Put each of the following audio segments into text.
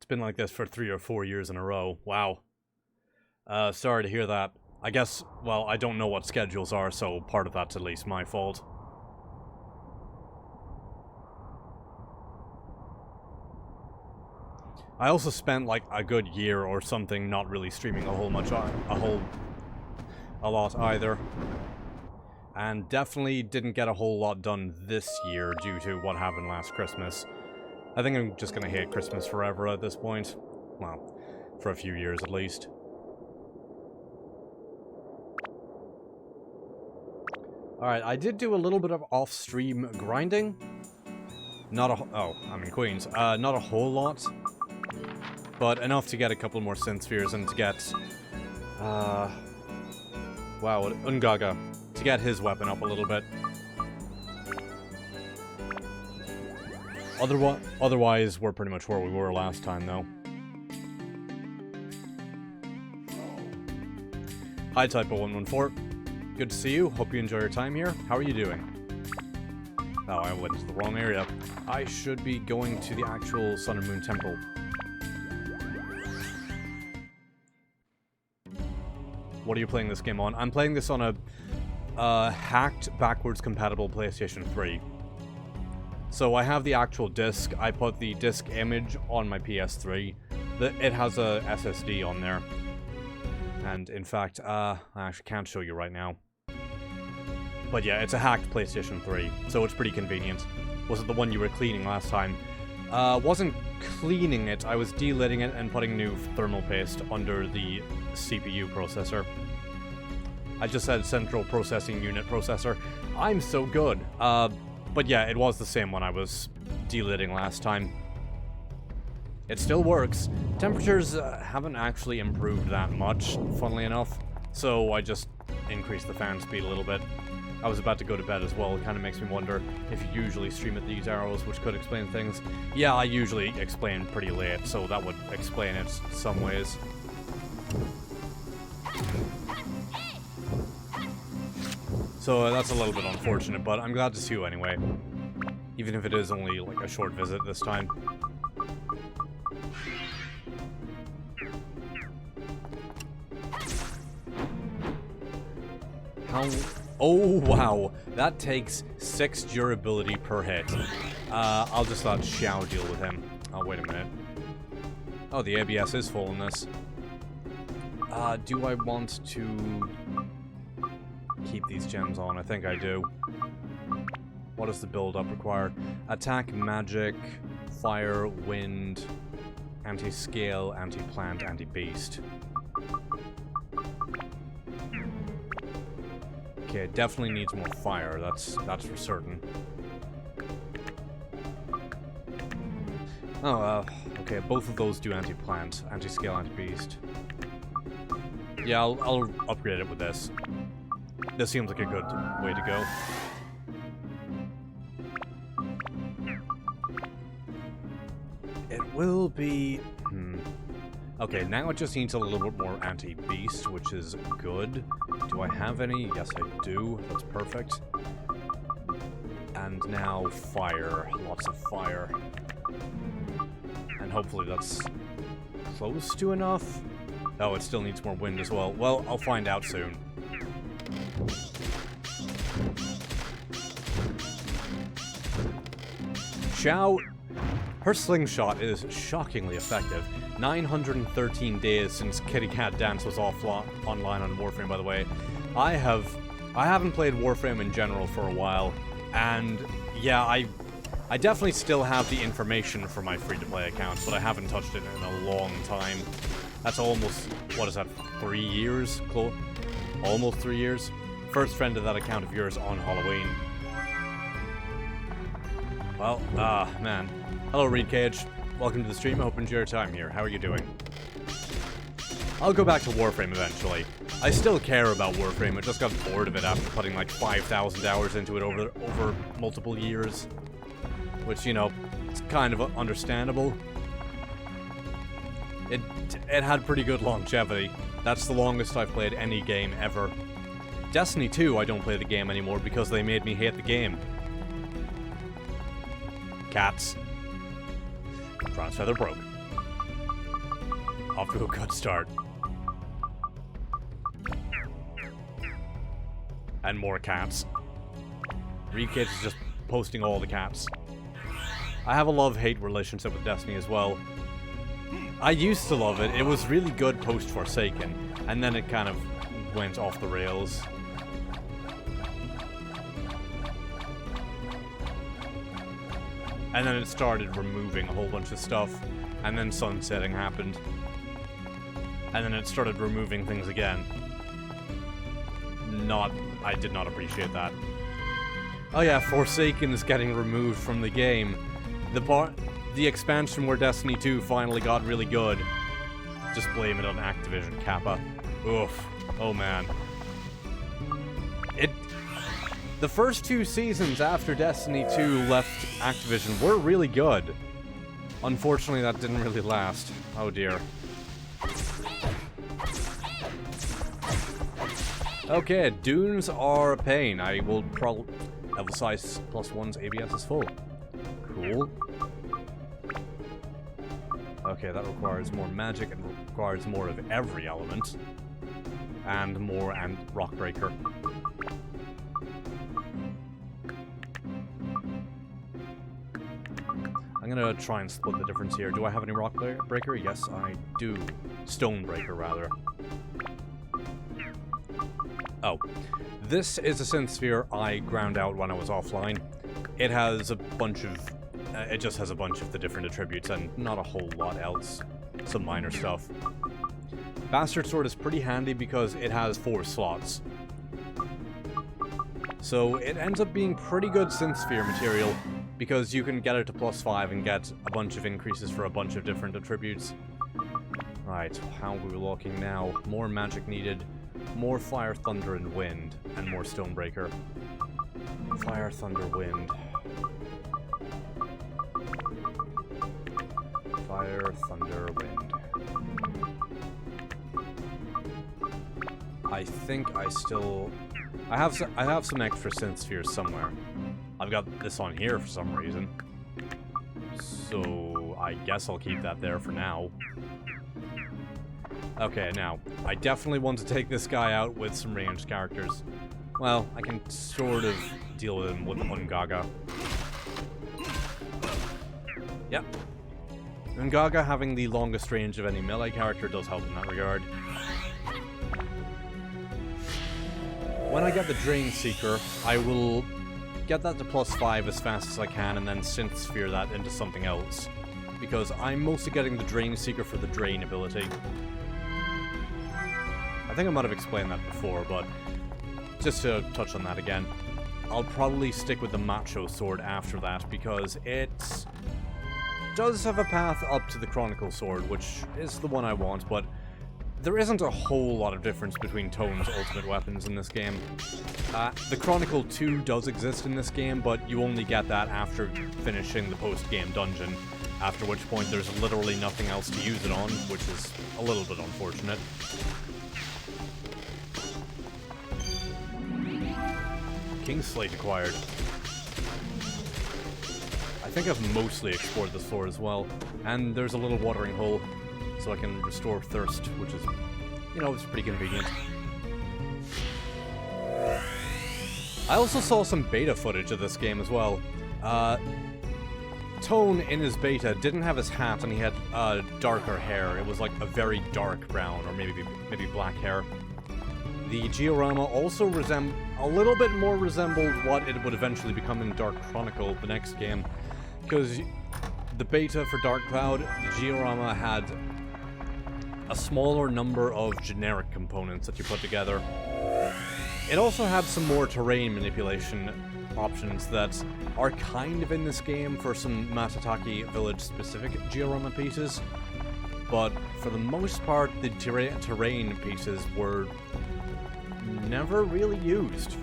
It's been like this for 3 or 4 years in a row. Wow. Sorry to hear that. I guess, well, I don't know what schedules are, so part of that's at least my fault. I also spent like a good year or something not really streaming a lot either. And definitely didn't get a whole lot done this year due to what happened last Christmas. I think I'm just gonna hate Christmas forever at this point. Well, for a few years at least. Alright, I did do a little bit of off-stream grinding. Not a... oh, I'm in Queens. Not a whole lot. But enough to get a couple more synth spheres and to get... wow, Ungaga. To get his weapon up a little bit. Otherwise, we're pretty much where we were last time, though. Hi, Typo114. Good to see you. Hope you enjoy your time here. How are you doing? Oh, I went to the wrong area. I should be going to the actual Sun and Moon Temple. What are you playing this game on? I'm playing this on a hacked, backwards compatible PlayStation 3. So I have the actual disc. I put the disc image on my PS3. It has a SSD on there. And in fact, I actually can't show you right now. But yeah, it's a hacked PlayStation 3, so it's pretty convenient. Was it the one you were cleaning last time? Wasn't cleaning it, I was delidding it and putting new thermal paste under the CPU processor. I just said Central Processing Unit processor. I'm so good. But yeah, it was the same one I was delidding last time. It still works. Temperatures haven't actually improved that much, funnily enough, so I just increased the fan speed a little bit. I was about to go to bed as well. It kind of makes me wonder if you usually stream at these hours, which could explain things. Yeah, I usually explain pretty late, so that would explain it some ways. So that's a little bit unfortunate, but I'm glad to see you anyway. Even if it is only like a short visit this time. How... oh, wow. That takes 6 durability per hit. I'll just let Xiao deal with him. Oh, wait a minute. Oh, the ABS is full in this. Do I want to keep these gems on? I think I do. What does the build-up require? Attack, magic, fire, wind, anti-scale, anti-plant, anti-beast. Okay, it definitely needs more fire, that's for certain. Oh, okay, both of those do anti-plant, anti-scale, anti-beast. Yeah, I'll upgrade it with this. This seems like a good way to go. It will be... Okay, now it just needs a little bit more anti-beast, which is good. Do I have any? Yes, I do. That's perfect. And now fire. Lots of fire. And hopefully that's close to enough. Oh, it still needs more wind as well. Well, I'll find out soon. Xiao, her slingshot is shockingly effective. 913 days since Kitty Cat Dance was online on Warframe, by the way. I haven't played Warframe in general for a while, and yeah, I definitely still have the information for my free-to-play account, but I haven't touched it in a long time. That's almost, what is that, 3 years? Almost 3 years? First friend of that account of yours on Halloween. Well, man. Hello, Reed Cage. Welcome to the stream. I hope you enjoy your time here. How are you doing? I'll go back to Warframe eventually. I still care about Warframe. I just got bored of it after putting like 5,000 hours into it over multiple years. Which, you know, it's kind of understandable. It had pretty good longevity. That's the longest I've played any game ever. Destiny 2, I don't play the game anymore because they made me hate the game. Cats. Bronze Feather broke. Off to a good start. And more cats. Rekids is just posting all the cats. I have a love-hate relationship with Destiny as well. I used to love it. It was really good post-Forsaken, and then it kind of went off the rails. And then it started removing a whole bunch of stuff, and then sunsetting happened. And then it started removing things again. I did not appreciate that. Oh yeah, Forsaken is getting removed from the game. The expansion where Destiny 2 finally got really good. Just blame it on Activision, Kappa. Oof. Oh man. The first 2 seasons after Destiny 2 left Activision were really good. Unfortunately, that didn't really last. Oh dear. Okay, dunes are a pain. I will probably... Level size +1's ABS is full. Cool. Okay, that requires more magic and requires more of every element. And more and rock breaker. I'm gonna try and split the difference here. Do I have any rock breaker? Yes, I do. Stone breaker, rather. Oh. This is a synth sphere I ground out when I was offline. It has a bunch of... it just has a bunch of the different attributes and not a whole lot else. Some minor stuff. Bastard Sword is pretty handy because it has 4 slots. So it ends up being pretty good synth sphere material because you can get it to +5 and get a bunch of increases for a bunch of different attributes. Right, how are we looking now? More magic needed. More fire, thunder, and wind, and more stonebreaker. Fire, thunder, wind. Fire, thunder, wind. I think I still... I have some extra synth spheres somewhere. I've got this on here for some reason. So I guess I'll keep that there for now. Okay, now, I definitely want to take this guy out with some ranged characters. Well, I can sort of deal with him with Ungaga. Yep. Ungaga having the longest range of any melee character does help in that regard. When I get the Drain Seeker, I will get that to +5 as fast as I can and then synth sphere that into something else. Because I'm mostly getting the Drain Seeker for the Drain ability. I think I might have explained that before, but just to touch on that again, I'll probably stick with the Macho Sword after that, because it does have a path up to the Chronicle Sword, which is the one I want, but there isn't a whole lot of difference between Tone's ultimate weapons in this game. The Chronicle 2 does exist in this game, but you only get that after finishing the post-game dungeon, after which point there's literally nothing else to use it on, which is a little bit unfortunate. King's Slate acquired. I think I've mostly explored this floor as well. And there's a little watering hole, so I can restore thirst, which is, you know, it's pretty convenient. I also saw some beta footage of this game as well. Tone, in his beta, didn't have his hat, and he had darker hair. It was like a very dark brown, or maybe black hair. The Georama also a little bit more resembled what it would eventually become in Dark Chronicle, the next game. Because the beta for Dark Cloud, the Georama had a smaller number of generic components that you put together. It also had some more terrain manipulation options that are kind of in this game for some Matataki village-specific Georama pieces. But for the most part, the terrain pieces were never really used.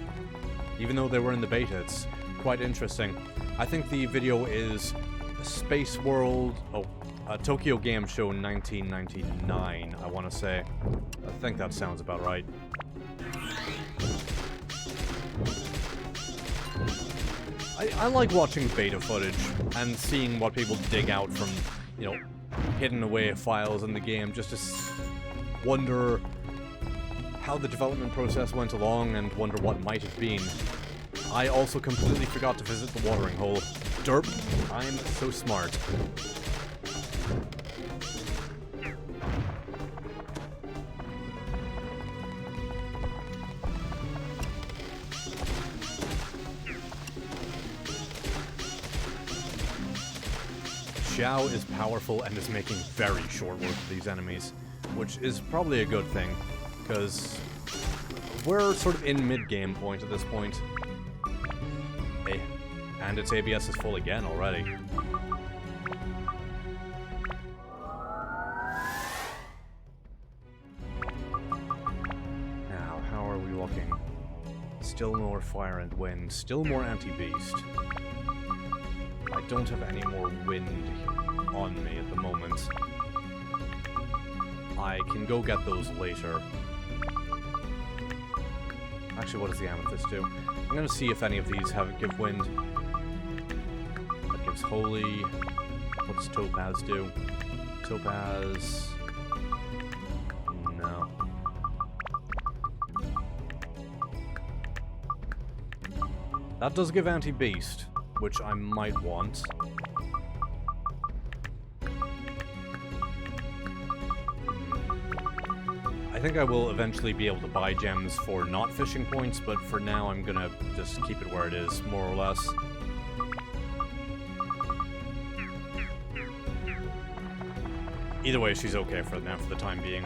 Even though they were in the beta, it's quite interesting. I think the video is Space World... Tokyo Game Show 1999, I want to say. I think that sounds about right. I like watching beta footage and seeing what people dig out from, you know, hidden away files in the game just to wonder how the development process went along and wonder what might have been. I also completely forgot to visit the watering hole. Derp, I'm so smart. Xiao is powerful and is making very short work of these enemies, which is probably a good thing, because we're sort of in mid-game point at this point. Hey, and its ABS is full again already. Now, how are we looking? Still more fire and wind, still more anti-beast. I don't have any more wind on me at the moment. I can go get those later. Actually, what does the amethyst do? I'm gonna see if any of these give wind. That gives holy. What does topaz do? Topaz... no. That does give anti-beast, which I might want. I think I will eventually be able to buy gems for not fishing points, but for now I'm gonna just keep it where it is, more or less. Either way, she's okay for now, for the time being.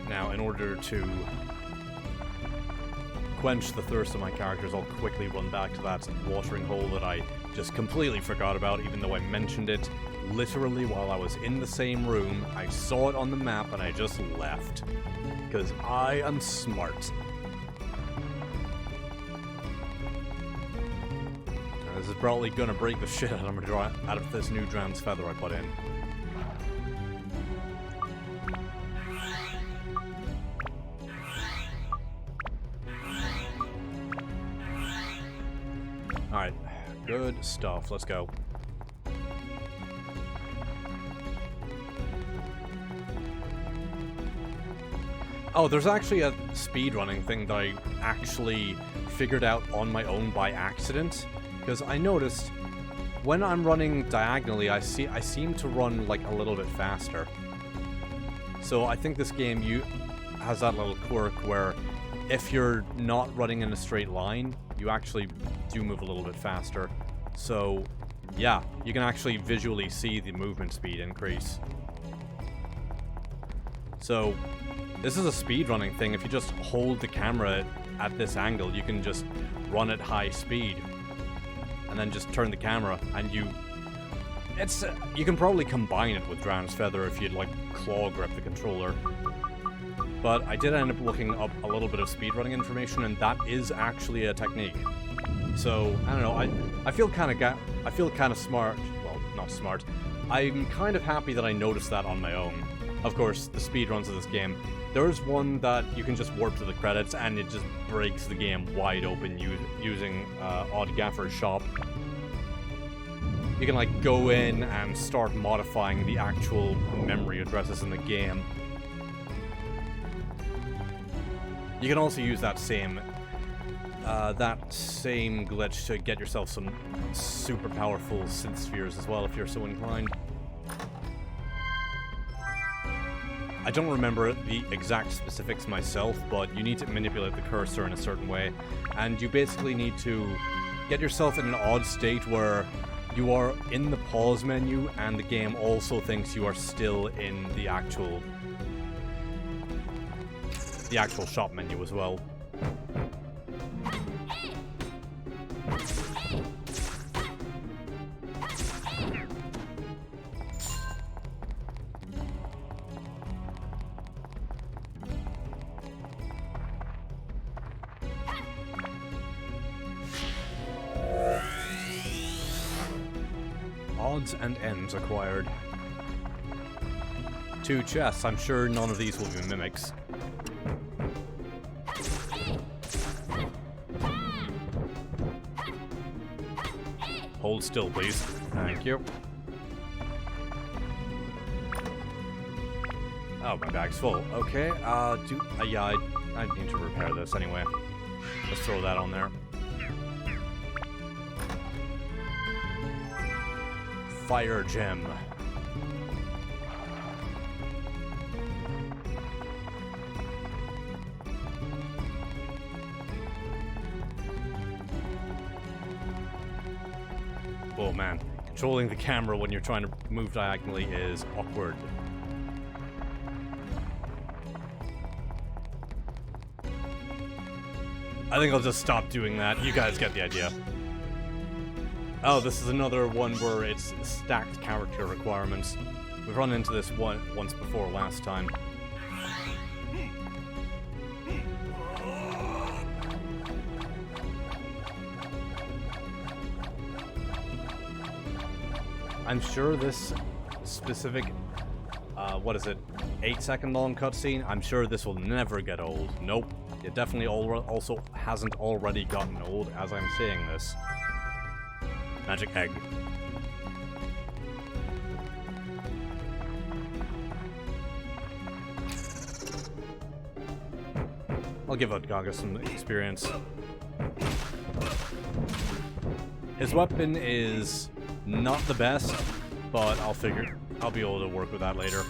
Now, in order to quench the thirst of my characters, I'll quickly run back to that watering hole that I just completely forgot about, even though I mentioned it literally while I was in the same room. I saw it on the map and I just left. Because I am smart. Now, this is probably gonna break the shit out of this new Drown's Feather I put in. Alright, good stuff. Let's go. Oh, there's actually a speedrunning thing that I actually figured out on my own by accident. Because I noticed when I'm running diagonally, I seem to run like a little bit faster. So I think this game has that little quirk where if you're not running in a straight line, you actually do move a little bit faster. So, yeah, you can actually visually see the movement speed increase. So, this is a speedrunning thing. If you just hold the camera at this angle, you can just run at high speed. And then just turn the camera, and you can probably combine it with Drown's Feather if you'd like claw grip the controller. But I did end up looking up a little bit of speedrunning information, and that is actually a technique. So, I don't know, I feel kind of smart. Well, not smart. I'm kind of happy that I noticed that on my own. Of course, the speedruns of this game, there's one that you can just warp to the credits, and it just breaks the game wide open using Odd Gaffer's shop. You can, like, go in and start modifying the actual memory addresses in the game. You can also use that same glitch to get yourself some super powerful synth spheres as well, if you're so inclined. I don't remember the exact specifics myself, but you need to manipulate the cursor in a certain way, and you basically need to get yourself in an odd state where you are in the pause menu, and the game also thinks you are still in the actual shop menu as well. Odds and ends acquired. 2 chests. I'm sure none of these will be mimics. Hold still, please. Thank you. Oh, my bag's full. Okay, yeah, I need to repair this anyway. Let's throw that on there. Fire gem. Oh man, controlling the camera when you're trying to move diagonally is awkward. I think I'll just stop doing that. You guys get the idea. Oh, this is another one where it's stacked character requirements. We've run into this once before last time. I'm sure this specific, 8-second long cutscene, I'm sure this will never get old. Nope. It definitely also hasn't already gotten old as I'm saying this. Magic egg. I'll give Gaga some experience. His weapon is not the best, but I'll be able to work with that later.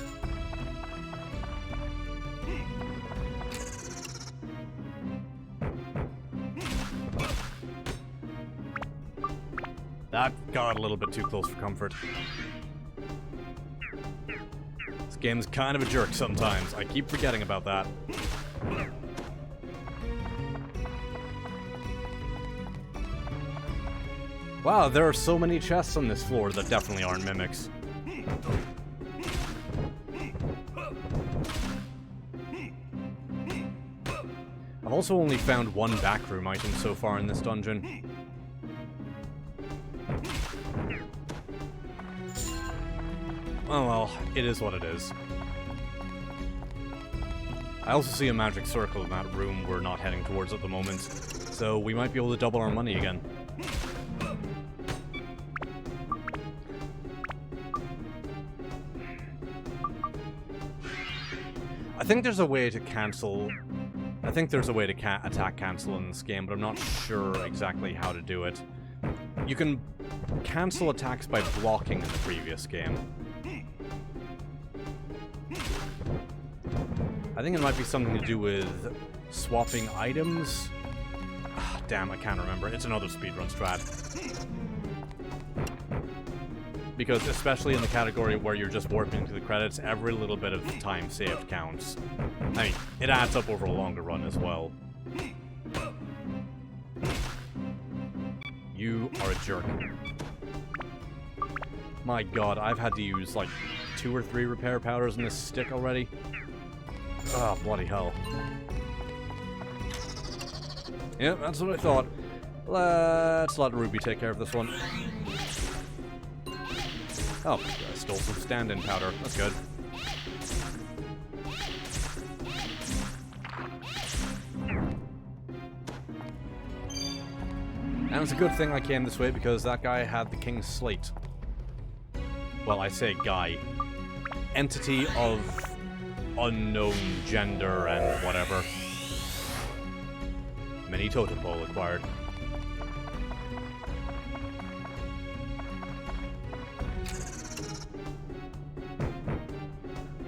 That got a little bit too close for comfort. This game's kind of a jerk sometimes. I keep forgetting about that. Wow, there are so many chests on this floor that definitely aren't mimics. I've also only found one backroom item so far in this dungeon. Oh well, it is what it is. I also see a magic circle in that room we're not heading towards at the moment, so we might be able to double our money again. I think there's a way to cancel... I think there's a way to attack cancel in this game, but I'm not sure exactly how to do it. You can cancel attacks by blocking in the previous game. I think it might be something to do with swapping items. Ah, damn, I can't remember. It's another speedrun strat. Because especially in the category where you're just warping to the credits, every little bit of time saved counts. I mean, it adds up over a longer run as well. You are a jerk. My god, I've had to use like 2 or 3 repair powders in this stick already. Oh, bloody hell. Yep, that's what I thought. Let's let Ruby take care of this one. Oh, I stole some stand-in powder. That's good. And it's a good thing I came this way because that guy had the King's Slate. Well, I say guy. Entity of unknown gender and whatever. Mini totem pole acquired.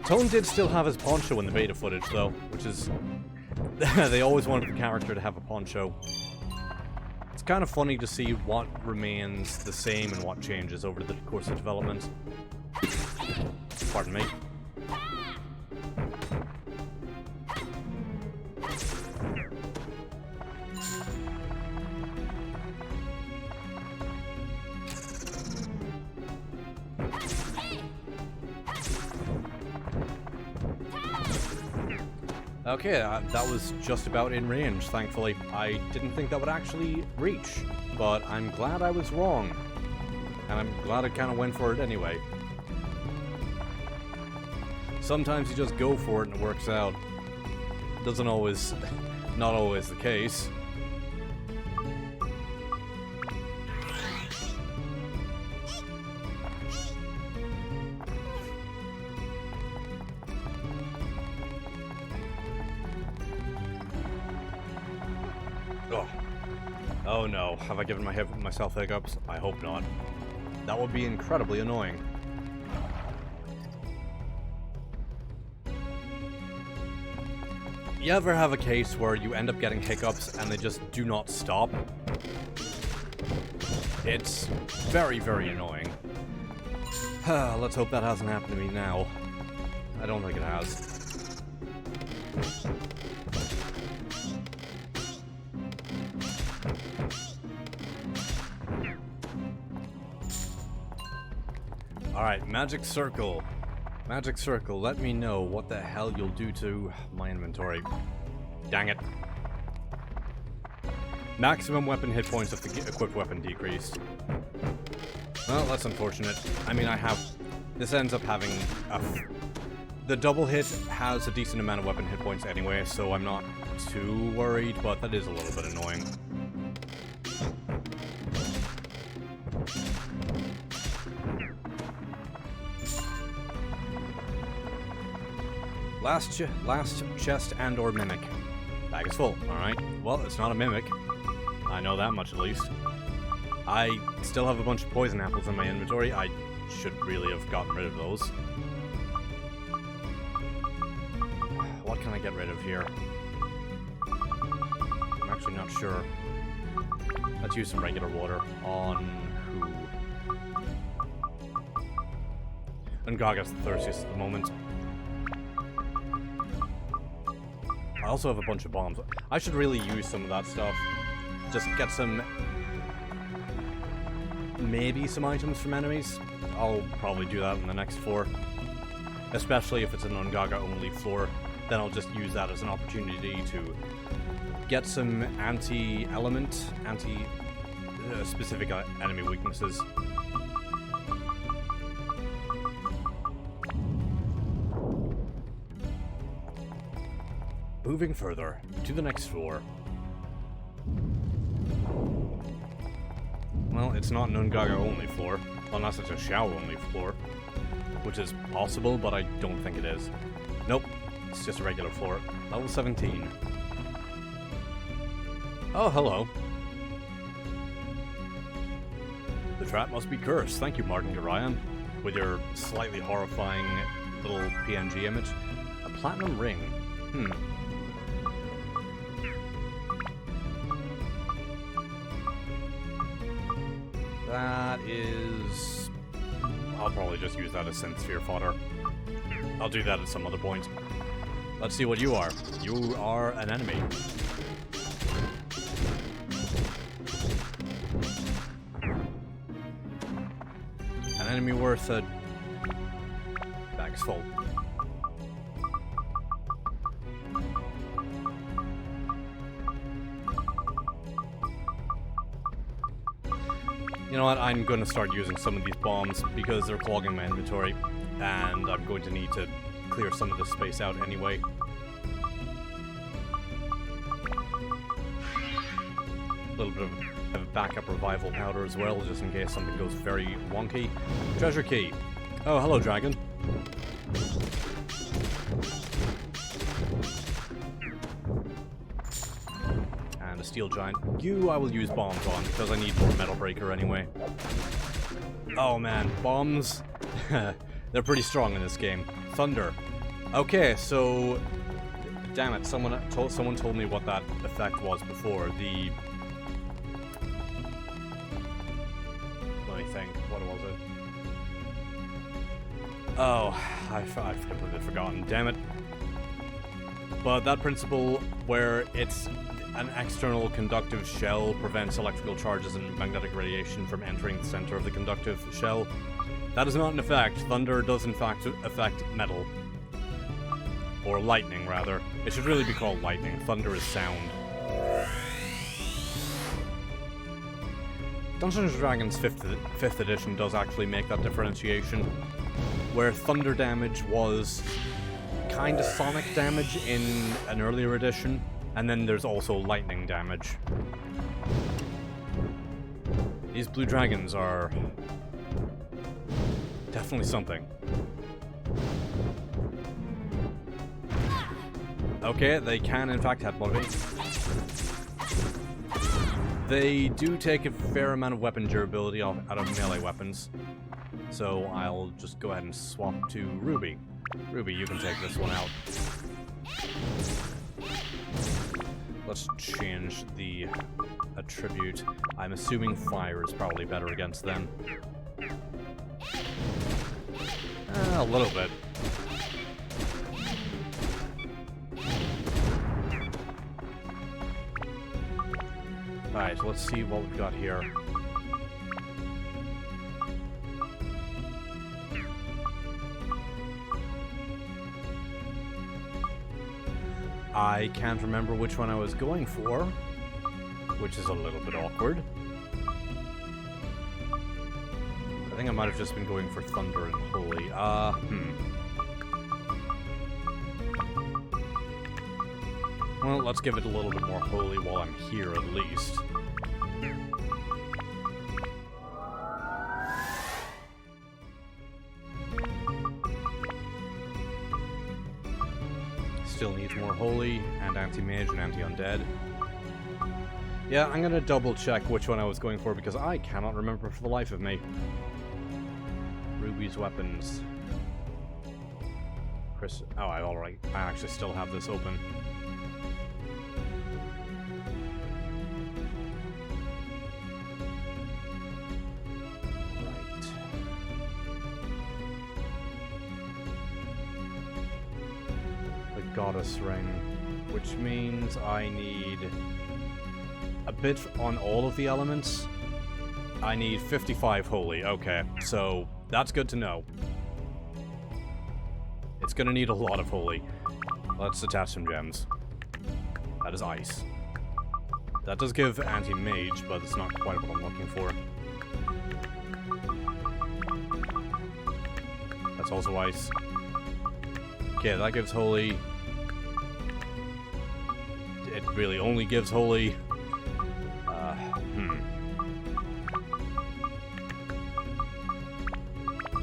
Tone did still have his poncho in the beta footage, though, which is... they always wanted the character to have a poncho. It's kind of funny to see what remains the same and what changes over the course of development. Pardon me. Okay, that was just about in range, thankfully. I didn't think that would actually reach, but I'm glad I was wrong. And I'm glad I kind of went for it anyway. Sometimes you just go for it and it works out. Doesn't always... not always the case. Oh no, have I given myself hiccups? I hope not. That would be incredibly annoying. You ever have a case where you end up getting hiccups and they just do not stop? It's very, very annoying. Let's hope that hasn't happened to me now. I don't think it has. Alright, Magic Circle. Magic Circle, let me know what the hell you'll do to my inventory. Dang it. Maximum weapon hit points if the equipped weapon decreased. Well, that's unfortunate. I mean, this ends up having the double hit has a decent amount of weapon hit points anyway, so I'm not too worried, but that is a little bit annoying. Last chest and or mimic. Bag is full. Alright. Well, it's not a mimic. I know that much at least. I still have a bunch of poison apples in my inventory. I should really have gotten rid of those. What can I get rid of here? I'm actually not sure. Let's use some regular water. On who? Ungaga's the thirstiest at the moment. I also have a bunch of bombs. I should really use some of that stuff. Just get some... maybe some items from enemies. I'll probably do that in the next floor. Especially if it's an Ungaga only floor. Then I'll just use that as an opportunity to get some anti-element, specific enemy weaknesses. Moving further to the next floor. Well, it's not an Ungaga only floor, unless it's a Shao only floor, which is possible, but I don't think it is. Nope, it's just a regular floor. Level 17. Oh, hello. The trap must be cursed. Thank you, Martin Garayan, with your slightly horrifying little PNG image. A platinum ring. That is... I'll probably just use that as synth sphere fodder. I'll do that at some other point. Let's see what you are. You are an enemy. An enemy worth a... bag's full. You know what, I'm going to start using some of these bombs because they're clogging my inventory, and I'm going to need to clear some of this space out anyway. A little bit of a backup revival powder as well, just in case something goes very wonky. Treasure key. Oh, hello, dragon. And a steel giant. You I will use bombs on, because I need more metal breaker anyway. Oh man, bombs. They're pretty strong in this game. Thunder. Okay, so... Damn it, someone told me what that effect was before. The... Let me think, what was it? Oh, I've completely forgotten, damn it. But that principle where it's an external conductive shell prevents electrical charges and magnetic radiation from entering the center of the conductive shell. That is not an effect. Thunder does in fact affect metal. Or lightning, rather. It should really be called lightning. Thunder is sound. Dungeons & Dragons 5th edition does actually make that differentiation, where thunder damage was kind of sonic damage in an earlier edition, and then there's also lightning damage. These blue dragons are definitely something. Okay, they can in fact have motivate. They do take a fair amount of weapon durability out of melee weapons. So I'll just go ahead and swap to Ruby. Ruby, you can take this one out. Let's change the attribute. I'm assuming fire is probably better against them. A little bit. Alright, let's see what we've got here. I can't remember which one I was going for, which is a little bit awkward. I think I might have just been going for Thunder and Holy. Well, let's give it a little bit more Holy while I'm here, at least. Still needs more Holy, and Anti-Mage, and Anti-Undead. Yeah, I'm gonna double check which one I was going for, because I cannot remember for the life of me. Ruby's weapons. Chris... Oh, I actually still have this open. Right. The Goddess Ring, which means I need a bit on all of the elements. I need 55 Holy. Okay, so that's good to know. It's gonna need a lot of Holy. Let's attach some gems. That is ice. That does give Anti-Mage, but it's not quite what I'm looking for. That's also ice. Okay, that gives Holy. It really only gives Holy.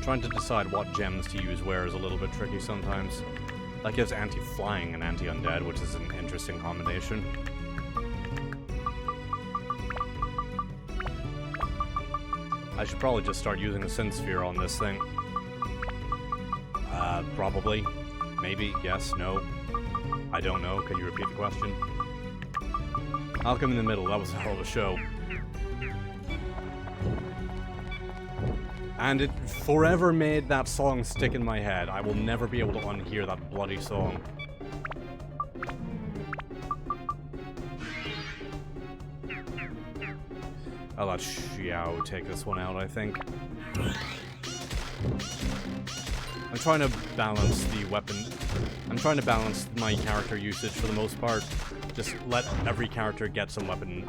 Trying to decide what gems to use where is a little bit tricky sometimes. That gives anti-flying and anti-undead, which is an interesting combination. I should probably just start using the Synth Sphere on this thing. Probably. Maybe. Yes. No. I don't know. Can you repeat the question? I'll come in the middle. That was a hell of a show. And it forever made that song stick in my head. I will never be able to unhear that bloody song. I'll let Xiao take this one out, I think. I'm trying to balance the weapon. I'm trying to balance my character usage for the most part. Just let every character get some weapon,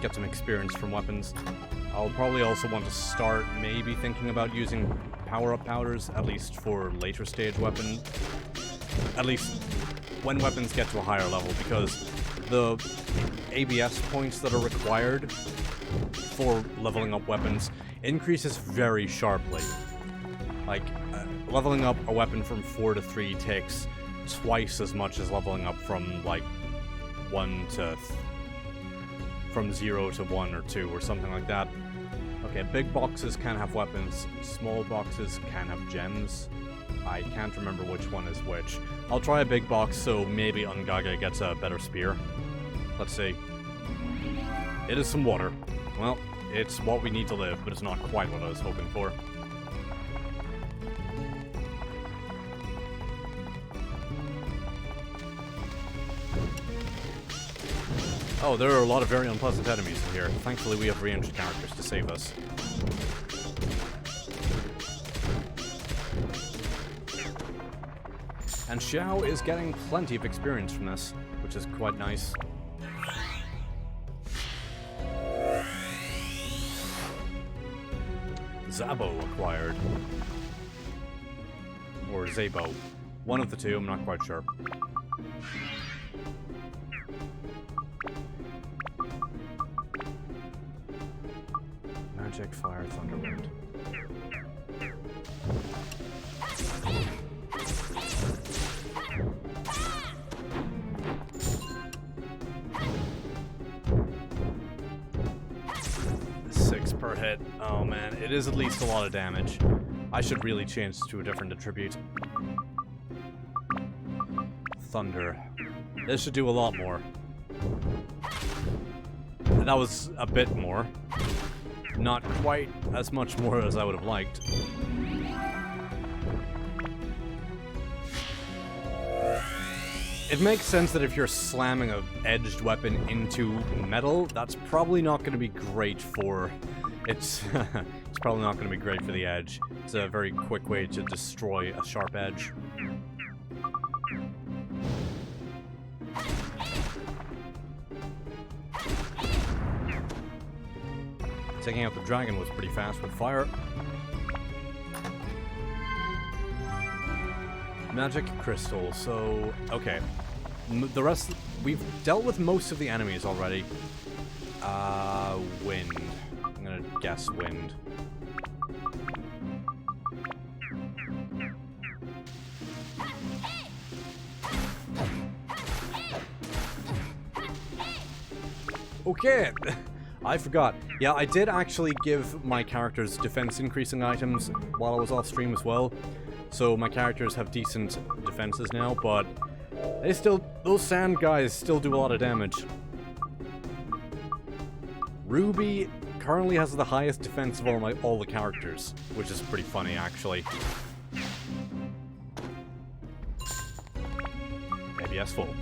get some experience from weapons. I'll probably also want to start maybe thinking about using power-up powders, at least for later stage weapons. At least when weapons get to a higher level, because the ABS points that are required for leveling up weapons increases very sharply. Like, leveling up a weapon from 4 to 3 takes twice as much as leveling up from, like, 0 to 1 or 2 or something like that. Okay, big boxes can have weapons, small boxes can have gems. I can't remember which one is which. I'll try a big box so maybe Ungaga gets a better spear. Let's see. It is some water. Well, it's what we need to live, but it's not quite what I was hoping for. Oh, there are a lot of very unpleasant enemies in here. Thankfully, we have ranged characters to save us. And Xiao is getting plenty of experience from this, which is quite nice. Zabo acquired. Or Zabo. One of the two, I'm not quite sure. Magic, Fire, Thunder, Wind. it is at least a lot of damage. I should really change to a different attribute. Thunder. This should do a lot more. That was a bit more. Not quite as much more as I would have liked. It makes sense that if you're slamming an edged weapon into metal, that's probably not going to be great for... It's probably not going to be great for the edge. It's a very quick way to destroy a sharp edge. Taking out the dragon was pretty fast with fire. Magic crystal, so... okay. The rest... we've dealt with most of the enemies already. Wind. I'm gonna guess wind. Okay! I forgot. Yeah, I did actually give my characters defense increasing items while I was off stream as well. So my characters have decent defenses now, but they still, those sand guys still do a lot of damage. Ruby currently has the highest defense of all the characters, which is pretty funny actually. ABS full.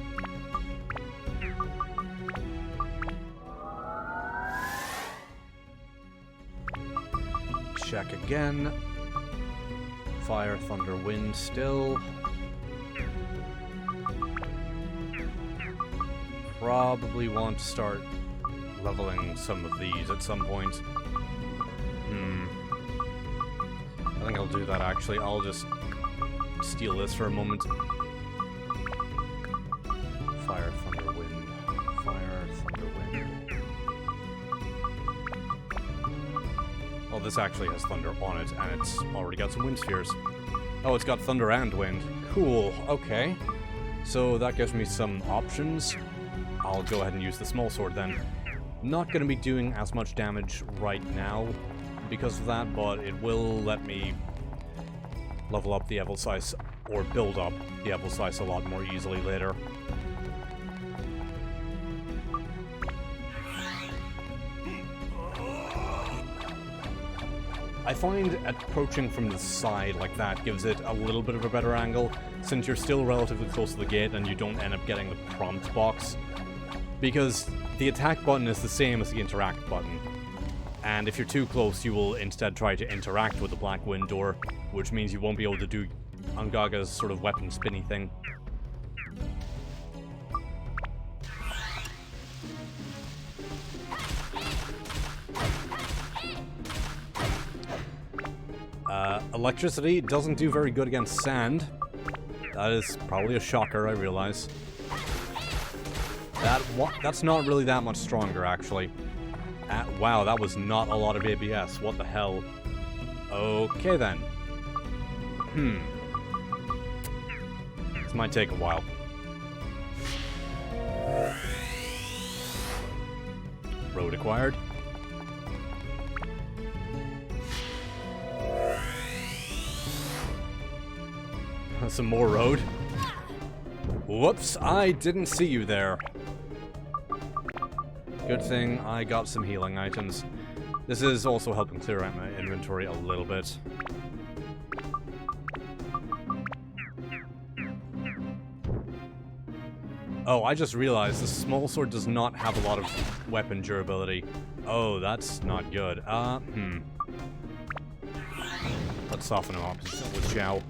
Check again. Fire, thunder, wind still. Probably want to start leveling some of these at some point. I think I'll do that actually. I'll just steal this for a moment. Fire, thunder, wind. Fire, thunder, wind. Oh, this actually has thunder on it, and it's already got some wind spheres. Oh, it's got thunder and wind. Cool, okay. So that gives me some options. I'll go ahead and use the small sword then. Not going to be doing as much damage right now because of that, but it will let me level up the Evil Size, or build up the Evil Size a lot more easily later. I find approaching from the side like that gives it a little bit of a better angle, since you're still relatively close to the gate and you don't end up getting the prompt box. Because the attack button is the same as the interact button. And if you're too close, you will instead try to interact with the black wind door, which means you won't be able to do Ungaga's sort of weapon spinny thing. Electricity doesn't do very good against sand. That is probably a shocker, I realize. That's not really that much stronger, actually. Wow, that was not a lot of ABS. What the hell? Okay, then. This might take a while. Road acquired. Some more road. Whoops, I didn't see you there. Good thing I got some healing items. This is also helping clear out my inventory a little bit. Oh, I just realized the small sword does not have a lot of weapon durability. Oh, that's not good. Let's soften him up with Xiao.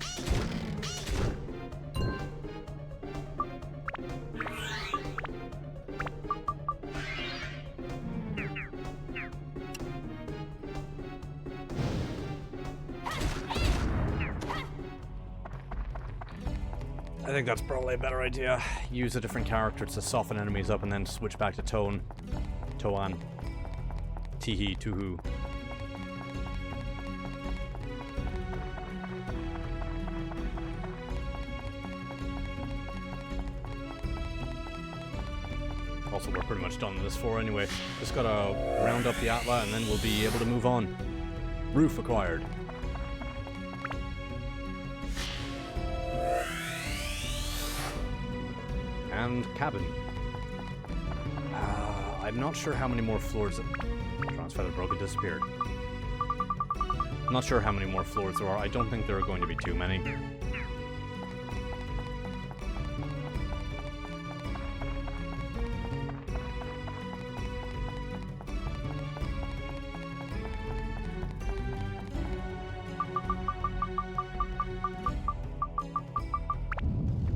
I think that's probably a better idea. Use a different character to soften enemies up and then switch back to Toan. Tihi, Tuhu. Also, we're pretty much done with this floor anyway. Just gotta round up the Atla and then we'll be able to move on. Roof acquired. And cabin. I'm not sure how many more floors... Transfeather broke, it disappeared. I'm not sure how many more floors there are. I don't think there are going to be too many.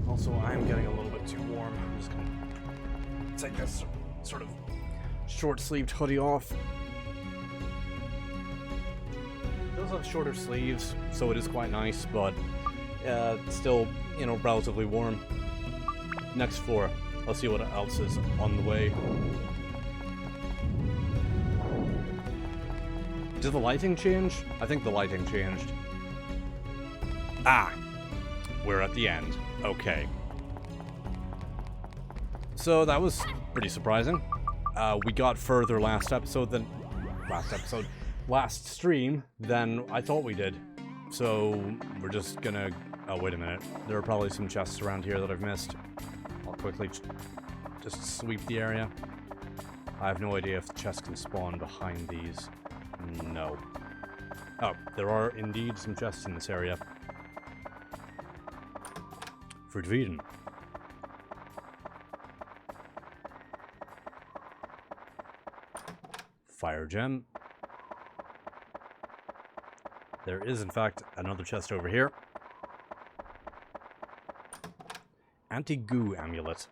Also, I'm getting a little bit too warm. I'm just gonna take this sort of short-sleeved hoodie off. It does have shorter sleeves, so it is quite nice, but still, you know, relatively warm. Next floor. Let's see what else is on the way. Did the lighting change? I think the lighting changed. Ah! We're at the end. Okay. So that was pretty surprising. We got further last stream than I thought we did. So we're just gonna... Oh, wait a minute. There are probably some chests around here that I've missed. I'll quickly just sweep the area. I have no idea if the chests can spawn behind these. No. Oh, there are indeed some chests in this area. Verdwieden. Fire gem. There is, in fact, another chest over here. Anti-goo amulet.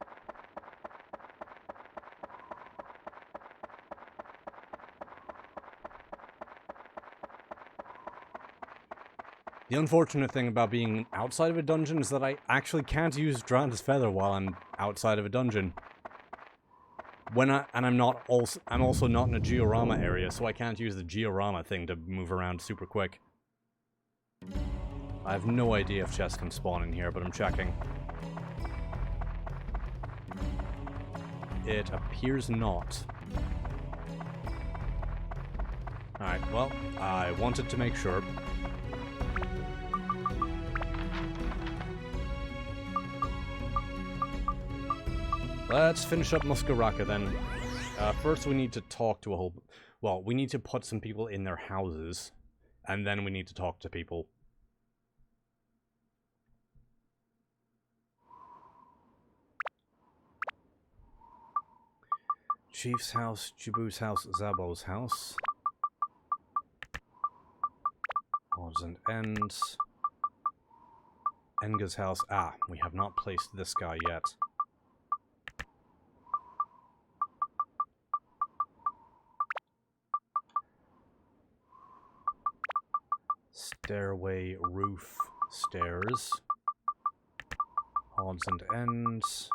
The unfortunate thing about being outside of a dungeon is that I actually can't use Drowned's Feather while I'm outside of a dungeon. I'm also not in a georama area, so I can't use the georama thing to move around super quick. I have no idea if chests can spawn in here, but I'm checking. It appears not. Alright, well, I wanted to make sure. Let's finish up Muska Racka then. First we need to talk to a whole... Well, we need to put some people in their houses. And then we need to talk to people. Chief's house, Jabu's house, Zabo's house. Odds and ends. Enga's house. Ah, we have not placed this guy yet. Stairway, roof, stairs. Odds and ends.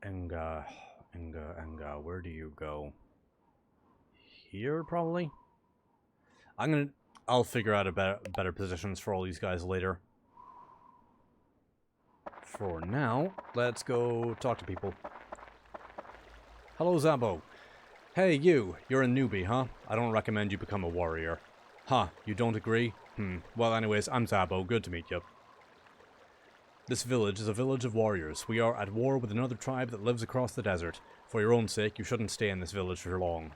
Enga, where do you go? Here, probably? I'll figure out better positions for all these guys later. For now, let's go talk to people. Hello, Zabo. Hey, you're a newbie, huh? I don't recommend you become a warrior. Huh, you don't agree? Well, anyways, I'm Zabo. Good to meet you. This village is a village of warriors. We are at war with another tribe that lives across the desert. For your own sake, you shouldn't stay in this village for long.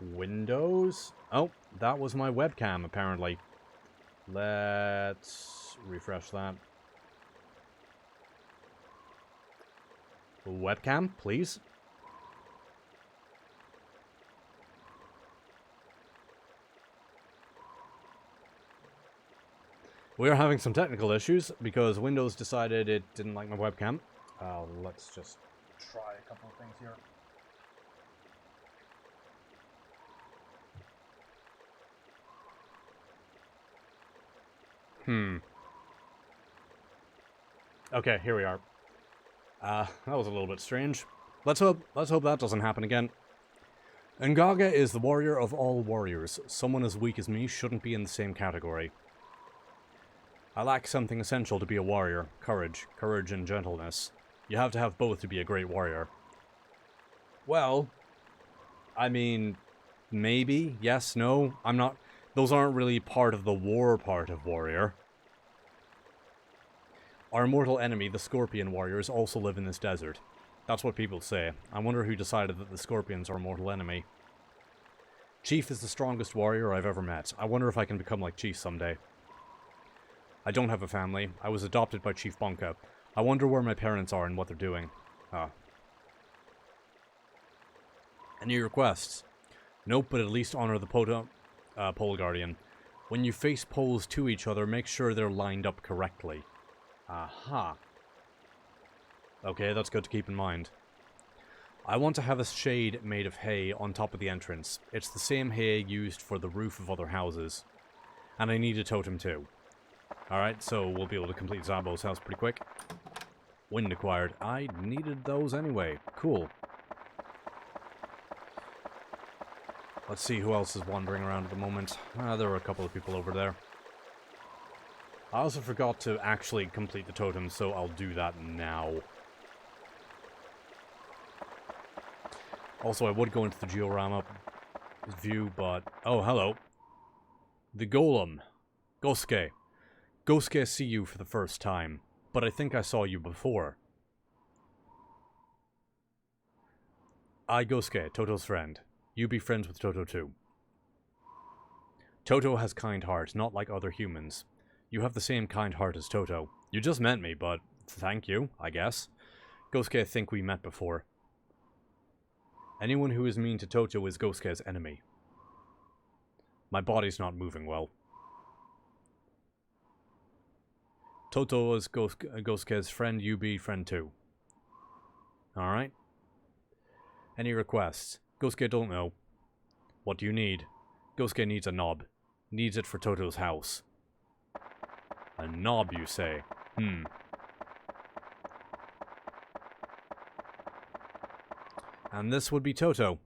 Windows? Oh, that was my webcam, apparently. Let's refresh that. Webcam, please. We are having some technical issues because Windows decided it didn't like my webcam. Let's just try a couple of things here. Okay, here we are. That was a little bit strange. Let's hope that doesn't happen again. Ngaga is the warrior of all warriors. Someone as weak as me shouldn't be in the same category. I lack something essential to be a warrior. Courage. Courage and gentleness. You have to have both to be a great warrior. Well, I mean, maybe, yes, no, I'm not... Those aren't really part of the war part of Warrior. Our mortal enemy, the Scorpion Warriors, also live in this desert. That's what people say. I wonder who decided that the Scorpions are a mortal enemy. Chief is the strongest warrior I've ever met. I wonder if I can become like Chief someday. I don't have a family. I was adopted by Chief Bonka. I wonder where my parents are and what they're doing. Any requests? Nope, but at least honor the Pole Guardian. When you face poles to each other, make sure they're lined up correctly. Aha. Okay, that's good to keep in mind. I want to have a shade made of hay on top of the entrance. It's the same hay used for the roof of other houses. And I need a totem too. Alright, so we'll be able to complete Zabo's house pretty quick. Wind acquired. I needed those anyway. Cool. Let's see who else is wandering around at the moment. There are a couple of people over there. I also forgot to actually complete the totem, so I'll do that now. Also, I would go into the Georama view, but... Oh, hello. The Golem. Gosuke. Gosuke, see you for the first time, but I think I saw you before. I, Gosuke, Toto's friend. You be friends with Toto too. Toto has kind heart, not like other humans. You have the same kind heart as Toto. You just met me, but thank you, I guess. Gosuke, I think we met before. Anyone who is mean to Toto is Gosuke's enemy. My body's not moving well. Toto is Gosuke's friend, you be friend too. Alright. Any requests? Gosuke don't know. What do you need? Gosuke needs a knob. Needs it for Toto's house. A knob, you say? And this would be Toto.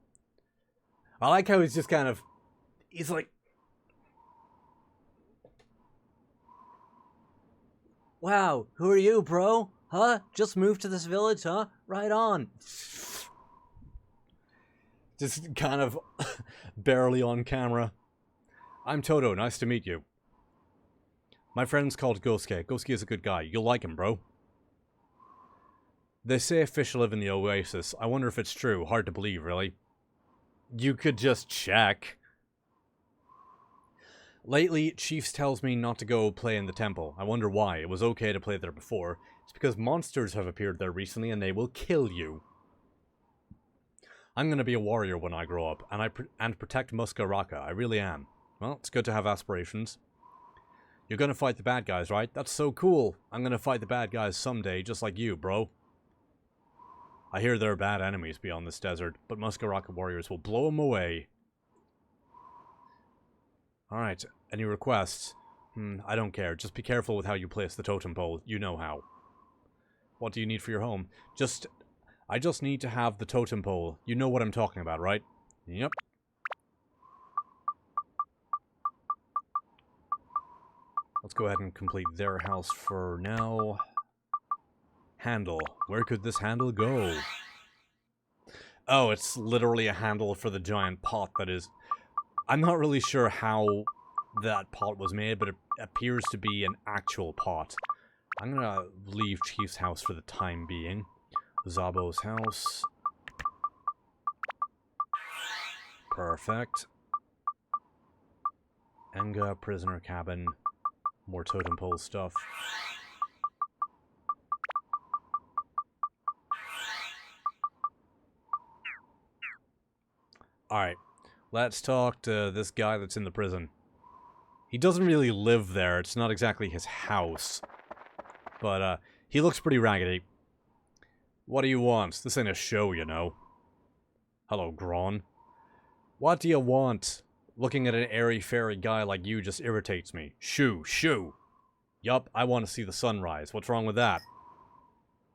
I like how he's just kind of... He's like... Wow, who are you, bro? Huh? Just moved to this village, huh? Right on. Just kind of barely on camera. I'm Toto, nice to meet you. My friend's called Gosuke. Gosuke is a good guy. You'll like him, bro. They say fish live in the oasis. I wonder if it's true. Hard to believe, really. You could just check. Lately, Chiefs tells me not to go play in the temple. I wonder why. It was okay to play there before. It's because monsters have appeared there recently and they will kill you. I'm gonna be a warrior when I grow up, and protect Muska Racka. I really am. Well, it's good to have aspirations. You're gonna fight the bad guys, right? That's so cool. I'm gonna fight the bad guys someday, just like you, bro. I hear there are bad enemies beyond this desert, but Muska Racka warriors will blow them away. Alright, any requests? I don't care. Just be careful with how you place the totem pole. You know how. What do you need for your home? I just need to have the totem pole. You know what I'm talking about, right? Yep. Let's go ahead and complete their house for now. Handle. Where could this handle go? Oh, it's literally a handle for the giant pot that is... I'm not really sure how that pot was made, but it appears to be an actual pot. I'm gonna leave Chief's house for the time being. Zabo's house. Perfect. Enga, prisoner cabin. More totem pole stuff. Alright, let's talk to this guy that's in the prison. He doesn't really live there, it's not exactly his house. But, he looks pretty raggedy. What do you want? This ain't a show, you know. Hello, Gron. What do you want? Looking at an airy-fairy guy like you just irritates me. Shoo, shoo! Yup, I want to see the sunrise. What's wrong with that?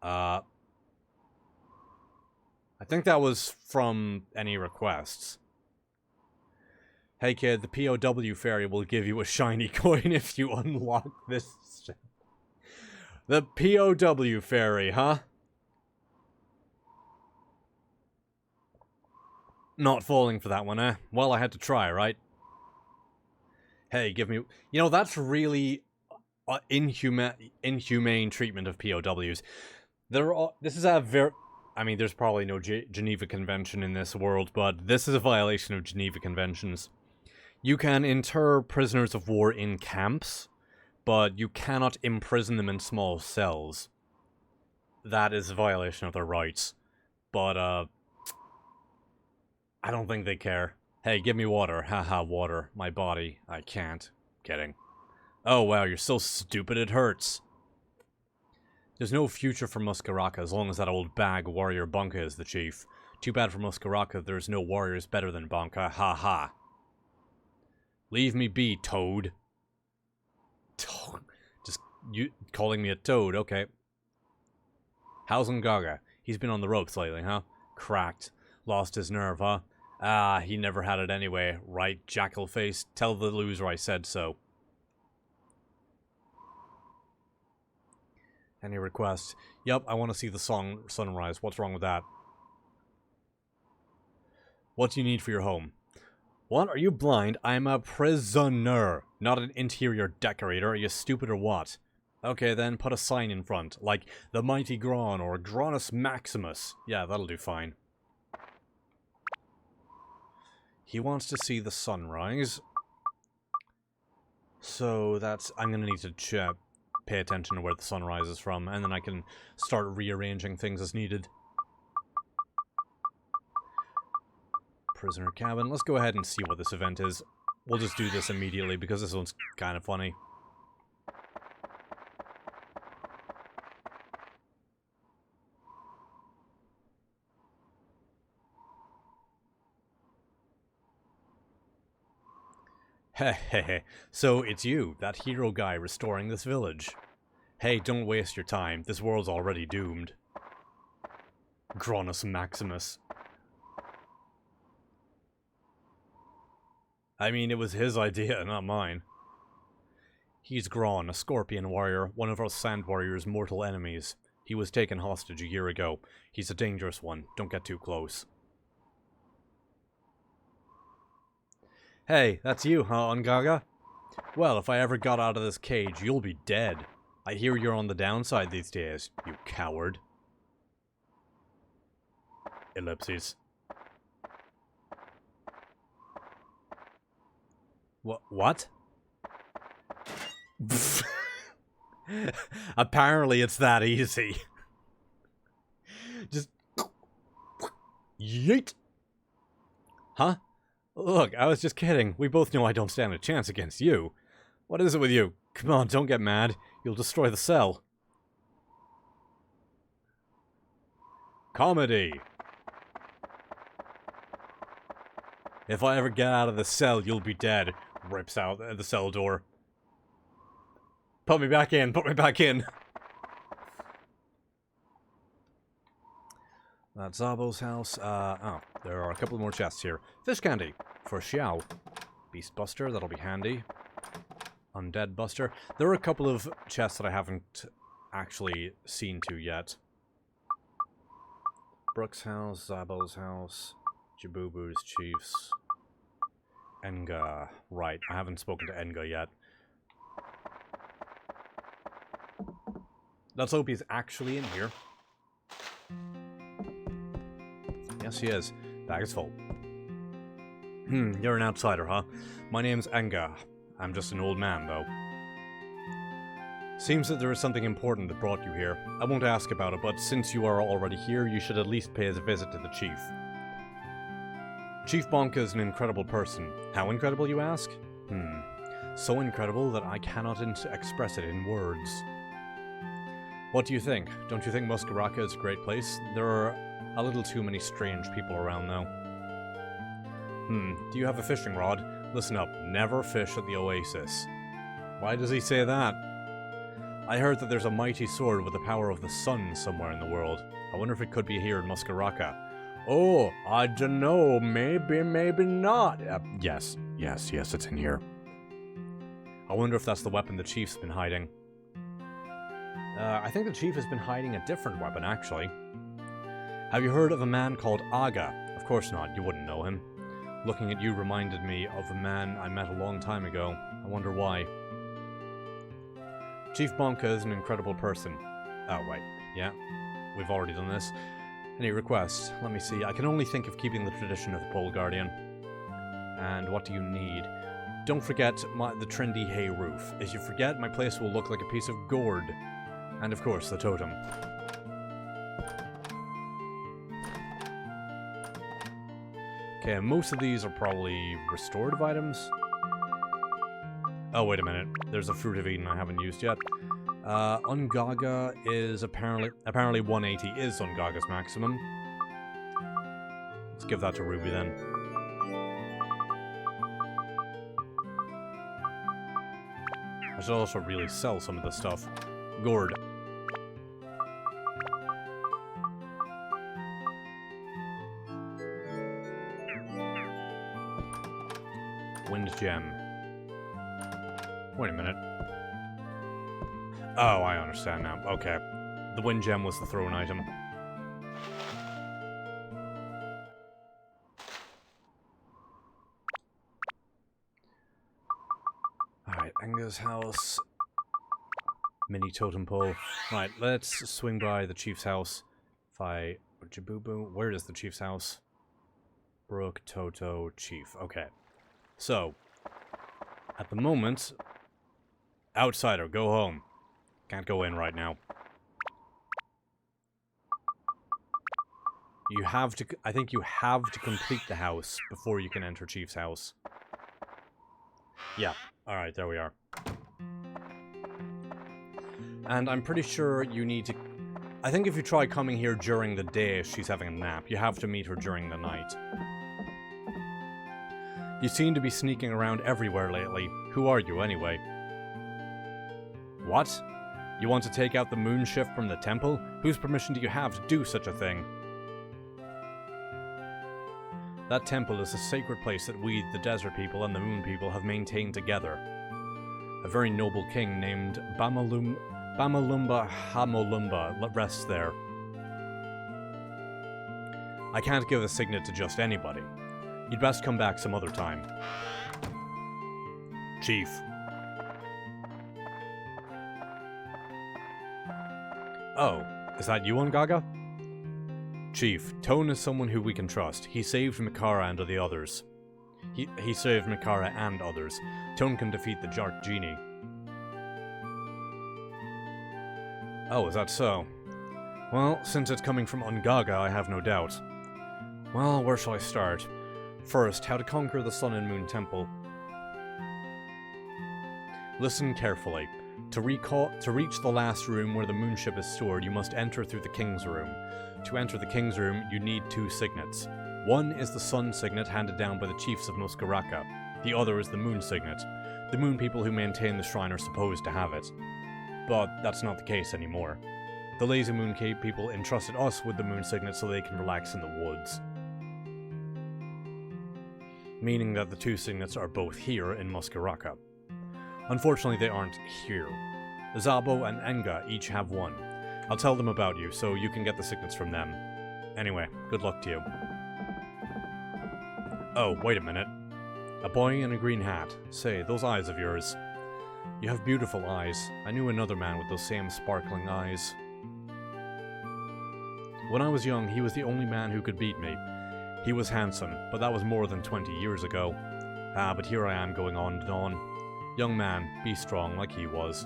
I think that was from any requests. Hey kid, the POW fairy will give you a shiny coin if you unlock this shit. The POW fairy, huh? Not falling for that one, eh? Well, I had to try, right? Hey, give me... You know, that's really inhumane treatment of POWs. This is a very... I mean, there's probably no Geneva Convention in this world, but this is a violation of Geneva Conventions. You can inter prisoners of war in camps, but you cannot imprison them in small cells. That is a violation of their rights. But, I don't think they care. Hey, give me water. Haha, water. My body. I can't. Kidding. Oh, wow, you're so stupid it hurts. There's no future for Muska as long as that old bag warrior Bonka is the chief. Too bad for Muska there's no warriors better than Bonka. Ha ha. Leave me be, Toad. Just you calling me a toad, okay. How's Ungaga? He's been on the ropes lately, huh? Cracked. Lost his nerve, huh? Ah, he never had it anyway. Right, jackal face? Tell the loser I said so. Any requests? Yep, I want to see the sunrise. What's wrong with that? What do you need for your home? What? Are you blind? I'm a prisoner, not an interior decorator. Are you stupid or what? Okay, then put a sign in front, like the Mighty Gron or Gronus Maximus. Yeah, that'll do fine. He wants to see the sunrise. So that's... I'm gonna need to pay attention to where the sun rises from, and then I can start rearranging things as needed. Prisoner cabin. Let's go ahead and see what this event is. We'll just do this immediately because this one's kind of funny. Hehehe, so it's you, that hero guy restoring this village. Hey, don't waste your time, this world's already doomed. Gronus Maximus. I mean, it was his idea, not mine. He's Gron, a scorpion warrior, one of our sand warrior's mortal enemies. He was taken hostage a year ago. He's a dangerous one, don't get too close. Hey, that's you, huh, Ungaga? Well, if I ever got out of this cage, you'll be dead. I hear you're on the downside these days, you coward. Ellipses. What? Apparently it's that easy. Just... Yeet! Huh? Look, I was just kidding. We both know I don't stand a chance against you. What is it with you? Come on, don't get mad. You'll destroy the cell. Comedy. If I ever get out of the cell, you'll be dead. Rips out the cell door. Put me back in. Put me back in. That's Zabo's house. Oh, there are a couple more chests here. Fish candy for Xiao. Beast Buster, that'll be handy. Undead Buster. There are a couple of chests that I haven't actually seen to yet. Brooks' house, Zabo's house, Jabubu's Chiefs. Enga. Right, I haven't spoken to Enga yet. Let's hope he's actually in here. Yes, he is. Bag is full. You're an outsider, huh? My name's Enga. I'm just an old man, though. Seems that there is something important that brought you here. I won't ask about it, but since you are already here, you should at least pay a visit to the chief. Chief Bonka is an incredible person. How incredible, you ask? So incredible that I cannot express it in words. What do you think? Don't you think Muska is a great place? There are a little too many strange people around now. Do you have a fishing rod? Listen up, never fish at the oasis. Why does he say that? I heard that there's a mighty sword with the power of the sun somewhere in the world. I wonder if it could be here in Muska. Oh, I dunno, maybe not. Yes, it's in here. I wonder if that's the weapon the chief's been hiding. I think the chief has been hiding a different weapon, actually. Have you heard of a man called Aga, a of course not. You wouldn't know him. Looking at you reminded me of a man I met a long time ago. I wonder why. Chief Bonka is an incredible person. Oh, wait. Yeah. We've already done this. Any requests? Let me see. I can only think of keeping the tradition of the Pole Guardian. And what do you need? Don't forget the trendy hay roof. If you forget, my place will look like a piece of gourd. And of course, the totem. Okay, most of these are probably restorative items. Oh, wait a minute. There's a Fruit of Eden I haven't used yet. Ungaga is apparently 180 is Ungaga's maximum. Let's give that to Ruby then. I should also really sell some of this stuff. Gourd. Wind gem. Wait a minute. Oh, I understand now. Okay. The wind gem was the thrown item. Alright, Enga's house. Mini totem pole. Right, let's swing by the chief's house. Jabubu. Where is the chief's house? Brook, Toto, Chief. Okay. So, at the moment, outsider, go home. Can't go in right now. You have to, I think you have to complete the house before you can enter Chief's house. Yeah, alright, there we are. And I'm pretty sure you need to... I think if you try coming here during the day, she's having a nap. You have to meet her during the night. You seem to be sneaking around everywhere lately. Who are you, anyway? What? You want to take out the moon shift from the temple? Whose permission do you have to do such a thing? That temple is a sacred place that we, the desert people and the moon people, have maintained together. A very noble king named Bamalumba Hamolumba rests there. I can't give a signet to just anybody. You'd best come back some other time. Chief. Oh, is that you, Ungaga? Chief, Tone is someone who we can trust. He saved Mikara and the others. He saved Mikara and others. Tone can defeat the Jark Genie. Oh, is that so? Well, since it's coming from Ungaga, I have no doubt. Well, where shall I start? First, how to conquer the Sun and Moon Temple. Listen carefully. To reach the last room where the moonship is stored, you must enter through the King's Room. To enter the King's Room, you need 2 signets. One is the Sun signet handed down by the chiefs of Muska Racka. The other is the Moon signet. The Moon people who maintain the shrine are supposed to have it. But that's not the case anymore. The Lazy Moon Cape people entrusted us with the Moon signet so they can relax in the woods. Meaning that the 2 signets are both here in Muska Racka. Unfortunately, they aren't here. Zabo and Enga each have 1. I'll tell them about you, so you can get the signets from them. Anyway, good luck to you. Oh, wait a minute. A boy in a green hat. Say, those eyes of yours. You have beautiful eyes. I knew another man with those same sparkling eyes. When I was young, he was the only man who could beat me. He was handsome, but that was more than 20 years ago. Ah, but here I am going on and on. Young man, be strong like he was.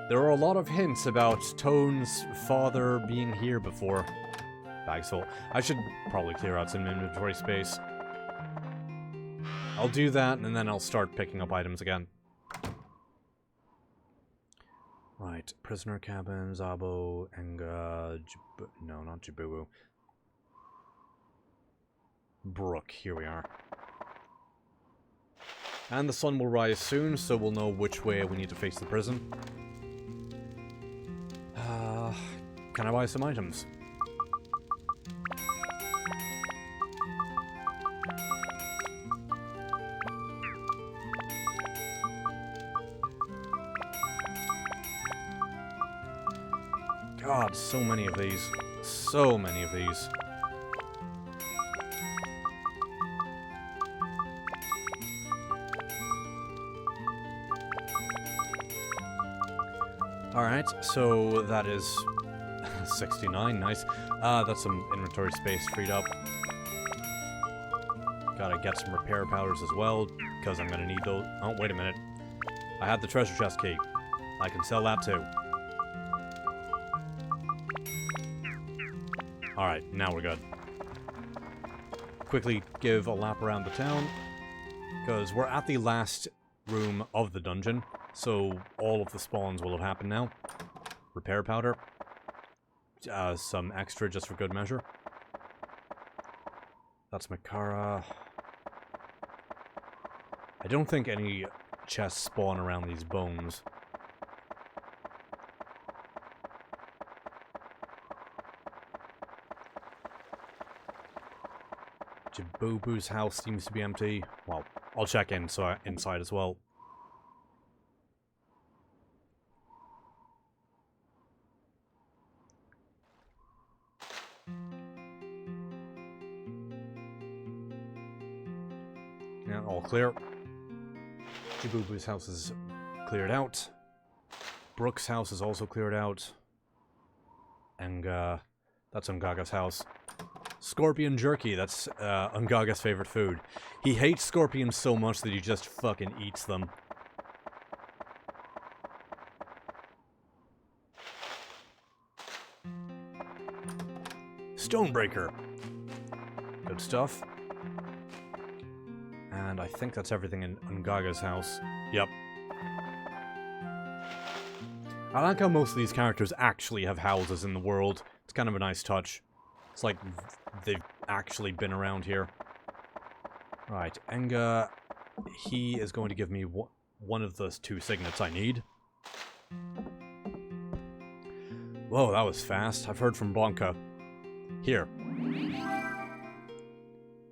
There are a lot of hints about Tone's father being here before. Bags full. I should probably clear out some inventory space. I'll do that, and then I'll start picking up items again. Right, prisoner cabin, Zabo, Enga, no, not Jabubu. Brook, here we are. And the sun will rise soon, so we'll know which way we need to face the prison. Can I buy some items? God, so many of these. So many of these. Alright, so that is 69, nice. That's some inventory space freed up. Gotta get some repair powders as well, because I'm gonna need those. Oh, wait a minute. I have the treasure chest key. I can sell that too. Alright, now we're good. Quickly give a lap around the town, because we're at the last room of the dungeon, so all of the spawns will have happened now. Repair powder. Some extra just for good measure. That's Makara. I don't think any chests spawn around these bones. Jabubu's house seems to be empty. Well, I'll check inside as well. Yeah, all clear. Jabubu's house is cleared out. Brooke's house is also cleared out. And, that's Ungaga's house. Scorpion jerky, that's, Ungaga's favorite food. He hates scorpions so much that he just fucking eats them. Stonebreaker. Good stuff. And I think that's everything in Ungaga's house. Yep. I like how most of these characters actually have houses in the world. It's kind of a nice touch. It's like they've actually been around here. Right, Enga, he is going to give me one of those 2 signets I need. Whoa, that was fast. I've heard from Blanca. Here.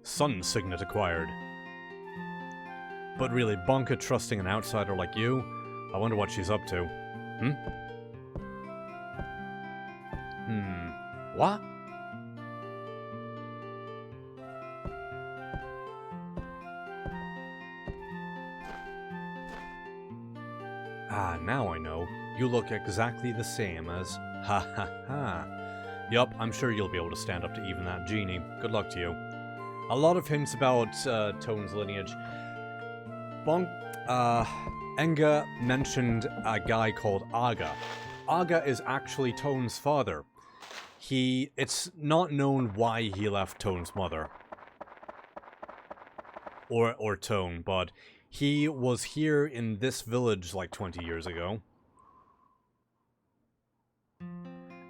Sun signet acquired. But really, Blanca trusting an outsider like you? I wonder what she's up to. What? Ah, now I know. You look exactly the same as... Ha ha ha. Yup, I'm sure you'll be able to stand up to even that genie. Good luck to you. A lot of hints about Tone's lineage. Enga mentioned a guy called Aga. Aga is actually Tone's father. It's not known why he left Tone's mother. Or Tone, but he was here in this village like 20 years ago.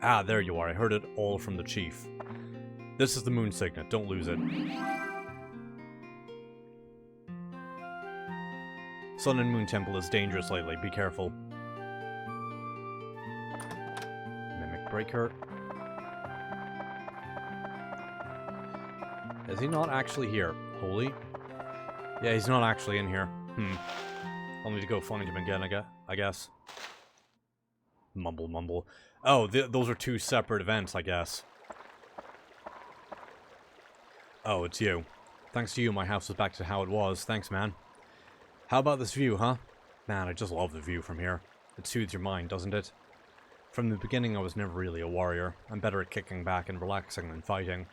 Ah, there you are. I heard it all from the chief. This is the moon signet. Don't lose it. Sun and Moon Temple is dangerous lately. Be careful. Mimic Breaker. Is he not actually here? Holy? Yeah, he's not actually in here. I'll need to go find him again, I guess. Mumble, mumble. Oh, those are 2 separate events, I guess. Oh, it's you. Thanks to you, my house is back to how it was. Thanks, man. How about this view, huh? Man, I just love the view from here. It soothes your mind, doesn't it? From the beginning, I was never really a warrior. I'm better at kicking back and relaxing than fighting.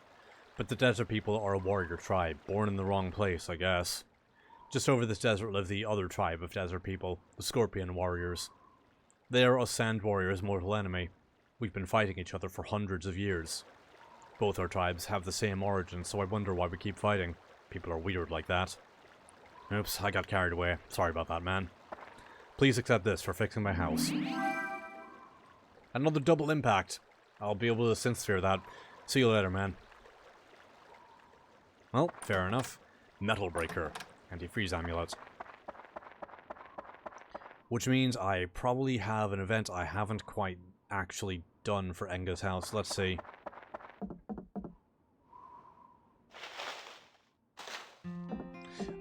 But the desert people are a warrior tribe, born in the wrong place, I guess. Just over this desert live the other tribe of desert people, the Scorpion Warriors. They are us Sand Warriors' mortal enemy. We've been fighting each other for hundreds of years. Both our tribes have the same origin, so I wonder why we keep fighting. People are weird like that. Oops, I got carried away. Sorry about that, man. Please accept this for fixing my house. Another double impact. I'll be able to synth sphere that. See you later, man. Well, fair enough. Metal Breaker. Anti-freeze amulet. Which means I probably have an event I haven't quite actually done for Enga's house. Let's see.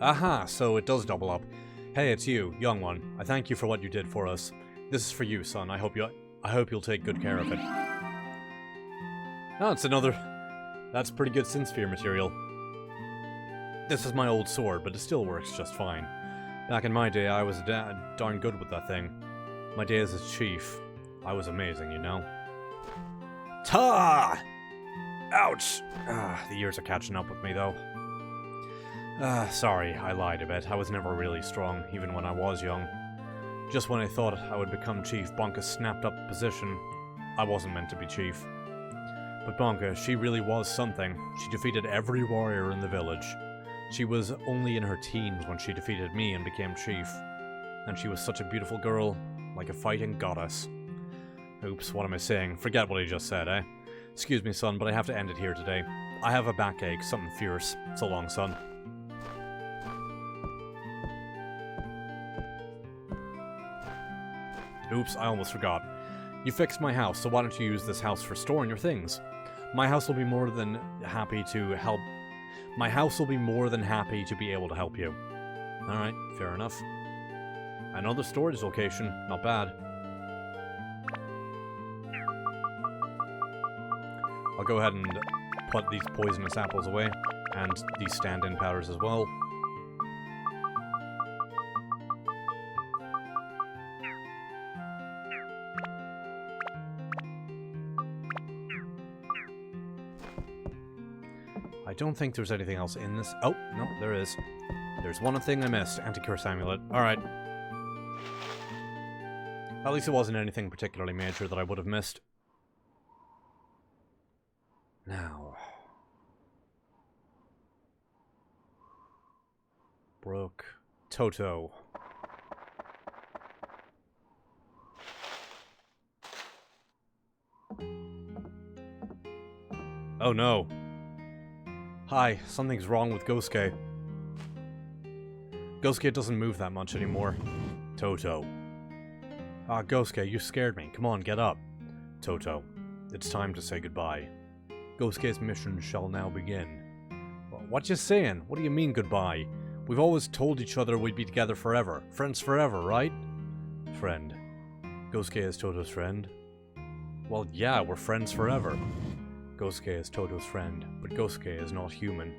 Aha, so it does double up. Hey, it's you, young one. I thank you for what you did for us. This is for you, son. I hope you'll take good care of it. Oh, it's another... That's pretty good synthsphere material. This is my old sword, but it still works just fine. Back in my day, I was darn good with that thing. My day as its chief. I was amazing, you know? Ta! Ouch! The years are catching up with me, though. Sorry, I lied a bit. I was never really strong, even when I was young. Just when I thought I would become chief, Bonka snapped up the position. I wasn't meant to be chief. But Bonka, she really was something. She defeated every warrior in the village. She was only in her teens when she defeated me and became chief. And she was such a beautiful girl, like a fighting goddess. Oops, what am I saying? Forget what I just said, eh? Excuse me, son, but I have to end it here today. I have a backache, something fierce. So long, son. Oops, I almost forgot. You fixed my house, so why don't you use this house for storing your things? My house will be more than happy to help. My house will be more than happy to be able to help you. Alright, fair enough. Another storage location, not bad. I'll go ahead and put these poisonous apples away, and these stand-in powders as well. I don't think there's anything else in this. Oh, no, there is. There's one thing I missed. Anti-curse amulet. Alright. At least it wasn't anything particularly major that I would have missed. Now. Brooke. Toto. Oh no. Hi, something's wrong with Gosuke. Gosuke doesn't move that much anymore. Toto. Ah, Gosuke, you scared me. Come on, get up. Toto. It's time to say goodbye. Gosuke's mission shall now begin. What you saying? What do you mean goodbye? We've always told each other we'd be together forever. Friends forever, right? Friend. Gosuke is Toto's friend? Well, yeah, we're friends forever. Gosuke is Toto's friend, but Gosuke is not human.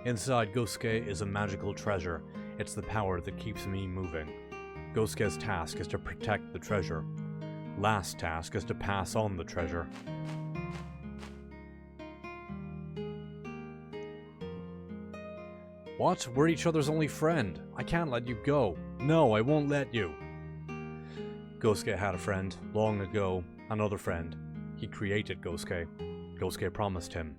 Inside Gosuke is a magical treasure. It's the power that keeps me moving. Gosuke's task is to protect the treasure. Last task is to pass on the treasure. What? We're each other's only friend. I can't let you go. No, I won't let you. Gosuke had a friend, long ago. Another friend. He created Gosuke. Gosuke promised him.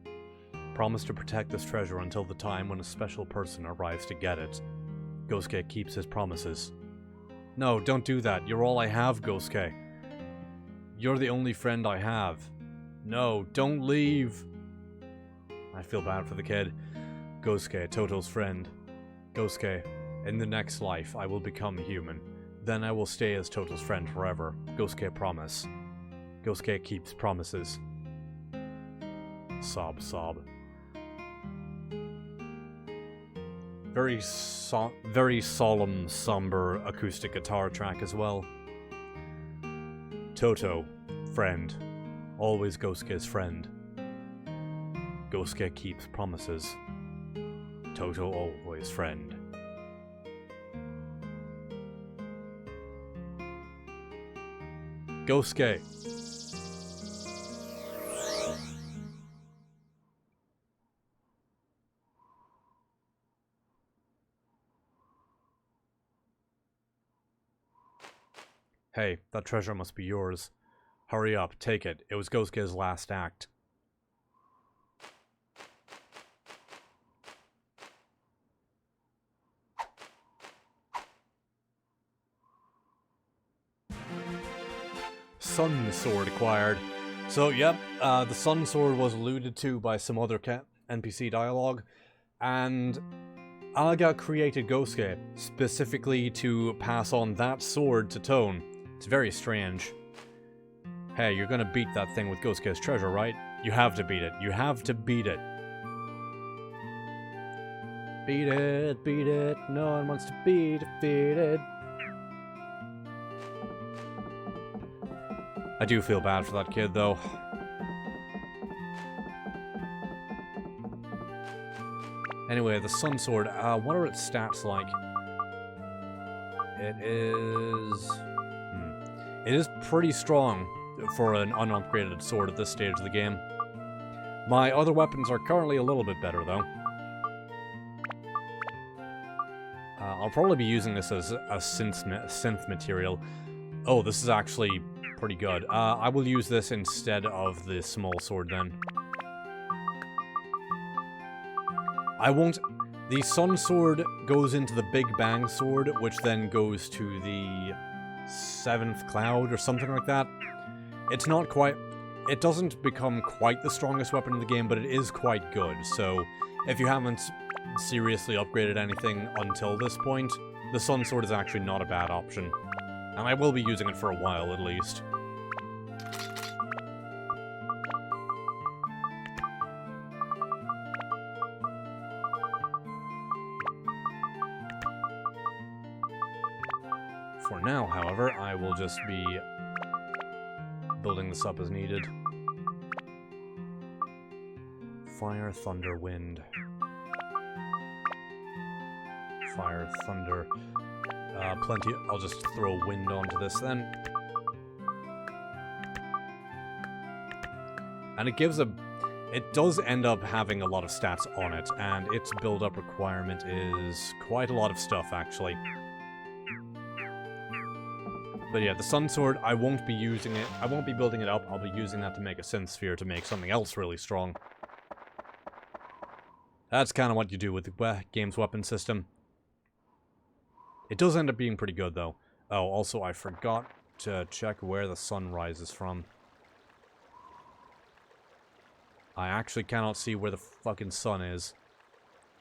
Promised to protect this treasure until the time when a special person arrives to get it. Gosuke keeps his promises. No, don't do that. You're all I have, Gosuke. You're the only friend I have. No, don't leave. I feel bad for the kid. Gosuke, Toto's friend. Gosuke, in the next life I will become human. Then I will stay as Toto's friend forever. Gosuke promise. Gosuke keeps promises. Sob, sob. Very solemn, somber acoustic guitar track as well. Toto, friend. Always Gosuke's friend. Gosuke keeps promises. Toto always friend. Gosuke. Hey, that treasure must be yours. Hurry up, take it. It was Gosuke's last act. Sunsword acquired. So, yep, the Sunsword was alluded to by some other NPC dialogue, and Aga created Gosuke specifically to pass on that sword to Tone. It's very strange. Hey, you're gonna beat that thing with Gosuke's treasure, right? You have to beat it. You have to beat it. Beat it, beat it. No one wants to be defeated. I do feel bad for that kid, though. Anyway, the Sunsword, what are its stats like? It is... It is pretty strong for an unupgraded sword at this stage of the game. My other weapons are currently a little bit better, though. I'll probably be using this as a synth material. Oh, this is actually pretty good. I will use this instead of the small sword, then. I won't... The Sunsword goes into the Big Bang Sword, which then goes to the 7th Cloud or something like that. It's not quite... It doesn't become quite the strongest weapon in the game, but it is quite good. So, if you haven't seriously upgraded anything until this point, the Sunsword is actually not a bad option. And I will be using it for a while, at least. For now, however, I will just be building this up as needed. Fire, thunder, wind. Fire, thunder. Plenty. I'll just throw wind onto this then. And it gives a... It does end up having a lot of stats on it, and its build-up requirement is quite a lot of stuff, actually. But yeah, the Sunsword, I won't be using it. I won't be building it up. I'll be using that to make a synth sphere to make something else really strong. That's kind of what you do with the game's weapon system. It does end up being pretty good, though. Oh, also, I forgot to check where the sun rises from. I actually cannot see where the fucking sun is.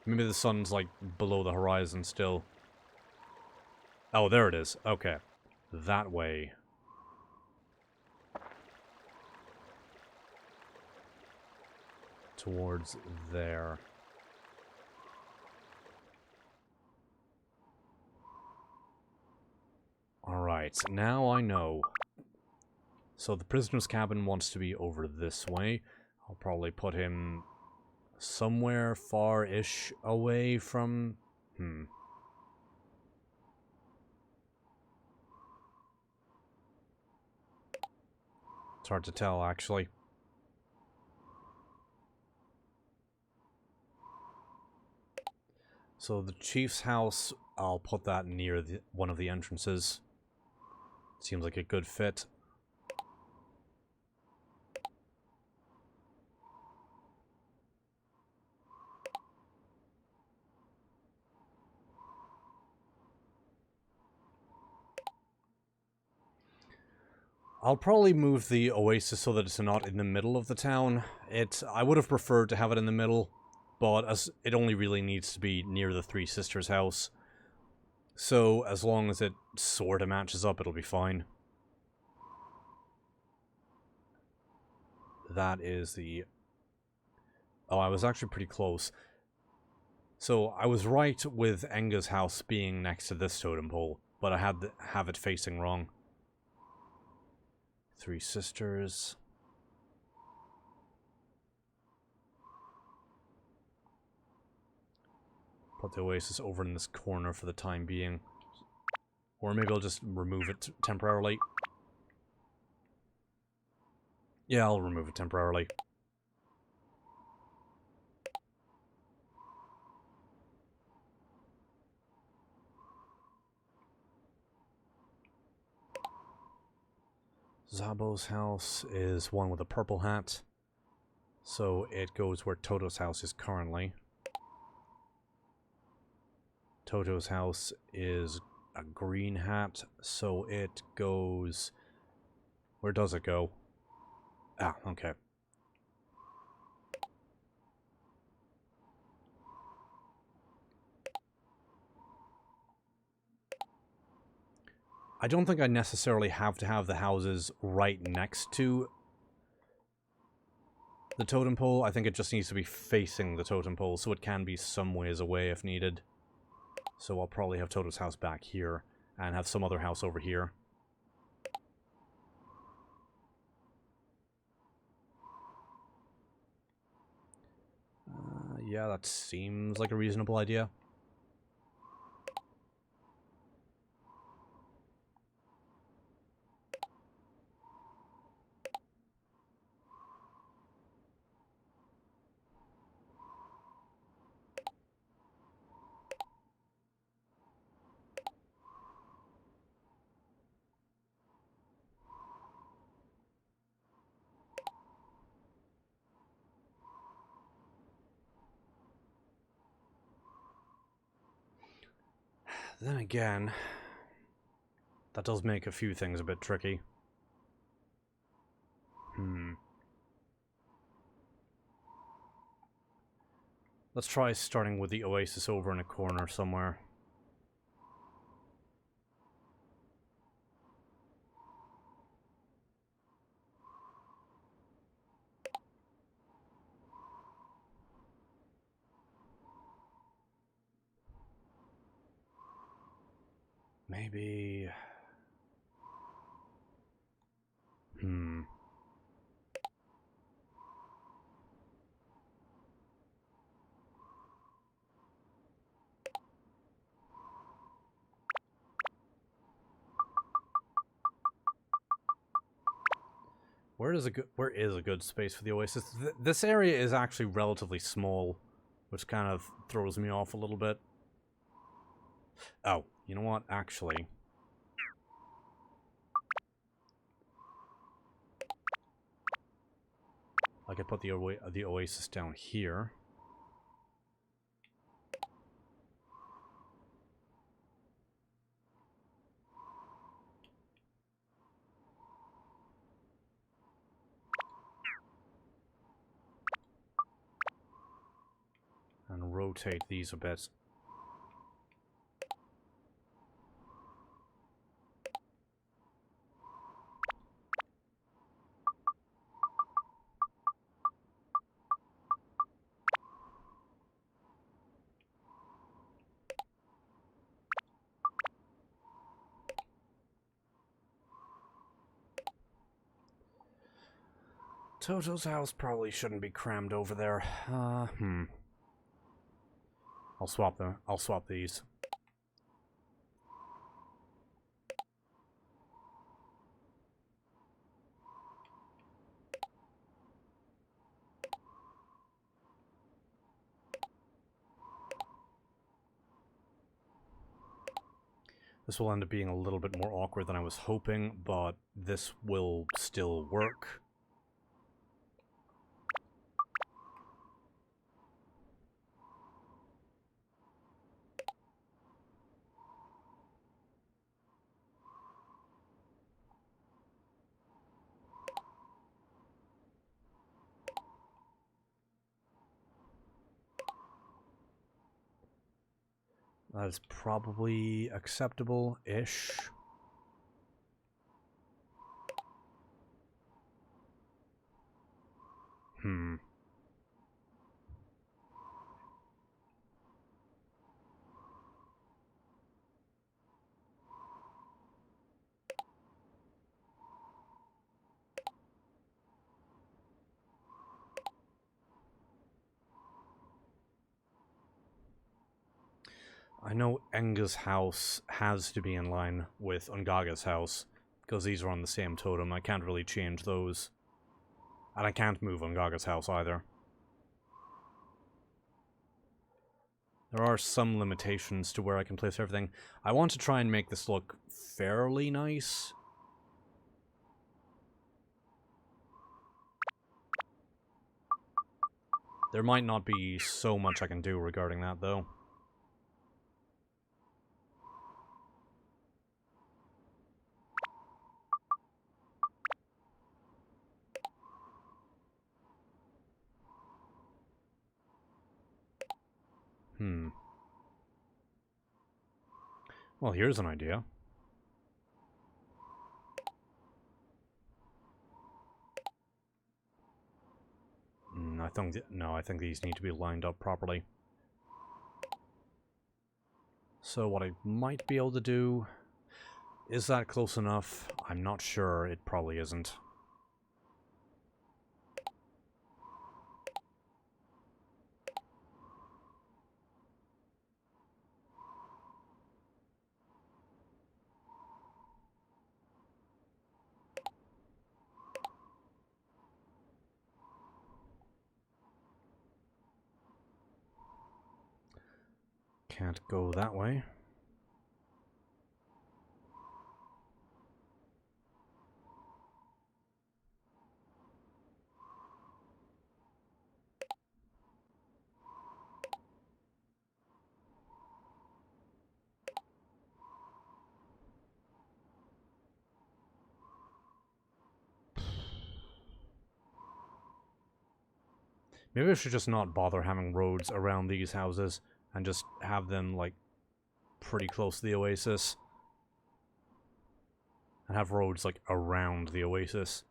Maybe the sun's, like, below the horizon still. Oh, there it is. Okay. That way. Towards there. Alright, now I know. So the prisoner's cabin wants to be over this way. I'll probably put him somewhere far-ish away from... It's hard to tell, actually. So the chief's house, I'll put that near one of the entrances. Seems like a good fit. I'll probably move the oasis so that it's not in the middle of the town. I would have preferred to have it in the middle, but it only really needs to be near the Three Sisters' house. So, as long as it sort of matches up, it'll be fine. That is the... Oh, I was actually pretty close. So, I was right with Enga's house being next to this totem pole, but I had to have it facing wrong. Three Sisters. Put the oasis over in this corner for the time being. Or maybe I'll just remove it temporarily. Yeah, I'll remove it temporarily. Zabo's house is one with a purple hat. So it goes where Toto's house is currently. Toto's house is a green hat, so it goes... Where does it go? Ah, okay. I don't think I necessarily have to have the houses right next to the totem pole. I think it just needs to be facing the totem pole, so it can be some ways away if needed. So I'll probably have Toto's house back here, and have some other house over here. Yeah, that seems like a reasonable idea. Then again, that does make a few things a bit tricky. Let's try starting with the oasis over in a corner somewhere. Maybe... Where is a good space for the oasis? This area is actually relatively small, which kind of throws me off a little bit. Oh, you know what? Actually, I could put the oasis down here. And rotate these a bit. Toto's house probably shouldn't be crammed over there. I'll swap them. I'll swap these. This will end up being a little bit more awkward than I was hoping, but this will still work. That is probably acceptable-ish. I know Enga's house has to be in line with Ungaga's house, because these are on the same totem. I can't really change those. And I can't move Ungaga's house either. There are some limitations to where I can place everything. I want to try and make this look fairly nice. There might not be so much I can do regarding that, though. Well, here's an idea. I think these need to be lined up properly. So what I might be able to do... Is that close enough? I'm not sure. It probably isn't. Can't go that way. Maybe I should just not bother having roads around these houses and just have them, like, pretty close to the oasis. And have roads, like, around the oasis.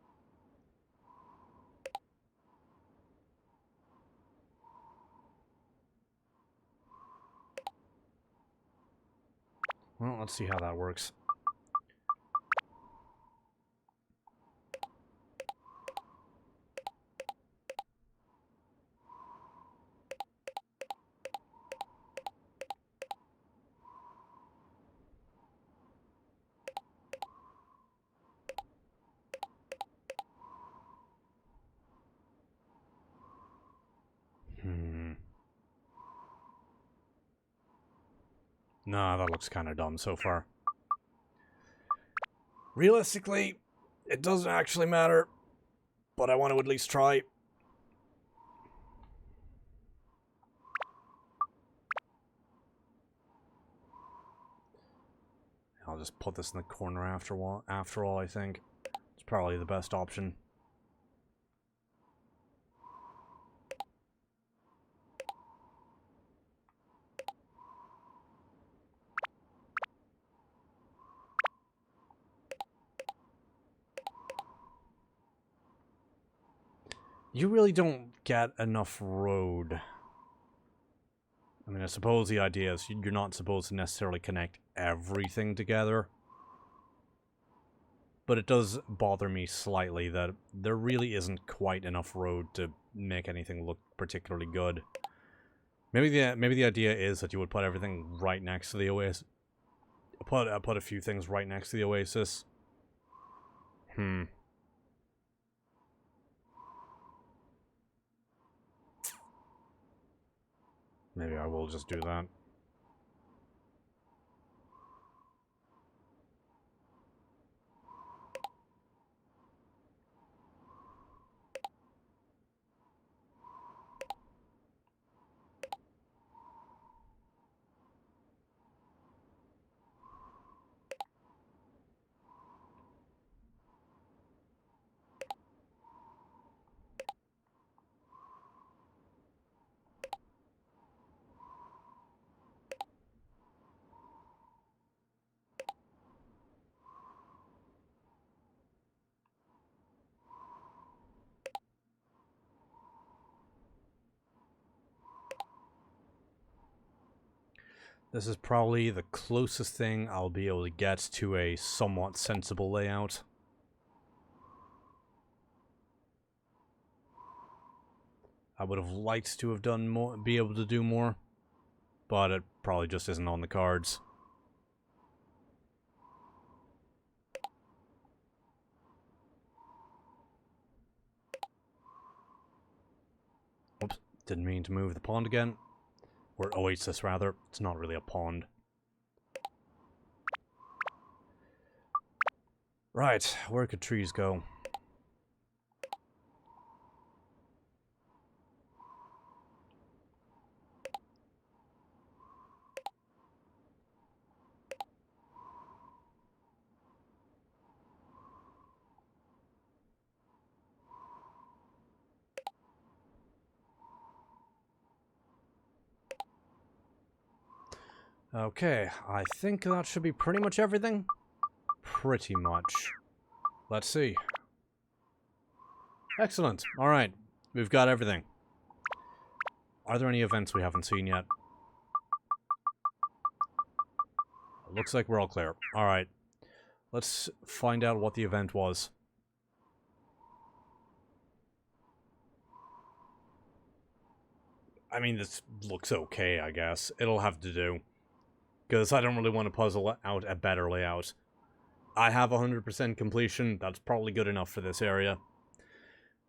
Well, let's see how that works. Nah, that looks kind of dumb so far. Realistically, it doesn't actually matter, but I want to at least try. I'll just put this in the corner after all, I think. It's probably the best option. You really don't get enough road. I mean, I suppose the idea is you're not supposed to necessarily connect everything together. But it does bother me slightly that there really isn't quite enough road to make anything look particularly good. Maybe the idea is that you would put everything right next to the oasis. Put a few things right next to the oasis. Maybe I will just do that. This is probably the closest thing I'll be able to get to a somewhat sensible layout. I would have liked to have done more, be able to do more, but it probably just isn't on the cards. Oops, didn't mean to move the pond again. Or oasis, rather. It's not really a pond. Right, where could trees go? Okay, I think that should be pretty much everything. Pretty much. Let's see. Excellent. Alright, we've got everything. Are there any events we haven't seen yet? Looks like we're all clear. Alright. Let's find out what the event was. I mean, this looks okay, I guess. It'll have to do. Because I don't really want to puzzle out a better layout. I have 100% completion. That's probably good enough for this area.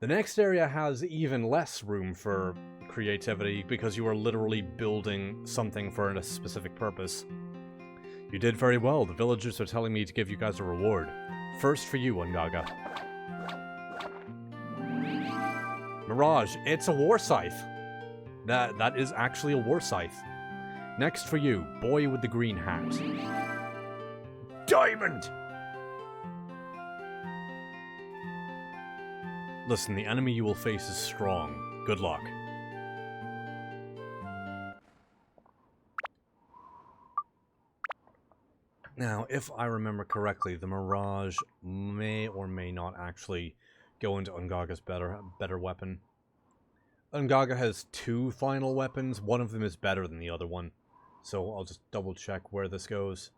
The next area has even less room for creativity because you are literally building something for a specific purpose. You did very well. The villagers are telling me to give you guys a reward. First for you, Ungaga. Mirage, it's a war scythe. That is actually a war scythe. Next for you, boy with the green hat. Diamond! Listen, the enemy you will face is strong. Good luck. Now, if I remember correctly, the Mirage may or may not actually go into Ungaga's better weapon. Ungaga has 2 final weapons. One of them is better than the other one. So I'll just double check where this goes.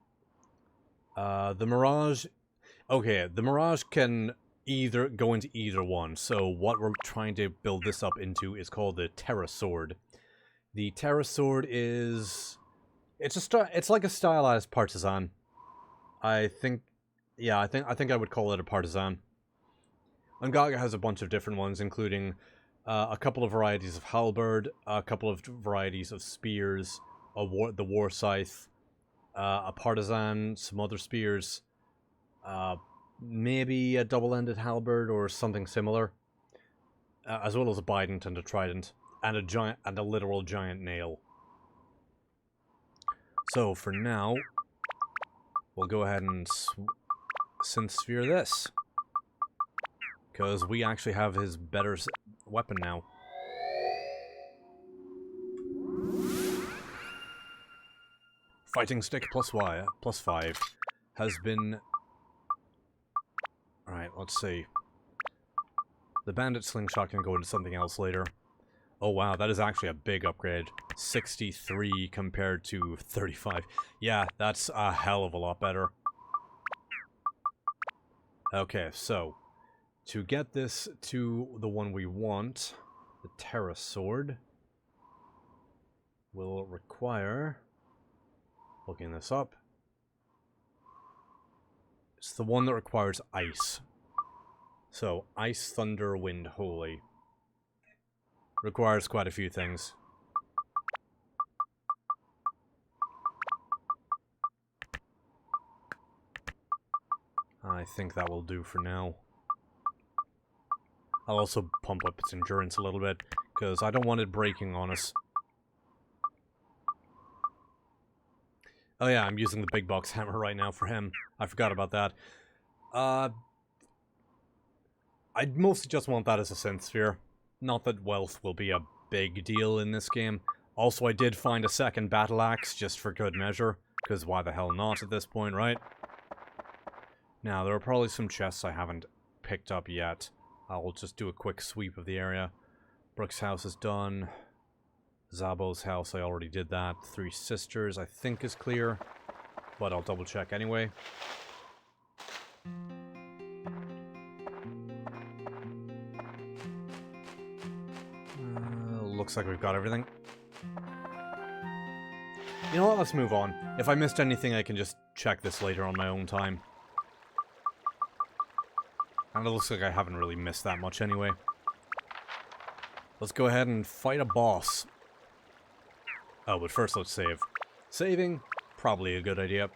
The Mirage... Okay, the Mirage can either go into either one. So what we're trying to build this up into is called the Terra Sword. The Terra Sword is... It's like a stylized partisan. I think I would call it a partisan. Ungaga has a bunch of different ones, including a couple of varieties of halberd, a couple of varieties of spears, the war scythe, a partisan, some other spears, maybe a double-ended halberd or something similar, as well as a bident and a trident, and a literal giant nail. So for now, we'll go ahead and synth sphere this, because we actually have his better weapon now. Fighting stick plus 5 has been... Alright, let's see. The Bandit Slingshot can go into something else later. Oh wow, that is actually a big upgrade. 63 compared to 35. Yeah, that's a hell of a lot better. Okay, so... to get this to the one we want, the Terra Sword will require... Looking this up. It's the one that requires ice. So, ice, thunder, wind, holy. Requires quite a few things. I think that will do for now. I'll also pump up its endurance a little bit, because I don't want it breaking on us. Oh yeah, I'm using the big box hammer right now for him. I forgot about that. I mostly just want that as a synth sphere. Not that wealth will be a big deal in this game. Also, I did find a second battle axe, just for good measure, because why the hell not at this point, right? Now, there are probably some chests I haven't picked up yet. I'll just do a quick sweep of the area. Brooke's house is done. Zabo's house, I already did that. Three Sisters, I think, is clear. But I'll double check anyway. Looks like we've got everything. You know what, let's move on. If I missed anything, I can just check this later on my own time. And it looks like I haven't really missed that much anyway. Let's go ahead and fight a boss. Oh, but first let's save. Saving? Probably a good idea.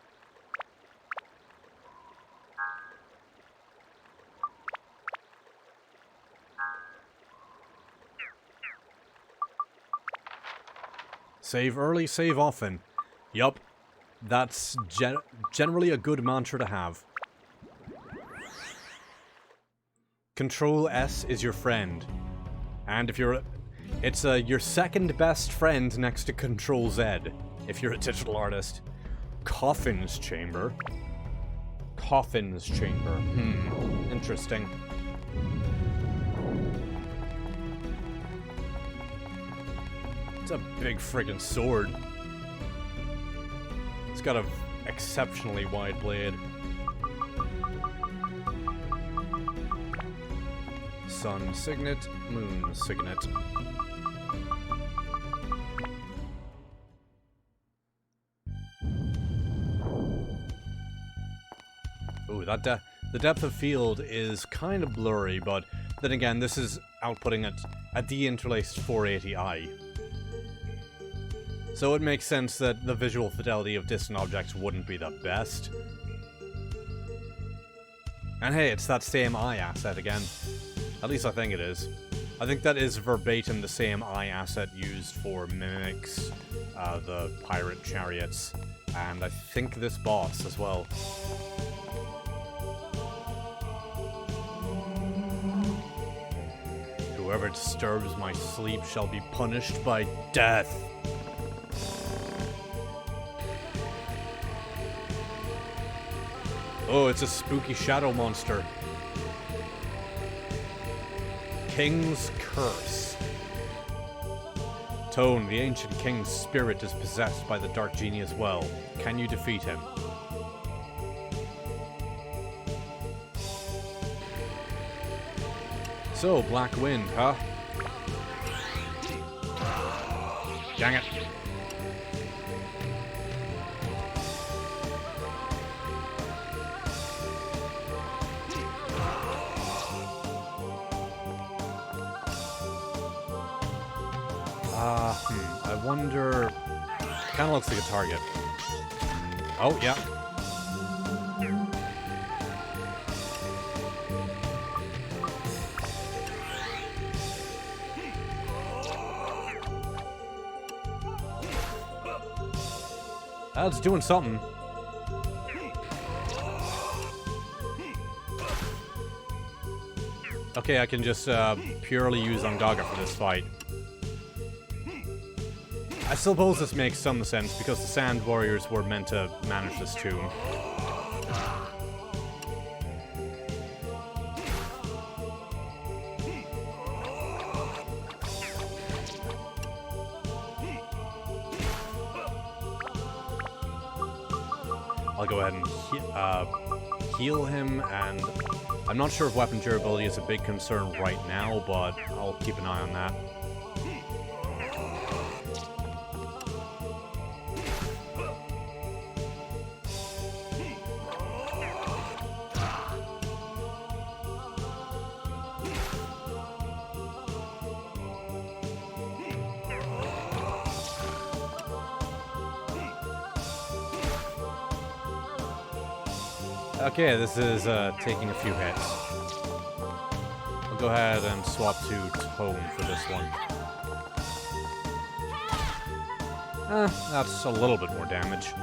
Save early, save often. Yup. That's generally a good mantra to have. Control S is your friend. And if you're... It's your second best friend next to Control Z, if you're a digital artist. Coffin's Chamber. Coffin's Chamber. Interesting. It's a big friggin' sword. It's got an exceptionally wide blade. Sun Signet, Moon Signet. Ooh, the depth of field is kind of blurry, but then again, this is outputting at a deinterlaced 480i. So it makes sense that the visual fidelity of distant objects wouldn't be the best. And hey, it's that same eye asset again. At least I think it is. I think that is verbatim the same eye asset used for Mimics, the pirate chariots, and I think this boss as well. Whoever disturbs my sleep shall be punished by death. Oh, it's a spooky shadow monster. King's Curse. Tone, the ancient king's spirit is possessed by the dark genie as well. Can you defeat him? So, Black Wind, huh? Dang it. I wonder... Kinda looks like a target. Oh, yeah. That's doing something. Okay, I can just purely use Ongaga for this fight. I suppose this makes some sense because the Sand Warriors were meant to manage this tomb. I'll go ahead and heal him, and I'm not sure if weapon durability is a big concern right now, but I'll keep an eye on that. Okay, this is taking a few hits. I'll go ahead and swap to Tone for this one. That's a little bit more damage.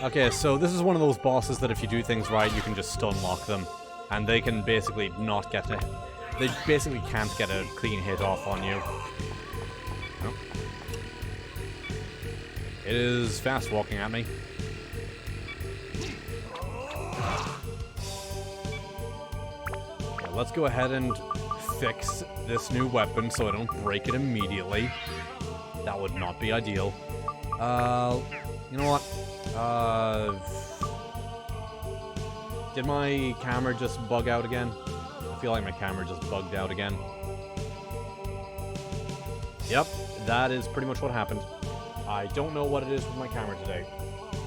Okay, so this is one of those bosses that if you do things right, you can just stun lock them. And they can basically not get a... They basically can't get a clean hit off on you. It is fast walking at me. Okay, let's go ahead and fix this new weapon so I don't break it immediately. That would not be ideal. You know what? Did my camera just bug out again? I feel like my camera just bugged out again. Yep, that is pretty much what happened. I don't know what it is with my camera today.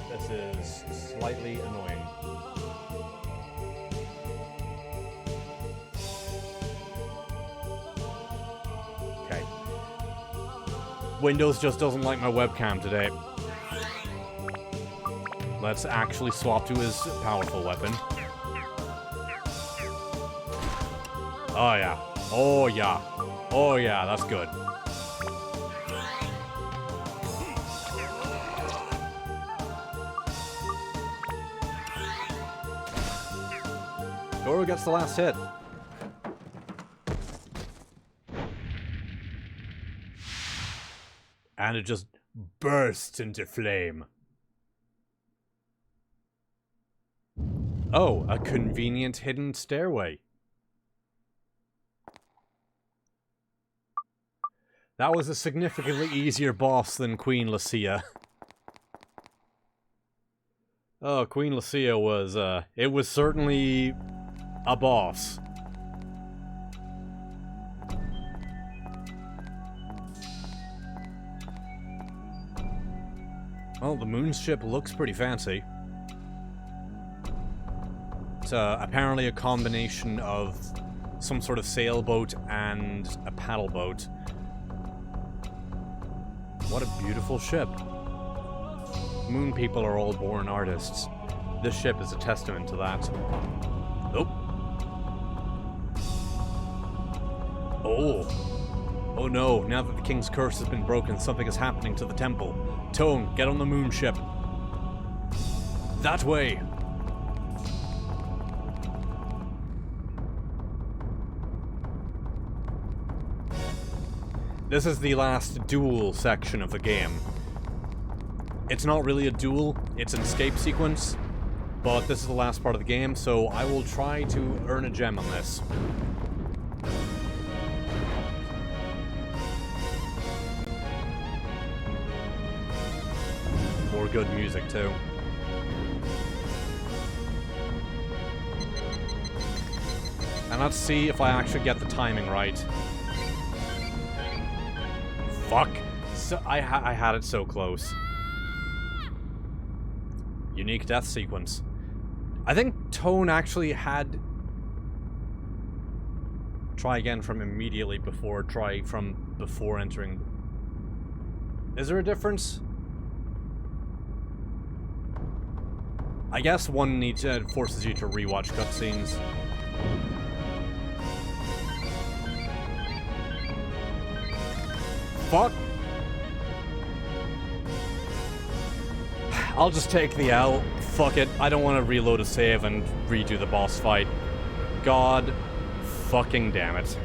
This is slightly annoying. Okay. Windows just doesn't like my webcam today. Let's actually swap to his powerful weapon. Oh yeah. Oh yeah. Oh yeah, that's good. Goro gets the last hit. And it just bursts into flame. Oh, a convenient hidden stairway. That was a significantly easier boss than Queen Lucia. Oh, Queen Lucia was, it was certainly a boss. Well, the moon ship looks pretty fancy. It's apparently a combination of some sort of sailboat and a paddle boat. What a beautiful ship. Moon people are all born artists. This ship is a testament to that. Oh. Oh. Oh no, now that the king's curse has been broken, something is happening to the temple. Tone, get on the moon ship. That way. This is the last duel section of the game. It's not really a duel, it's an escape sequence, but this is the last part of the game, so I will try to earn a gem on this. More good music, too. And let's see if I actually get the timing right. Fuck! So, I had it so close. Unique death sequence. I think Tone actually had... Try again from immediately before, try from before entering... Is there a difference? I guess one needs forces you to rewatch cutscenes. Fuck! I'll just take the L. Fuck it. I don't want to reload a save and redo the boss fight. God fucking damn it.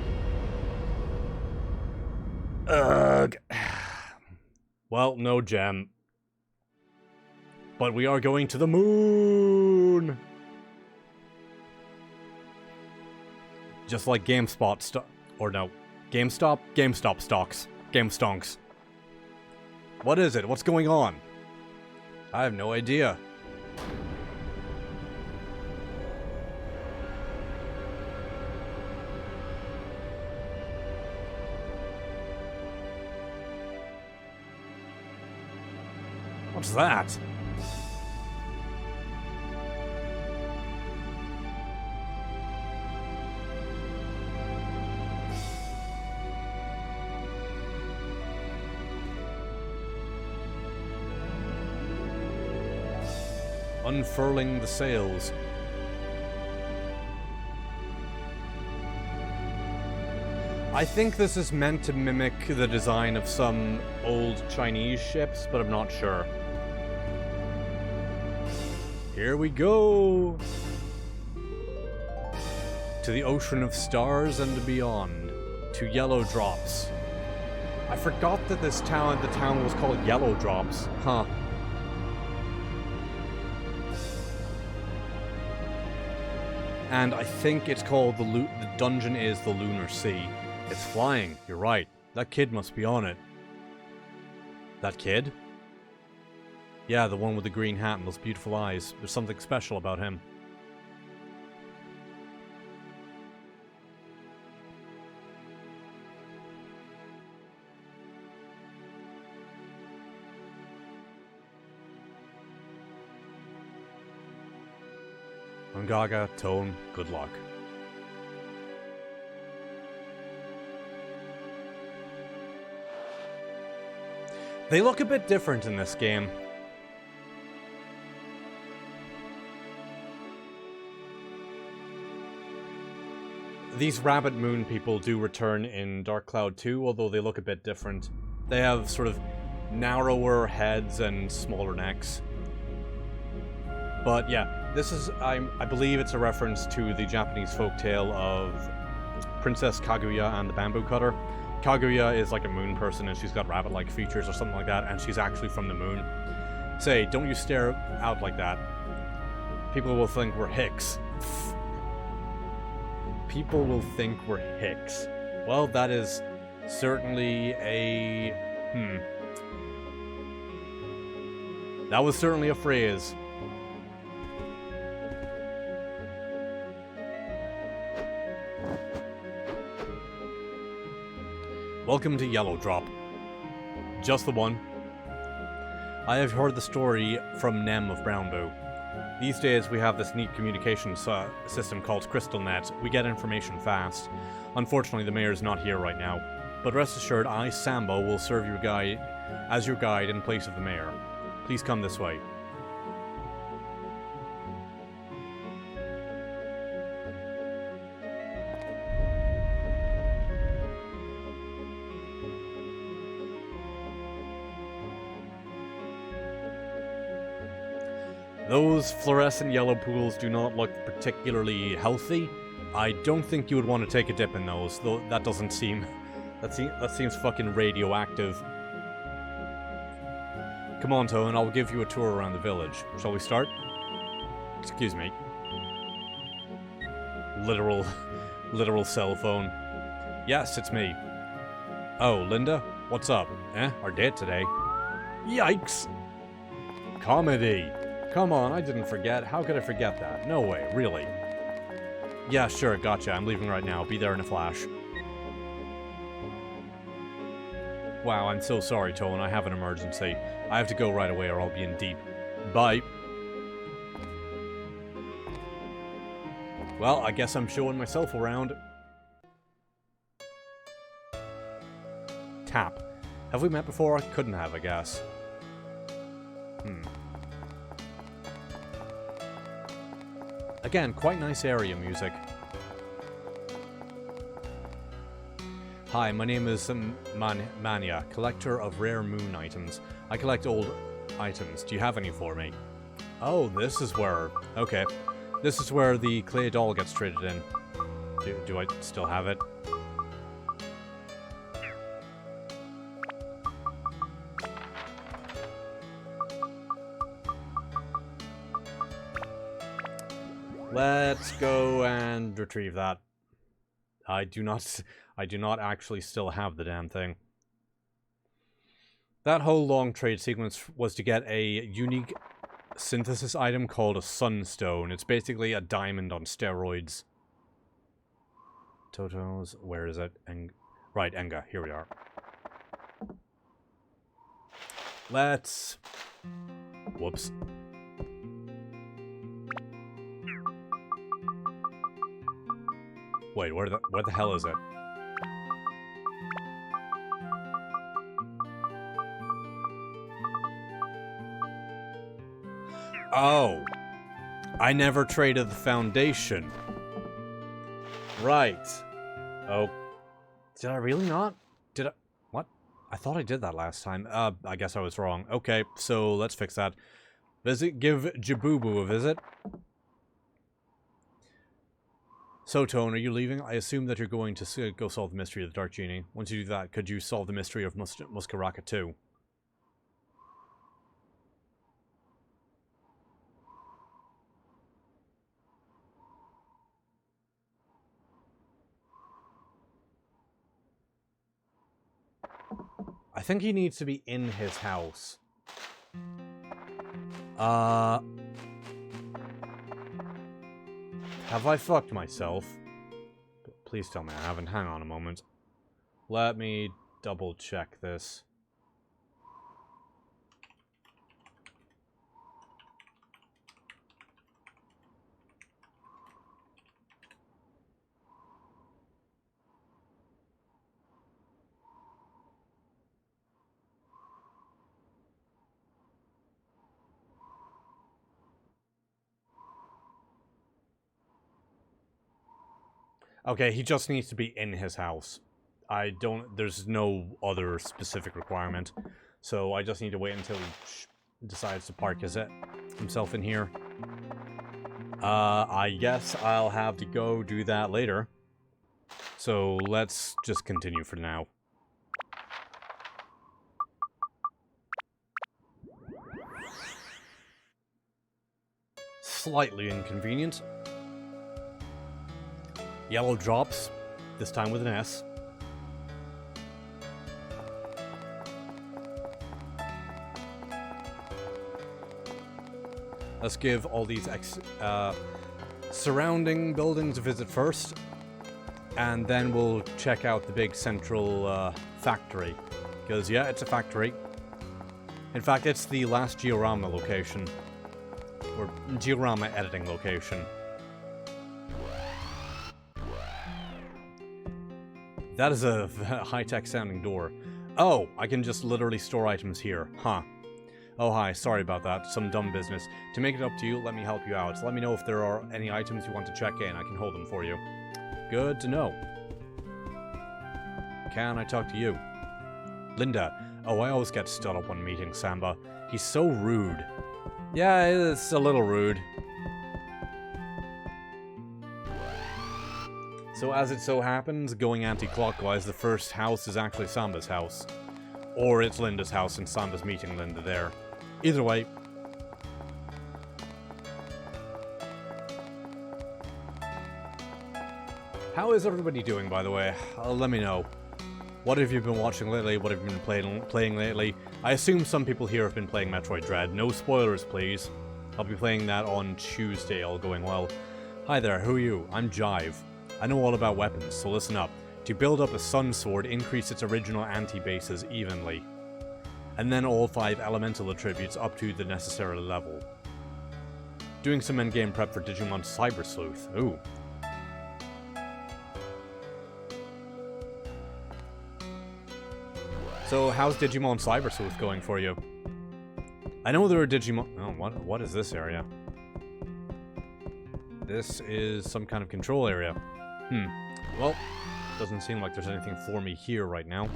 Ugh. Well, no gem. But we are going to the moon! Just like GameSpot or no. GameStop? GameStop stocks. Game stonks. What is it? What's going on? I have no idea. What's that? Unfurling the sails. I think this is meant to mimic the design of some old Chinese ships, but I'm not sure. Here we go! To the ocean of stars and beyond. To Yellow Drops. I forgot that the town was called Yellow Drops. Huh. And I think it's called the dungeon is the Lunar Sea. It's flying, you're right. That kid must be on it. That kid? Yeah, the one with the green hat and those beautiful eyes. There's something special about him. Gaga, Tone, good luck. They look a bit different in this game. These Rabbit Moon people do return in Dark Cloud 2, although they look a bit different. They have sort of narrower heads and smaller necks. But yeah, this is, I believe it's a reference to the Japanese folktale of Princess Kaguya and the Bamboo Cutter. Kaguya is like a moon person and she's got rabbit-like features or something like that, and she's actually from the moon. Say, don't you stare out like that. People will think we're hicks. People will think we're hicks. Well, that is certainly a... That was certainly a phrase. Welcome to Yellow Drop. Just the one. I have heard the story from Nem of Brownbow. These days we have this neat communication system called CrystalNet. We get information fast. Unfortunately, the mayor is not here right now. But rest assured, I, Sambo, will serve your guide as your guide in place of the mayor. Please come this way. Those fluorescent yellow pools do not look particularly healthy. I don't think you would want to take a dip in those, though that doesn't seem That seems fucking radioactive. Come on, Toan, I'll give you a tour around the village. Shall we start? Excuse me. Literal cell phone. Yes, it's me. Oh, Linda? What's up? Our date today? Yikes! Comedy! Come on, I didn't forget. How could I forget that? No way, really. Yeah, sure, gotcha. I'm leaving right now. Be there in a flash. Wow, I'm so sorry, Toan. I have an emergency. I have to go right away or I'll be in deep. Bye. Well, I guess I'm showing myself around. Tap. Have we met before? I couldn't have, I guess. Again, quite nice area music. Hi, my name is Mania, collector of rare moon items. I collect old items. Do you have any for me? Oh, this is where... Okay. This is where the clay doll gets traded in. Do I still have it? Let's go and retrieve that. I do not actually still have the damn thing. That whole long trade sequence was to get a unique synthesis item called a sunstone. It's basically a diamond on steroids. Totos, where is it? Right, Enga, here we are. Let's... Whoops. Wait, where the hell is it? Oh. I never traded the foundation. Right. Oh. Did I really not? Did I? What? I thought I did that last time. I guess I was wrong. Okay, so let's fix that. Give Jabubu a visit. So, Tone, are you leaving? I assume that you're going to go solve the mystery of the Dark Genie. Once you do that, could you solve the mystery of Muska Racka too? I think he needs to be in his house. Have I fucked myself? Please tell me I haven't. Hang on a moment. Let me double check this. Okay, he just needs to be in his house. There's no other specific requirement. So I just need to wait until he decides to park himself in here. I guess I'll have to go do that later. So let's just continue for now. Slightly inconvenient. Yellow drops, this time with an S. Let's give all these surrounding buildings a visit first, and then we'll check out the big central factory. Because, yeah, it's a factory. In fact, it's the last diorama location, or diorama editing location. That is a high-tech sounding door. Oh, I can just literally store items here. Huh. Oh, hi. Sorry about that. Some dumb business. To make it up to you, let me help you out. Let me know if there are any items you want to check in. I can hold them for you. Good to know. Can I talk to you? Linda. Oh, I always get stood up when meeting Samba. He's so rude. Yeah, it's a little rude. So as it so happens, going anti-clockwise, the first house is actually Samba's house. Or it's Linda's house and Samba's meeting Linda there. Either way. How is everybody doing, by the way? Let me know. What have you been watching lately? What have you been playing lately? I assume some people here have been playing Metroid Dread. No spoilers, please. I'll be playing that on Tuesday, all going well. Hi there, who are you? I'm Jive. I know all about weapons, so listen up. To build up a Sunsword, increase its original anti-bases evenly. And then all 5 elemental attributes up to the necessary level. Doing some endgame prep for Digimon Cyber Sleuth. Ooh. So, how's Digimon Cyber Sleuth going for you? I know there are Digimon... Oh, what is this area? This is some kind of control area. Well, doesn't seem like there's anything for me here right now.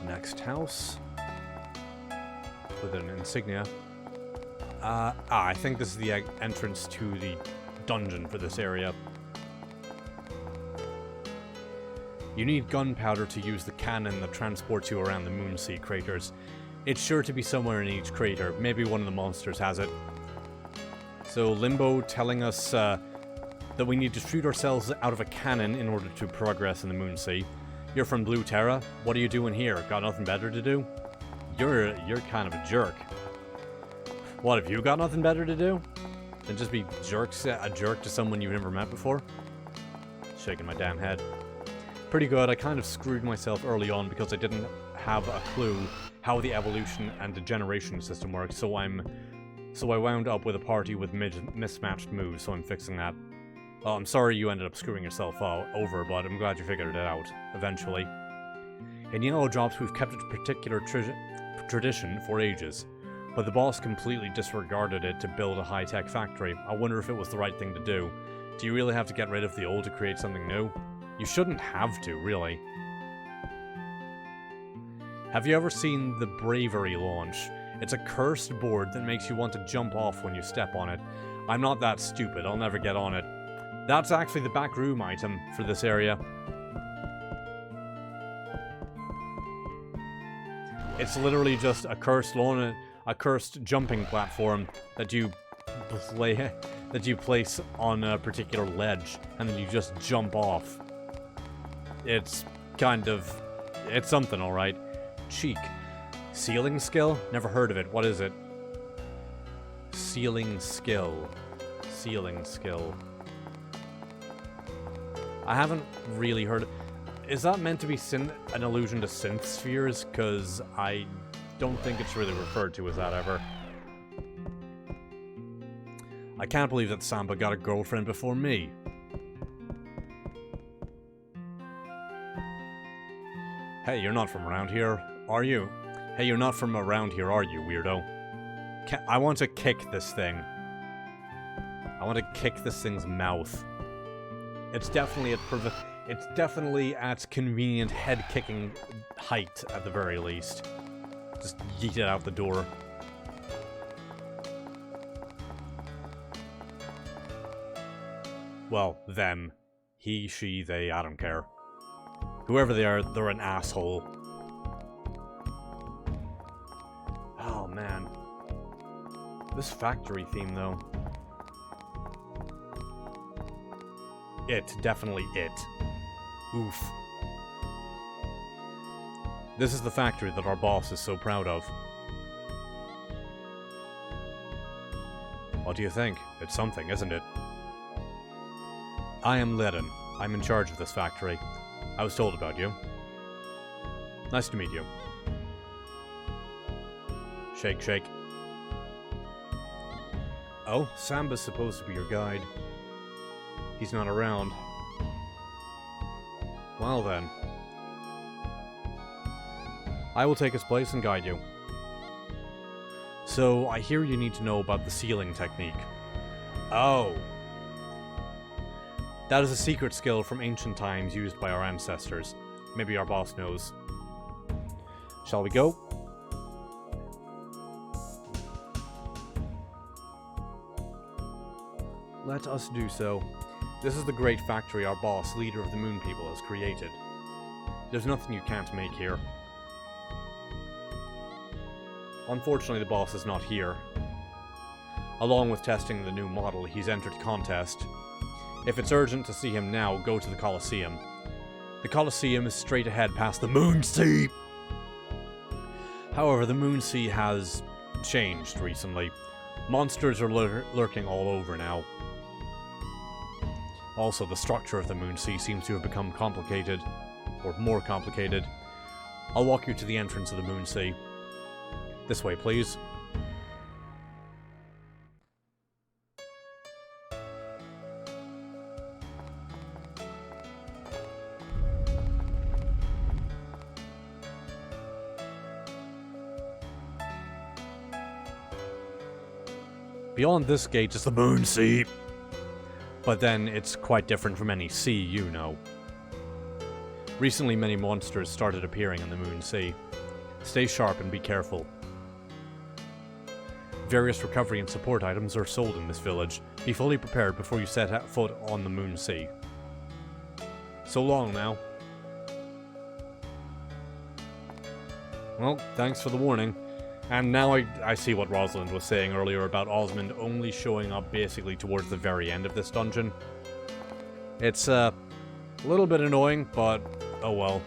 Next house. With an insignia. I think this is the entrance to the dungeon for this area. You need gunpowder to use the cannon that transports you around the Moonsea craters. It's sure to be somewhere in each crater. Maybe one of the monsters has it. So Limbo telling us that we need to shoot ourselves out of a cannon in order to progress in the Moonsea. You're from Blue Terra. What are you doing here? Got nothing better to do? You're kind of a jerk. What, have you got nothing better to do than just be a jerk to someone you've never met before? Shaking my damn head. Pretty good. I kind of screwed myself early on because I didn't have a clue how the evolution and degeneration system works, so I wound up with a party with mismatched moves, so I'm fixing that. Well, I'm sorry you ended up screwing yourself over, but I'm glad you figured it out, eventually. In Yellow Drops, we've kept a particular tradition for ages. But the boss completely disregarded it to build a high-tech factory. I wonder if it was the right thing to do. Do you really have to get rid of the old to create something new? You shouldn't have to, really. Have you ever seen the Bravery launch? It's a cursed board that makes you want to jump off when you step on it. I'm not that stupid, I'll never get on it. That's actually the back room item for this area. It's literally just a cursed jumping platform that you place on a particular ledge, and then you just jump off. It's something, alright. Cheek. Sealing skill? Never heard of it. What is it? Sealing skill. Sealing skill. I haven't really heard... Is that meant to be an allusion to synth spheres? Because I don't think it's really referred to as that ever. I can't believe that Samba got a girlfriend before me. Hey, you're not from around here, are you? Hey, you're not from around here, are you, weirdo? I want to kick this thing. I want to kick this thing's mouth. It's definitely at convenient head-kicking height, at the very least. Just yeet it out the door. Well, them. He, she, they, I don't care. Whoever they are, they're an asshole. Oh, man. This factory theme, though. It. Definitely it. Oof. This is the factory that our boss is so proud of. What do you think? It's something, isn't it? I am Ledin. I'm in charge of this factory. I was told about you. Nice to meet you. Shake, shake. Oh, Samba's supposed to be your guide. He's not around. Well then. I will take his place and guide you. So, I hear you need to know about the sealing technique. Oh. That is a secret skill from ancient times used by our ancestors. Maybe our boss knows. Shall we go? let us do so. This is the great factory our boss, leader of the Moon People, has created. There's nothing you can't make here. Unfortunately, the boss is not here. Along with testing the new model, he's entered a contest. If it's urgent to see him now, go to the Colosseum. The Colosseum is straight ahead past the Moon Sea! However, the Moon Sea has changed recently. Monsters are lurking all over now. Also, the structure of the Moon Sea seems to have become complicated, or more complicated. I'll walk you to the entrance of the Moon Sea. This way, please. Beyond this gate is the Moon Sea. But then, it's quite different from any sea you know. Recently, many monsters started appearing in the Moon Sea. Stay sharp and be careful. Various recovery and support items are sold in this village. Be fully prepared before you set foot on the Moon Sea. So long now. Well, thanks for the warning. And now I see what Rosalind was saying earlier about Osmond only showing up basically towards the very end of this dungeon. It's a little bit annoying, but oh well.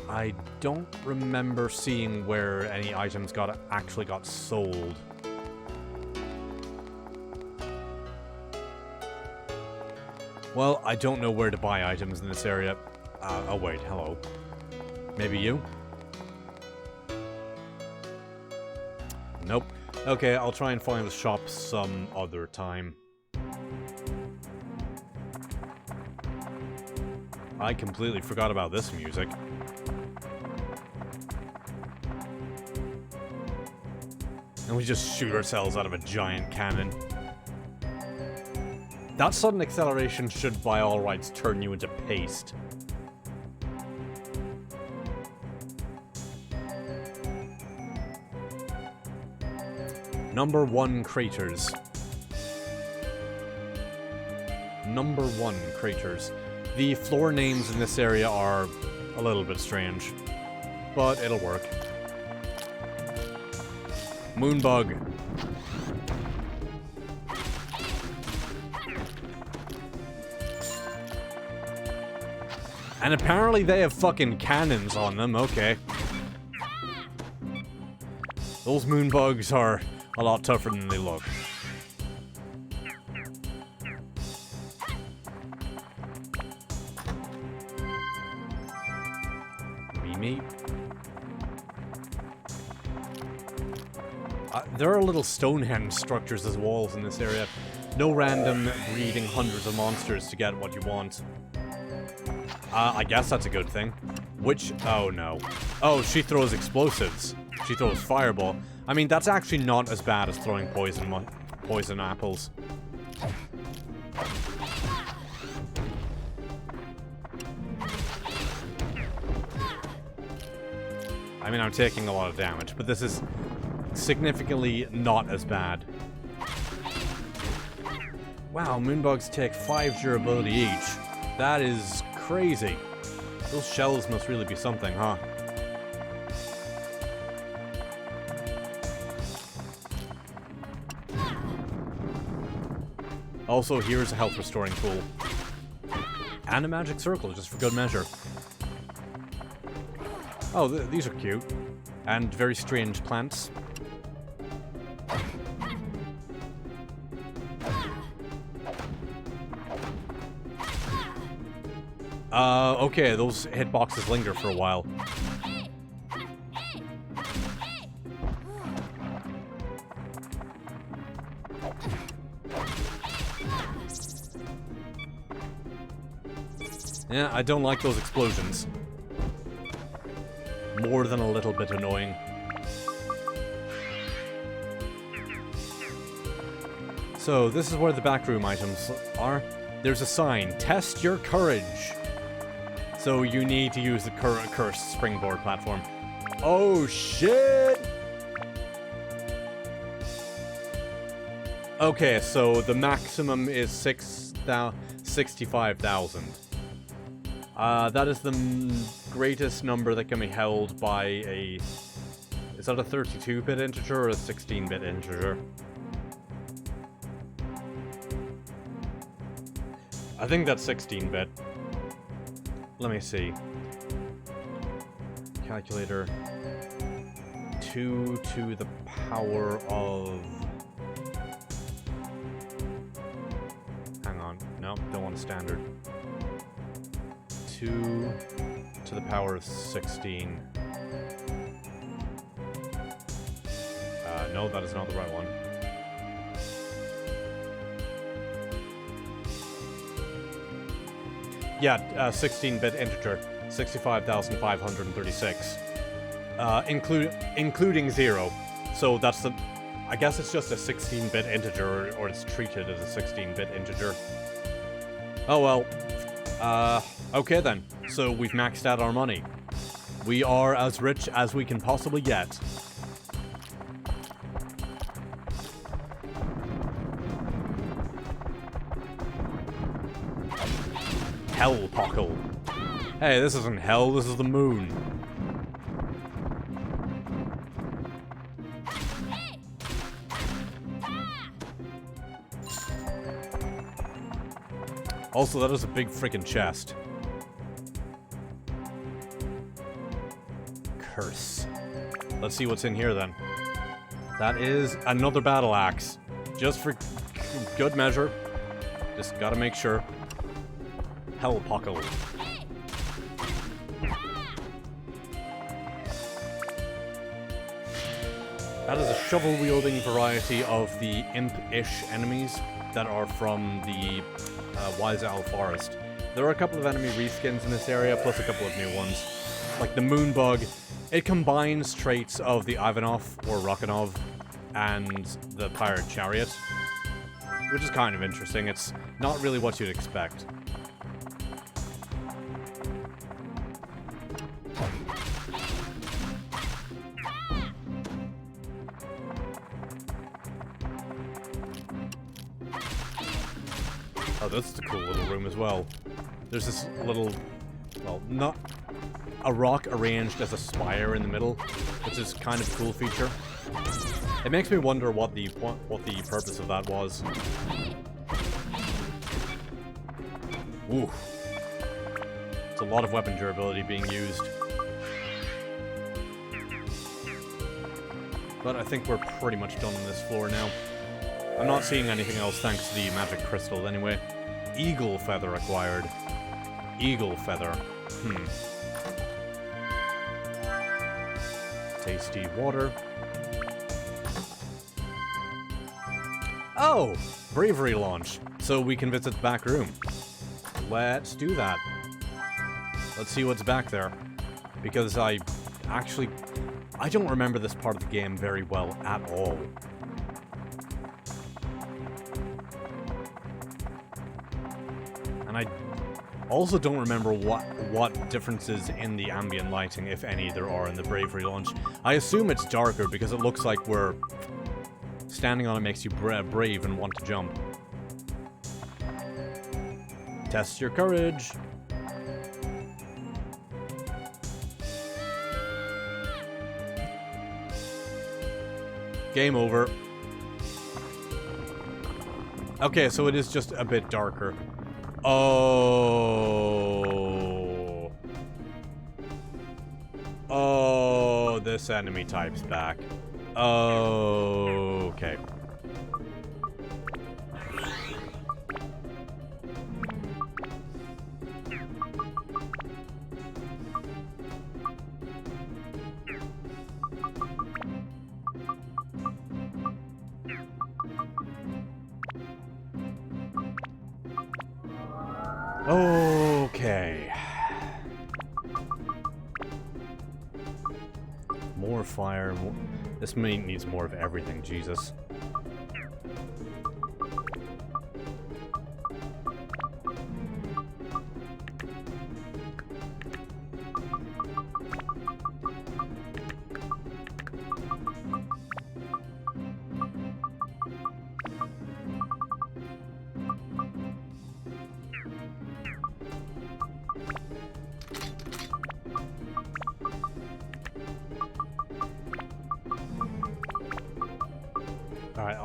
I don't remember seeing where any items actually got sold. Well, I don't know where to buy items in this area. Oh wait, hello. Maybe you? Nope. Okay, I'll try and find the shop some other time. I completely forgot about this music. And we just shoot ourselves out of a giant cannon. That sudden acceleration should, by all rights, turn you into paste. Number 1 craters. Number 1 craters. The floor names in this area are a little bit strange, but it'll work. Moonbug. And apparently they have fucking cannons on them, okay. Those moonbugs are a lot tougher than they look. Me. There are little Stonehenge structures as walls in this area. No random breeding hundreds of monsters to get what you want. I guess that's a good thing. Which... oh no. Oh, she throws explosives. She throws fireball. I mean, that's actually not as bad as throwing poison apples. I mean, I'm taking a lot of damage, but this is significantly not as bad. Wow, moonbugs take 5 durability each. That is crazy. Those shells must really be something, huh? Also, here's a health restoring tool. And a magic circle, just for good measure. Oh, these are cute. And very strange plants. Okay, those hitboxes linger for a while. Yeah, I don't like those explosions. More than a little bit annoying. So, this is where the backroom items are. There's a sign, test your courage. So you need to use the cursed springboard platform. Oh shit! Okay, so the maximum is 65,000. That is the greatest number that can be held by a... Is that a 32-bit integer or a 16-bit integer? I think that's 16-bit. Let me see. Calculator. 2 to the power of... Hang on. No, don't want a standard. 2 to the power of 16. No, that is not the right one. Yeah, 16-bit integer. 65,536. Including 0. So that's the... I guess it's just a 16-bit integer, or it's treated as a 16-bit integer. Oh well. Okay then. So we've maxed out our money. We are as rich as we can possibly get. Hell Pockle. Hey, this isn't hell, this is the moon. Also, that is a big freaking chest. Curse. Let's see what's in here then. That is another battle axe. Just for good measure. Just gotta make sure. Hell Pockle. That is a shovel-wielding variety of the imp-ish enemies that are from the Wise Owl Forest. There are a couple of enemy reskins in this area, plus a couple of new ones. Like the Moonbug, it combines traits of the Ivanov, or Rackanov, and the Pirate Chariot, which is kind of interesting. It's not really what you'd expect. Oh, this is a cool little room as well. There's this little, well, not a rock arranged as a spire in the middle, which is kind of a cool feature. It makes me wonder what the purpose of that was. Ooh. It's a lot of weapon durability being used. But I think we're pretty much done on this floor now. I'm not seeing anything else thanks to the magic crystal anyway. Eagle feather acquired. Eagle feather. Tasty water. Oh! Bravery launch. So we can visit the back room. Let's do that. Let's see what's back there. Because I don't remember this part of the game very well at all. And I also don't remember what differences in the ambient lighting, if any, there are in the Bravery launch. I assume it's darker because it looks like we're... Standing on it makes you brave and want to jump. Test your courage. Game over. Okay, so it is just a bit darker. Oh. Oh, this enemy type's back. Okay. Okay. More fire. This meat needs more of everything, Jesus.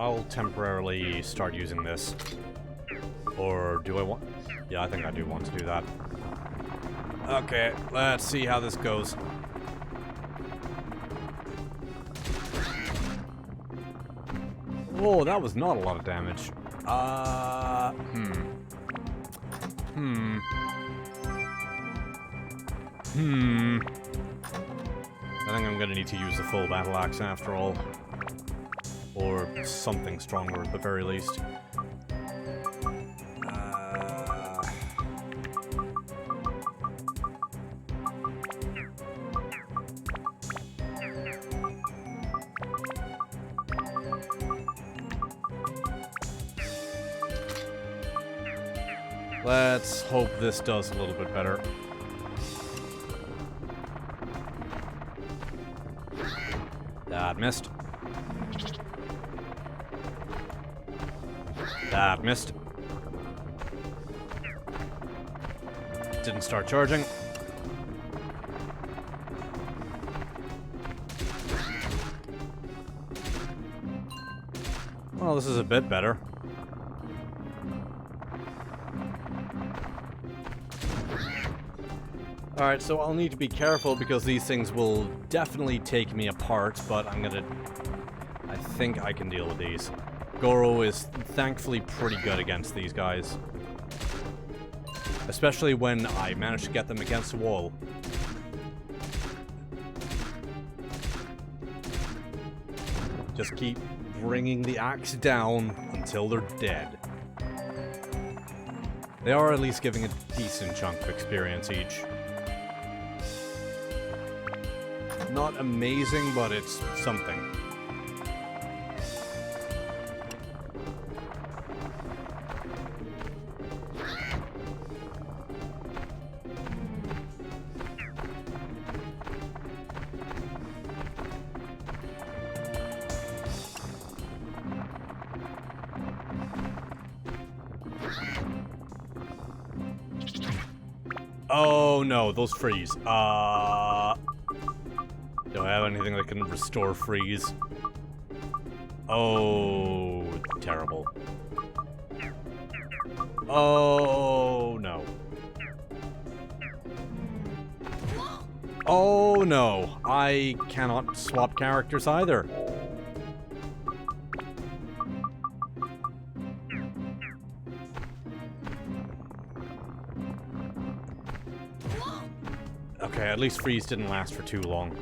I'll temporarily start using this. Or do I want... Yeah, I think I do want to do that. Okay, let's see how this goes. Oh, that was not a lot of damage. I think I'm gonna need to use the full battle axe after all. Or something stronger at the very least. Let's hope this does a little bit better. That missed. That missed. Didn't start charging. Well, this is a bit better. Alright, so I'll need to be careful because these things will definitely take me apart, but I think I can deal with these. Goro is thankfully pretty good against these guys. Especially when I manage to get them against the wall. Just keep bringing the axe down until they're dead. They are at least giving a decent chunk of experience each. Not amazing, but it's something. Oh no, those freeze. Do I have anything that can restore freeze? Oh, terrible. Oh no. Oh no, I cannot swap characters either. Okay, at least freeze didn't last for too long.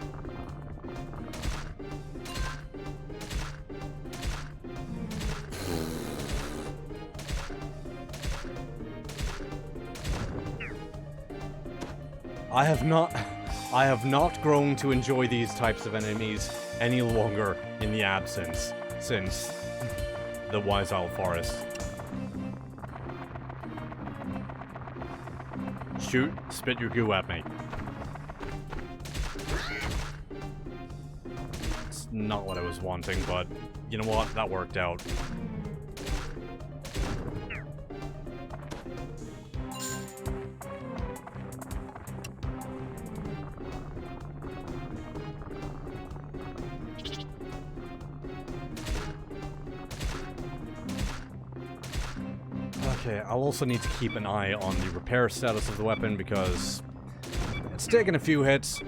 I have not grown to enjoy these types of enemies any longer in the absence since the Wise Owl Forest. Shoot, spit your goo at me. It's not what I was wanting, but you know what? That worked out. Okay, I'll also need to keep an eye on the repair status of the weapon because it's taken a few hits.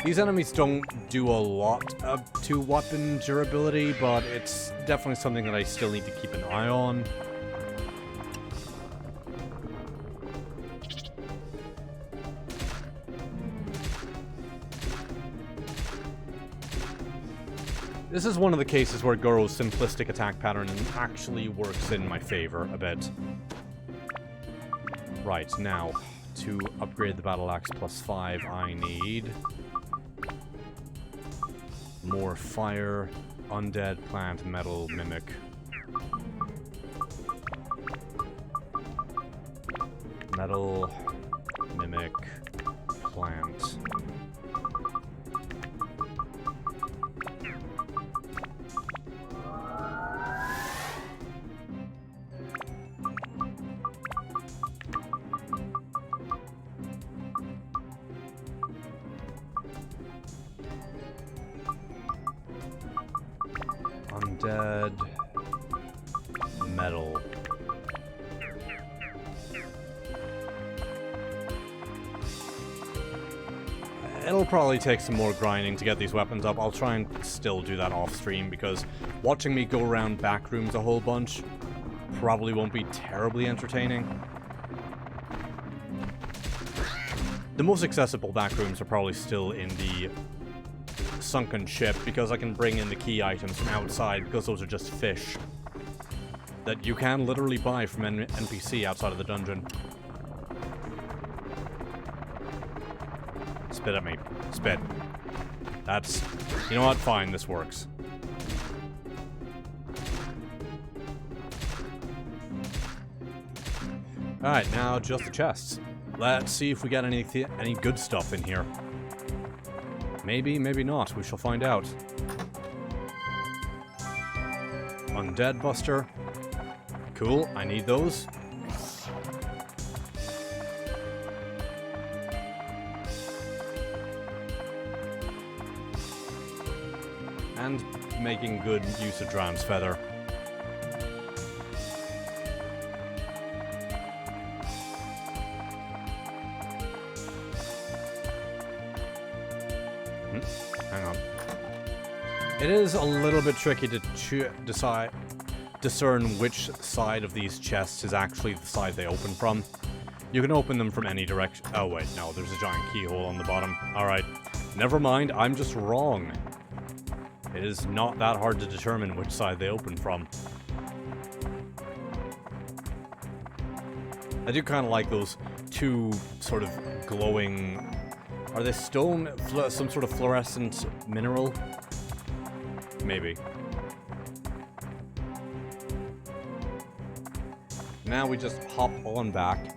These enemies don't do a lot to weapon durability, but it's definitely something that I still need to keep an eye on. This is one of the cases where Goro's simplistic attack pattern actually works in my favor a bit. Right, now, to upgrade the Battle Axe +5, I need more fire, undead, plant, metal, mimic. Metal, mimic, plant. Undead metal. It'll probably take some more grinding to get these weapons up. I'll try and still do that off stream because watching me go around back rooms a whole bunch probably won't be terribly entertaining. The most accessible back rooms are probably still in the sunken ship because I can bring in the key items from outside because those are just fish that you can literally buy from an NPC outside of the dungeon. Spit at me. Spit. That's... You know what? Fine, this works. Alright, now just the chests. Let's see if we get any good stuff in here. Maybe, maybe not. We shall find out. Undead Buster. Cool, I need those. And making good use of Dram's Feather. Hang on. It is a little bit tricky to discern which side of these chests is actually the side they open from. You can open them from any direction. Oh wait, no, there's a giant keyhole on the bottom. Alright, never mind, I'm just wrong. It is not that hard to determine which side they open from. I do kind of like those two sort of glowing... Are they stone? Some sort of fluorescent mineral? Maybe. Now we just hop on back.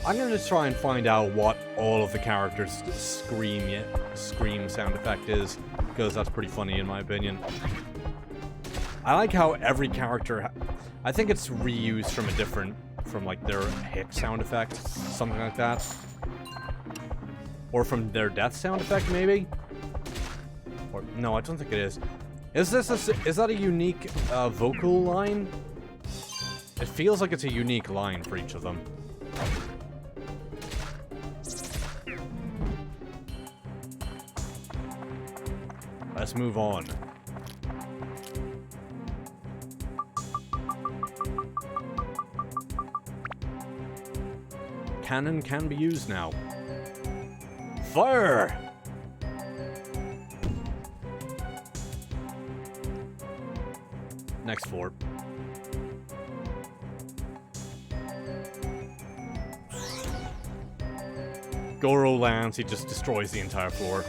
I'm gonna just try and find out what all of the characters' scream sound effect is, because that's pretty funny in my opinion. I like how every character... I think it's reused from a different... from like their hit sound effect, something like that. Or from their death sound effect, maybe? Or no, I don't think it is. Is that a unique vocal line? It feels like it's a unique line for each of them. Let's move on. Cannon can be used now. Fire! Next floor. Goro lands, he just destroys the entire floor.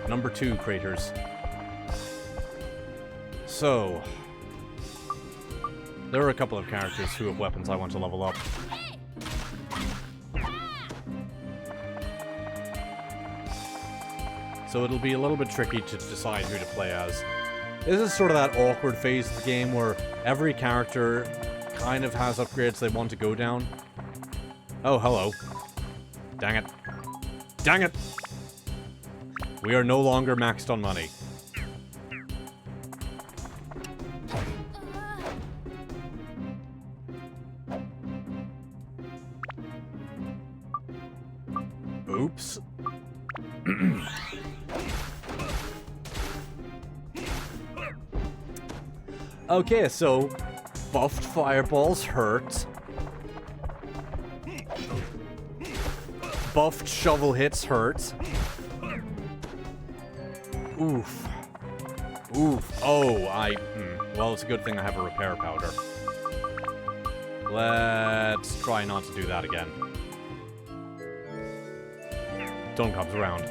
Number 2 craters. So, there are a couple of characters who have weapons I want to level up. So it'll be a little bit tricky to decide who to play as. This is sort of that awkward phase of the game where every character kind of has upgrades they want to go down. Oh, hello. Dang it. Dang it! We are no longer maxed on money. Oops. Okay, so buffed fireballs hurt. Buffed shovel hits hurt. Oof. Oof. Oh, well, it's a good thing I have a repair powder. Let's try not to do that again. Dawn comes around.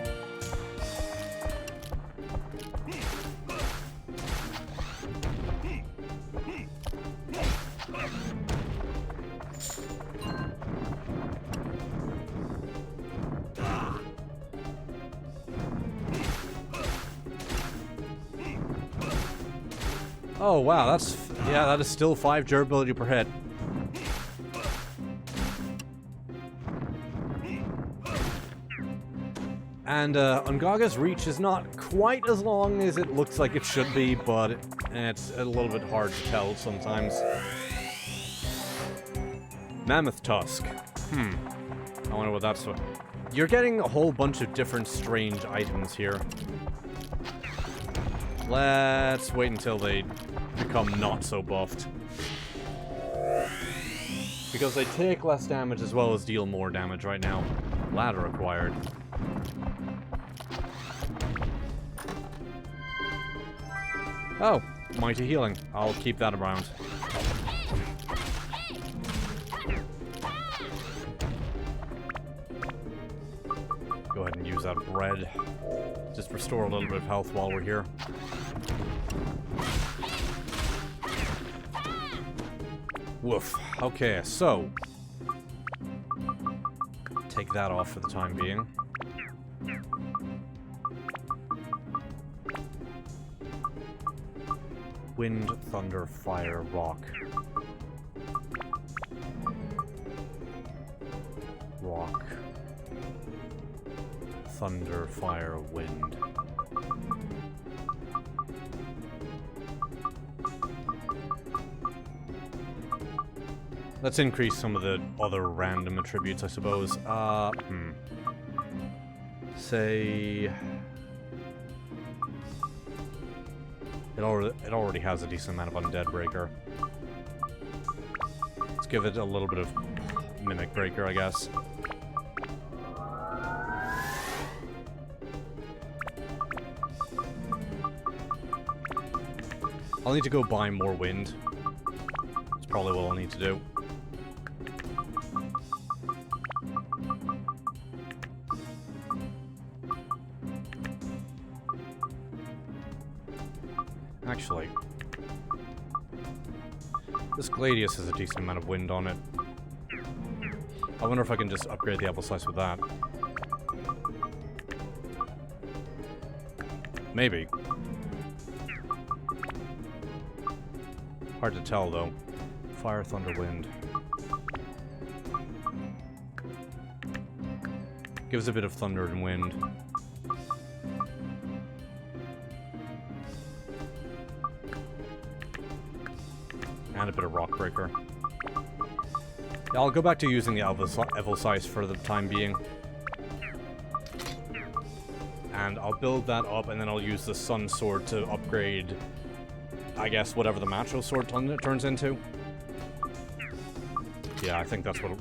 Oh wow, that is still 5 durability per hit. And Ungaga's reach is not quite as long as it looks like it should be, but it's a little bit hard to tell sometimes. Mammoth Tusk. I wonder what that's for. You're getting a whole bunch of different strange items here. Let's wait until they become not so buffed. Because they take less damage as well as deal more damage right now. Ladder acquired. Oh, mighty healing. I'll keep that around. Go ahead and use that bread. Just restore a little bit of health while we're here. Woof. Okay, so take that off for the time being. Wind, thunder, fire, rock. Rock. Thunder, fire, wind. Let's increase some of the other random attributes, I suppose. Say... It already has a decent amount of Undead Breaker. Let's give it a little bit of Mimic Breaker, I guess. I'll need to go buy more wind. That's probably what I'll need to do. Actually, this Gladius has a decent amount of wind on it. I wonder if I can just upgrade the Apple Slice with that. Maybe. Hard to tell, though. Fire, thunder, wind. Gives a bit of thunder and wind. And a bit of Rock Breaker. Yeah, I'll go back to using the Evil Size for the time being. And I'll build that up, and then I'll use the Sunsword to upgrade, I guess, whatever the Macho Sword turns into. Yeah, I think that's what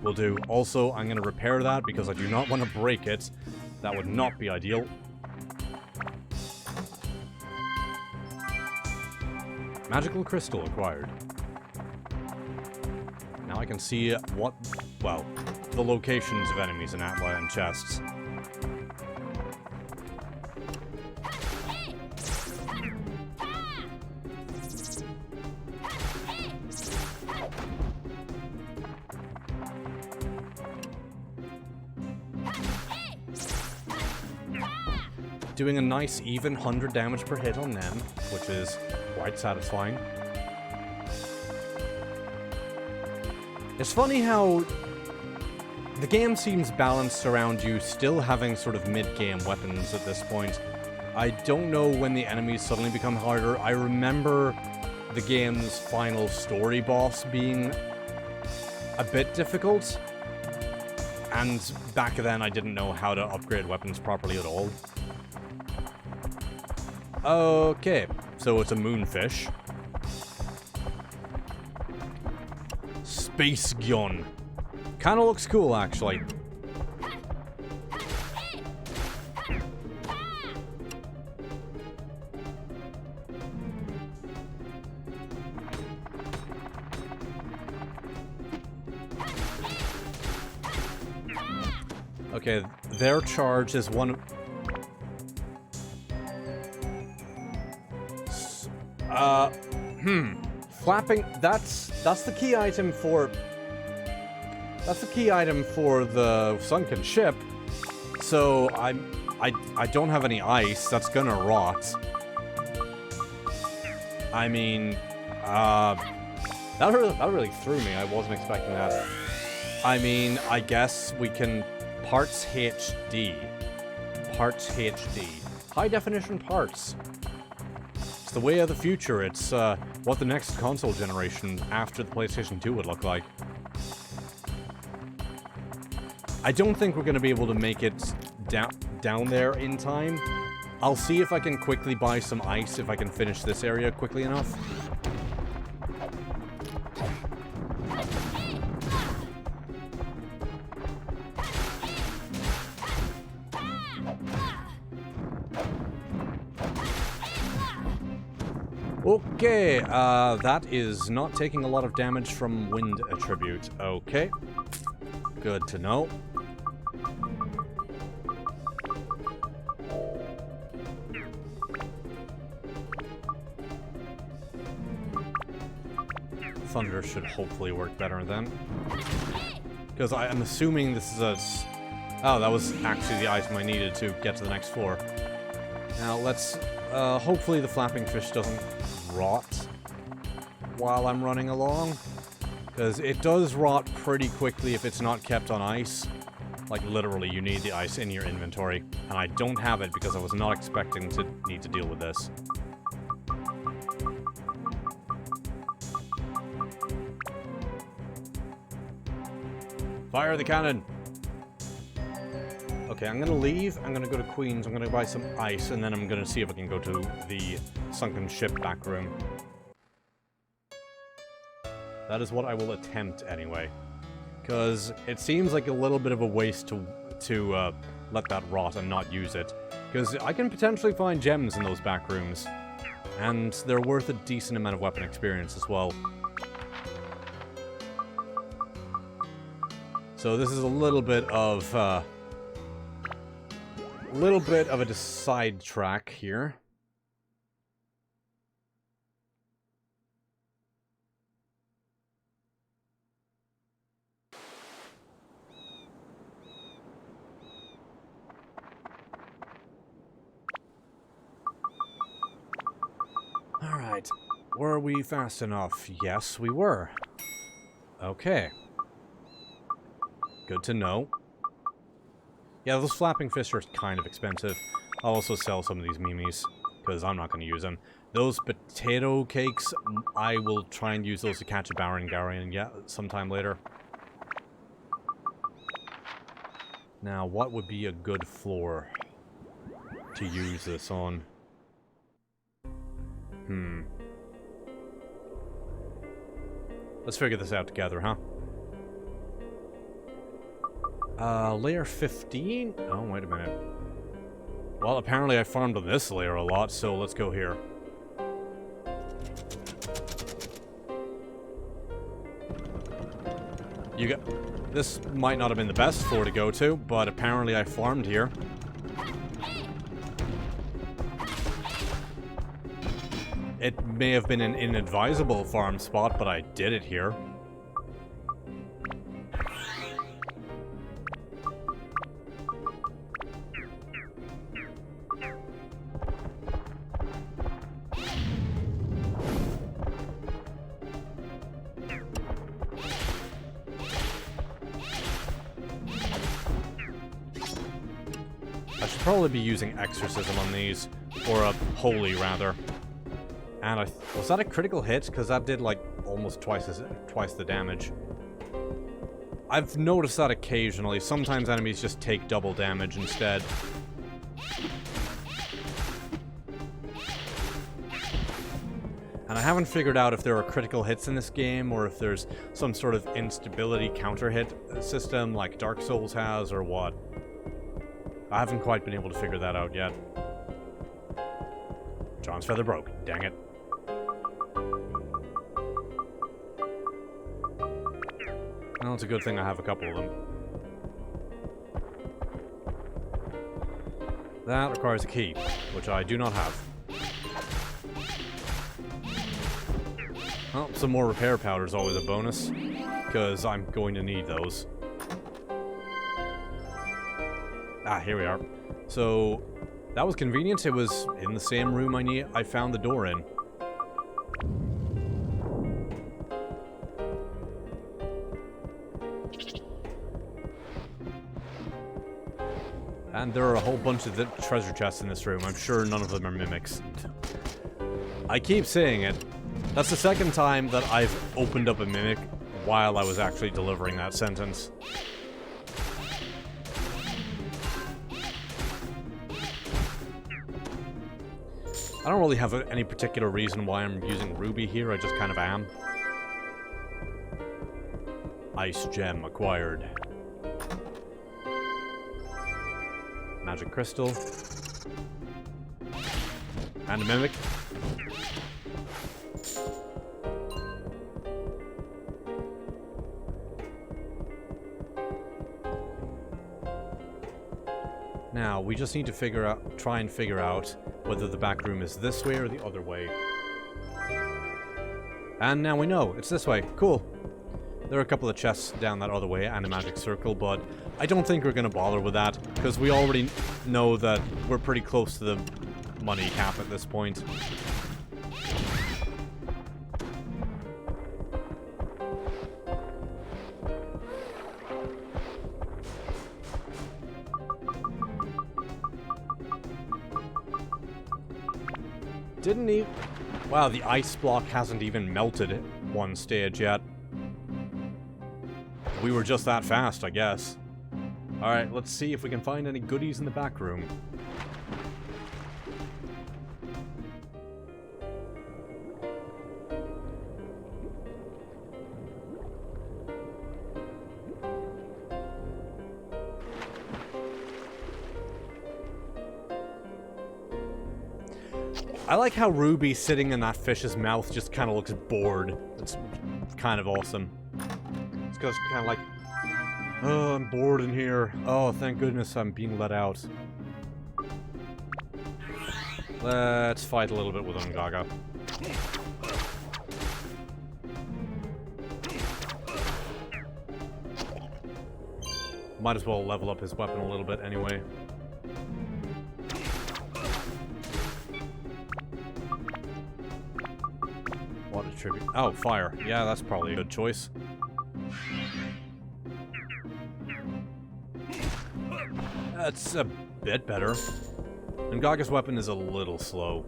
we'll do. Also, I'm going to repair that, because I do not want to break it. That would not be ideal. Magical Crystal acquired. Now I can see what, well, the locations of enemies in Atla and chests. Doing a nice even 100 damage per hit on them, which is quite satisfying. It's funny how the game seems balanced around you still having sort of mid-game weapons at this point. I don't know when the enemies suddenly become harder. I remember the game's final story boss being a bit difficult, and back then I didn't know how to upgrade weapons properly at all. Okay, so it's a moonfish. Space Gyon. Kinda looks cool, actually. Okay, their charge is one... Flapping, that's the key item for... That's the key item for the sunken ship. So, I don't have any ice, that's gonna rot. I mean, that really threw me, I wasn't expecting that. I mean, I guess we can parts HD. Parts HD. High definition parts. It's the way of the future. It's what the next console generation after the PlayStation 2 would look like. I don't think we're going to be able to make it down there in time. I'll see if I can quickly buy some ice if I can finish this area quickly enough. Okay, that is not taking a lot of damage from wind attribute. Okay, good to know. Thunder should hopefully work better then. Because I'm assuming this is a... Oh, that was actually the item I needed to get to the next floor. Now let's... hopefully the flapping fish doesn't rot while I'm running along. Because it does rot pretty quickly if it's not kept on ice. Like, literally, you need the ice in your inventory. And I don't have it because I was not expecting to need to deal with this. Fire the cannon! Okay, I'm gonna leave. I'm gonna go to Queen's. I'm gonna buy some ice, and then I'm gonna see if I can go to the sunken ship back room. That is what I will attempt anyway. Because it seems like a little bit of a waste to let that rot and not use it. Because I can potentially find gems in those back rooms. And they're worth a decent amount of weapon experience as well. So this is a little bit of a sidetrack here. All right, were we fast enough? Yes, we were. Okay. Good to know. Yeah, those flapping fish are kind of expensive. I'll also sell some of these memes, because I'm not going to use them. Those potato cakes, I will try and use those to catch a Baron Garian, yeah, sometime later. Now, what would be a good floor to use this on? Let's figure this out together, huh? Layer 15? Oh, wait a minute. Well, apparently I farmed on this layer a lot, so let's go here. This might not have been the best floor to go to, but apparently I farmed here. It may have been an inadvisable farm spot, but I did it here. I should probably be using Exorcism on these, or a Holy rather. And was that a critical hit? Because that did like almost twice the damage. I've noticed that occasionally. Sometimes enemies just take double damage instead. And I haven't figured out if there are critical hits in this game, or if there's some sort of instability counter hit system like Dark Souls has, or what. I haven't quite been able to figure that out yet. John's feather broke. Dang it. Well, it's a good thing I have a couple of them. That requires a key, which I do not have. Well, some more repair powder is always a bonus, because I'm going to need those. Ah, here we are. So, that was convenient. It was in the same room I found the door in. And there are a whole bunch of treasure chests in this room. I'm sure none of them are mimics. I keep saying it. That's the second time that I've opened up a mimic while I was actually delivering that sentence. I don't really have any particular reason why I'm using Ruby here, I just kind of am. Ice gem acquired. Magic crystal. And a mimic. Now, we just need to try and figure out whether the back room is this way or the other way. And now we know, it's this way. Cool. There are a couple of chests down that other way and a magic circle, but I don't think we're going to bother with that, because we already know that we're pretty close to the money cap at this point. Didn't he? Wow, the ice block hasn't even melted at one stage yet. We were just that fast, I guess. Alright, let's see if we can find any goodies in the back room. I like how Ruby sitting in that fish's mouth just kind of looks bored. It's kind of awesome. It's just kind of like, oh, I'm bored in here. Oh, thank goodness I'm being let out. Let's fight a little bit with Ungaga. Might as well level up his weapon a little bit anyway. What a tribute. Oh, fire. Yeah, that's probably a good choice. That's a bit better. Ngaga's weapon is a little slow.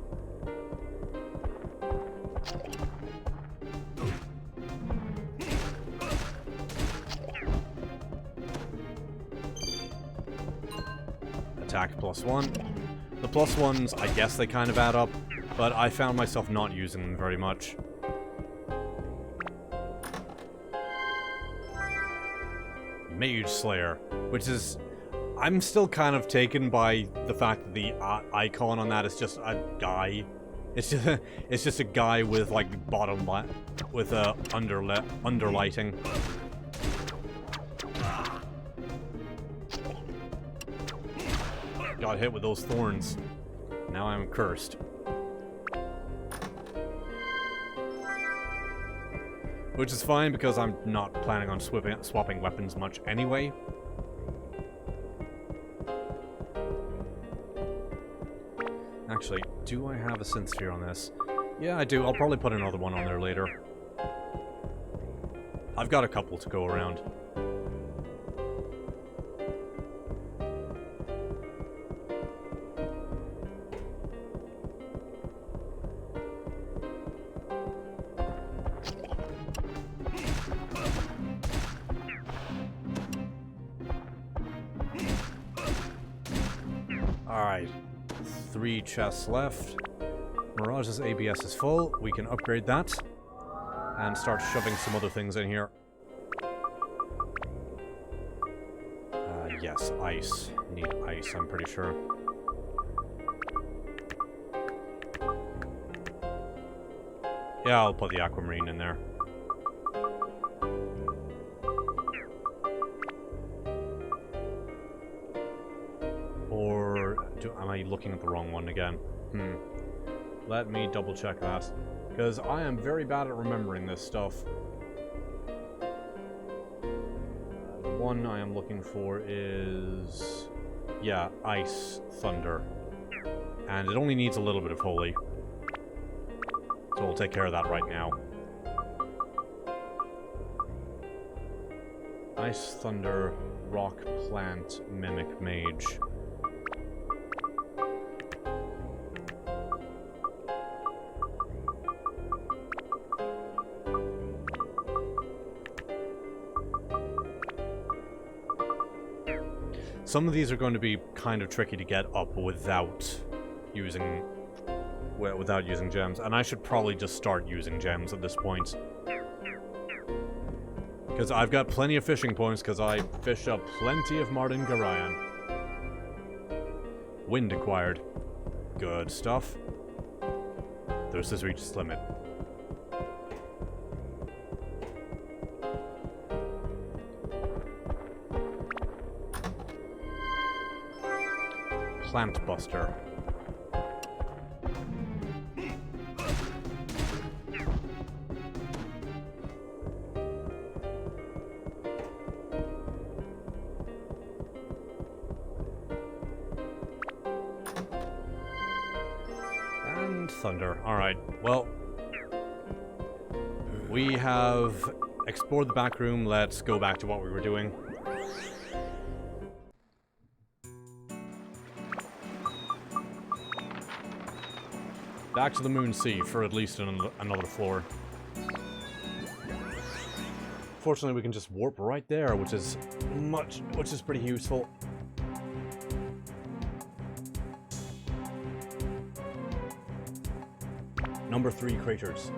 Attack +1. The +1s, I guess they kind of add up, but I found myself not using them very much. Mage Slayer, which is... I'm still kind of taken by the fact that the icon on that is just a guy. It's just a guy with like bottom light with underlighting. Got hit with those thorns. Now I'm cursed. Which is fine because I'm not planning on swapping weapons much anyway. Actually, do I have a synth sphere on this? Yeah, I do. I'll probably put another one on there later. I've got a couple to go around. Alright. 3 chests left. Mirage's ABS is full. We can upgrade that. And start shoving some other things in here. Yes, ice. Need ice, I'm pretty sure. Yeah, I'll put the aquamarine in there. Or am I looking at the wrong one again? Let me double check that. Because I am very bad at remembering this stuff. The one I am looking for is... yeah, Ice Thunder. And it only needs a little bit of Holy. So we'll take care of that right now. Ice Thunder, Rock Plant, Mimic Mage. some of these are going to be kind of tricky to get up without using gems, and I should probably just start using gems at this point. Because I've got plenty of fishing points, because I fish up plenty of Martin Garayan. Wind acquired. Good stuff. Thirst has reached its limit. Plant Buster. And thunder. Alright, well, we have explored the back room. Let's go back to what we were doing. Back to the Moon Sea for at least another floor. Fortunately, we can just warp right there, which is pretty useful. Number 3 craters.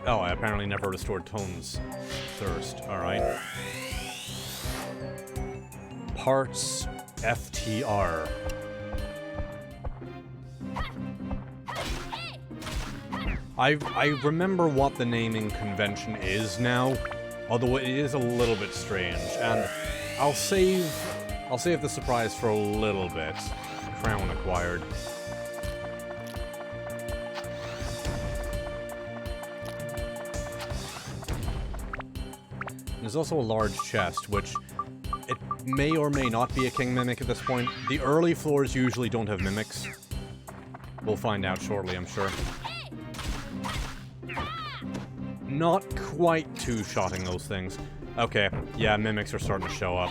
Oh, I apparently never restored Tone's thirst. Alright. Parts FTR. I remember what the naming convention is now, although it is a little bit strange, and I'll save the surprise for a little bit. Crown acquired. There's also a large chest, which it may or may not be a king mimic at this point. The early floors usually don't have mimics. We'll find out shortly, I'm sure. Not quite two-shotting those things. Okay, yeah, mimics are starting to show up.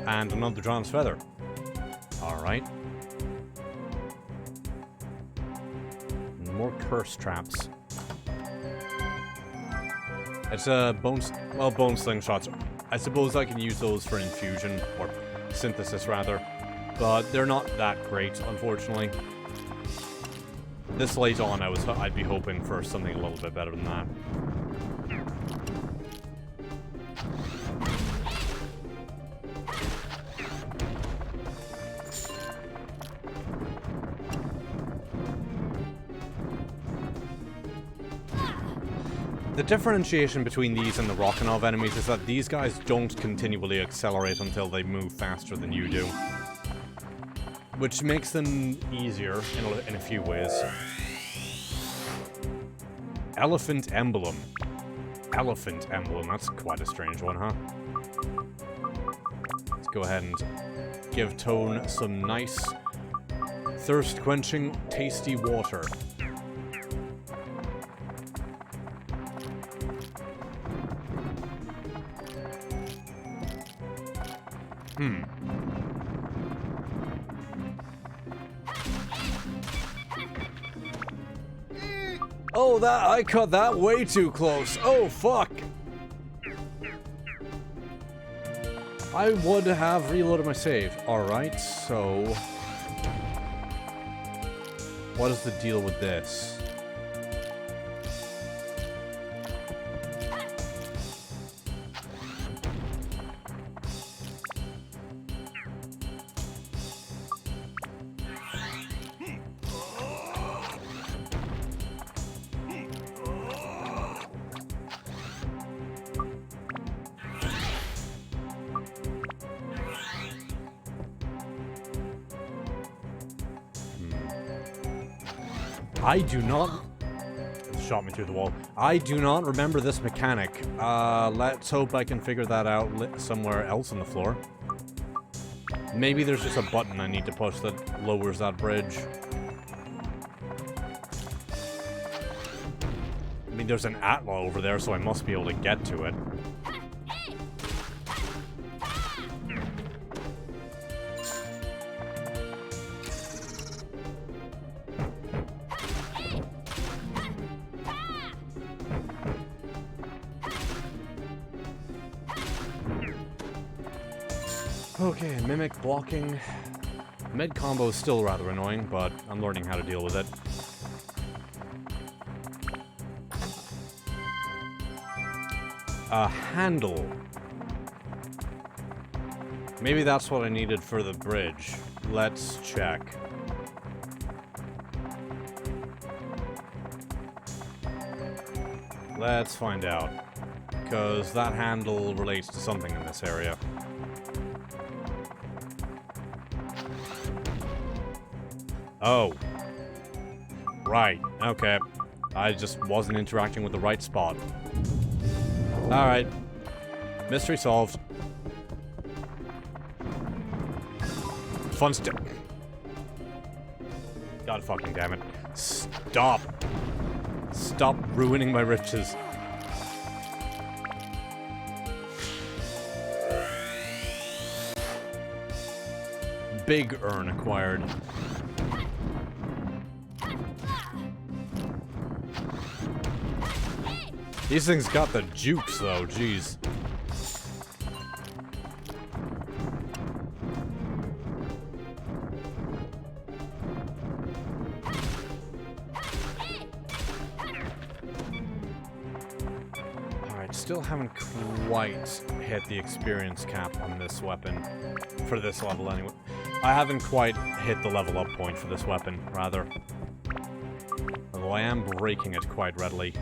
And another John's Feather. Alright. More curse traps. It's bone slingshots. I suppose I can use those for infusion, or synthesis rather, but they're not that great, unfortunately. This late on, I'd be hoping for something a little bit better than that. The differentiation between these and the Rackanov enemies is that these guys don't continually accelerate until they move faster than you do. Which makes them easier in a few ways. Elephant Emblem. Elephant Emblem, that's quite a strange one, huh? Let's go ahead and give Tone some nice, thirst-quenching, tasty water. Oh, I cut that way too close. Oh, fuck. I would have reloaded my save. Alright, so... what is the deal with this? I do not... it shot me through the wall. I do not remember this mechanic. Let's hope I can figure that out somewhere else on the floor. Maybe there's just a button I need to push that lowers that bridge. I mean, there's an Atla over there, so I must be able to get to it. Okay, mimic blocking. Med combo is still rather annoying, but I'm learning how to deal with it. A handle. Maybe that's what I needed for the bridge. Let's check. Let's find out. Because that handle relates to something in this area. Oh. Right, okay. I just wasn't interacting with the right spot. Alright. Mystery solved. Fun stick. God fucking damn it. Stop. Stop ruining my riches. Big urn acquired. These things got the jukes though, jeez. Alright, still haven't quite hit the experience cap on this weapon. For this level anyway. I haven't quite hit the level up point for this weapon, rather. Although I am breaking it quite readily.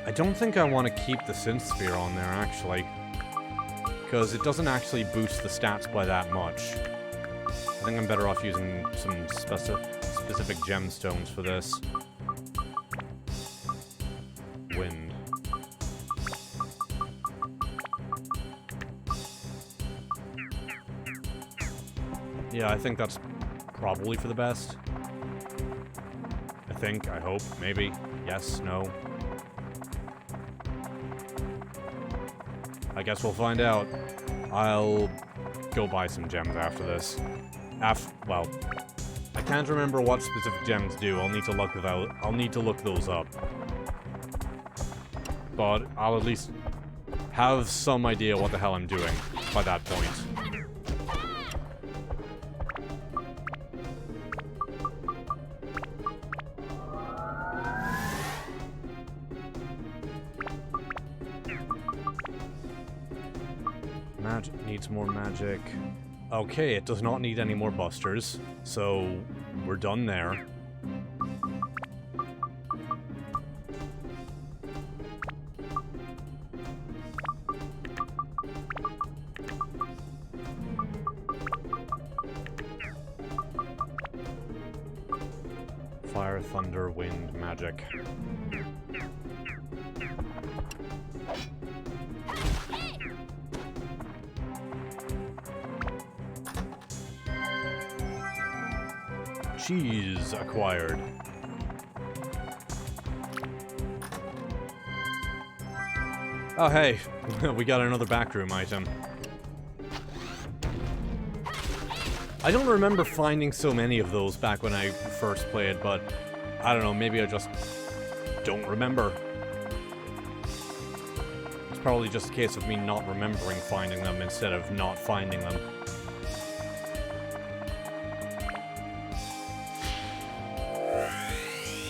I don't think I want to keep the Synth Sphere on there, actually. Because it doesn't actually boost the stats by that much. I think I'm better off using some specific gemstones for this. Wind. Yeah, I think that's probably for the best. I think, I hope, maybe. Yes, no. I guess we'll find out. I'll go buy some gems after this. Well, I can't remember what specific gems do. I'll need to look those up. But I'll at least have some idea what the hell I'm doing by that point. Magic needs more magic. Okay, it does not need any more busters, so we're done there. Fire, thunder, wind, magic. Cheese acquired. Oh hey, we got another backroom item. I don't remember finding so many of those back when I first played, but I don't know, maybe I just don't remember. It's probably just a case of me not remembering finding them instead of not finding them.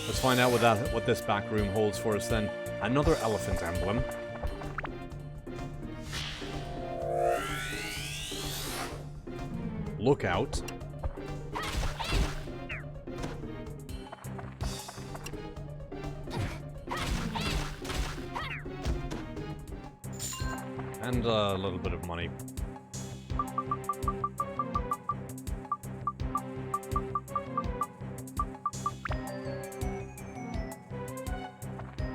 Let's find out what this back room holds for us then. Another elephant emblem. Lookout. And a little bit of money.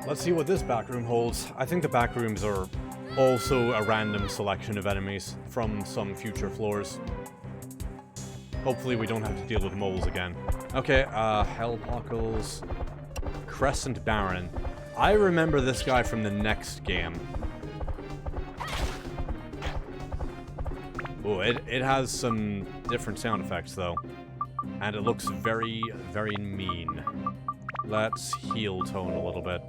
Let's see what this back room holds. I think the back rooms are also a random selection of enemies from some future floors. Hopefully we don't have to deal with moles again. Okay, Hellpockles. Crescent Baron. I remember this guy from the next game. Oh, it has some different sound effects, though. And it looks very, very mean. Let's heal Tone a little bit.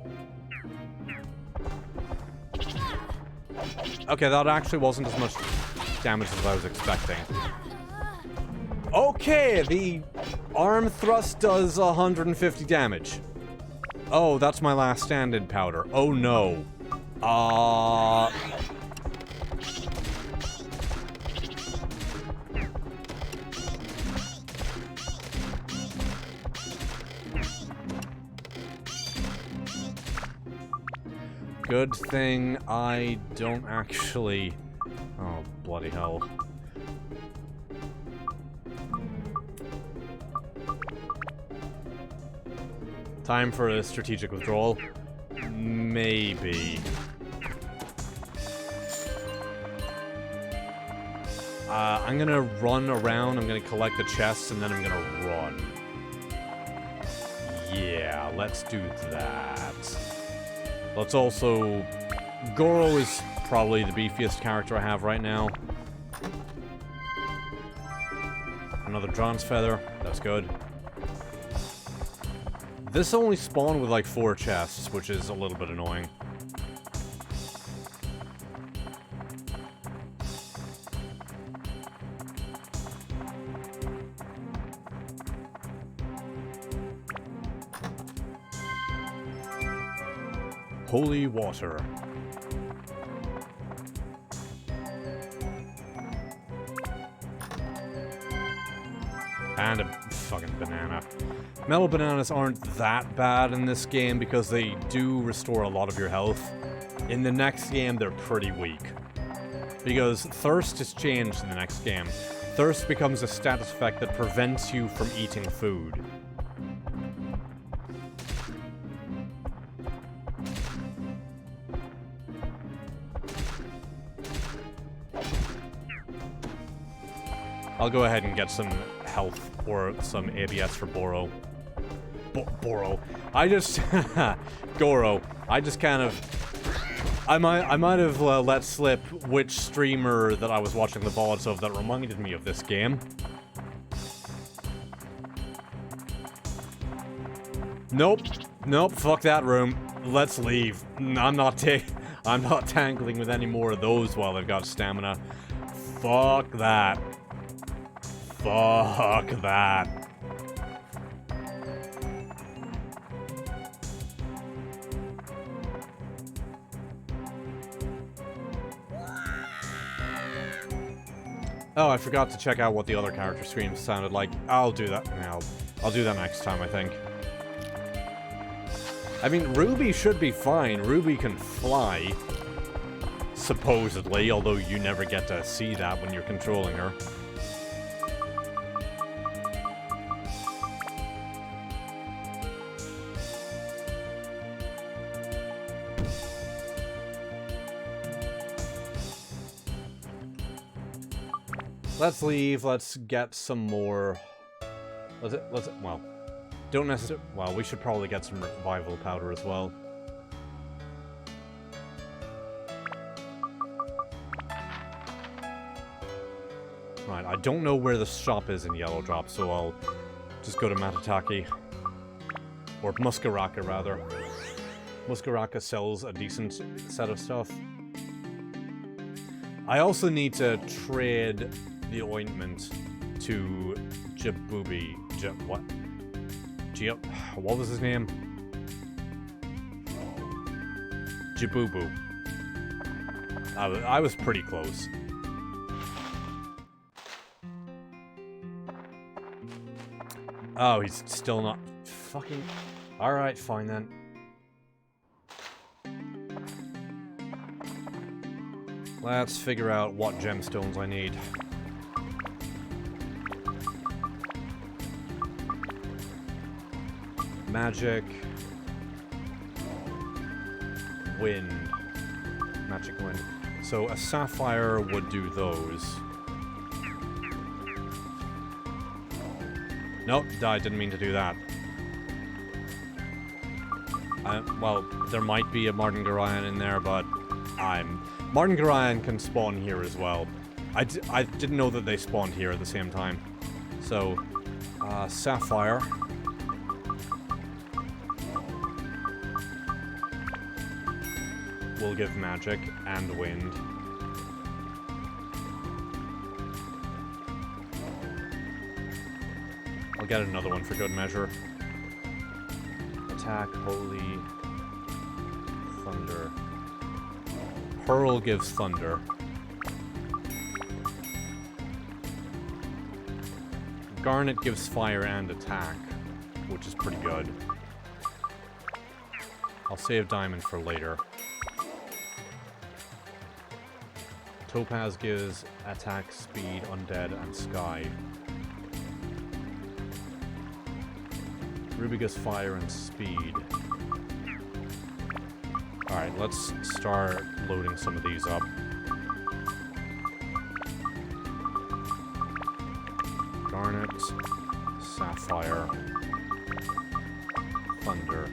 Okay, that actually wasn't as much damage as I was expecting. Okay, the arm thrust does 150 damage. Oh, that's my last stand-in powder. Oh no. Good thing I don't actually... Oh, bloody hell. Time for a strategic withdrawal? Maybe. I'm gonna run around, I'm gonna collect the chests, and then I'm gonna run. Yeah, let's do that. Let's also... Goro is probably the beefiest character I have right now. Another Drawn's Feather, that's good. This only spawned with like 4 chests, which is a little bit annoying. Holy water. And a fucking banana. Metal bananas aren't that bad in this game because they do restore a lot of your health. In the next game, they're pretty weak. Because thirst is changed in the next game. Thirst becomes a status effect that prevents you from eating food. I'll go ahead and get some health or some ABS for Boro. Boro. I just... Goro. I just kind of... I might have let slip which streamer that I was watching the VODs of that reminded me of this game. Nope. Nope, fuck that room. Let's leave. I'm not tangling with any more of those while they've got stamina. Fuck that. Fuck that. Oh, I forgot to check out what the other character screams sounded like. I'll do that. I'll do that next time, I think. I mean, Ruby should be fine. Ruby can fly. Supposedly, although you never get to see that when you're controlling her. Let's leave, let's get some more... well, don't necessarily... Well, we should probably get some revival powder as well. Right, I don't know where the shop is in Yellow Drop, so I'll just go to Matataki. Or Muska, rather. Muska sells a decent set of stuff. I also need to trade the ointment to Jabubi. What? What was his name? Jabubu. I was pretty close. Oh, he's still not fucking... Alright, fine then. Let's figure out what gemstones I need. Magic. Wind. Magic wind. So a sapphire would do those. Nope, I didn't mean to do that. Well, there might be a Martingarayan in there, but Martingarayan can spawn here as well. I didn't know that they spawned here at the same time. So, Sapphire. Will give magic and wind. I'll get another one for good measure. Attack, holy, thunder. Hurl gives thunder. Garnet gives fire and attack, which is pretty good. I'll save diamond for later. Topaz gives attack, speed, undead, and sky. Ruby gives fire and speed. Alright, let's start loading some of these up. Garnet, Sapphire, Thunder.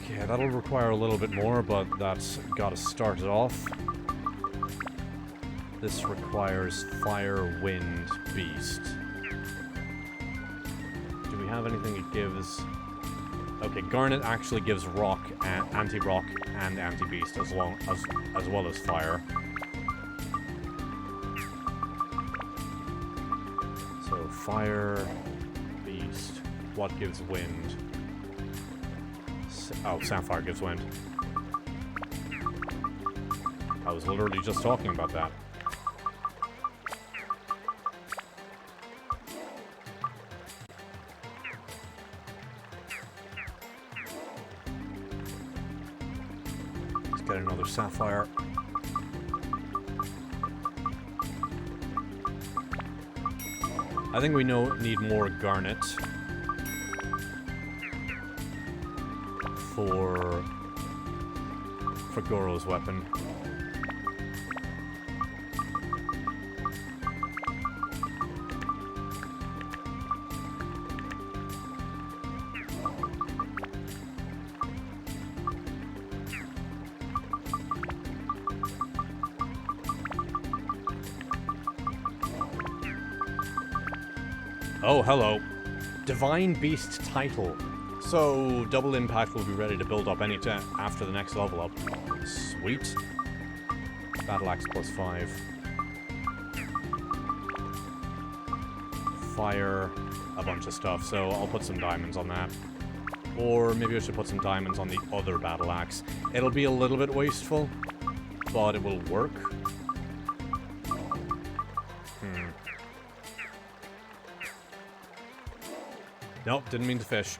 Okay, that'll require a little bit more, but that's gotta start it off. This requires Fire, Wind, Beast. Do we have anything it gives? Okay, Garnet actually gives rock, anti-rock, and anti-beast as well as fire. So fire, beast. What gives wind? Oh, Sapphire gives wind. I was literally just talking about that. Get another Sapphire. I think we need more Garnet for Goro's weapon. Oh, hello. Divine Beast title. So, double impact will be ready to build up any time after the next level up. Sweet. Battle Axe +5. Fire. A bunch of stuff, so I'll put some diamonds on that. Or maybe I should put some diamonds on the other Battle Axe. It'll be a little bit wasteful, but it will work. Nope, didn't mean to fish.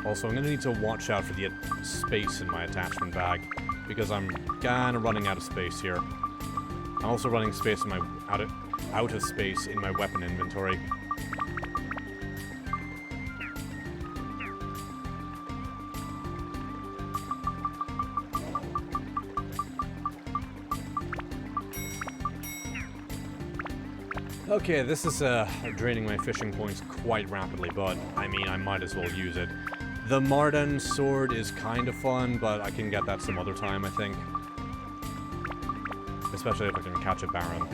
Also, I'm going to need to watch out for the space in my attachment bag, because I'm kind of running out of space here. I'm also running space in my out of space in my weapon inventory. Okay, this is draining my fishing points quite rapidly, but I mean, I might as well use it. The Marden sword is kind of fun, but I can get that some other time, I think. Especially if I can catch a Baron.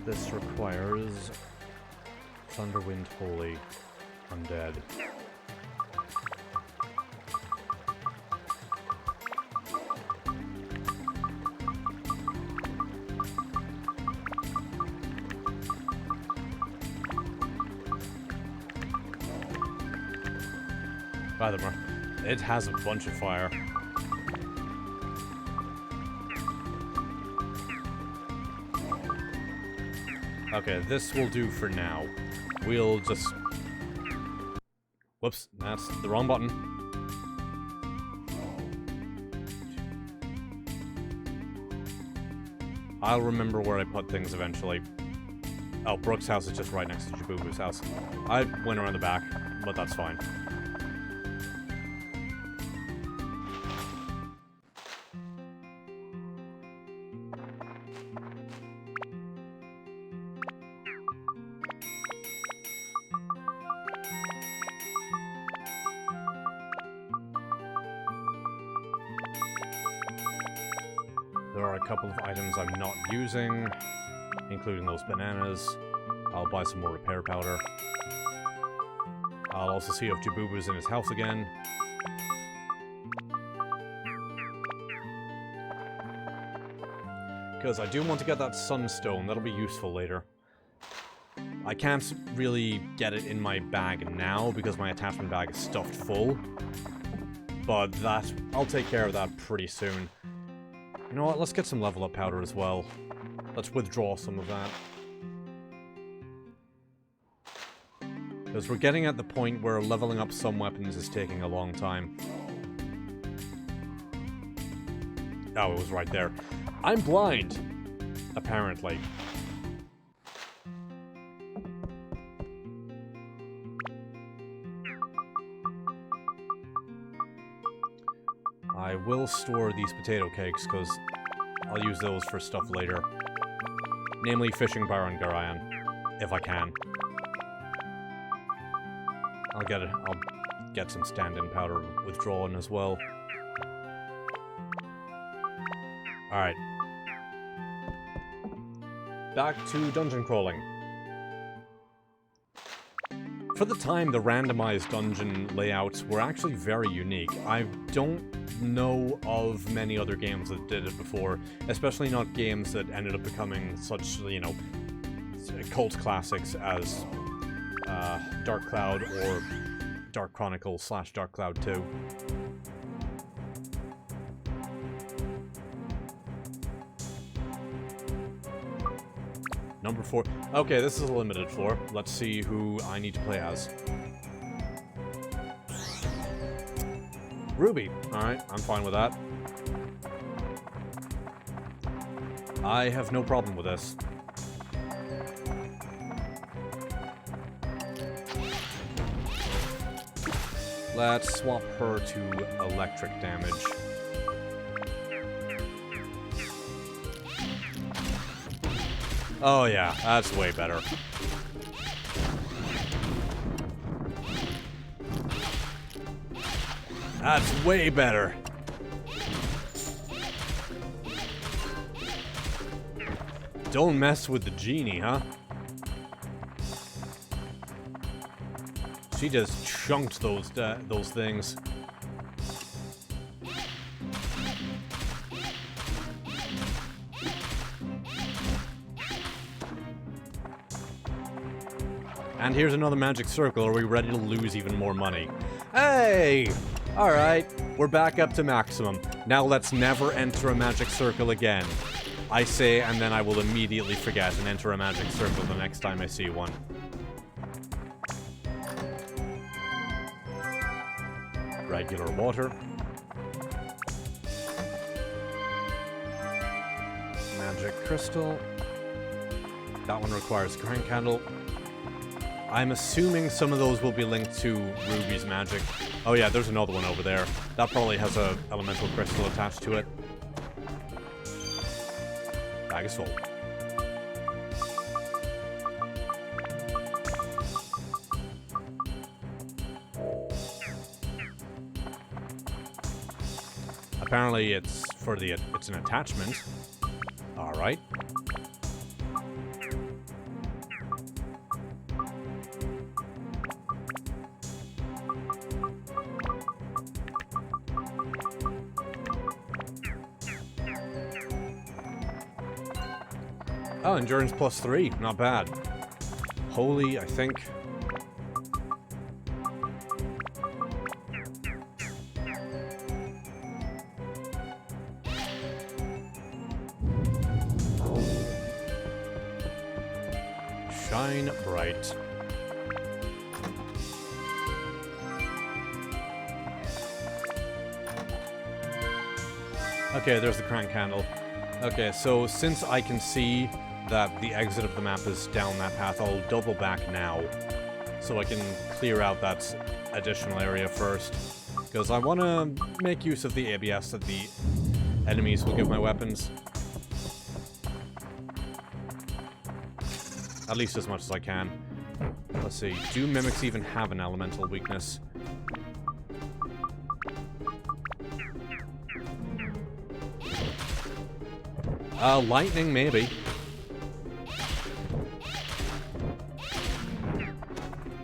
This requires Thunderwind Holy Undead. By the way, it has a bunch of fire. Okay, this will do for now. We'll just Whoops, that's the wrong button. I'll remember where I put things eventually. Oh, Brooke's house is just right next to Jabubu's house. I went around the back, but that's fine. There are a couple of items I'm not using, including those bananas. I'll buy some more repair powder. I'll also see if Jabubu's in his house again. Because I do want to get that sunstone, that'll be useful later. I can't really get it in my bag now because my attachment bag is stuffed full. But I'll take care of that pretty soon. You know what, let's get some level up powder as well. Let's withdraw some of that. Because we're getting at the point where leveling up some weapons is taking a long time. Oh, it was right there. I'm blind! Apparently. I will store these potato cakes, because I'll use those for stuff later. Namely, fishing Baron Garayan, if I can. I'll get some stand-in powder withdrawn as well. Alright. Back to dungeon crawling. For the time, the randomized dungeon layouts were actually very unique. I don't know of many other games that did it before, especially not games that ended up becoming such, you know, cult classics as Dark Cloud or Dark Chronicle / Dark Cloud 2. Number 4. Okay, this is a limited floor. Let's see who I need to play as. Ruby. Alright, I'm fine with that. I have no problem with this. Let's swap her to electric damage. Oh yeah, that's way better. That's way better. Don't mess with the genie, huh? She just chunked those things. And here's another magic circle. Are we ready to lose even more money? Hey! Alright, we're back up to maximum. Now let's never enter a magic circle again. I say, and then I will immediately forget and enter a magic circle the next time I see one. Regular water. Magic crystal. That one requires current candle. I'm assuming some of those will be linked to Ruby's magic. Oh yeah, there's another one over there. That probably has a elemental crystal attached to it. Bag is full. Apparently it's for it's an attachment. Alright. Oh, endurance +3. Not bad. Holy, I think. Shine bright. Okay, there's the crank handle. Okay, so since I can see that the exit of the map is down that path, I'll double back now. So I can clear out that additional area first. Because I want to make use of the ABS that the enemies will give my weapons. At least as much as I can. Let's see, do mimics even have an elemental weakness? Lightning, maybe.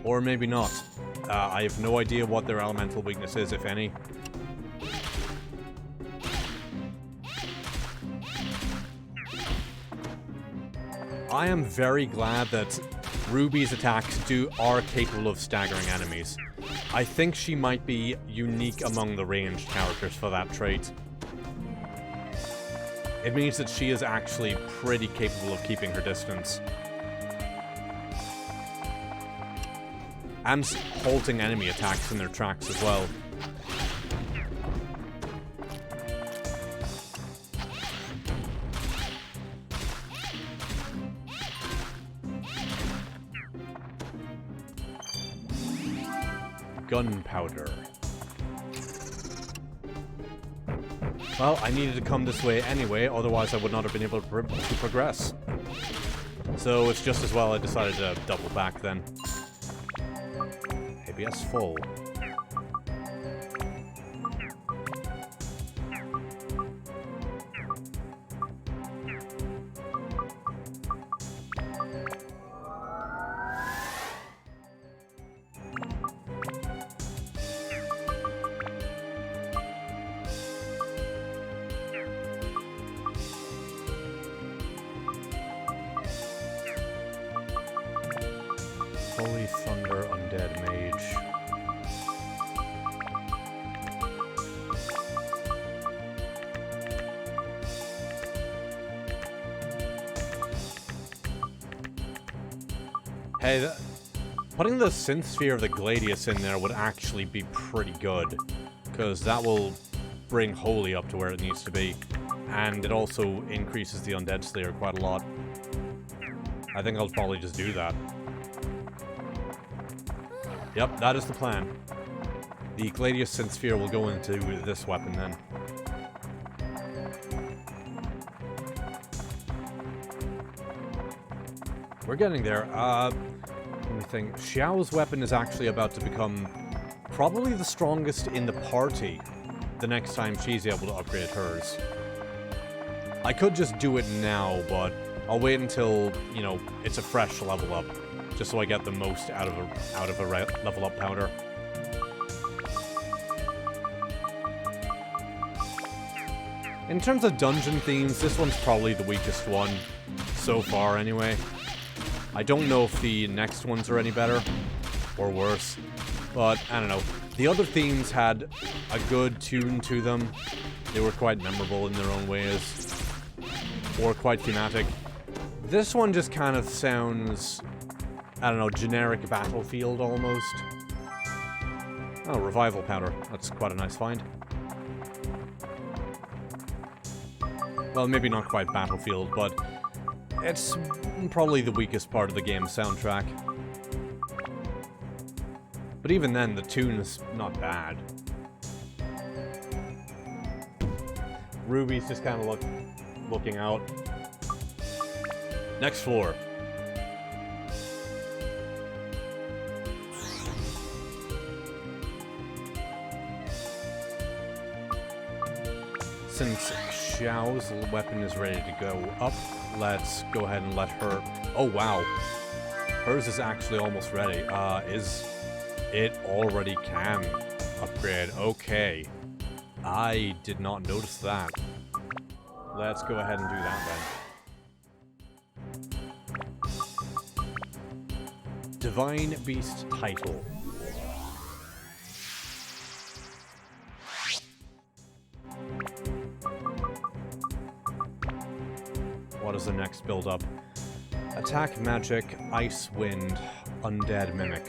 Or maybe not. I have no idea what their elemental weakness is, if any. I am very glad that Ruby's attacks are capable of staggering enemies. I think she might be unique among the ranged characters for that trait. It means that she is actually pretty capable of keeping her distance. And halting enemy attacks in their tracks as well. Gunpowder. Well, I needed to come this way anyway, otherwise I would not have been able to progress. So it's just as well I decided to double back then. ABS full. Holy Thunder Undead Mage. Hey, putting the synth sphere of the Gladius in there would actually be pretty good, because that will bring Holy up to where it needs to be, and it also increases the Undead Slayer quite a lot. I think I'll probably just do that. Yep, that is the plan. The Gladius Synth Sphere will go into this weapon then. We're getting there. Let me think. Xiao's weapon is actually about to become probably the strongest in the party the next time she's able to upgrade hers. I could just do it now, but I'll wait until, you know, it's a fresh level up. Just so I get the most out of a level up powder. In terms of dungeon themes, this one's probably the weakest one so far anyway. I don't know if the next ones are any better or worse, but I don't know. The other themes had a good tune to them. They were quite memorable in their own ways, or quite thematic. This one just kind of sounds, I don't know, generic Battlefield almost. Oh, revival powder. That's quite a nice find. Well, maybe not quite Battlefield, but it's probably the weakest part of the game's soundtrack. But even then, the tune is not bad. Ruby's just kind of looking out. Next floor. Since Xiao's weapon is ready to go up, let's go ahead and let her... Oh, wow. Hers is actually almost ready. It already can upgrade. Okay. I did not notice that. Let's go ahead and do that then. Divine Beast title. What is the next build-up? Attack Magic, Ice Wind, Undead Mimic.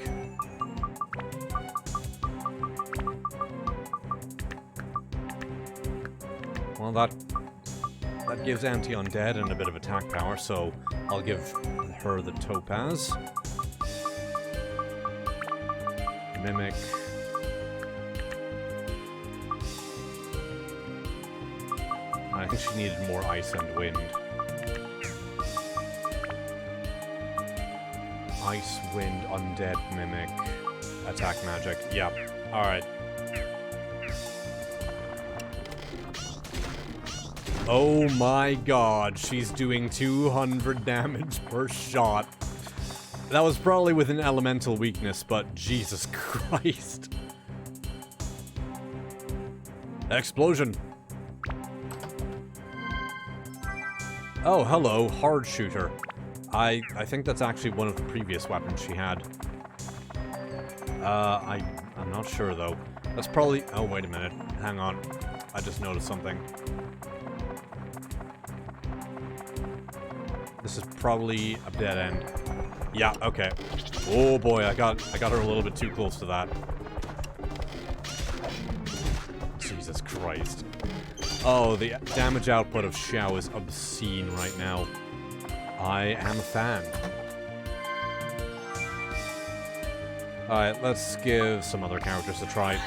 Well, that gives anti-undead and a bit of attack power, so I'll give her the topaz. Mimic. I think she needed more ice and wind. Ice, wind, undead, mimic, attack magic. Yep. Alright. Oh my god, she's doing 200 damage per shot. That was probably with an elemental weakness, but Jesus Christ. Explosion. Oh, hello, hard shooter. I think that's actually one of the previous weapons she had. I'm not sure though. That's probably... Oh, wait a minute. Hang on. I just noticed something. This is probably a dead end. Yeah, okay. Oh boy, I got her a little bit too close to that. Jesus Christ. Oh, the damage output of Xiao is obscene right now. I am a fan. Alright, let's give some other characters a try.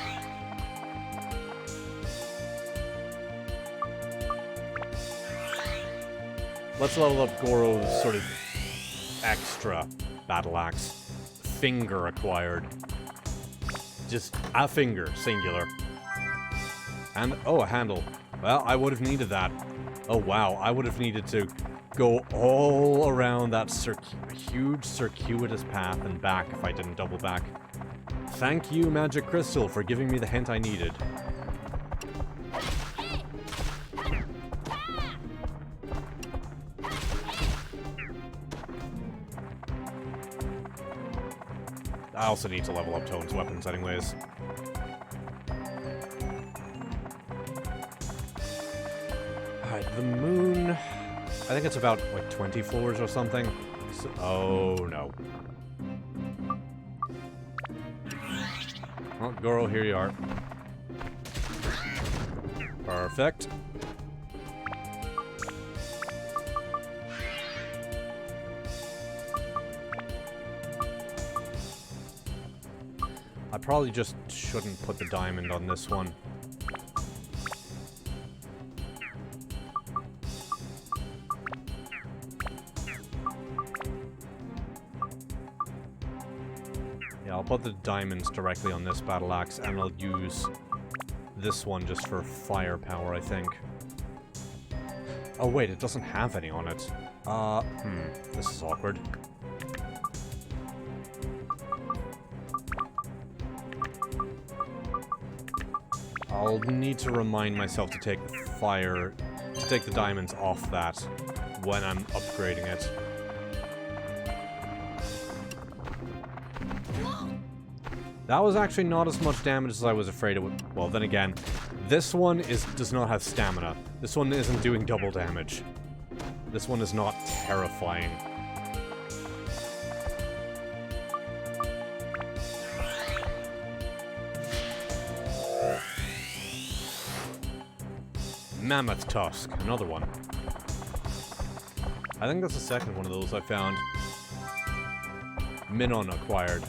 Let's level up Goro's sort of extra battle axe. Finger acquired. Just a finger, singular. And, oh, a handle. Well, I would have needed that. Oh, wow, I would have needed to go all around that huge circuitous path and back if I didn't double back. Thank you, Magic Crystal, for giving me the hint I needed. I also need to level up Toad's weapons anyways. Alright, the moon... I think it's about, like, 20 floors or something. So, oh, no. Well, Goro, here you are. Perfect. I probably just shouldn't put the diamond on this one. Yeah, I'll put the diamonds directly on this battle axe, and I'll use this one just for firepower, I think. Oh wait, it doesn't have any on it. This is awkward. I'll need to remind myself to take the diamonds off that when I'm upgrading it. That was actually not as much damage as I was afraid it would. Well, then again, this one does not have stamina. This one isn't doing double damage. This one is not terrifying. Mammoth Tusk, another one. I think that's the second one of those I found. Minon acquired.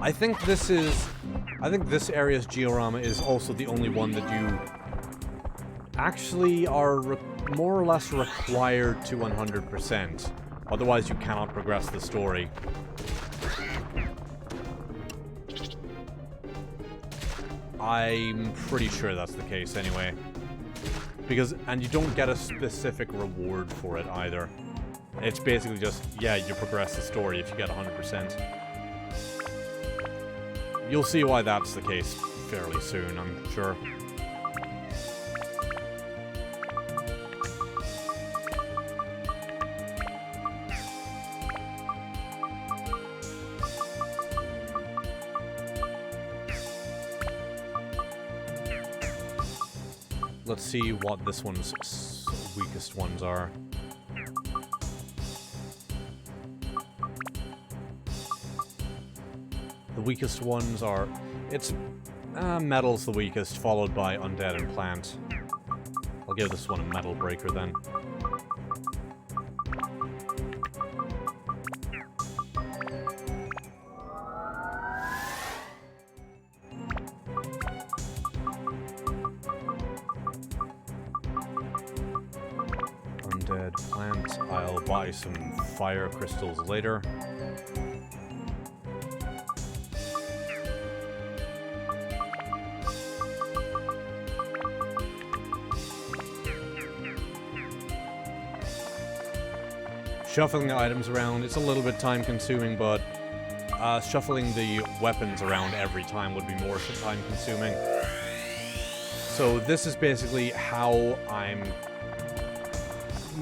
I think this area's Georama is also the only one that you actually are more or less required to 100%. Otherwise you cannot progress the story. I'm pretty sure that's the case anyway. And you don't get a specific reward for it either. It's basically just, yeah, you progress the story if you get 100%. You'll see why that's the case fairly soon, I'm sure. Let's see what this one's weakest ones are. The weakest ones are... Metal's the weakest, followed by Undead and Plant. I'll give this one a Metal Breaker then. Undead Plant. I'll buy some fire crystals later. Shuffling the items around, it's a little bit time consuming, but shuffling the weapons around every time would be more time consuming. So this is basically how I'm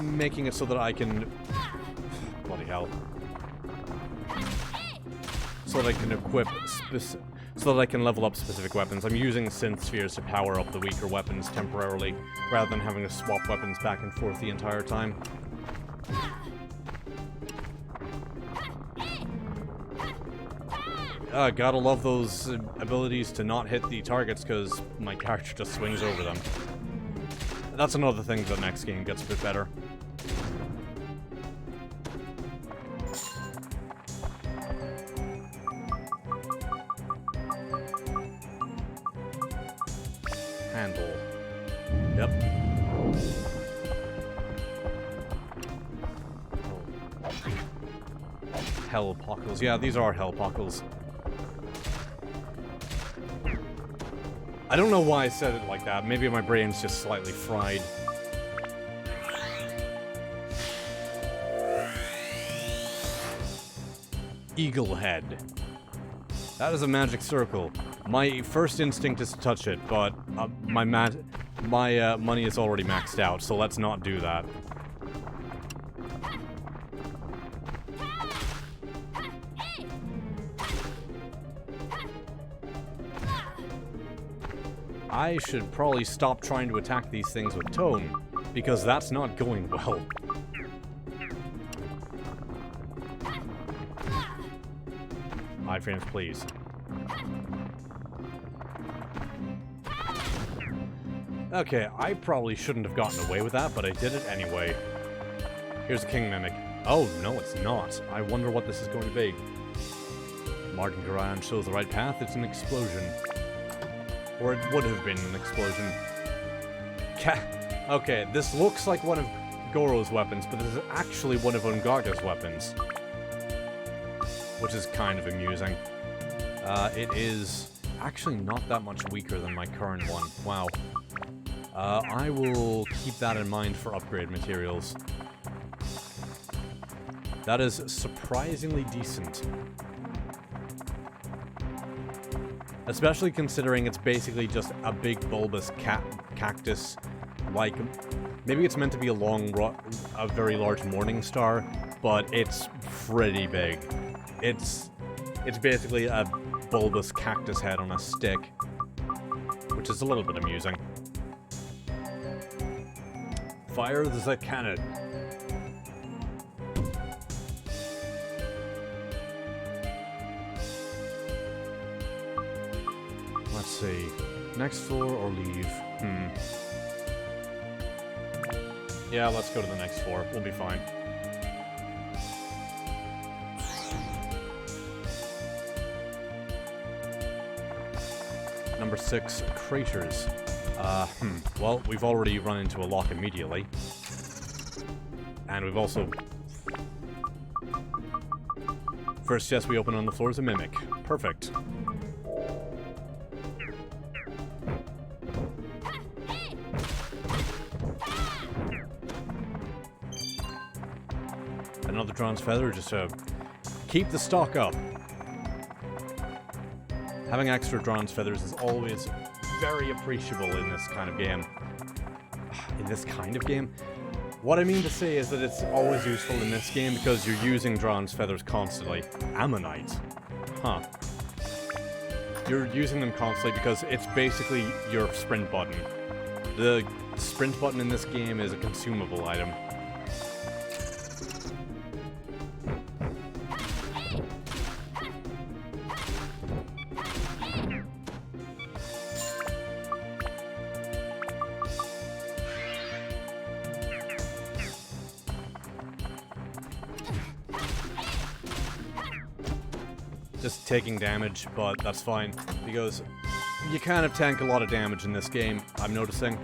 making it so that I can... Bloody hell. So that I can equip... so that I can level up specific weapons. I'm using synth spheres to power up the weaker weapons temporarily, rather than having to swap weapons back and forth the entire time. Gotta love those abilities to not hit the targets, because my character just swings over them. That's another thing the next game gets a bit better. Handle. Yep. Hell pockles. Yeah, these are hell pockles. I don't know why I said it like that. Maybe my brain's just slightly fried. Eagle head. That is a magic circle. My first instinct is to touch it, but my money is already maxed out, so let's not do that. I should probably stop trying to attack these things with tone, because that's not going well. Iframes, please. Okay, I probably shouldn't have gotten away with that, but I did it anyway. Here's a King Mimic. Oh, no, it's not. I wonder what this is going to be. Martin Garan shows the right path. It's an explosion. Or it would have been an explosion. Okay, this looks like one of Goro's weapons, but this is actually one of Ungaga's weapons. Which is kind of amusing. It is actually not that much weaker than my current one. Wow. I will keep that in mind for upgrade materials. That is surprisingly decent. Especially considering it's basically just a big bulbous cactus. Like, maybe it's meant to be a very large morning star, but it's pretty big. It's basically a bulbous cactus head on a stick, which is a little bit amusing. Fire the cannon. Let's see. Next floor or leave? Yeah, let's go to the next floor. We'll be fine. Number 6, craters. Well, we've already run into a lock immediately. And we've also... First chest we open on the floor is a Mimic. Perfect. Another Drawn's Feather, just to keep the stock up. Having extra Drawn's Feathers is always very appreciable in this kind of game. In this kind of game? What I mean to say is that it's always useful in this game because you're using Drawn's Feathers constantly. Ammonite. Huh. You're using them constantly because it's basically your sprint button. The sprint button in this game is a consumable item. just taking damage, but that's fine, because you kind of tank a lot of damage in this game, I'm noticing.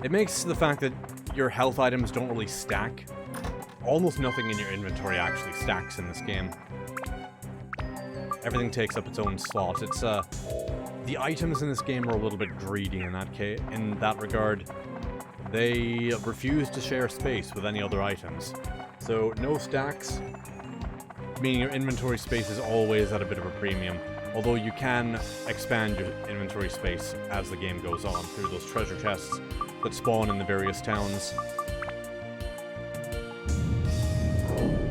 It makes the fact that your health items don't really stack. Almost nothing in your inventory actually stacks in this game. Everything takes up its own slot. It's, the items in this game are a little bit greedy in that regard. They refuse to share space with any other items. So, no stacks, meaning your inventory space is always at a bit of a premium. Although you can expand your inventory space as the game goes on through those treasure chests that spawn in the various towns.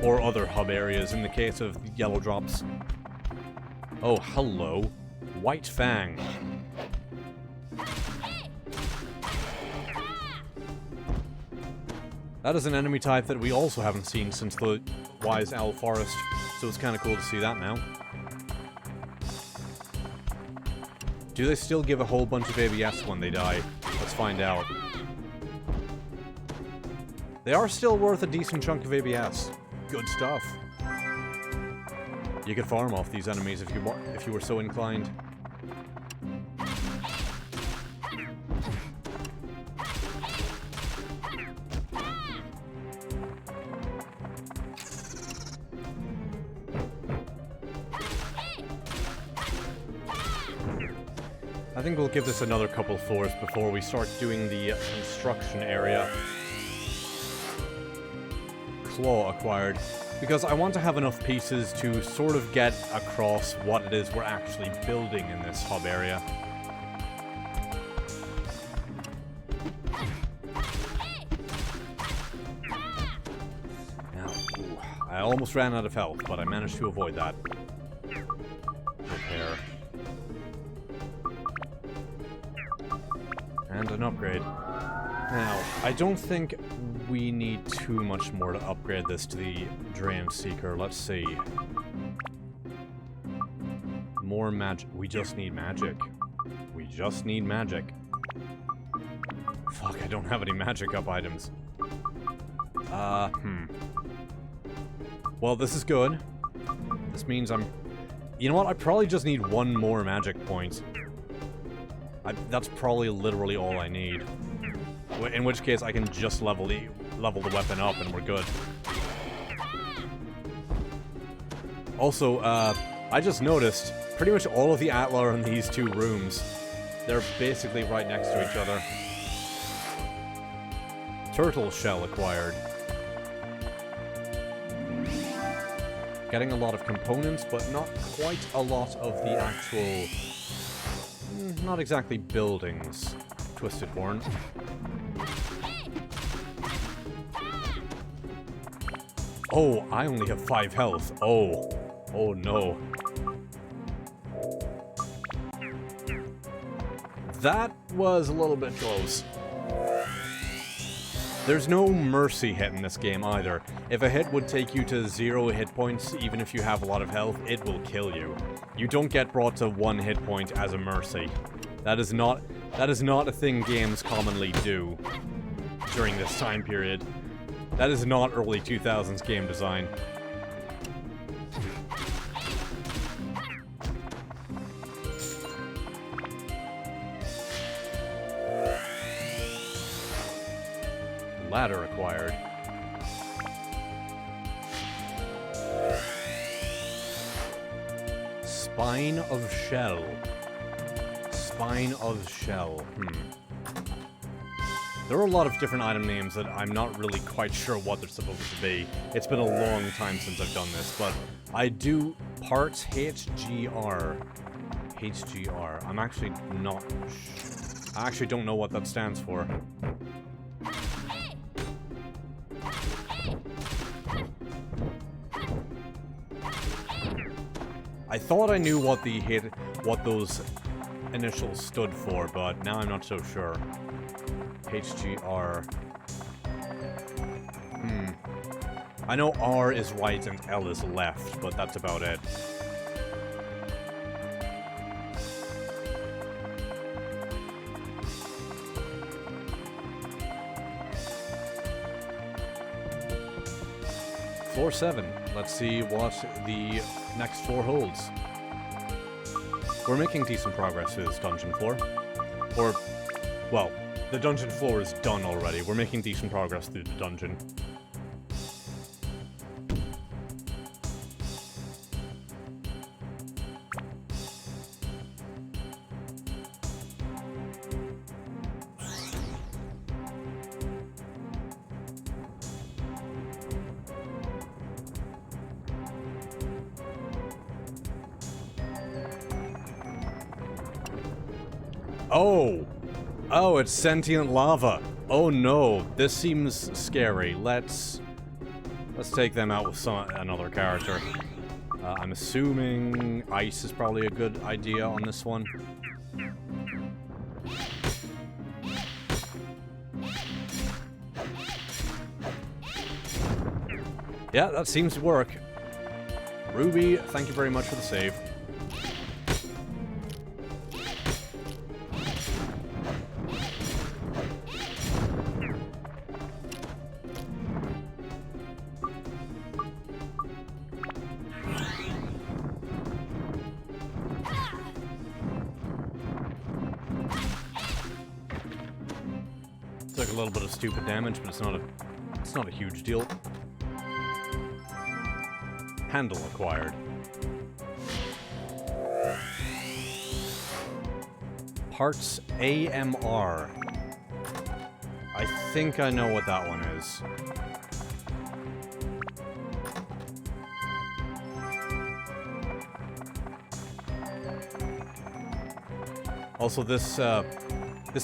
Or other hub areas in the case of yellow drops. Oh, hello. White Fang. That is an enemy type that we also haven't seen since the Wise Owl Forest, so it's kind of cool to see that now. Do they still give a whole bunch of ABS when they die? Let's find out. They are still worth a decent chunk of ABS. Good stuff. You could farm off these enemies if you were so inclined. I think we'll give this another couple floors before we start doing the construction area. Claw acquired. Because I want to have enough pieces to sort of get across what it is we're actually building in this hub area. Now, I almost ran out of health, but I managed to avoid that. Repair. And an upgrade. Now, I don't think we need too much more to upgrade this to the Drain Seeker. Let's see. More magic. We just need magic. We just need magic. Fuck, I don't have any magic up items. Well, this is good. This means I'm... You know what? I probably just need one more magic point. That's probably literally all I need. In which case, I can just level the weapon up and we're good. Also, I just noticed pretty much all of the Atlar in these two rooms, they're basically right next to each other. Turtle shell acquired. Getting a lot of components, but not quite a lot of the actual... not exactly buildings. Twisted Horn. Oh, I only have 5 health. Oh. Oh no. That was a little bit close. There's no mercy hit in this game either. If a hit would take you to 0 hit points, even if you have a lot of health, it will kill you. You don't get brought to 1 hit point as a mercy. That is not a thing games commonly do during this time period. That is not early 2000s game design. Ladder acquired. Spine of Shell. Spine of Shell. There are a lot of different item names that I'm not really quite sure what they're supposed to be. It's been a long time since I've done this, but I do parts HGR. HGR. I'm actually not... I actually don't know what that stands for. I thought I knew what those initials stood for, but now I'm not so sure. HGR. I know R is right and L is left, but that's about it. Floor 7. Let's see what the next floor holds. We're making decent progress through this dungeon floor. Or, well, the dungeon floor is done already. We're making decent progress through the dungeon. Oh! Oh, it's sentient lava. Oh no, this seems scary. Let's take them out with another character. I'm assuming ice is probably a good idea on this one. Yeah, that seems to work. Ruby, thank you very much for the save. Took a little bit of stupid damage, but it's not a huge deal. Handle acquired. Parts AMR. I think I know what that one is. Also, this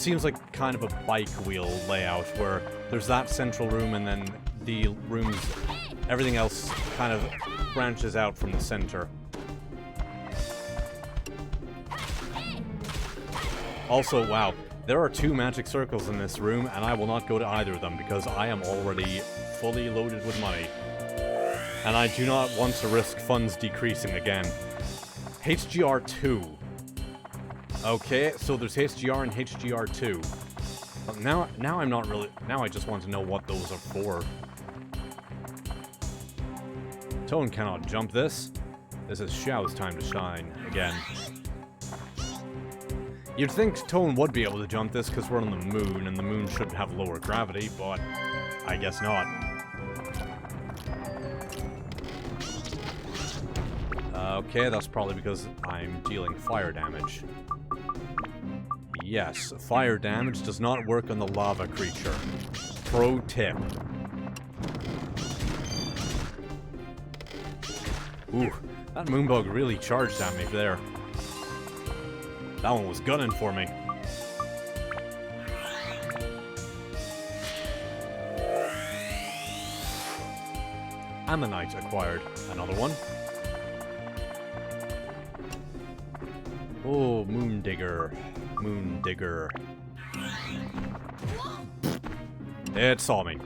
seems like kind of a bike wheel layout where there's that central room and then the rooms, everything else kind of branches out from the center. Also, wow, there are 2 magic circles in this room and I will not go to either of them because I am already fully loaded with money. And I do not want to risk funds decreasing again. HGR 2. Okay, so there's HGR and HGR2. But now I'm not really... Now I just want to know what those are for. Tone cannot jump this. This is Xiao's time to shine again. You'd think Tone would be able to jump this because we're on the moon, and the moon should have lower gravity, but I guess not. Okay, that's probably because I'm dealing fire damage. Yes, fire damage does not work on the lava creature. Pro tip. Ooh, that moonbug really charged at me there. That one was gunning for me. Ammonite acquired. Another one. Oh, Moondigger. Moondigger. It saw me.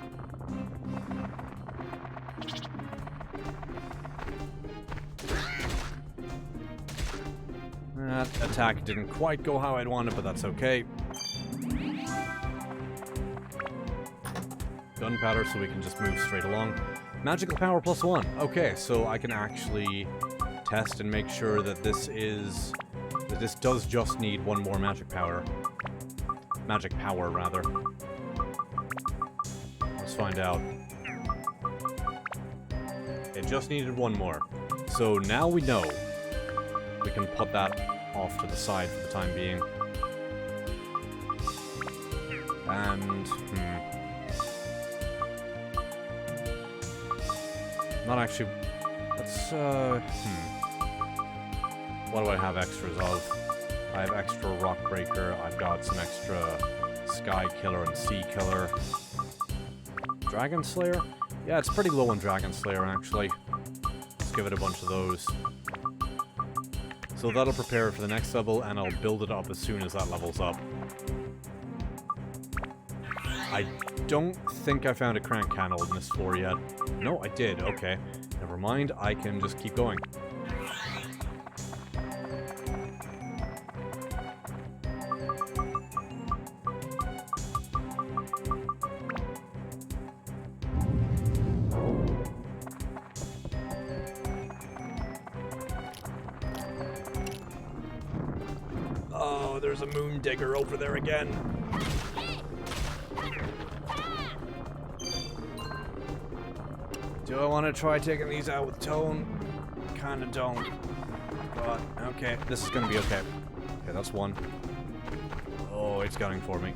That attack didn't quite go how I'd wanted, but that's okay. Gunpowder, so we can just move straight along. Magical power +1. Okay, so I can actually test and make sure that this does just need 1 more magic power. Magic power, rather. Let's find out. It just needed 1 more. So now we know. We can put that off to the side for the time being. And, not actually... Let's, What do I have extras of? I have extra Rock Breaker, I've got some extra Sky Killer and Sea Killer. Dragon Slayer? Yeah, it's pretty low on Dragon Slayer, actually. Let's give it a bunch of those. So that'll prepare for the next level, and I'll build it up as soon as that level's up. I don't think I found a crank candle in this floor yet. No, I did. Okay. Never mind, I can just keep going. Oh, there's a moon digger over there again. Do I want to try taking these out with Tone? Kinda don't. But, okay, this is gonna be okay. Okay, that's one. Oh, it's gunning for me.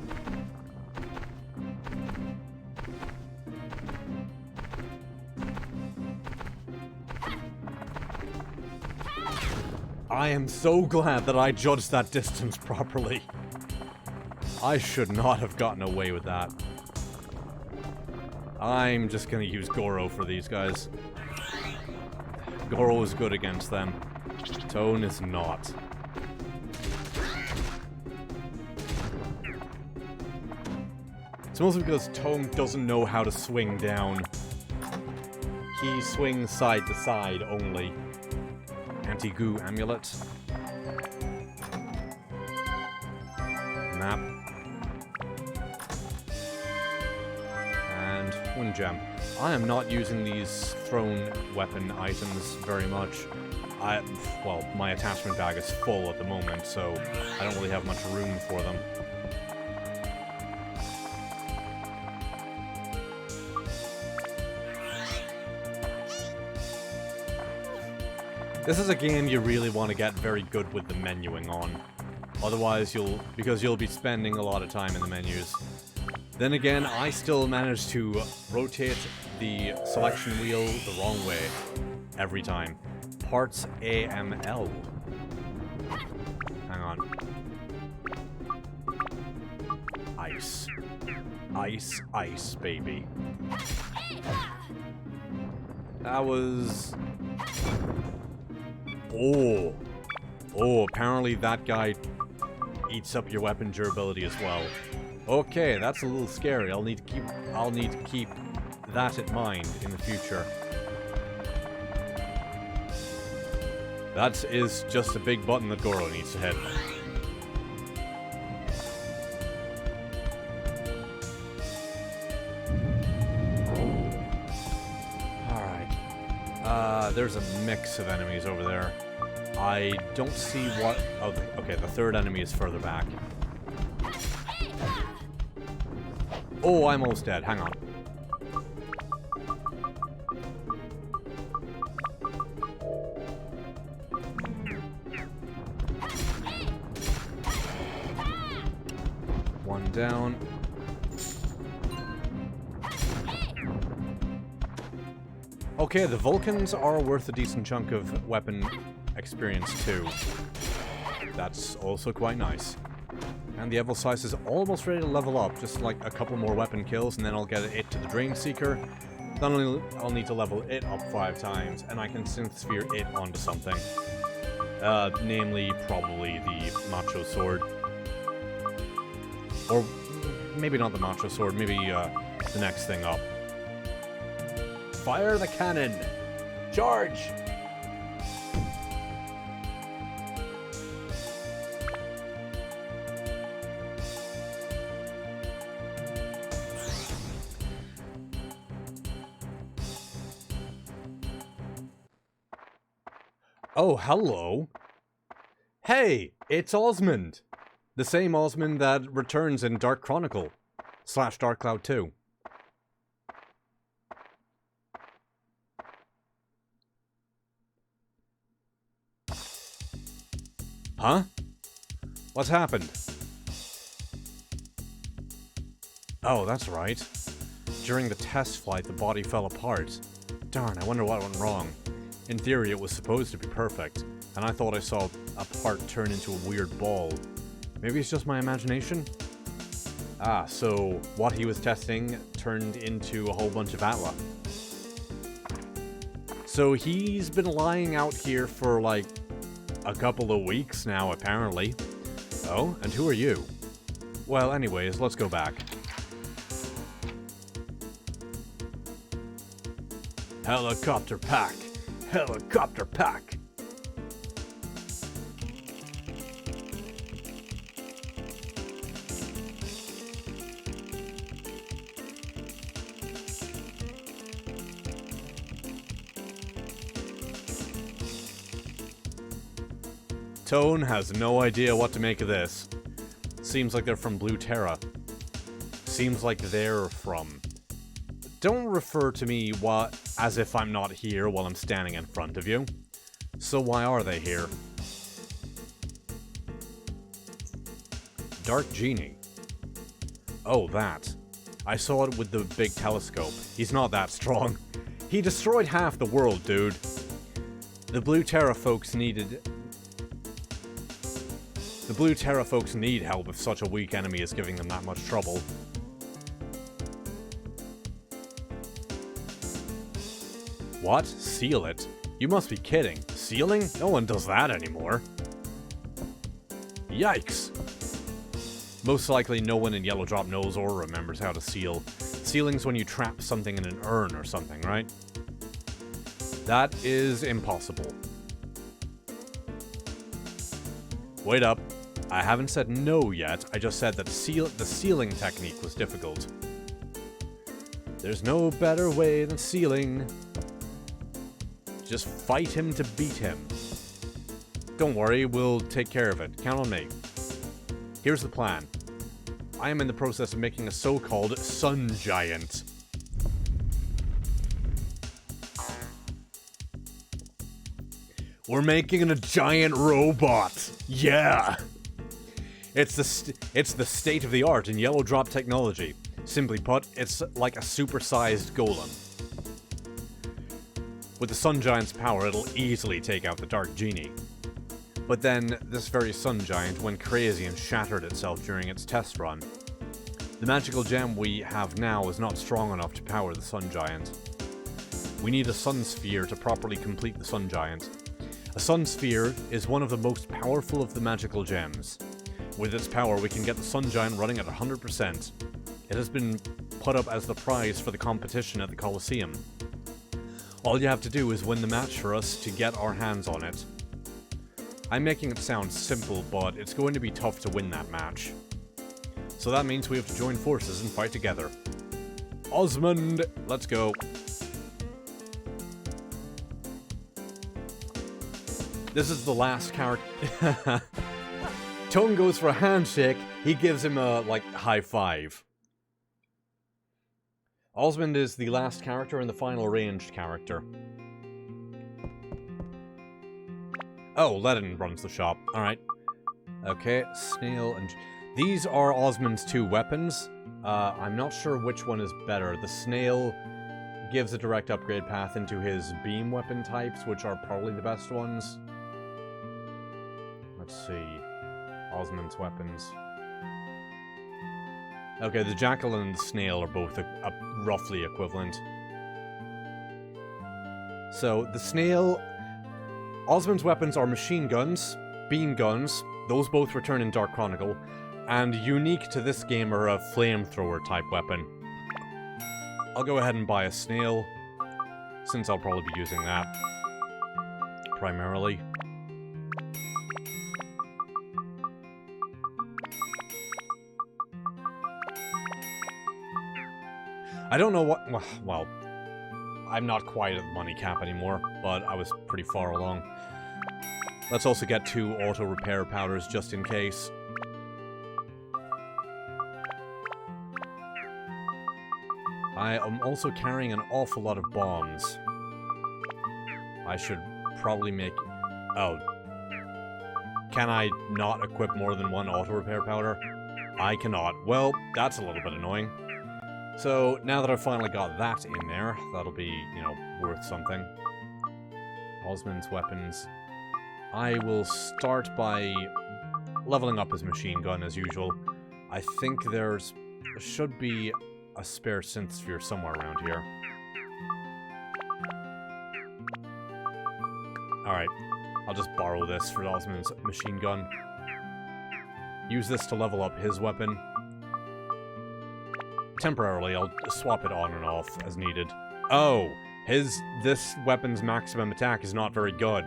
I am so glad that I judged that distance properly. I should not have gotten away with that. I'm just gonna use Goro for these guys. Goro is good against them. Tone is not. It's mostly because Tone doesn't know how to swing down. He swings side to side only. Anti-goo amulet. Map. And wind gem. I am not using these thrown weapon items very much. Well, my attachment bag is full at the moment, so I don't really have much room for them. This is a game you really want to get very good with the menuing on. Otherwise because you'll be spending a lot of time in the menus. Then again, I still manage to rotate the selection wheel the wrong way every time. Parts AML. Hang on. Ice. Ice, ice, baby. That was... Oh. Oh, apparently that guy eats up your weapon durability as well. Okay, that's a little scary. I'll need to keep that in mind in the future. That is just a big button that Goro needs to hit. Alright. There's a mix of enemies over there. I don't see what... Oh, okay, the third enemy is further back. Oh, I'm almost dead. Hang on. One down. Okay, the Vulcans are worth a decent chunk of weapon experience too. That's also quite nice. And the Evilsize is almost ready to level up, just like a couple more weapon kills, and then I'll get it to the Drain Seeker. Then I'll need to level it up 5 times, and I can Synth Sphere it onto something. Namely, probably the Macho Sword. Or maybe not the Macho Sword, maybe the next thing up. Fire the cannon! Charge! Oh, hello. Hey, it's Osmond. The same Osmond that returns in Dark Chronicle / Dark Cloud 2. Huh? What's happened? Oh, that's right. During the test flight, the body fell apart. Darn, I wonder what went wrong. In theory, it was supposed to be perfect, and I thought I saw a part turn into a weird ball. Maybe it's just my imagination? Ah, so what he was testing turned into a whole bunch of Atla. So he's been lying out here for, like, a couple of weeks now, apparently. Oh, and who are you? Well, anyways, let's go back. Helicopter pack! Helicopter pack! Tone has no idea what to make of this. Seems like they're from Blue Terra. Seems like they're from... Don't refer to me as if I'm not here while I'm standing in front of you. So why are they here? Dark Genie. Oh, that. I saw it with the big telescope. He's not that strong. He destroyed half the world, dude. The Blue Terra folks need help if such a weak enemy is giving them that much trouble. What? Seal it? You must be kidding. Sealing? No one does that anymore. Yikes. Most likely no one in Yellow Drop knows or remembers how to seal. Sealing's when you trap something in an urn or something, right? That is impossible. Wait up. I haven't said no yet, I just said that the sealing technique was difficult. There's no better way than sealing. Just fight him to beat him. Don't worry, we'll take care of it. Count on me. Here's the plan. I am in the process of making a so-called sun giant. We're making a giant robot. Yeah. It's the state of the art in Yellow Drop technology. Simply put, it's like a supersized golem. With the Sun Giant's power, it'll easily take out the Dark Genie. But then, this very Sun Giant went crazy and shattered itself during its test run. The magical gem we have now is not strong enough to power the Sun Giant. We need a Sun Sphere to properly complete the Sun Giant. A Sun Sphere is one of the most powerful of the magical gems. With its power, we can get the Sun Giant running at 100%. It has been put up as the prize for the competition at the Colosseum. All you have to do is win the match for us to get our hands on it. I'm making it sound simple, but it's going to be tough to win that match. So that means we have to join forces and fight together. Osmond, let's go. This is the last character. Tone goes for a handshake, he gives him a, high five. Osmond is the last character and the final ranged character. Oh, Ledin runs the shop. Alright. Okay, Snail and... These are Osmond's two weapons. I'm not sure which one is better. The Snail gives a direct upgrade path into his beam weapon types, which are probably the best ones. Let's see. Osmond's weapons. Okay, the Jackal and the Snail are both roughly equivalent. So, the Snail... Osmond's weapons are machine guns, beam guns, those both return in Dark Chronicle, and unique to this game are a flamethrower type weapon. I'll go ahead and buy a Snail, since I'll probably be using that primarily. I don't know what... Well, I'm not quite at the money cap anymore, but I was pretty far along. Let's also get 2 auto-repair powders just in case. I am also carrying an awful lot of bombs. I should probably make... Oh. Can I not equip more than 1 auto-repair powder? I cannot. Well, that's a little bit annoying. So, now that I've finally got that in there, that'll be, you know, worth something. Osmond's weapons. I will start by leveling up his machine gun as usual. I think there should be a spare synth sphere somewhere around here. Alright, I'll just borrow this for Osmond's machine gun. Use this to level up his weapon. Temporarily, I'll swap it on and off as needed. Oh, this weapon's maximum attack is not very good.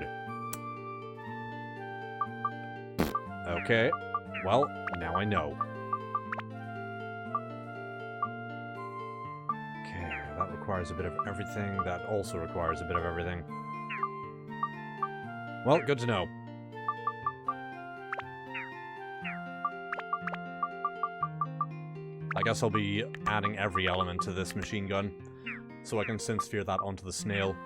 Okay, well, now I know. Okay, that requires a bit of everything. That also requires a bit of everything. Well, good to know. I guess I'll be adding every element to this machine gun, so I can synth-sphere that onto the snail.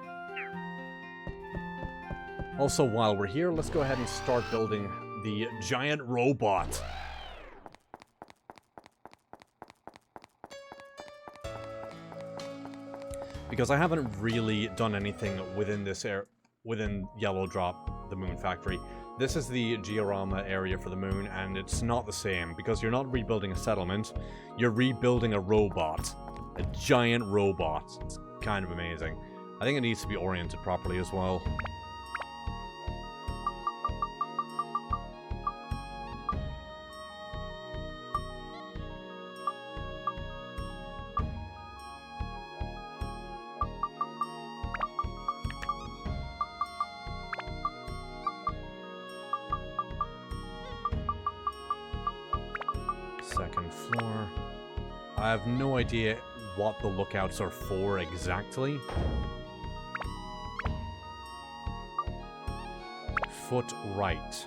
Also, while we're here, let's go ahead and start building the giant robot. Because I haven't really done anything within this within Yellow Drop, the Moon Factory. This is the Georama area for the moon, and it's not the same, because you're not rebuilding a settlement, you're rebuilding a robot. A giant robot. It's kind of amazing. I think it needs to be oriented properly as well. Second floor. I have no idea what the lookouts are for exactly. Foot right.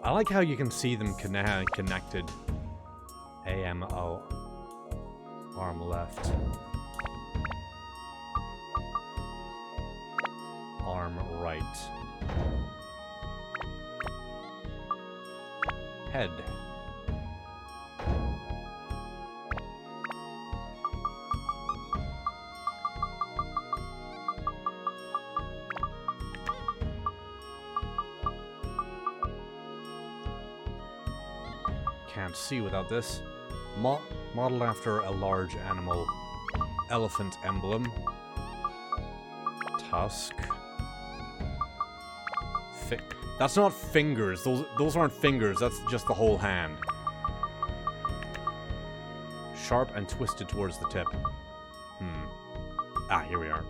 I like how you can see them connected. AMO. Arm left. Arm right. Head. Can't see without this. Modeled after a large animal. Elephant emblem. Tusk. That's not fingers. Those aren't fingers. That's just the whole hand. Sharp and twisted towards the tip. Ah, here we are.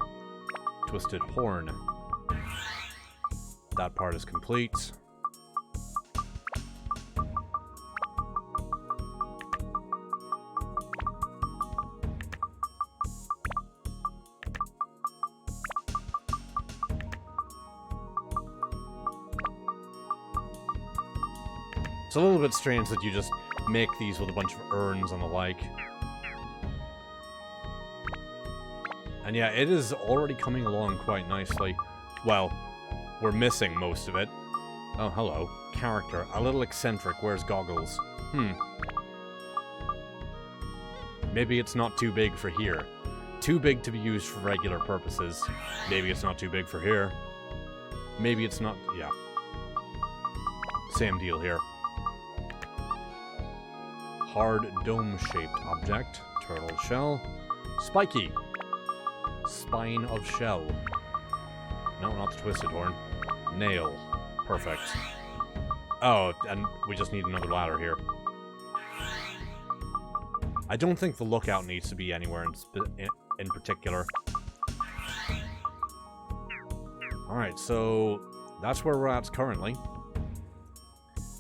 Twisted horn. That part is complete. It's a little bit strange that you just make these with a bunch of urns and the like. And yeah, it is already coming along quite nicely. Well, we're missing most of it. Oh, hello. Character. A little eccentric. Wears goggles. Maybe it's not too big for here. Too big to be used for regular purposes. Maybe it's not too big for here. Maybe it's not... yeah. Same deal here. Hard dome-shaped object. Turtle shell. Spiky. Spine of shell. No, not the twisted horn. Nail. Perfect. Oh, and we just need another ladder here. I don't think the lookout needs to be anywhere in particular. Alright, so that's where we're at currently.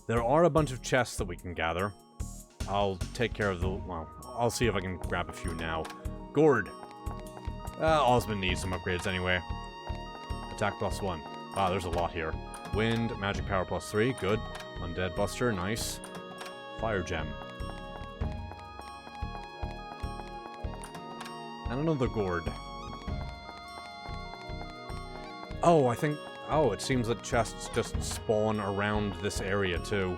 There are a bunch of chests that we can gather. I'll take care of the... well, I'll see if I can grab a few now. Gourd. Osmond needs some upgrades anyway. Attack +1. Ah, there's a lot here. Wind, magic power +3, good. Undead Buster, nice. Fire gem. And another gourd. Oh, I think... oh, it seems that chests just spawn around this area too.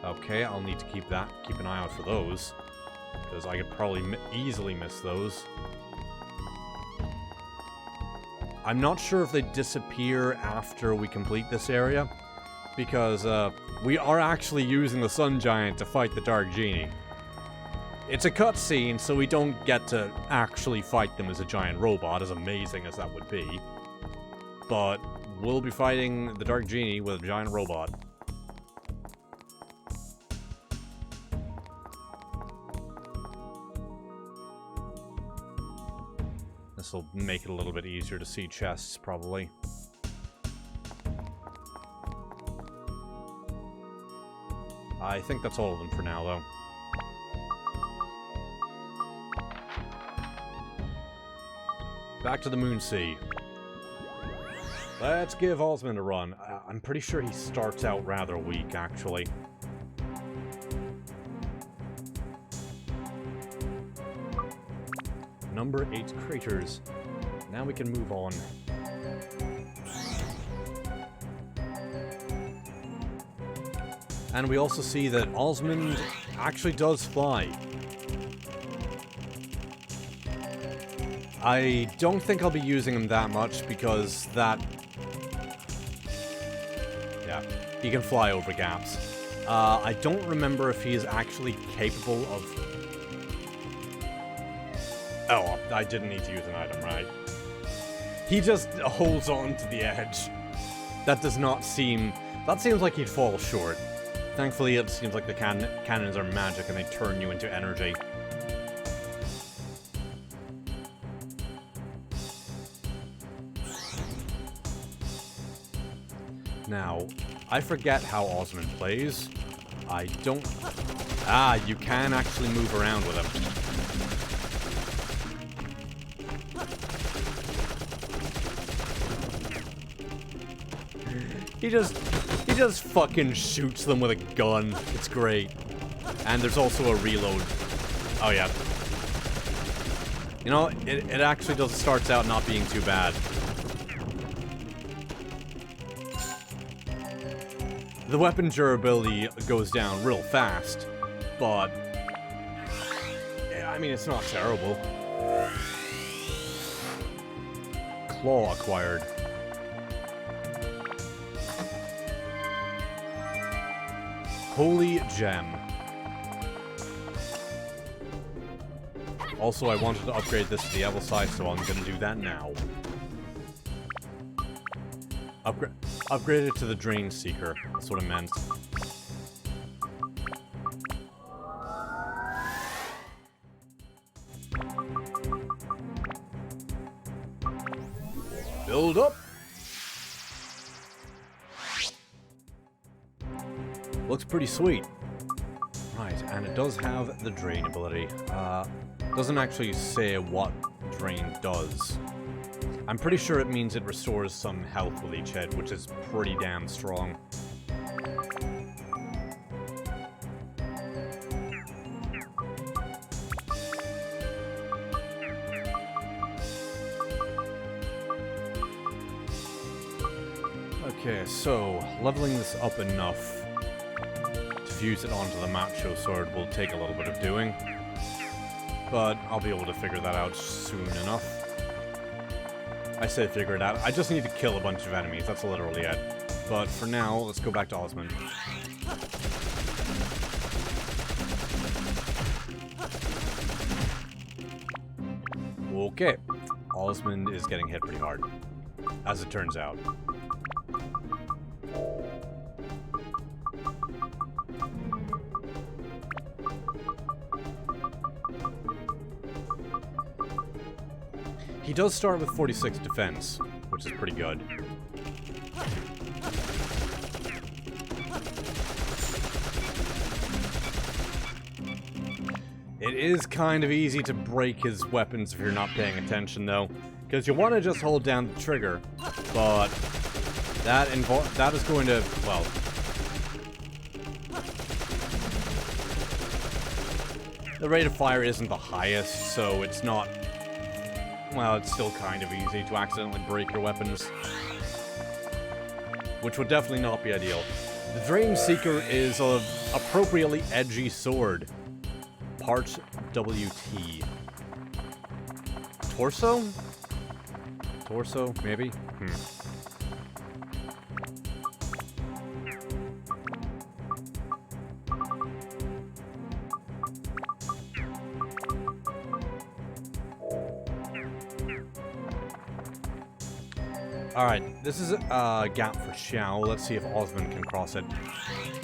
Okay, I'll need to keep an eye out for those. Because I could probably easily miss those. I'm not sure if they disappear after we complete this area. Because we are actually using the Sun Giant to fight the Dark Genie. It's a cutscene, so we don't get to actually fight them as a giant robot, as amazing as that would be. But we'll be fighting the Dark Genie with a giant robot. This will make it a little bit easier to see chests, probably. I think that's all of them for now, though. Back to the Moon Sea. Let's give Osmond a run. I'm pretty sure he starts out rather weak, actually. Number 8 craters. Now we can move on. And we also see that Osmond actually does fly. I don't think I'll be using him that much because that... Yeah, he can fly over gaps. I don't remember if he is actually capable of... Oh, I didn't need to use an item, right? He just holds on to the edge. That does not seem... That seems like he'd fall short. Thankfully, it seems like the cannons are magic and they turn you into energy. Now, I forget how Osmond plays. I don't... Ah, you can actually move around with him. He just fucking shoots them with a gun. It's great. And there's also a reload. Oh yeah. You know, it actually starts out not being too bad. The weapon durability goes down real fast, but I mean, it's not terrible. Claw acquired. Holy gem. Also, I wanted to upgrade this to the Evil side, so I'm gonna do that now. Upgrade it to the Drain Seeker. That's what I meant. Build up! Looks pretty sweet. Right, and it does have the Drain ability. Doesn't actually say what Drain does. I'm pretty sure it means it restores some health with each hit, which is pretty damn strong. Okay, so leveling this up enough to fuse it onto the Macho Sword will take a little bit of doing, but I'll be able to figure that out soon enough. I say figure it out. I just need to kill a bunch of enemies. That's literally it. But for now, let's go back to Osmond. Okay. Osmond is getting hit pretty hard, as it turns out. He does start with 46 defense, which is pretty good. It is kind of easy to break his weapons if you're not paying attention, though, because you want to just hold down the trigger, but that is going to, well... The rate of fire isn't the highest, so it's not... Well, it's still kind of easy to accidentally break your weapons, which would definitely not be ideal. The Drain Seeker is an appropriately edgy sword. Part WT. Torso? Torso, maybe? Alright, this is a gap for Xiao. Let's see if Osmond can cross it.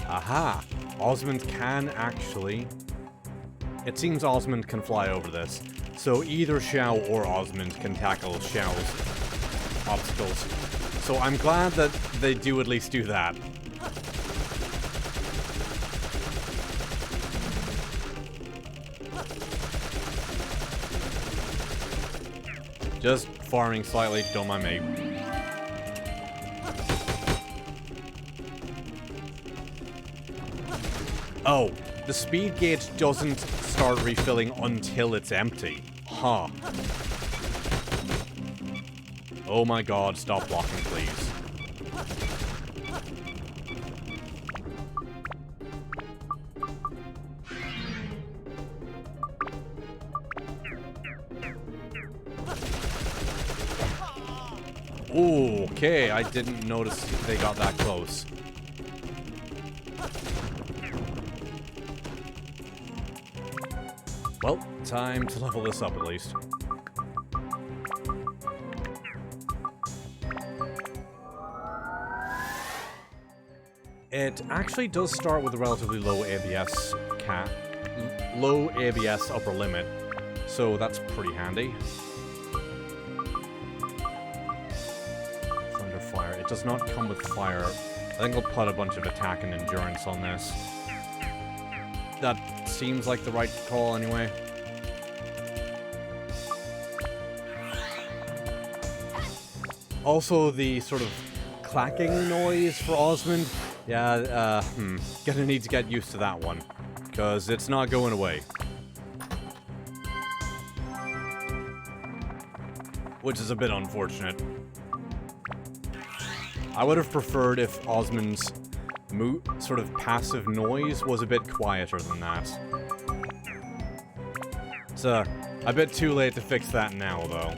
Aha! Osmond can actually... It seems Osmond can fly over this. So either Xiao or Osmond can tackle Xiao's obstacles. So I'm glad that they do at least do that. Just farming slightly, don't mind me. Oh, the speed gauge doesn't start refilling until it's empty. Huh. Oh my god, stop blocking, please. Ooh, okay, I didn't notice they got that close. Well, time to level this up at least. It actually does start with a relatively low ABS cap, low ABS upper limit, so that's pretty handy. Thunder fire. It does not come with fire. I think I'll put a bunch of attack and endurance on this. That seems like the right call anyway. Also, the sort of clacking noise for Osmond. Yeah, gonna need to get used to that one, because it's not going away. Which is a bit unfortunate. I would have preferred if Osmond's sort of passive noise was a bit quieter than that. It's a bit too late to fix that now, though.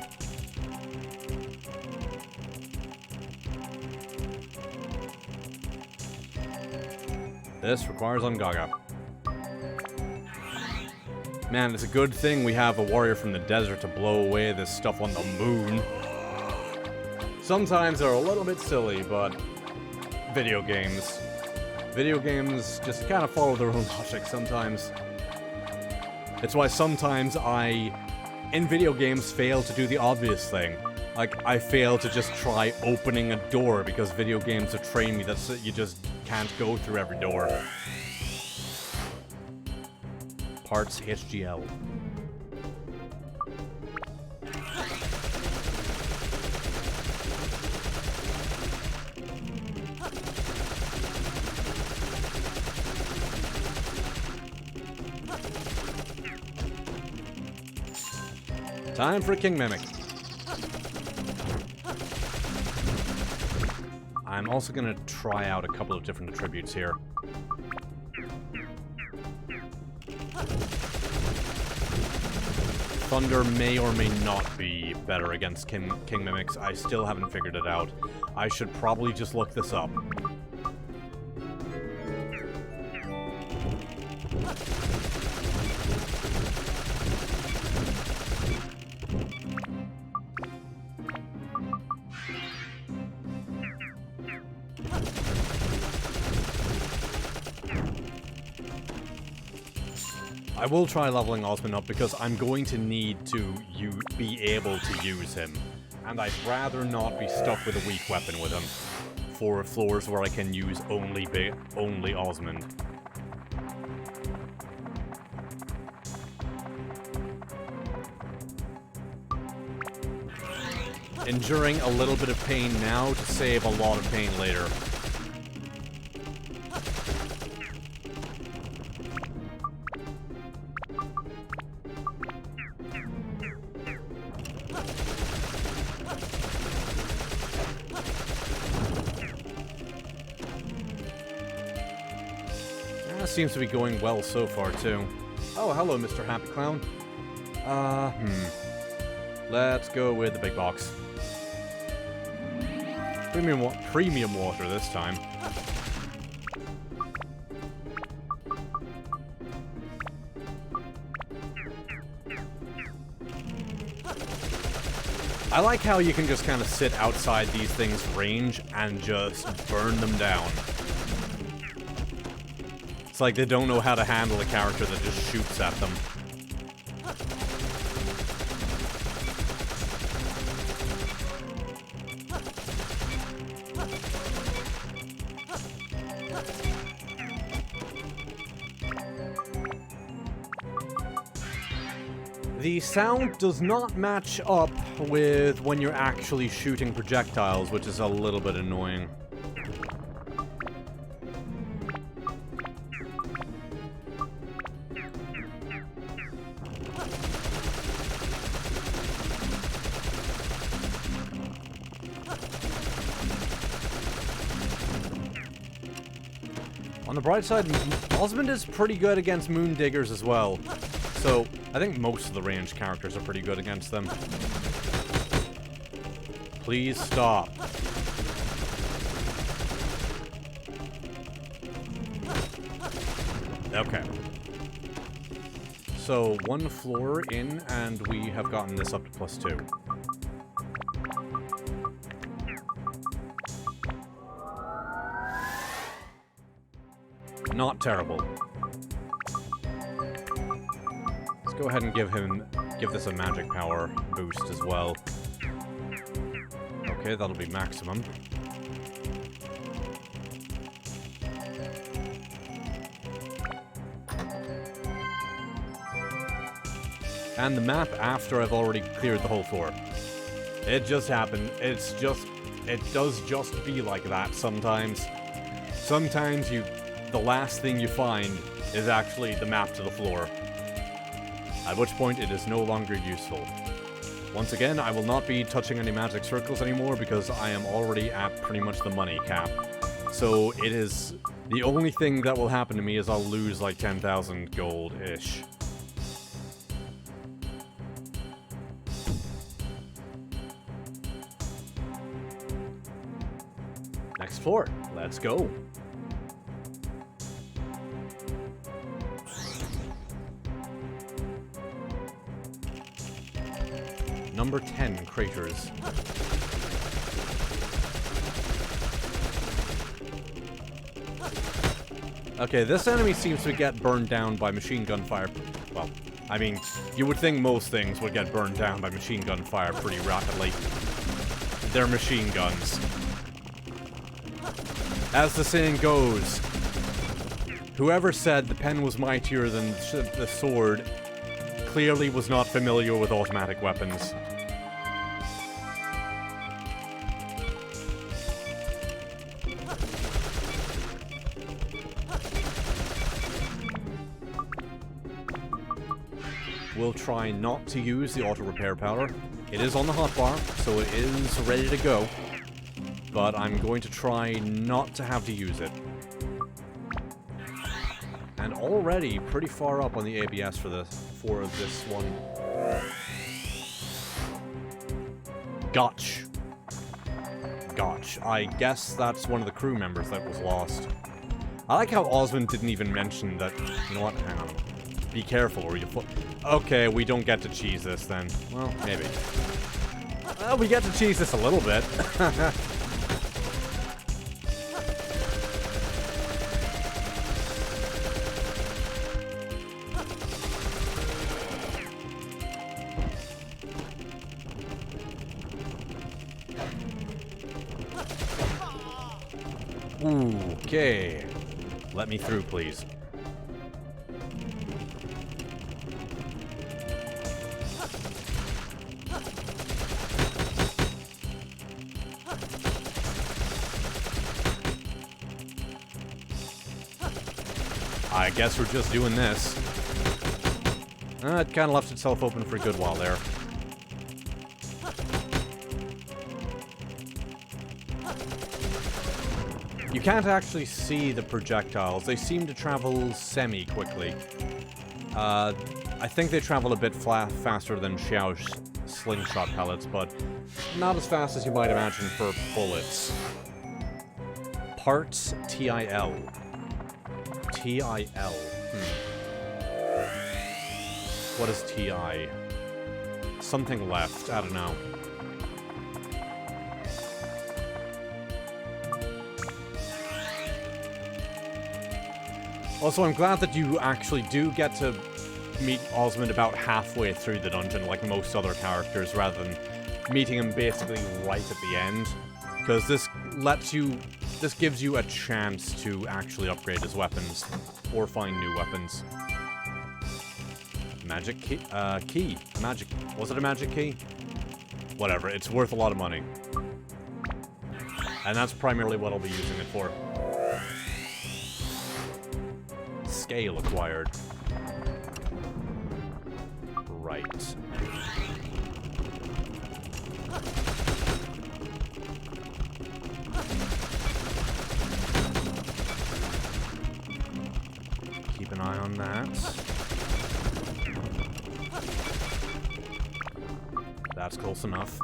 This requires Ungaga. Man, it's a good thing we have a warrior from the desert to blow away this stuff on the moon. Sometimes they're a little bit silly, but video games just kind of follow their own logic sometimes. It's why sometimes in video games, fail to do the obvious thing. Like, I fail to just try opening a door because video games have trained me that you just can't go through every door. Parts HGL. Time for a King Mimic. I'm also going to try out a couple of different attributes here. Thunder may or may not be better against King Mimics. I still haven't figured it out. I should probably just look this up. I will try leveling Osmond up because I'm going to need to be able to use him. And I'd rather not be stuck with a weak weapon with him for floors where I can use only Osmond. Enduring a little bit of pain now to save a lot of pain later. Seems to be going well so far, too. Oh, hello, Mr. Happy Clown. Let's go with the big box. Premium water this time. I like how you can just kind of sit outside these things' range and just burn them down. It's like they don't know how to handle a character that just shoots at them. The sound does not match up with when you're actually shooting projectiles, which is a little bit annoying. On the bright side, Osmond is pretty good against Moon Diggers as well. So, I think most of the ranged characters are pretty good against them. Please stop. Okay. So, one floor in, and we have gotten this up to +2. Not terrible. Let's go ahead and give this a magic power boost as well. Okay, that'll be maximum. And the map after I've already cleared the whole floor. It just happened. It does just be like that sometimes. Sometimes the last thing you find is actually the map to the floor. At which point it is no longer useful. Once again, I will not be touching any magic circles anymore because I am already at pretty much the money cap. So it is... the only thing that will happen to me is I'll lose like 10,000 gold-ish. Next floor. Let's go. Number 10, craters. Okay, this enemy seems to get burned down by machine gun fire. Well, I mean, you would think most things would get burned down by machine gun fire pretty rapidly. They're machine guns. As the saying goes, whoever said the pen was mightier than the sword clearly was not familiar with automatic weapons. We'll try not to use the auto repair power. It is on the hotbar, so it is ready to go. But I'm going to try not to have to use it. And already pretty far up on the ABS for this one. Gotch. Gotch. I guess that's one of the crew members that was lost. I like how Osmond didn't even mention that. You know what? Hang on. Be careful or you fall. Okay, we don't get to cheese this then. Well, maybe. Well, we get to cheese this a little bit. Okay. Let me through, please. I guess we're just doing this. It kind of left itself open for a good while there. You can't actually see the projectiles. They seem to travel semi-quickly. I think they travel a bit faster than Xiao's slingshot pellets, but not as fast as you might imagine for bullets. Parts TIL. TIL. What is TI? Something left. I don't know. Also, I'm glad that you actually do get to meet Osmond about halfway through the dungeon, like most other characters, rather than meeting him basically right at the end. Because this gives you a chance to actually upgrade his weapons, or find new weapons. Magic key? Key. Magic. Was it a magic key? Whatever, it's worth a lot of money. And that's primarily what I'll be using it for. Scale acquired. Right. Keep an eye on that. That's close enough.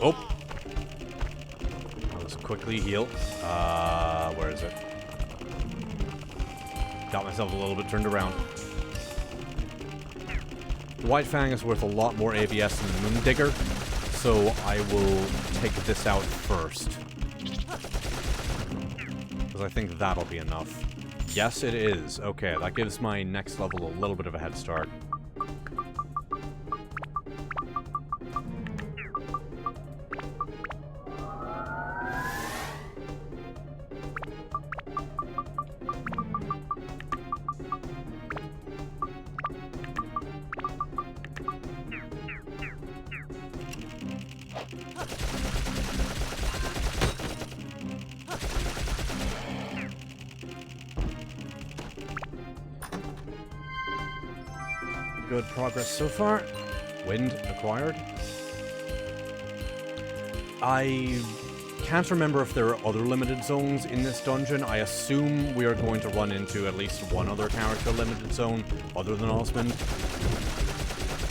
Oh! I'll just quickly heal. Where is it? Got myself a little bit turned around. The White Fang is worth a lot more ABS than the Moon Digger, so I will take this out first. Because I think that'll be enough. Yes, it is. Okay, that gives my next level a little bit of a head start. Good progress so far. Wind acquired. I can't remember if there are other limited zones in this dungeon. I assume we are going to run into at least one other character limited zone other than Osmond.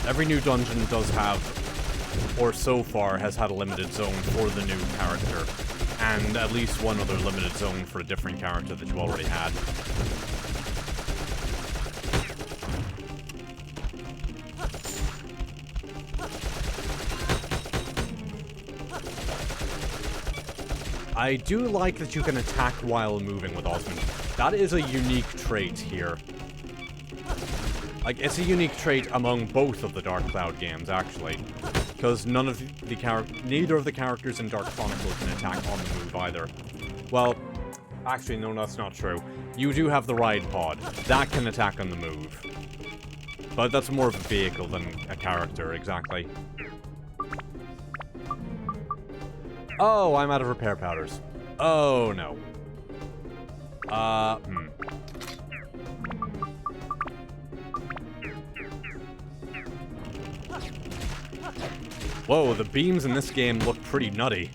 Every new dungeon does have, or so far has had a limited zone for the new character, and at least one other limited zone for a different character that you already had. I do like that you can attack while moving with Osmond. That is a unique trait here. Like, it's a unique trait among both of the Dark Cloud games, actually. Because neither of the characters in Dark Chronicle can attack on the move either. Well, actually, no, that's not true. You do have the Ride Pod. That can attack on the move. But that's more of a vehicle than a character, exactly. Oh, I'm out of repair powders. Oh, no. Whoa, the beams in this game look pretty nutty.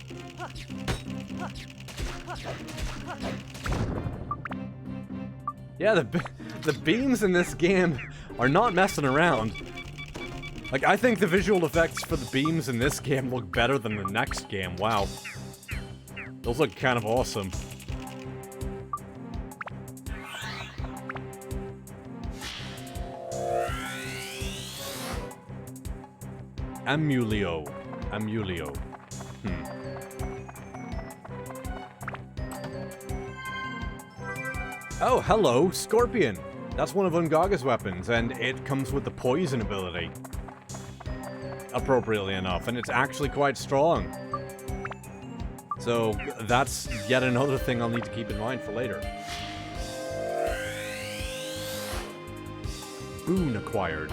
Yeah, the beams in this game are not messing around. Like, I think the visual effects for the beams in this game look better than the next game. Wow. Those look kind of awesome. Amulio. Amulio. Oh, hello, Scorpion. That's one of Ungaga's weapons, and it comes with the poison ability. Appropriately enough, and it's actually quite strong. So, that's yet another thing I'll need to keep in mind for later. Boon acquired.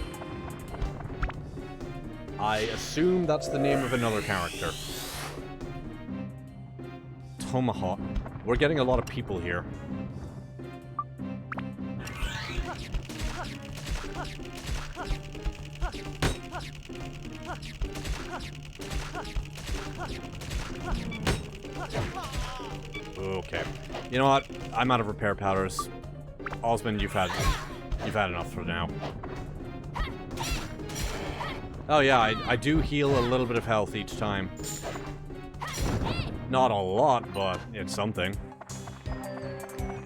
I assume that's the name of another character. Tomahawk. We're getting a lot of people here. Okay. You know what? I'm out of repair powders. Osmond, you've had enough for now. Oh yeah, I do heal a little bit of health each time. Not a lot, but it's something.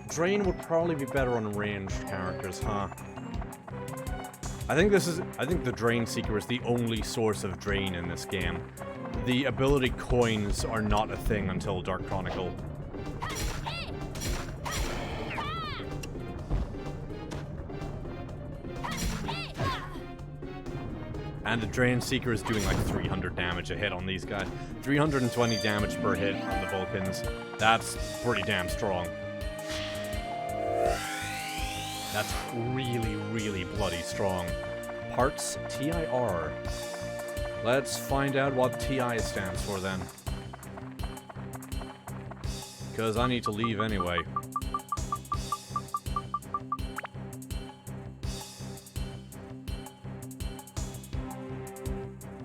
Drain would probably be better on ranged characters, huh? I think the Drain Seeker is the only source of Drain in this game. The ability coins are not a thing until Dark Chronicle. And the Drain Seeker is doing like 300 damage a hit on these guys. 320 damage per hit on the Vulcans. That's pretty damn strong. That's really, really bloody strong. Parts TIR. Let's find out what TI stands for then. Because I need to leave anyway.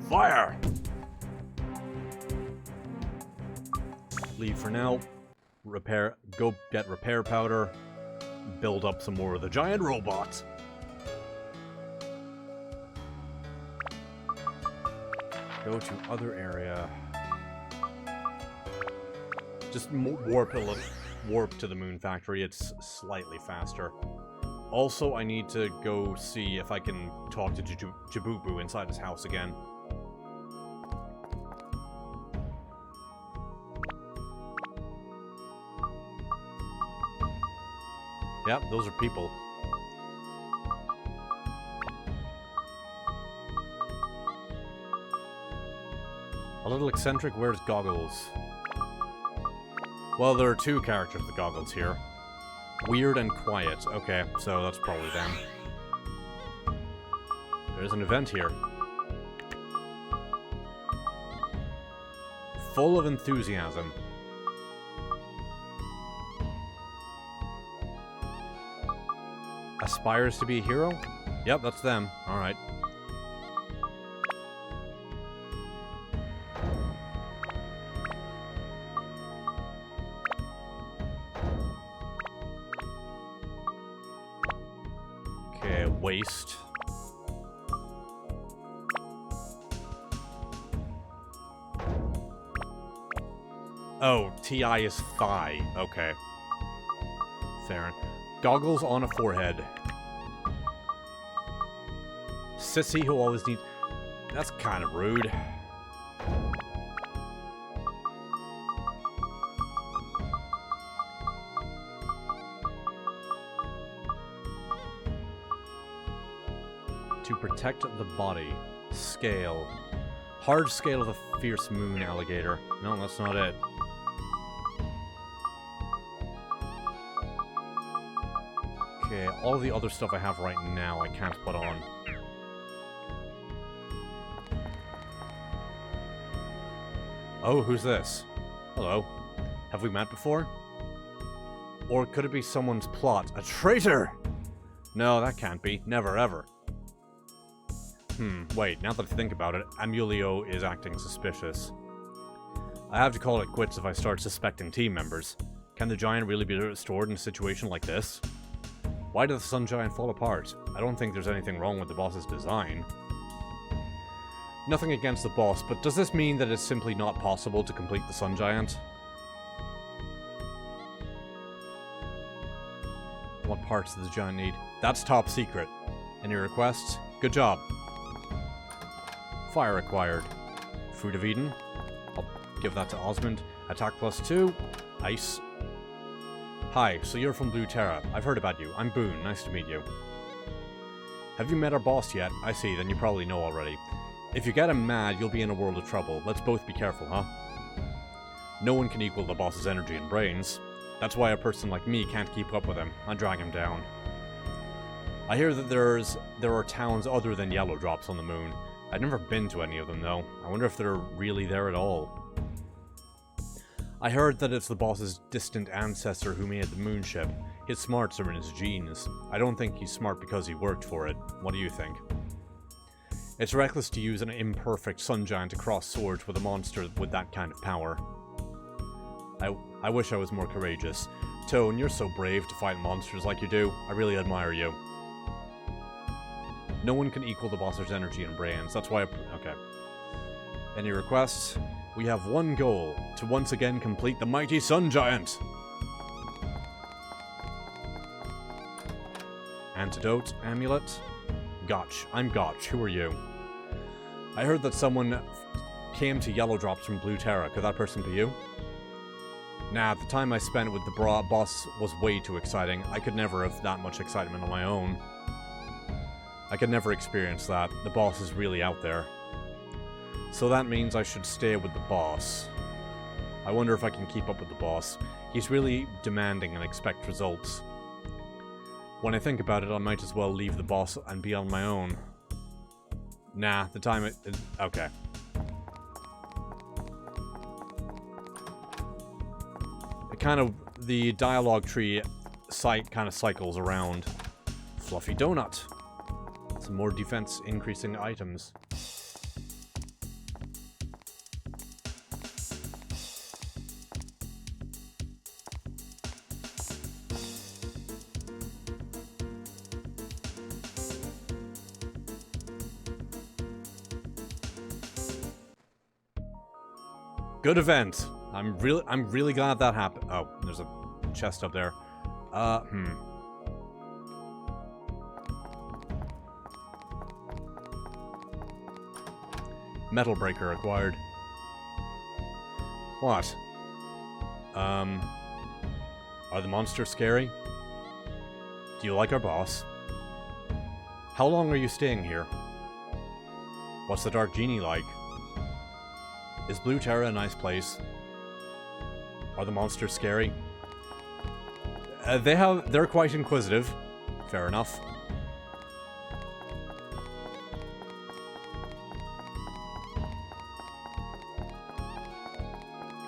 Fire! Leave for now. Repair. Go get repair powder. Build up some more of the giant robots. Go to other area. Just warp to the moon factory. It's slightly faster. Also, I need to go see if I can talk to Jabubu inside his house again. Yep, those are people. A little eccentric wears goggles. Well, there are two characters with goggles here. Weird and quiet. Okay, so that's probably them. There's an event here. Full of enthusiasm. Aspires to be a hero? Yep, that's them. Alright. Okay, waste. Oh, TI is thigh. Okay. Fair. Goggles on a forehead. Sissy who always needs... That's kind of rude. To protect the body. Scale. Hard scale of the fierce moon alligator. No, that's not it. Okay, all the other stuff I have right now I can't put on. Oh, who's this? Hello. Have we met before? Or could it be someone's plot? A traitor! No, that can't be. Never, ever. Wait, now that I think about it, Amulio is acting suspicious. I have to call it quits if I start suspecting team members. Can the giant really be restored in a situation like this? Why did the Sun Giant fall apart? I don't think there's anything wrong with the boss's design. Nothing against the boss, but does this mean that it's simply not possible to complete the Sun Giant? What parts does the giant need? That's top secret. Any requests? Good job. Fire acquired. Fruit of Eden. I'll give that to Osmond. Attack +2. Ice. Hi, so you're from Blue Terra. I've heard about you. I'm Boone. Nice to meet you. Have you met our boss yet? I see, then you probably know already. If you get him mad, you'll be in a world of trouble. Let's both be careful, huh? No one can equal the boss's energy and brains. That's why a person like me can't keep up with him. I drag him down. I hear that there are towns other than Yellow Drops on the moon. I've never been to any of them, though. I wonder if they're really there at all. I heard that it's the boss's distant ancestor who made the moonship. His smarts are in his genes. I don't think he's smart because he worked for it. What do you think? It's reckless to use an imperfect sun giant to cross swords with a monster with that kind of power. I wish I was more courageous. Tone, you're so brave to fight monsters like you do. I really admire you. No one can equal the boss's energy and brains. That's why okay. Any requests? We have one goal, to once again complete the mighty Sun Giant! Antidote, amulet? Gotch. I'm Gotch. Who are you? I heard that someone came to Yellow Drops from Blue Terra. Could that person be you? Nah, the time I spent with the boss was way too exciting. I could never have that much excitement on my own. I could never experience that. The boss is really out there. So that means I should stay with the boss. I wonder if I can keep up with the boss. He's really demanding and expects results. When I think about it, I might as well leave the boss and be on my own. Nah, the time okay. The dialogue tree kind of cycles around. Fluffy donut. Some more defense increasing items. Good event. I'm really glad that happened. Oh, there's a chest up there. Metal breaker acquired. What? Are the monsters scary? Do you like our boss? How long are you staying here? What's the Dark Genie like? Is Blue Terra a nice place? Are the monsters scary? They're quite inquisitive. Fair enough.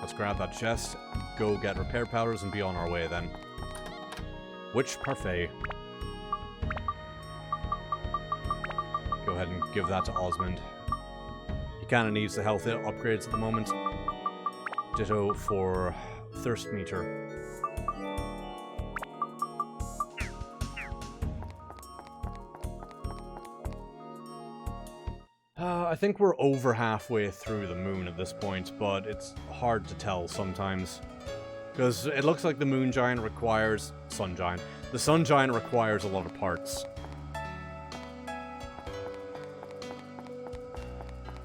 Let's grab that chest, go get repair powders, and be on our way then. Witch Parfait. Go ahead and give that to Osmond. He kind of needs the health upgrades at the moment. Ditto for Thirst Meter. I think we're over halfway through the moon at this point, but it's hard to tell sometimes. Because it looks like the moon giant requires... Sun giant. The sun giant requires a lot of parts.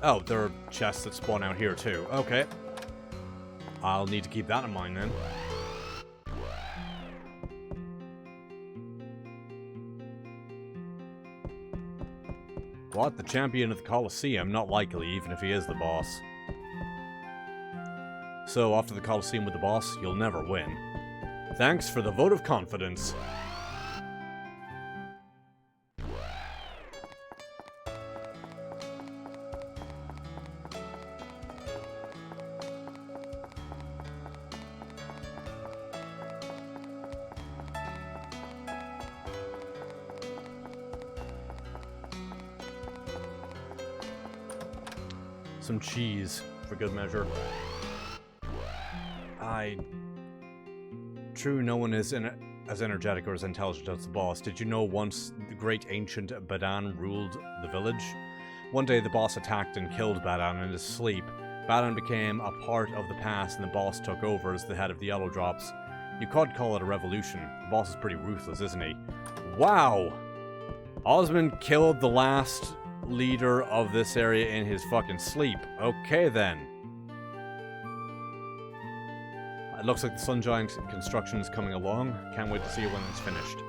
Oh, there are chests that spawn out here too. Okay. I'll need to keep that in mind then. What? The champion of the Colosseum? Not likely, even if he is the boss. So, after the Colosseum with the boss, you'll never win. Thanks for the vote of confidence. Some cheese, for good measure. True, no one is as energetic or as intelligent as the boss. Did you know once the great ancient Badan ruled the village? One day the boss attacked and killed Badan in his sleep. Badan became a part of the past and the boss took over as the head of the Yellow Drops. You could call it a revolution. The boss is pretty ruthless, isn't he? Wow! Osmond killed the last leader of this area in his fucking sleep. Okay then. It looks like the Sun Giant construction is coming along. Can't wait to see it when it's finished.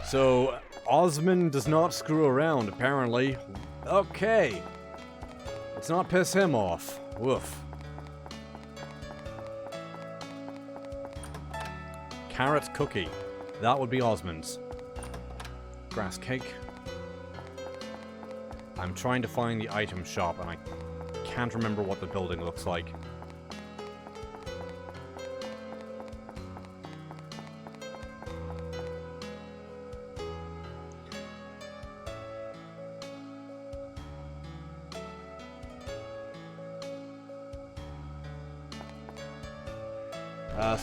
So, Osmond does not screw around, apparently. Okay. Let's not piss him off. Woof. Carrot cookie. That would be Osmond's. Grass cake. I'm trying to find the item shop, and I can't remember what the building looks like.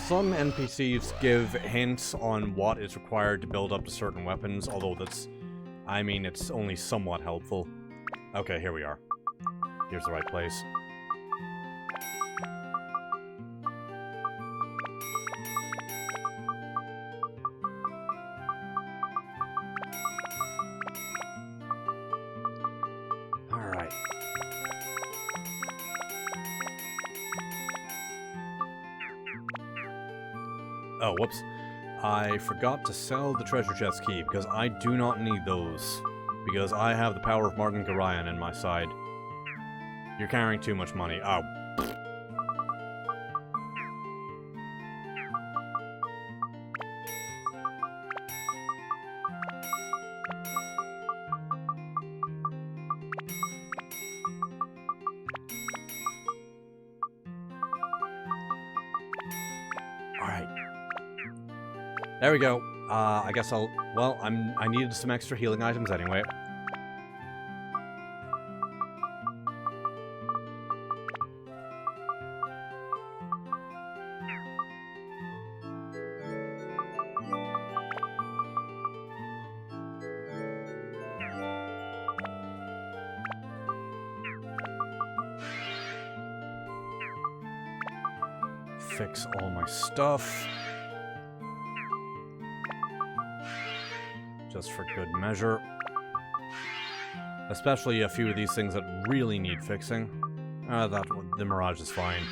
Some NPCs give hints on what is required to build up to certain weapons, although it's only somewhat helpful. Okay, here we are. Here's the right place. Alright. Oh, whoops. I forgot to sell the treasure chest key, because I do not need those. Because I have the power of Martin Garayan in my side. You're carrying too much money. Oh. There we go. I guess I'll... Well, I needed some extra healing items anyway. Fix all my stuff. Just for good measure. Especially a few of these things that really need fixing. The Mirage is fine.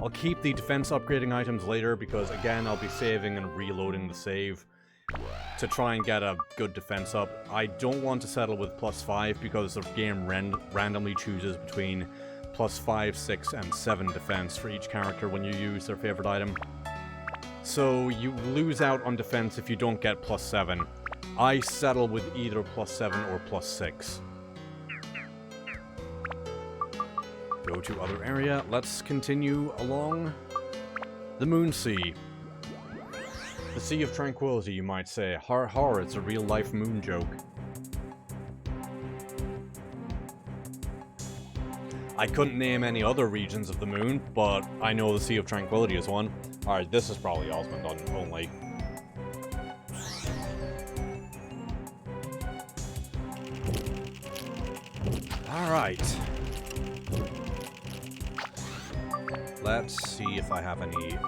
I'll keep the defense upgrading items later because, again, I'll be saving and reloading the save to try and get a good defense up. I don't want to settle with +5 because the game randomly chooses between +5, 6, and 7 defense for each character when you use their favorite item. So you lose out on defense if you don't get +7. I settle with either +7 or +6. Go to other area. Let's continue along the Moon Sea. The Sea of Tranquility, you might say. Har har, it's a real-life moon joke. I couldn't name any other regions of the moon, but I know the Sea of Tranquility is one. Alright, this is probably Osmond only. Alright. Let's see if I have any...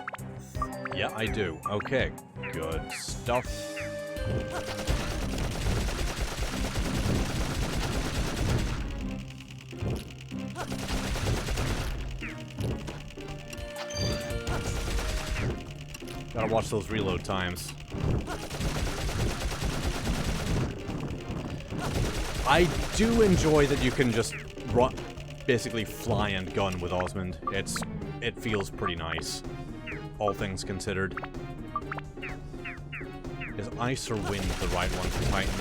Yeah, I do. Okay, good stuff. Gotta watch those reload times. I do enjoy that you can just basically fly and gun with Osmond. It feels pretty nice, all things considered. Is ice or wind the right one for Titan?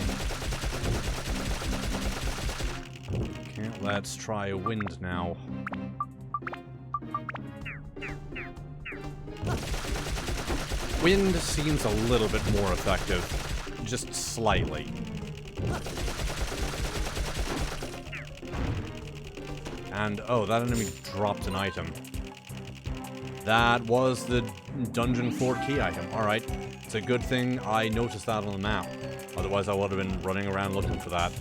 Okay, let's try a wind now. Wind seems a little bit more effective, just slightly. And, oh, that enemy dropped an item. That was the Dungeon 4 key item. Alright. It's a good thing I noticed that on the map. Otherwise I would have been running around looking for that.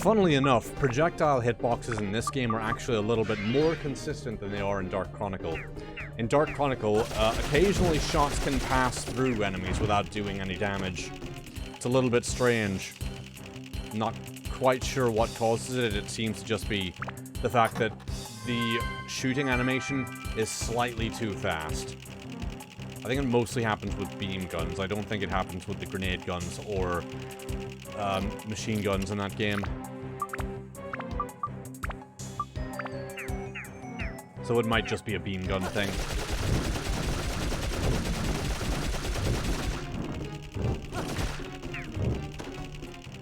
Funnily enough, projectile hitboxes in this game are actually a little bit more consistent than they are in Dark Chronicle. In Dark Chronicle, occasionally shots can pass through enemies without doing any damage. It's a little bit strange. Not quite sure what causes it. It seems to just be the fact that the shooting animation is slightly too fast. I think it mostly happens with beam guns. I don't think it happens with the grenade guns or machine guns in that game. So it might just be a beam gun thing.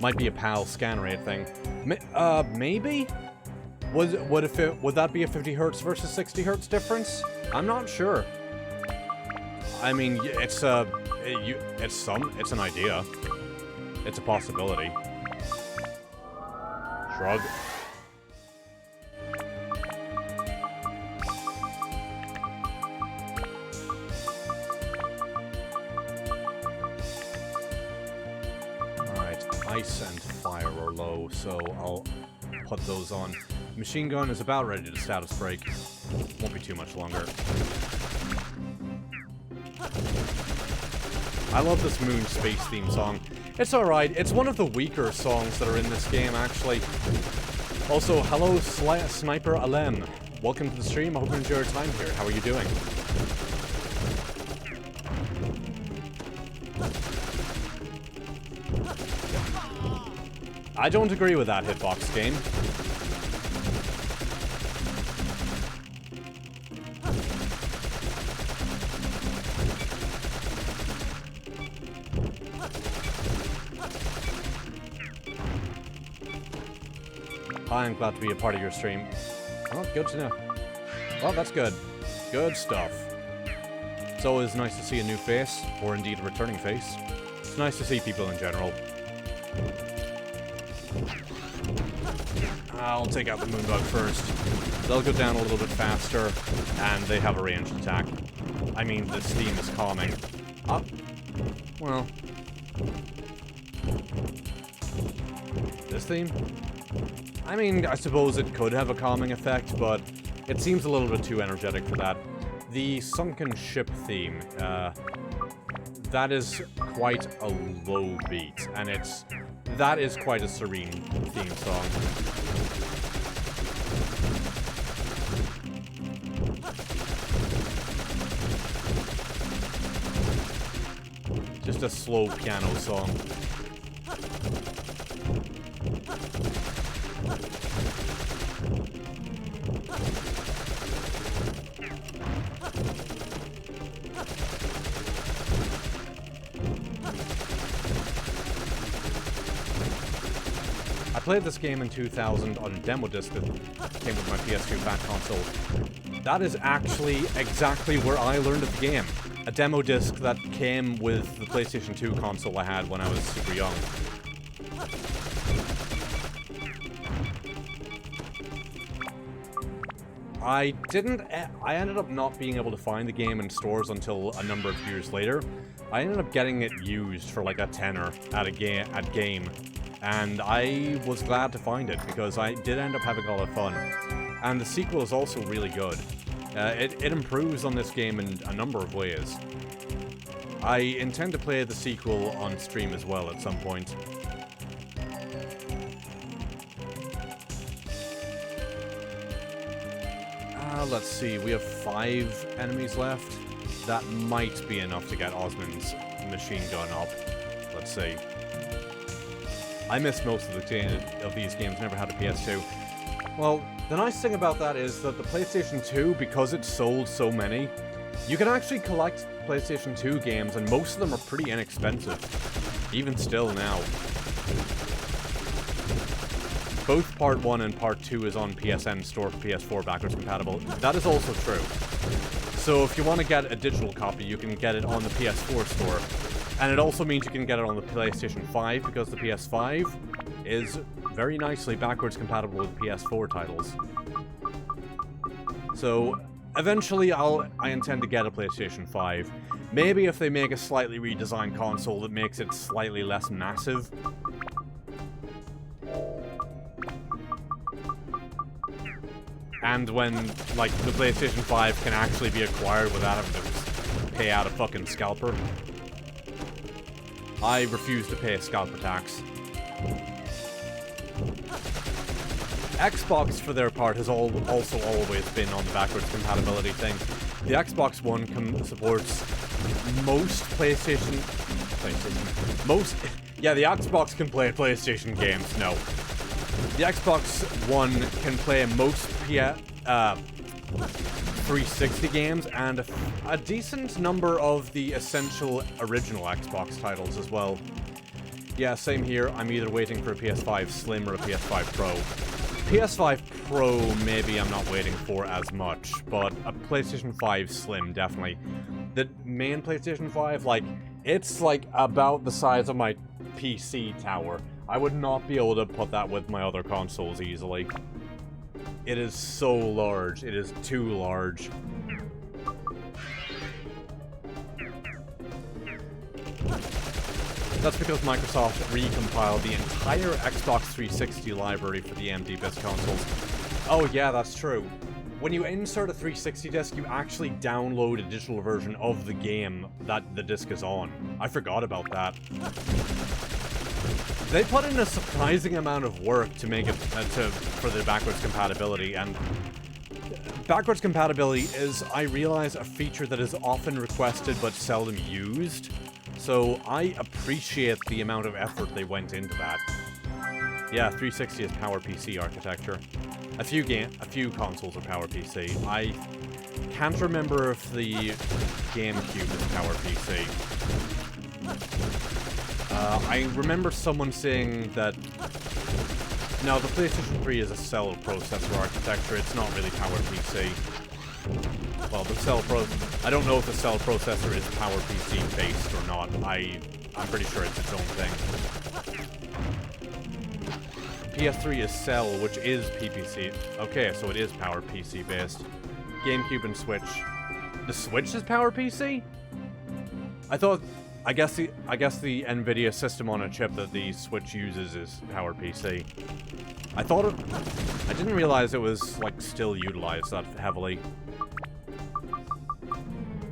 Might be a PAL scan rate thing. Maybe? Would that be a 50 Hz versus 60 Hz difference? I'm not sure. I mean, it's an idea. It's a possibility. Shrug. Ice and fire are low, so I'll put those on. Machine gun is about ready to status break. Won't be too much longer. I love this Moon Space theme song. It's alright. It's one of the weaker songs that are in this game, actually. Also, hello Sniper Alem. Welcome to the stream. I hope you enjoy your time here. How are you doing? I don't agree with that, Hitbox game. I'm glad to be a part of your stream. Oh, good to know. Well, that's good. Good stuff. It's always nice to see a new face, or indeed a returning face. It's nice to see people in general. I'll take out the Moonbug first. They'll go down a little bit faster, and they have a ranged attack. I mean, this theme is calming. Ah, well. This theme? I mean, I suppose it could have a calming effect, but it seems a little bit too energetic for that. The Sunken Ship theme, that is quite a low beat, and that is quite a serene theme song. Just a slow piano song. I played this game in 2000 on a demo disc that came with my PS2 Fat console. That is actually exactly where I learned of the game. A demo disc that came with the PlayStation 2 console I had when I was super young. I ended up not being able to find the game in stores until a number of years later. I ended up getting it used for like a tenner at game. And I was glad to find it, because I did end up having a lot of fun. And the sequel is also really good. It improves on this game in a number of ways. I intend to play the sequel on stream as well at some point. Let's see, we have 5 enemies left. That might be enough to get Osmond's machine gun up. Let's see. I missed most of these games, never had a PS2. Well, the nice thing about that is that the PlayStation 2, because it sold so many, you can actually collect PlayStation 2 games, and most of them are pretty inexpensive. Even still now. Both Part 1 and Part 2 is on PSN store for PS4 backwards compatible. That is also true. So if you want to get a digital copy, you can get it on the PS4 store. And it also means you can get it on the PlayStation 5, because the PS5 is very nicely backwards compatible with PS4 titles. So, eventually I intend to get a PlayStation 5. Maybe if they make a slightly redesigned console that makes it slightly less massive. And when, like, the PlayStation 5 can actually be acquired without having to pay out a fucking scalper. I refuse to pay a scalper tax. Xbox, for their part, has also always been on the backwards compatibility thing. The Xbox One supports most yeah, the Xbox can play PlayStation games. No. The Xbox One can play most 360 games, and a decent number of the essential original Xbox titles as well. Yeah, same here. I'm either waiting for a PS5 Slim or a PS5 Pro. PS5 Pro, maybe I'm not waiting for as much, but a PlayStation 5 Slim, definitely. The main PlayStation 5, like, it's like about the size of my PC tower. I would not be able to put that with my other consoles easily. It is so large. It is too large. That's because Microsoft recompiled the entire Xbox 360 library for the AMD-based consoles. Oh yeah, that's true. When you insert a 360 disc, you actually download a digital version of the game that the disc is on. I forgot about that. They put in a surprising amount of work to make it for the backwards compatibility, and backwards compatibility is, I realize, a feature that is often requested but seldom used. So I appreciate the amount of effort they went into that. Yeah, 360 is PowerPC architecture. A few consoles are PowerPC. I can't remember if the GameCube is PowerPC. I remember someone saying that... No, the PlayStation 3 is a cell processor architecture. It's not really PowerPC. Well, the cell I don't know if the cell processor is PowerPC based or not. I'm pretty sure it's its own thing. PS3 is Cell, which is PPC. Okay, so it is PowerPC based. GameCube and Switch. The Switch is PowerPC? I guess the NVIDIA system on a chip that the Switch uses is PowerPC. I didn't realize it was like still utilized that heavily.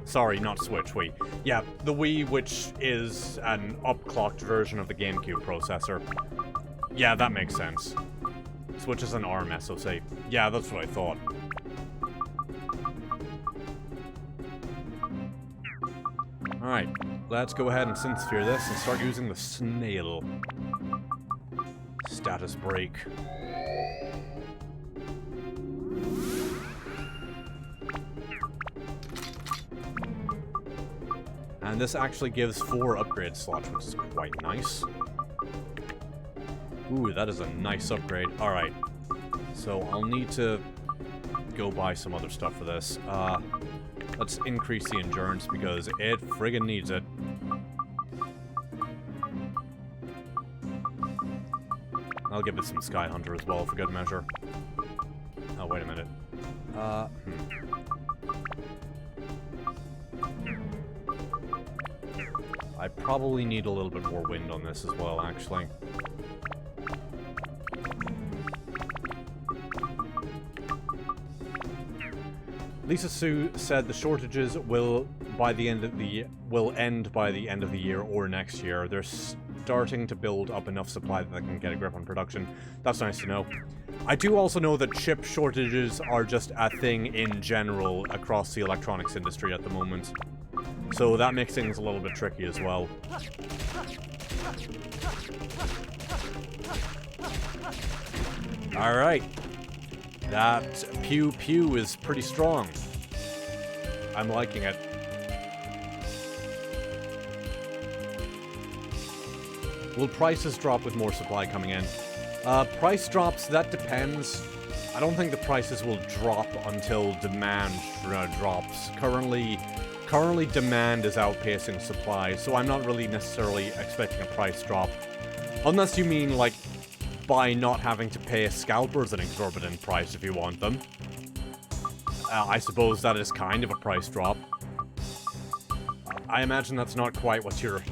Sorry, not Switch, Wii. Yeah, the Wii, which is an upclocked version of the GameCube processor. Yeah, that makes sense. Switch is an ARM SoC. Yeah, that's what I thought. Alright, let's go ahead and synth-sphere this and start using the snail. Status break. And this actually gives 4 upgrade slots, which is quite nice. Ooh, that is a nice upgrade. Alright. So I'll need to go buy some other stuff for this. Let's increase the endurance because it friggin' needs it. I'll give it some Sky Hunter as well for good measure. Oh, wait a minute. I probably need a little bit more wind on this as well, actually. Lisa Sue said the shortages will end by the end of the year or next year. They're starting to build up enough supply that they can get a grip on production. That's nice to know. I do also know that chip shortages are just a thing in general across the electronics industry at the moment. So that makes things a little bit tricky as well. Alright. That pew pew is pretty strong. I'm liking it. Will prices drop with more supply coming in? Price drops, that depends. I don't think the prices will drop until demand drops. Currently demand is outpacing supply, so I'm not really necessarily expecting a price drop. Unless you mean, like, by not having to pay scalpers an exorbitant price if you want them. I suppose that is kind of a price drop. I imagine that's not quite what you're...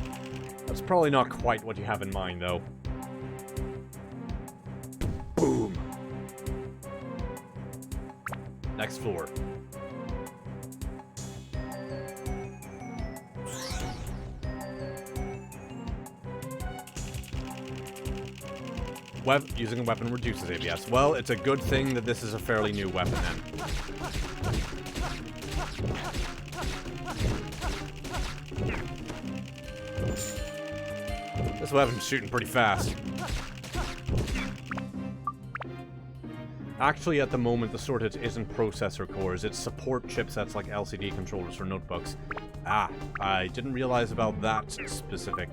That's probably not quite what you have in mind, though. Boom! Next floor. Using a weapon reduces ABS. Well, it's a good thing that this is a fairly new weapon then. This weapon's shooting pretty fast. Actually, at the moment, the shortage isn't processor cores, it's support chipsets like LCD controllers for notebooks. Ah, I didn't realize about that specific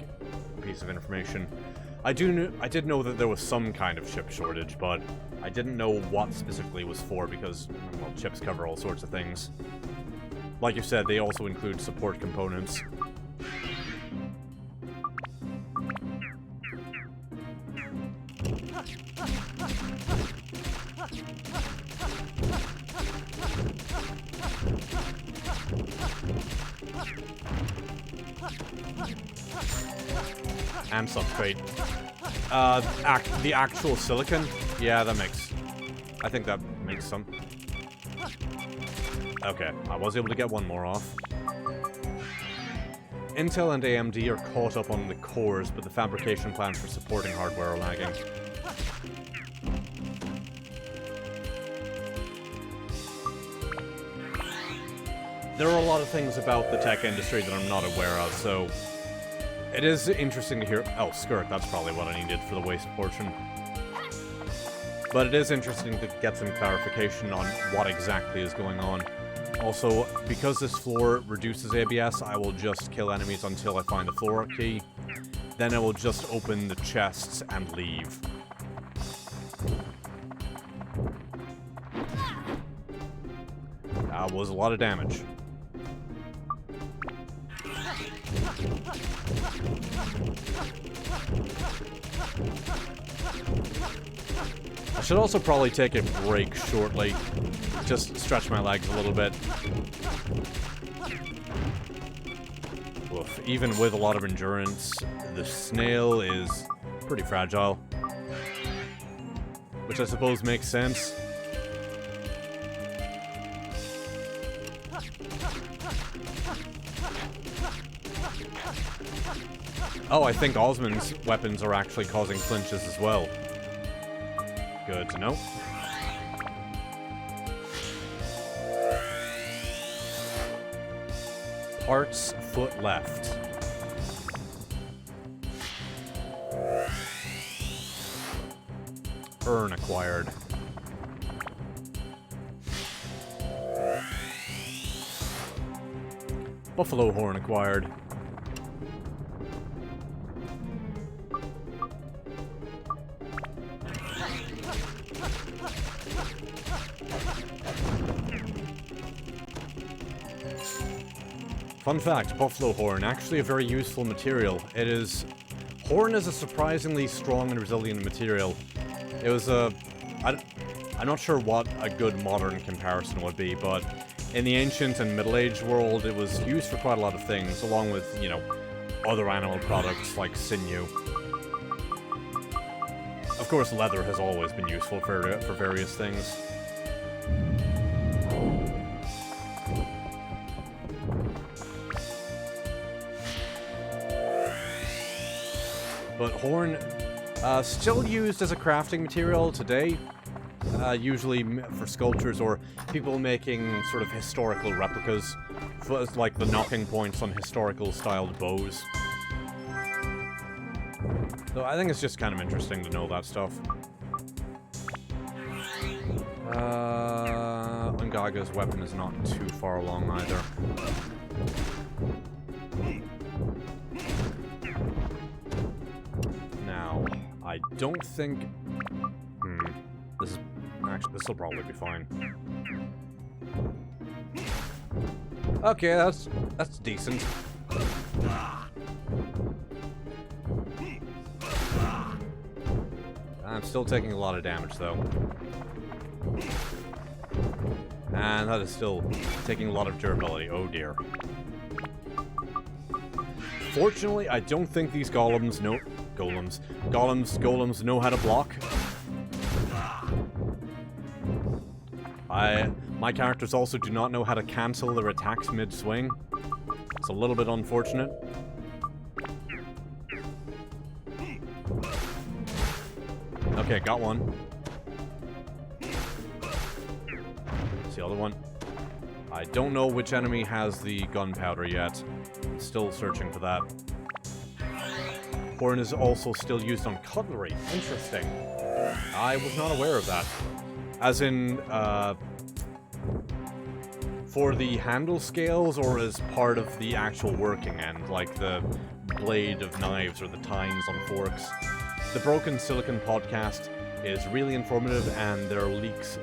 piece of information. I did know that there was some kind of chip shortage, but I didn't know what specifically was for because, well, chips cover all sorts of things. Like you said, they also include support components. And substrate. The actual silicon? Yeah, that makes... I think that makes some... Okay, I was able to get one more off. Intel and AMD are caught up on the cores, but the fabrication plans for supporting hardware are lagging. There are a lot of things about the tech industry that I'm not aware of, so... It is interesting to hear... Oh, skirt, that's probably what I needed for the waist portion. But it is interesting to get some clarification on what exactly is going on. Also, because this floor reduces ABS, I will just kill enemies until I find the floor key. Then I will just open the chests and leave. That was a lot of damage. I should also probably take a break shortly. Just stretch my legs a little bit. Oof. Even with a lot of endurance, the snail is pretty fragile. Which I suppose makes sense. Oh, I think Osmond's weapons are actually causing flinches as well. Good to know. Parts foot left. Urn acquired. Buffalo horn acquired. Fun fact, buffalo horn, actually a very useful material. It is... Horn is a surprisingly strong and resilient material. It was a... I'm not sure what a good modern comparison would be, but in the ancient and Middle Age world, it was used for quite a lot of things, along with, you know, other animal products like sinew. Of course, leather has always been useful for various things. But horn, still used as a crafting material today, usually for sculptures or people making sort of historical replicas, like the knocking points on historical styled bows. So I think it's just kind of interesting to know that stuff. Ungaga's weapon is not too far along either. I don't think... This is... Actually, this will probably be fine. Okay, that's decent. I'm still taking a lot of damage, though. And that is still taking a lot of durability. Oh, dear. Fortunately, I don't think these golems know... Golems know how to block. My characters also do not know how to cancel their attacks mid-swing. It's a little bit unfortunate. Okay, got one. That's the other one. I don't know which enemy has the gunpowder yet. Still searching for that. Horn is also still used on cutlery. Interesting. I was not aware of that. As in, for the handle scales, or as part of the actual working end, like the blade of knives or the tines on forks. The Broken Silicon podcast is really informative, and their leaks,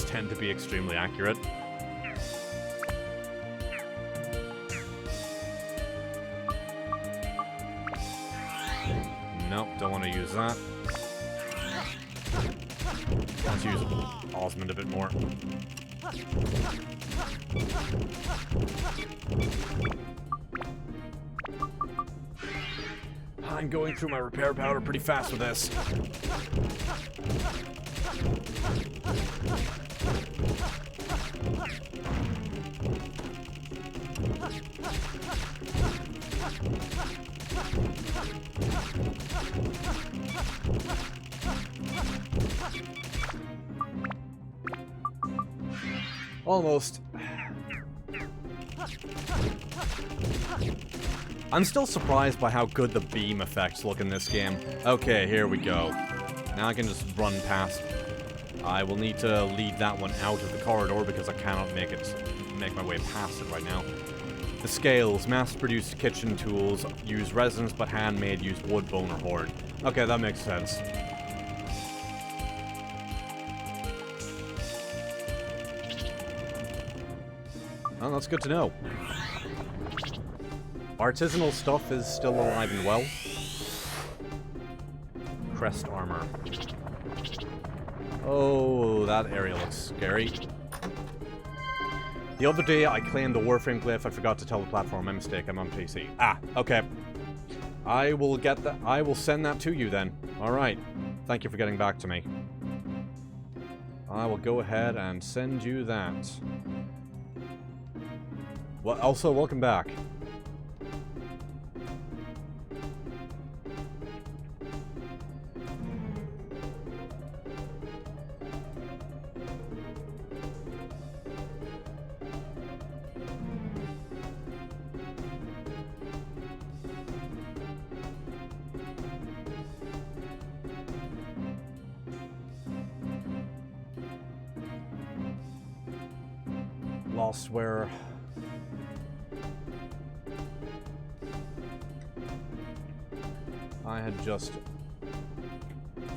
tend to be extremely accurate. Nope, don't want to use that. Let's use Osmond a bit more. I'm going through my repair powder pretty fast with this. Almost. I'm still surprised by how good the beam effects look in this game. Okay, here we go. Now I can just run past. I will need to lead that one out of the corridor because I cannot make my way past it right now. The scales, mass-produced kitchen tools, use resins, but handmade use wood, bone, or horn. Okay, that makes sense. Well, that's good to know. Artisanal stuff is still alive and well. Crest armor. Oh, that area looks scary. The other day, I claimed the Warframe glyph. I forgot to tell the platform. My mistake. I'm on PC. Ah, okay. I will get that. I will send that to you then. All right. Thank you for getting back to me. I will go ahead and send you that. Well, also, welcome back. Lost where... I had just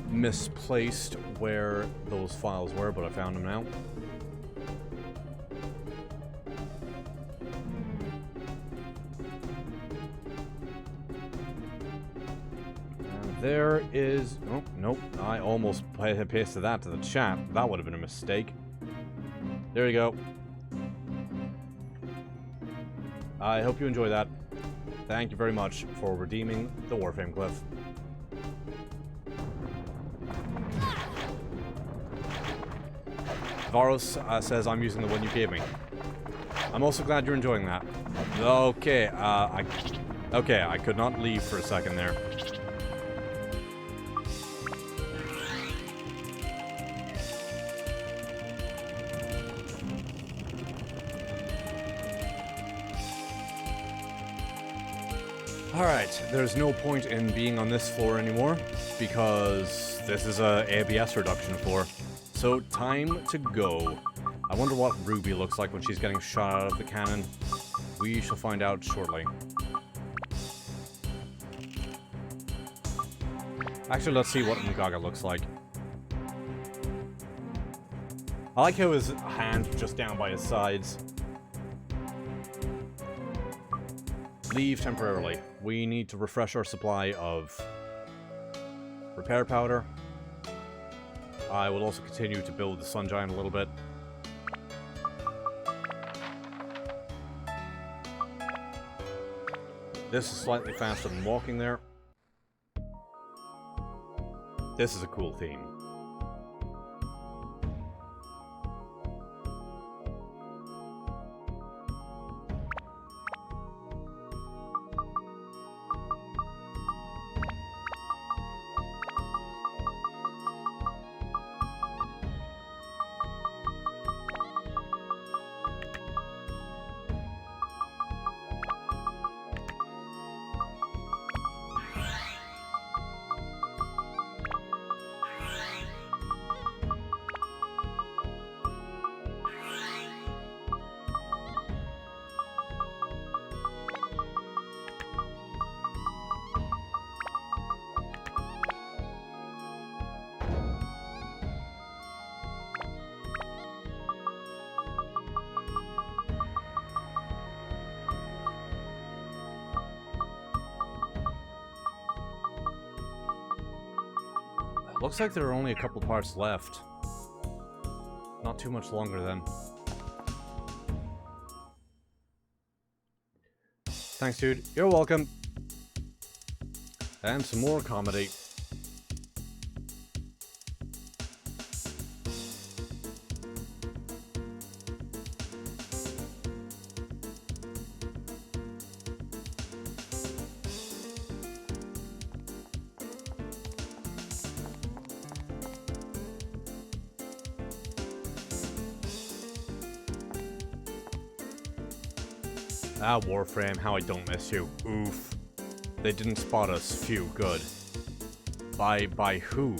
misplaced where those files were, but I found them now. And there is... Oh, nope. I almost pasted that to the chat. That would have been a mistake. There you go. I hope you enjoy that. Thank you very much for redeeming the Warframe glyph. Varos says I'm using the one you gave me. I'm also glad you're enjoying that. Okay, I could not leave for a second there. Alright, there's no point in being on this floor anymore, because this is a ABS reduction floor. So, time to go. I wonder what Ruby looks like when she's getting shot out of the cannon. We shall find out shortly. Actually, let's see what Muska looks like. I like how his hand just down by his sides. Leave temporarily. We need to refresh our supply of repair powder. I will also continue to build the Sun Giant a little bit. This is slightly faster than walking there. This is a cool theme. Looks like there are only a couple parts left. Not too much longer then. Thanks, dude. You're welcome. And some more comedy. Ah, Warframe, how I don't miss you. Oof. They didn't spot us. Phew, good. By who?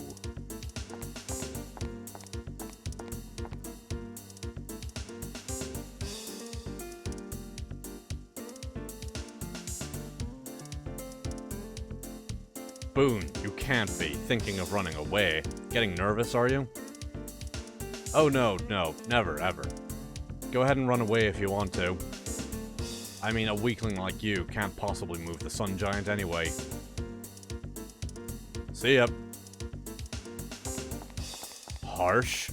Boone, you can't be thinking of running away. Getting nervous, are you? Oh no, never, ever. Go ahead and run away if you want to. I mean, a weakling like you can't possibly move the Sun Giant anyway. See ya. Harsh.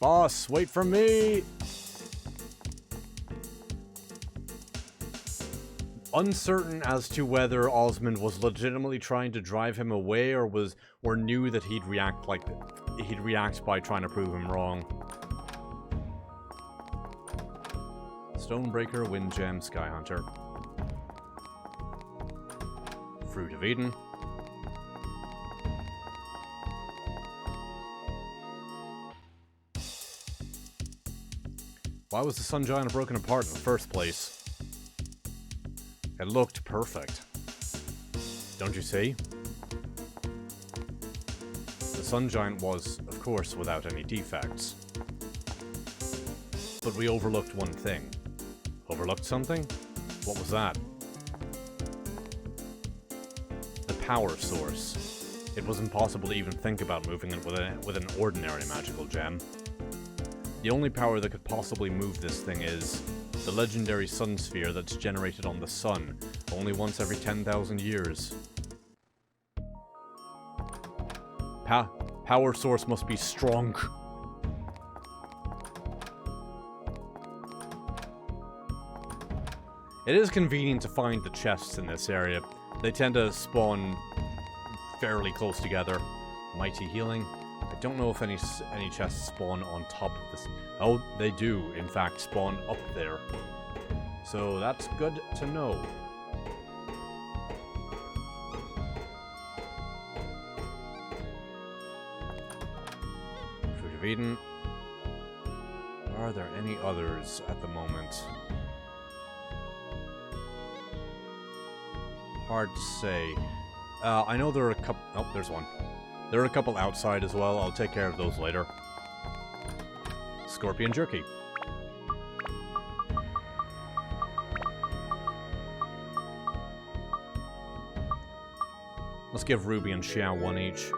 Boss, wait for me! Uncertain as to whether Osmond was legitimately trying to drive him away or knew that he'd react by trying to prove him wrong. Stonebreaker, Wind Gem, Skyhunter. Fruit of Eden. Why was the Sun Giant broken apart in the first place? It looked perfect. Don't you see? The Sun Giant was, of course, without any defects. But we overlooked one thing. Overlooked something? What was that? The power source. It was impossible to even think about moving it with an ordinary magical gem. The only power that could possibly move this thing is the legendary sun sphere that's generated on the sun, only once every 10,000 years. Power source must be strong. It is convenient to find the chests in this area. They tend to spawn fairly close together. Mighty healing. I don't know if any chests spawn on top of this. Oh, they do, in fact, spawn up there. So that's good to know. Fruit of Eden. Are there any others at the moment? Hard to say. I know there are a couple... Oh, there's one. There are a couple outside as well. I'll take care of those later. Scorpion Jerky. Let's give Ruby and Xiao one each.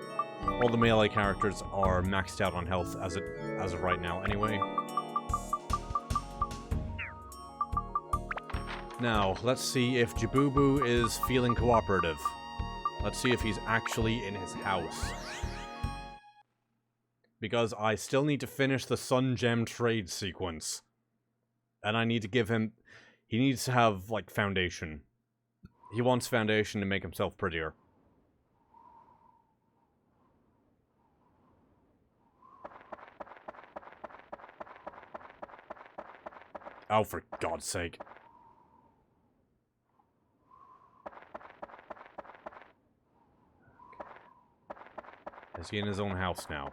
All the melee characters are maxed out on health as of right now anyway. Now, let's see if Jabubu is feeling cooperative. Let's see if he's actually in his house. Because I still need to finish the Sun Gem trade sequence. And I need to give him... He needs to have, like, foundation. He wants foundation to make himself prettier. Oh, for God's sake. Is he in his own house now?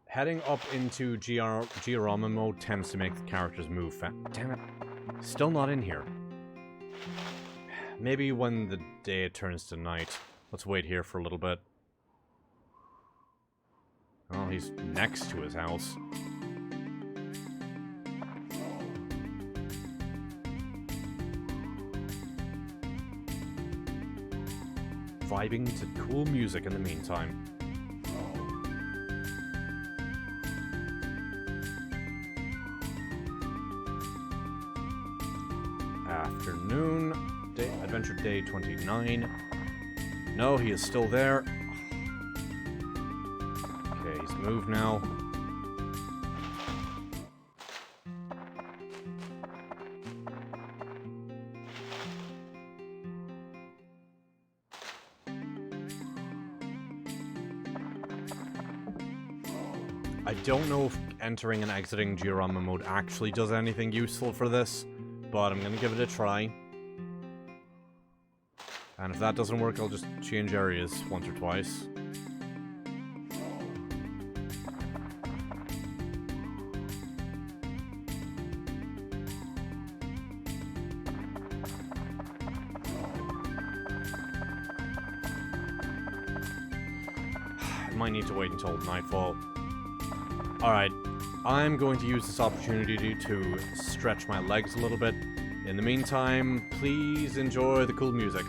Heading up into Giorama mode tends to make the characters move fast. Damn it. Still not in here. Maybe when the day turns to night. Let's wait here for a little bit. Oh, he's next to his house. Vibing to cool music in the meantime. Afternoon. Adventure Day 29. No, he is still there. Okay, he's moved now. I don't know if entering and exiting Giorama mode actually does anything useful for this, but I'm gonna give it a try. And if that doesn't work, I'll just change areas once or twice. I might need to wait until nightfall. Alright, I'm going to use this opportunity to stretch my legs a little bit. In the meantime, please enjoy the cool music.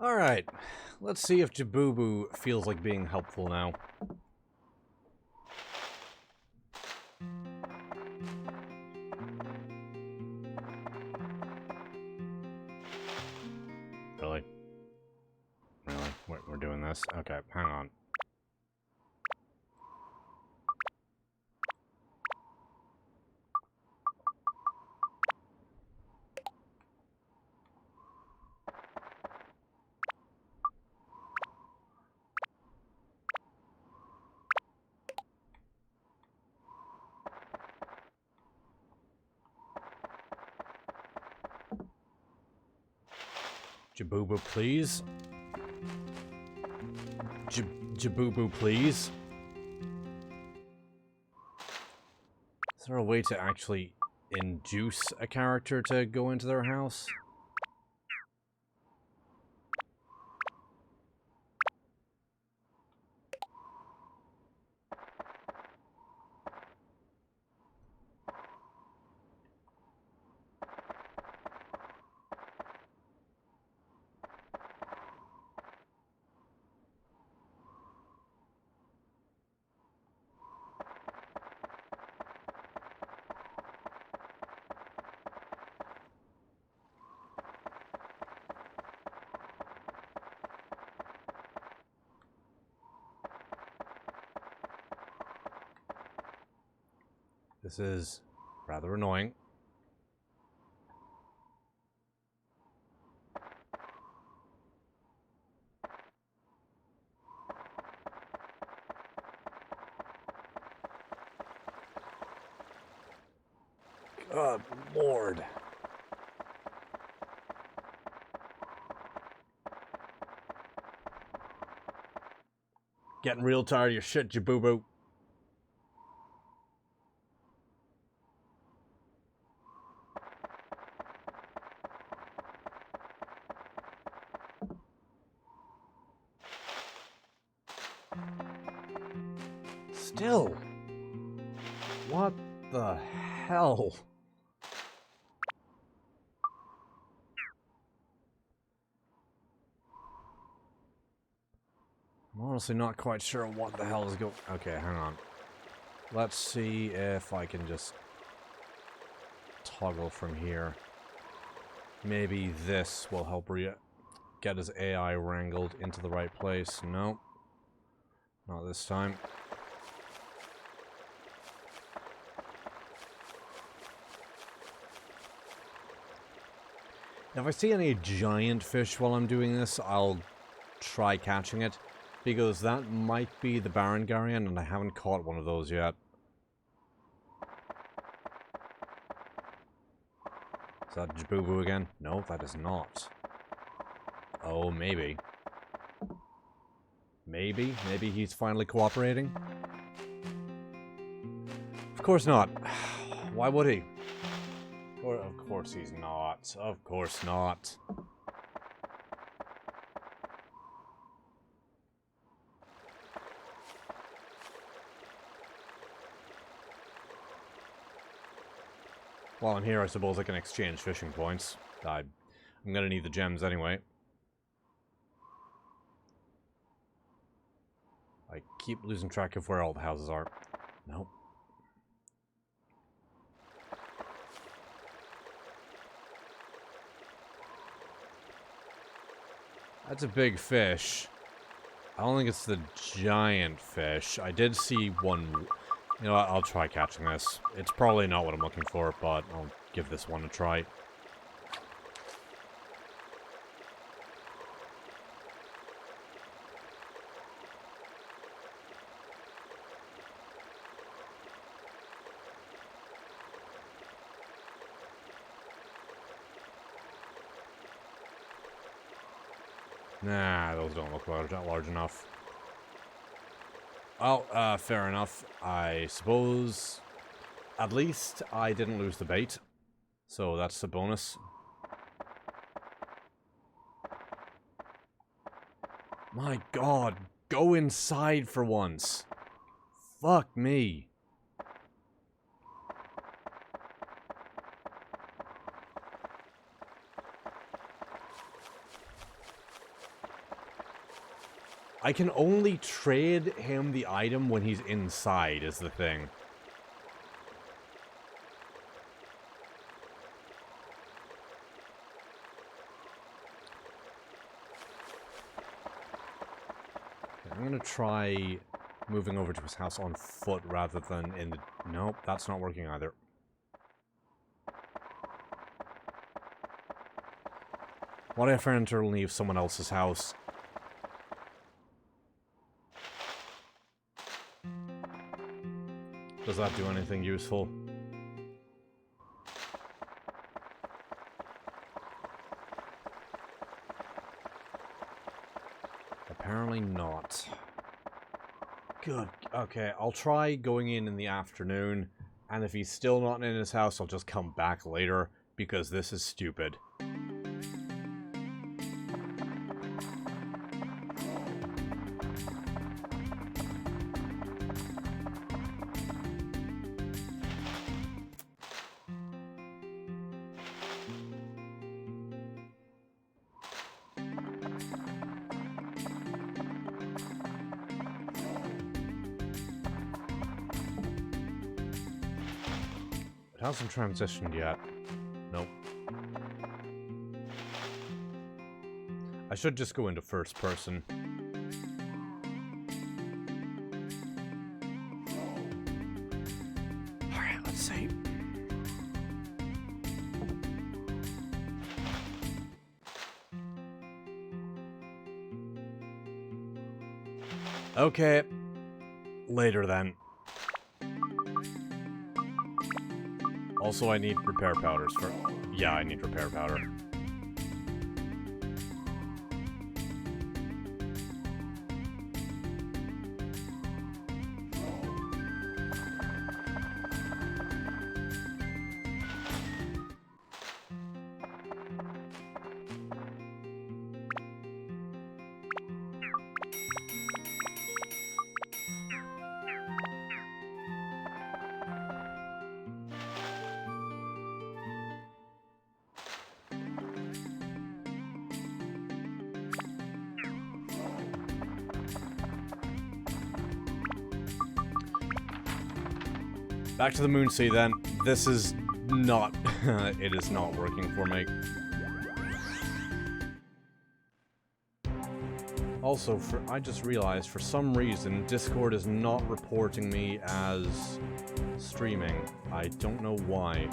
Alright, let's see if Jabubu feels like being helpful now. Really? Really? We're doing this? Okay, hang on. Jabubu, please. Jabubu, please. Is there a way to actually induce a character to go into their house. This is rather annoying. Good Lord. Getting real tired of your shit, you boo-boo. Still. What the hell? I'm honestly not quite sure what the hell is going... Okay, hang on. Let's see if I can just toggle from here. Maybe this will help get his AI wrangled into the right place. Nope. Not this time. If I see any giant fish while I'm doing this, I'll try catching it. Because that might be the Barangarian, and I haven't caught one of those yet. Is that Jabubu again? No, that is not. Oh, maybe. Maybe? Maybe he's finally cooperating? Of course not. Why would he? Of course he's not. Of course not. While I'm here, I suppose I can exchange fishing points. I'm gonna need the gems anyway. I keep losing track of where all the houses are. Nope. That's a big fish. I don't think it's the giant fish. I did see one... You know what, I'll try catching this. It's probably not what I'm looking for, but I'll give this one a try. Nah, those don't look large enough. Oh, fair enough. I suppose... At least I didn't lose the bait. So that's a bonus. My god, go inside for once. Fuck me. I can only trade him the item when he's inside, is the thing. Okay, I'm gonna try moving over to his house on foot rather than in the... Nope, that's not working either. What if I enter and leave someone else's house? Does that do anything useful? Apparently not. Good. Okay, I'll try going in the afternoon And if he's still not in his house, I'll just come back later, because this is stupid. It hasn't transitioned yet. Nope. I should just go into first person. Alright, let's see. Okay. Later then. Also, I need repair powders for... Yeah, I need repair powder. Back to the Moon Sea then. This is not... it is not working for me. Also, I just realized, for some reason, Discord is not reporting me as streaming. I don't know why.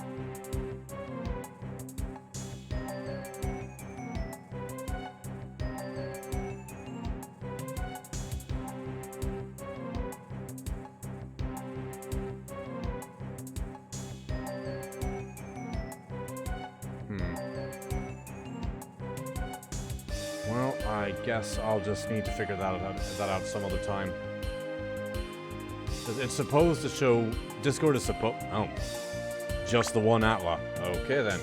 Well, I guess I'll just need to figure that out some other time. It's supposed to show... Discord is supposed... Oh. Just the one Atla. Okay, then.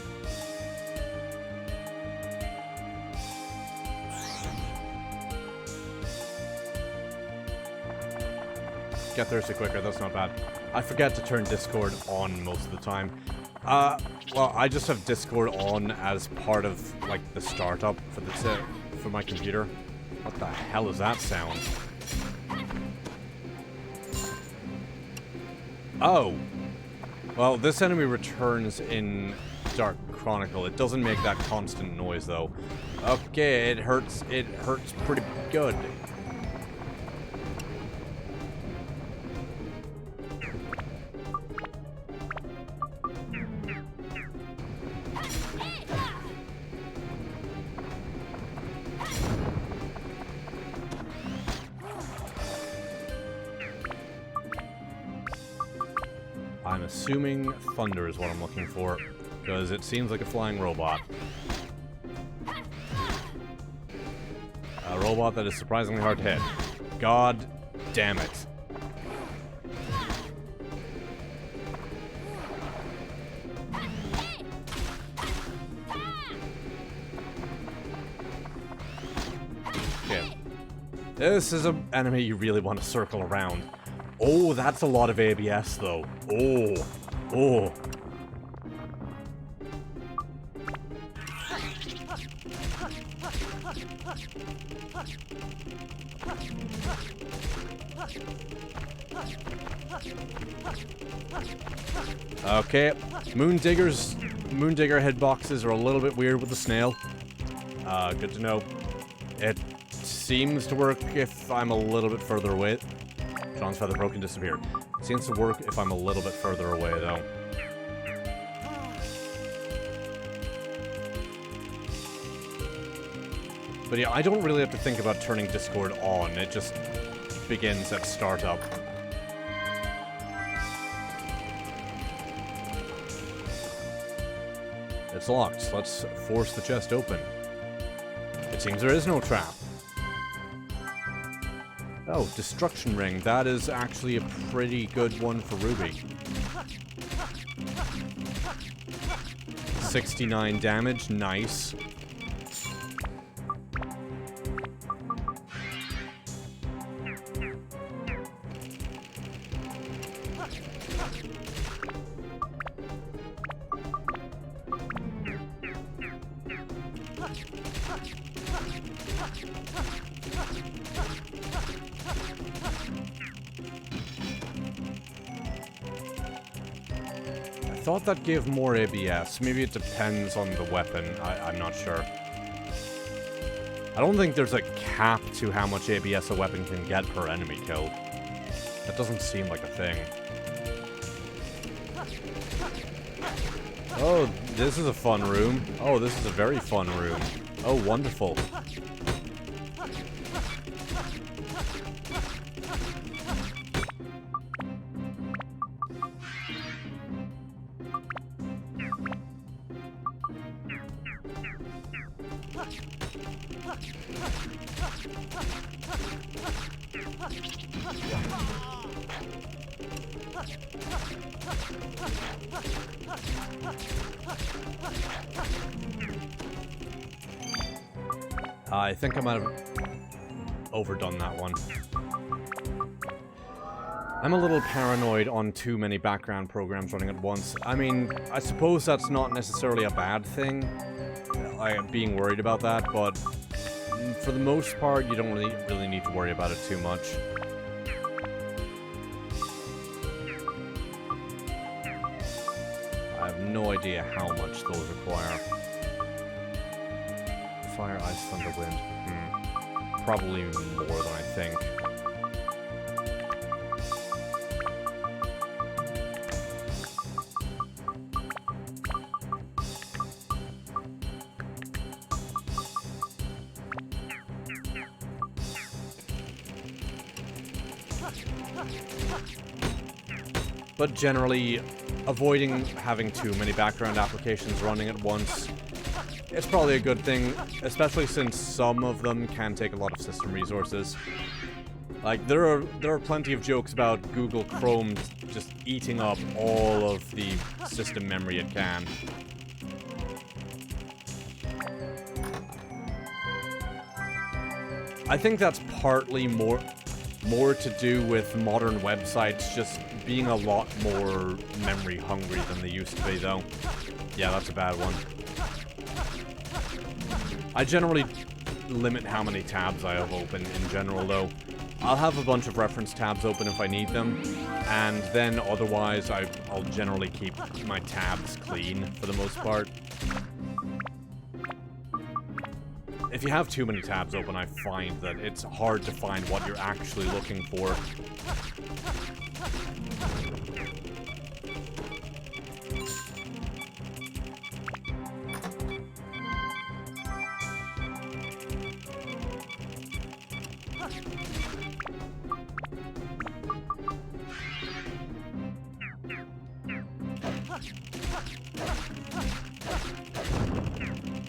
Get thirsty quicker, that's not bad. I forget to turn Discord on most of the time. Well, I just have Discord on as part of, like, the startup for my computer. What the hell is that sound? Oh! Well, this enemy returns in Dark Chronicle. It doesn't make that constant noise, though. Okay, it hurts pretty good. I'm assuming thunder is what I'm looking for, because it seems like a flying robot. A robot that is surprisingly hard to hit. God damn it. Okay. This is an enemy you really want to circle around. Oh, that's a lot of ABS, though. Oh. Oh. Okay. Moondigger hitboxes are a little bit weird with the snail. Good to know. It seems to work if I'm a little bit further away. John's feather broken, disappeared. Seems to work if I'm a little bit further away, though. But yeah, I don't really have to think about turning Discord on. It just begins at startup. It's locked. Let's force the chest open. It seems there is no trap. Oh, Destruction Ring. That is actually a pretty good one for Ruby. 69 damage, nice. I thought that gave more ABS. Maybe it depends on the weapon. I'm not sure. I don't think there's a cap to how much ABS a weapon can get per enemy kill. That doesn't seem like a thing. Oh, this is a fun room. Oh, this is a very fun room. Oh, wonderful. I think I might have overdone that one. I'm a little paranoid on too many background programs running at once. I mean, I suppose that's not necessarily a bad thing, being worried about that, but for the most part, you don't really need to worry about it too much. I have no idea how much those require. Fire, ice, thunder, wind. Probably more than I think. But generally, avoiding having too many background applications running at once, it's probably a good thing, especially since some of them can take a lot of system resources. Like, there are plenty of jokes about Google Chrome just eating up all of the system memory it can. I think that's partly more to do with modern websites just being a lot more memory hungry than they used to be, though. Yeah, that's a bad one. I generally limit how many tabs I have open in general, though. I'll have a bunch of reference tabs open if I need them, and then otherwise I'll generally keep my tabs clean for the most part. If you have too many tabs open, I find that it's hard to find what you're actually looking for.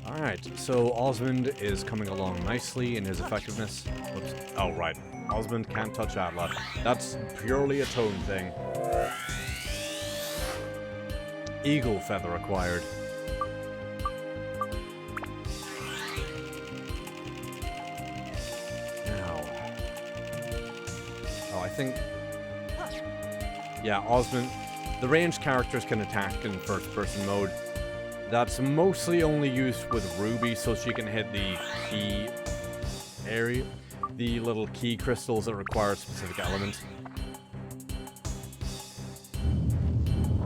Alright, so Osmond is coming along nicely in his effectiveness. Whoops. Oh, right. Osmond can't touch Atla. That's purely a tone thing. Eagle feather acquired. Now. Oh, I think... Yeah, Osmond... The ranged characters can attack in first-person mode. That's mostly only used with Ruby, so she can hit the key area, the little key crystals that require a specific element.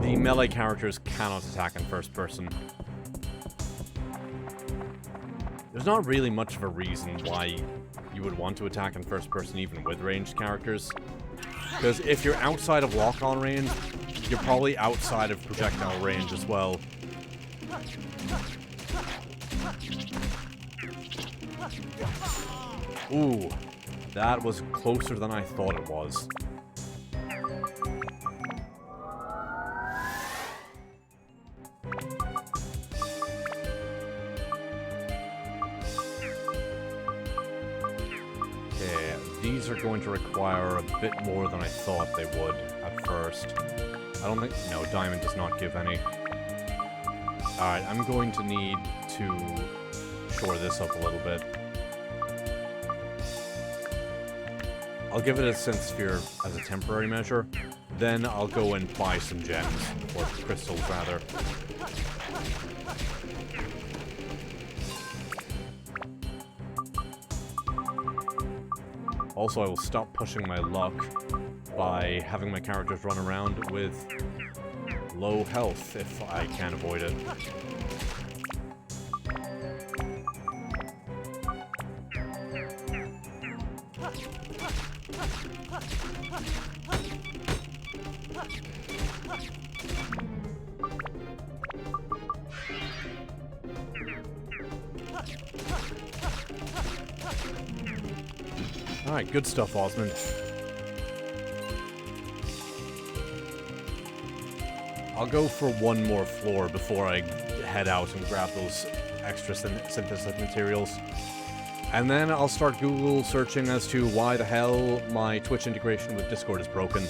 The melee characters cannot attack in first person. There's not really much of a reason why you would want to attack in first person even with ranged characters. Because if you're outside of lock-on range, you're probably outside of projectile range as well. Ooh, that was closer than I thought it was. Okay, these are going to require a bit more than I thought they would at first. I don't think... No, Diamond does not give any. Alright, I'm going to need to shore this up a little bit. I'll give it a Synth Sphere as a temporary measure. Then I'll go and buy some gems, or crystals rather. Also, I will stop pushing my luck by having my characters run around with low health if I can avoid it. Alright, good stuff, Osmond. I'll go for one more floor before I head out and grab those extra synthesis materials. And then I'll start Google searching as to why the hell my Twitch integration with Discord is broken.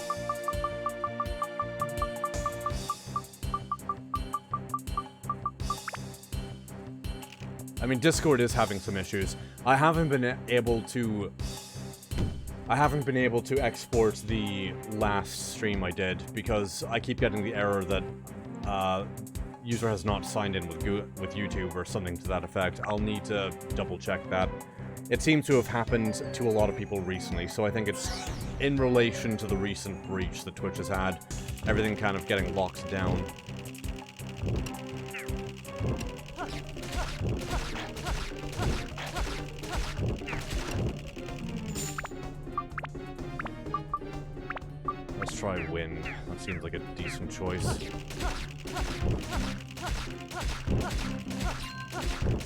I mean, Discord is having some issues. I haven't been able to export the last stream I did because I keep getting the error that user has not signed in with YouTube or something to that effect. I'll need to double check that. It seems to have happened to a lot of people recently, so I think it's in relation to the recent breach that Twitch has had. Everything kind of getting locked down. Let's try wind. That seems like a decent choice.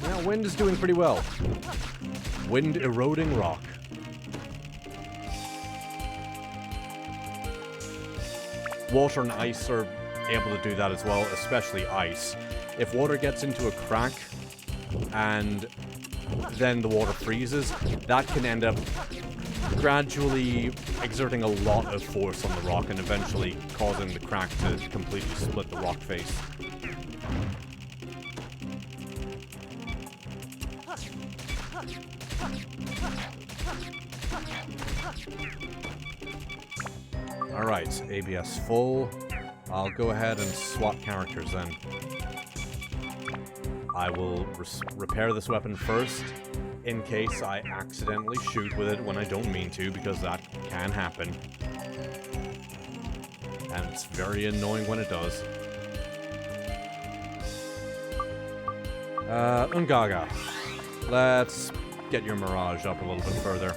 Yeah, wind is doing pretty well. Wind eroding rock. Water and ice are able to do that as well, especially ice. If water gets into a crack and then the water freezes, that can end up gradually exerting a lot of force on the rock and eventually causing the crack to completely split the rock face. Alright, ABS full. I'll go ahead and swap characters then. I will repair this weapon first, in case I accidentally shoot with it when I don't mean to, because that can happen. And it's very annoying when it does. Ungaga. Let's get your Mirage up a little bit further.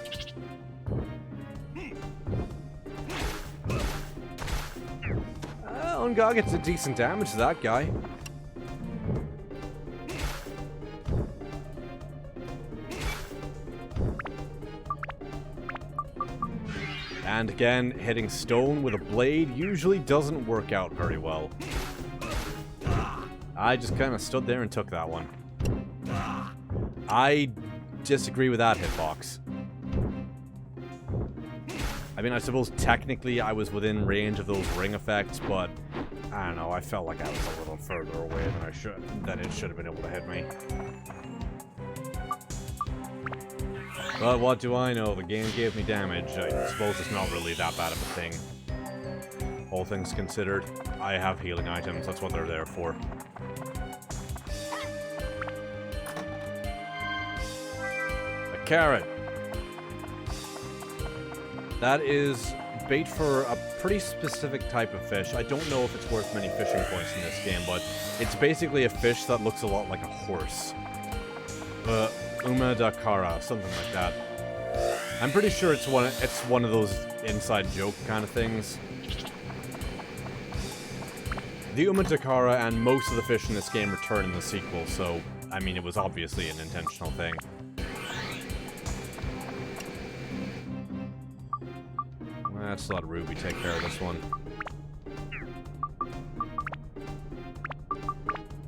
Ungaga gets a decent damage to that guy. And again, hitting stone with a blade usually doesn't work out very well. I just kind of stood there and took that one. I disagree with that hitbox. I mean, I suppose technically I was within range of those ring effects, but I don't know, I felt like I was a little further away than it should have been able to hit me. But what do I know? The game gave me damage. I suppose it's not really that bad of a thing. All things considered, I have healing items. That's what they're there for. A carrot. That is bait for a pretty specific type of fish. I don't know if it's worth many fishing points in this game, but it's basically a fish that looks a lot like a horse. Umadakara, something like that. I'm pretty sure it's one of those inside joke kind of things. The Umadakara and most of the fish in this game return in the sequel, so, I mean, it was obviously an intentional thing. Let's let Ruby take care of this one.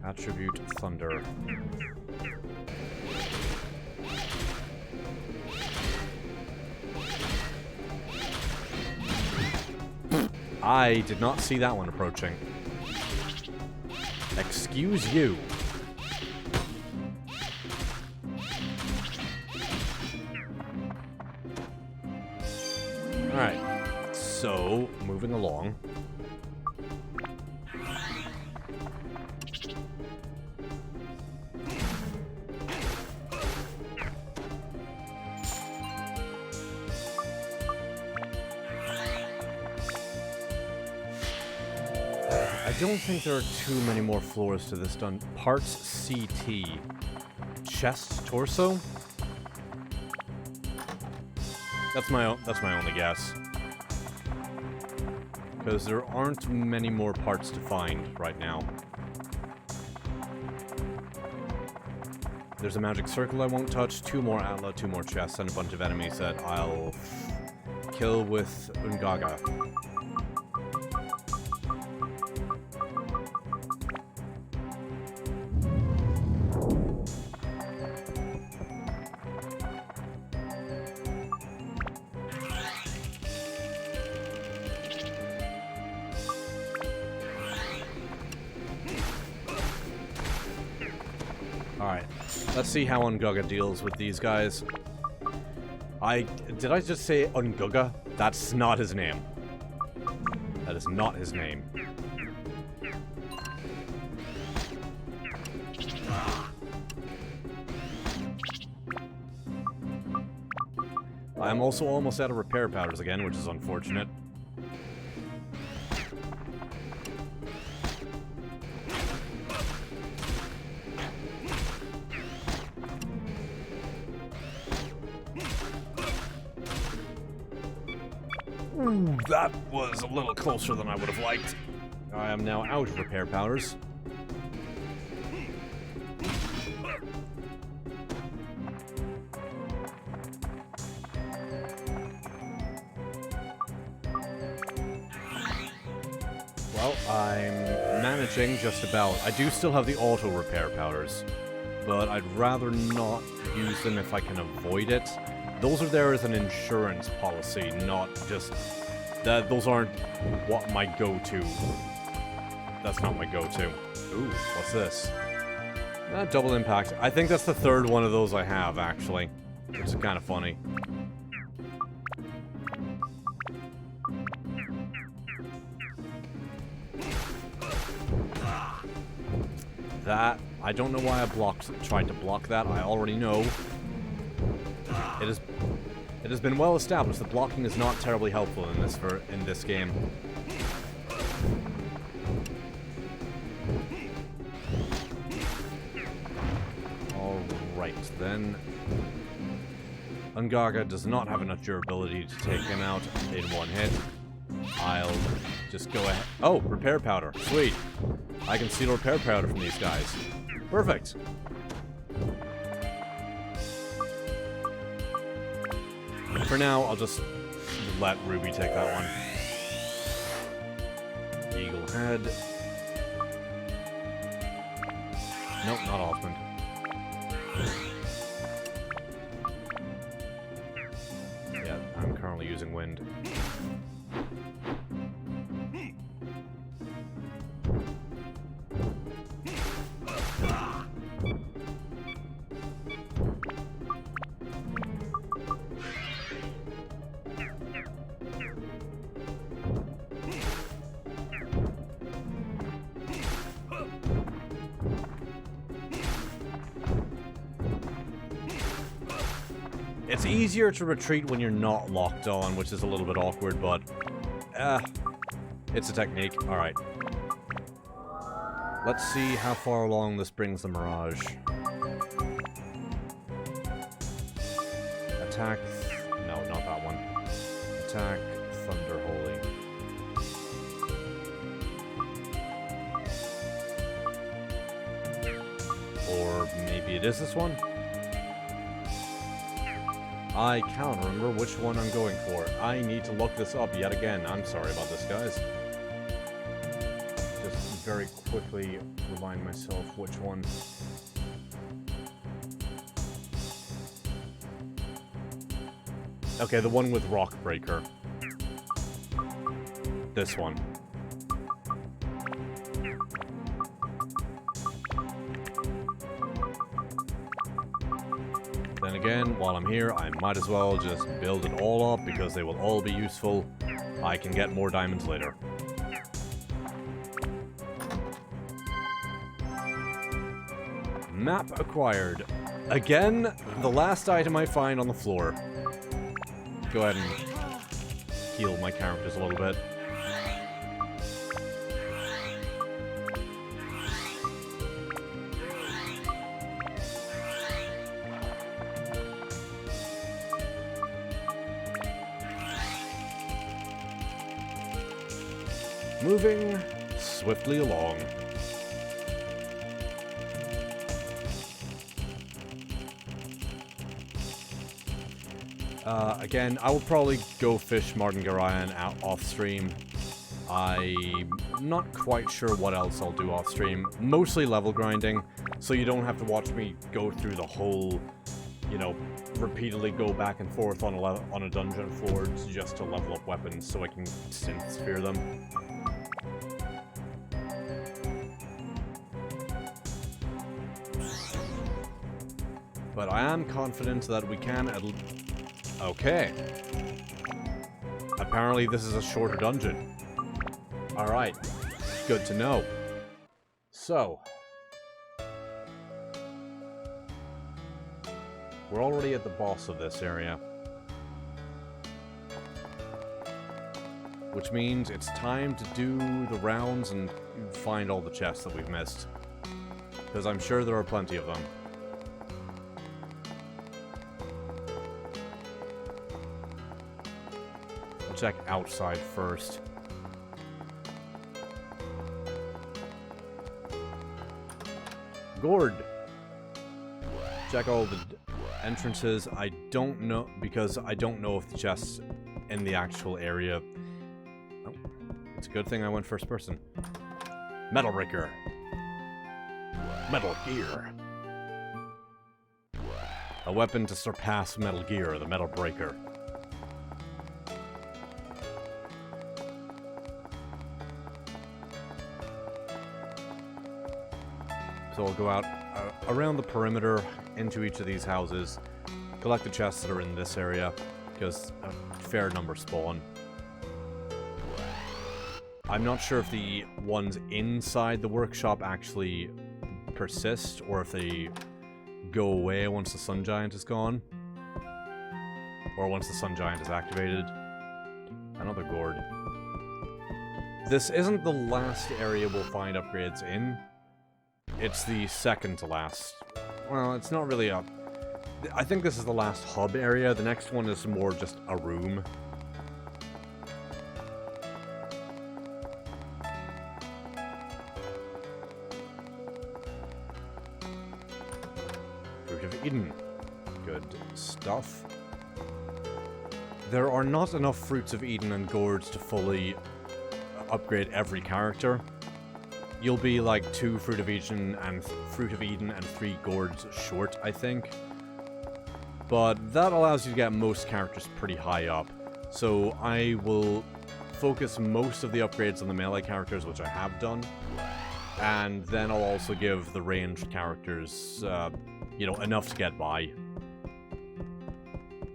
Attribute Thunder. I did not see that one approaching. Excuse you. Alright, so, moving along. I don't think there are too many more floors to this done. Parts CT. Chest, torso? That's my only guess. Because there aren't many more parts to find right now. There's a magic circle I won't touch, 2 more Atla, 2 more chests, and a bunch of enemies that I'll kill with Ungaga. Alright, let's see how Ungaga deals with these guys. Did I just say Ungaga? That's not his name. That is not his name. I'm also almost out of repair powders again, which is unfortunate. Ooh, that was a little closer than I would have liked. I am now out of repair powders. Well, I'm managing just about. I do still have the auto repair powders, but I'd rather not use them if I can avoid it. Those are there as an insurance policy, not just... those aren't what my go-to. That's not my go-to. Ooh, what's this? Double impact. I think that's the third one of those I have, actually. Which is kind of funny. That... I don't know why I tried to block that. I already know. It has been well established that blocking is not terribly helpful in this game. Alright, then. Ungaga does not have enough durability to take him out in one hit. I'll just go ahead. Oh, repair powder. Sweet. I can steal repair powder from these guys. Perfect. For now, I'll just let Ruby take that one. Eagle head. Nope, not Osmond. Yeah, I'm currently using wind. It's easier to retreat when you're not locked on, which is a little bit awkward, but... it's a technique. Alright. Let's see how far along this brings the Mirage. Attack... No, not that one. Attack Thunder Holy. Or maybe it is this one? I can't remember which one I'm going for. I need to look this up yet again. I'm sorry about this, guys. Just very quickly remind myself which one. Okay, the one with Rock Breaker. This one. again, while I'm here, I might as well just build it all up because they will all be useful. I can get more diamonds later. Map acquired. Again, the last item I find on the floor. Go ahead and heal my characters a little bit. Moving swiftly along. Again, I will probably go fish Martin Garayan out off stream. I'm not quite sure what else I'll do off stream. Mostly level grinding, so you don't have to watch me go through the whole, you know, repeatedly go back and forth on a dungeon floor just to level up weapons so I can synth sphere them. But I am confident that we can at least... Okay. Apparently this is a shorter dungeon. Alright. Good to know. So. We're already at the boss of this area. Which means it's time to do the rounds and find all the chests that we've missed. Because I'm sure there are plenty of them. Check outside first. Gourd. Check all the entrances. I don't know, because I don't know if the chests in the actual area... Oh, it's a good thing I went first person. Metal Breaker. Metal Gear. A weapon to surpass Metal Gear, the Metal Breaker. So I'll go out around the perimeter into each of these houses, collect the chests that are in this area, because a fair number spawn. I'm not sure if the ones inside the workshop actually persist, or if they go away once the Sun Giant is gone. Or once the Sun Giant is activated. Another gourd. This isn't the last area we'll find upgrades in. It's the second to last. Well, it's not really a... I think this is the last hub area. The next one is more just a room. Fruit of Eden. Good stuff. There are not enough Fruits of Eden and gourds to fully upgrade every character. You'll be like 2 Fruit of Eden and 3 gourds short, I think. But that allows you to get most characters pretty high up. So I will focus most of the upgrades on the melee characters, which I have done. And then I'll also give the ranged characters, you know, enough to get by.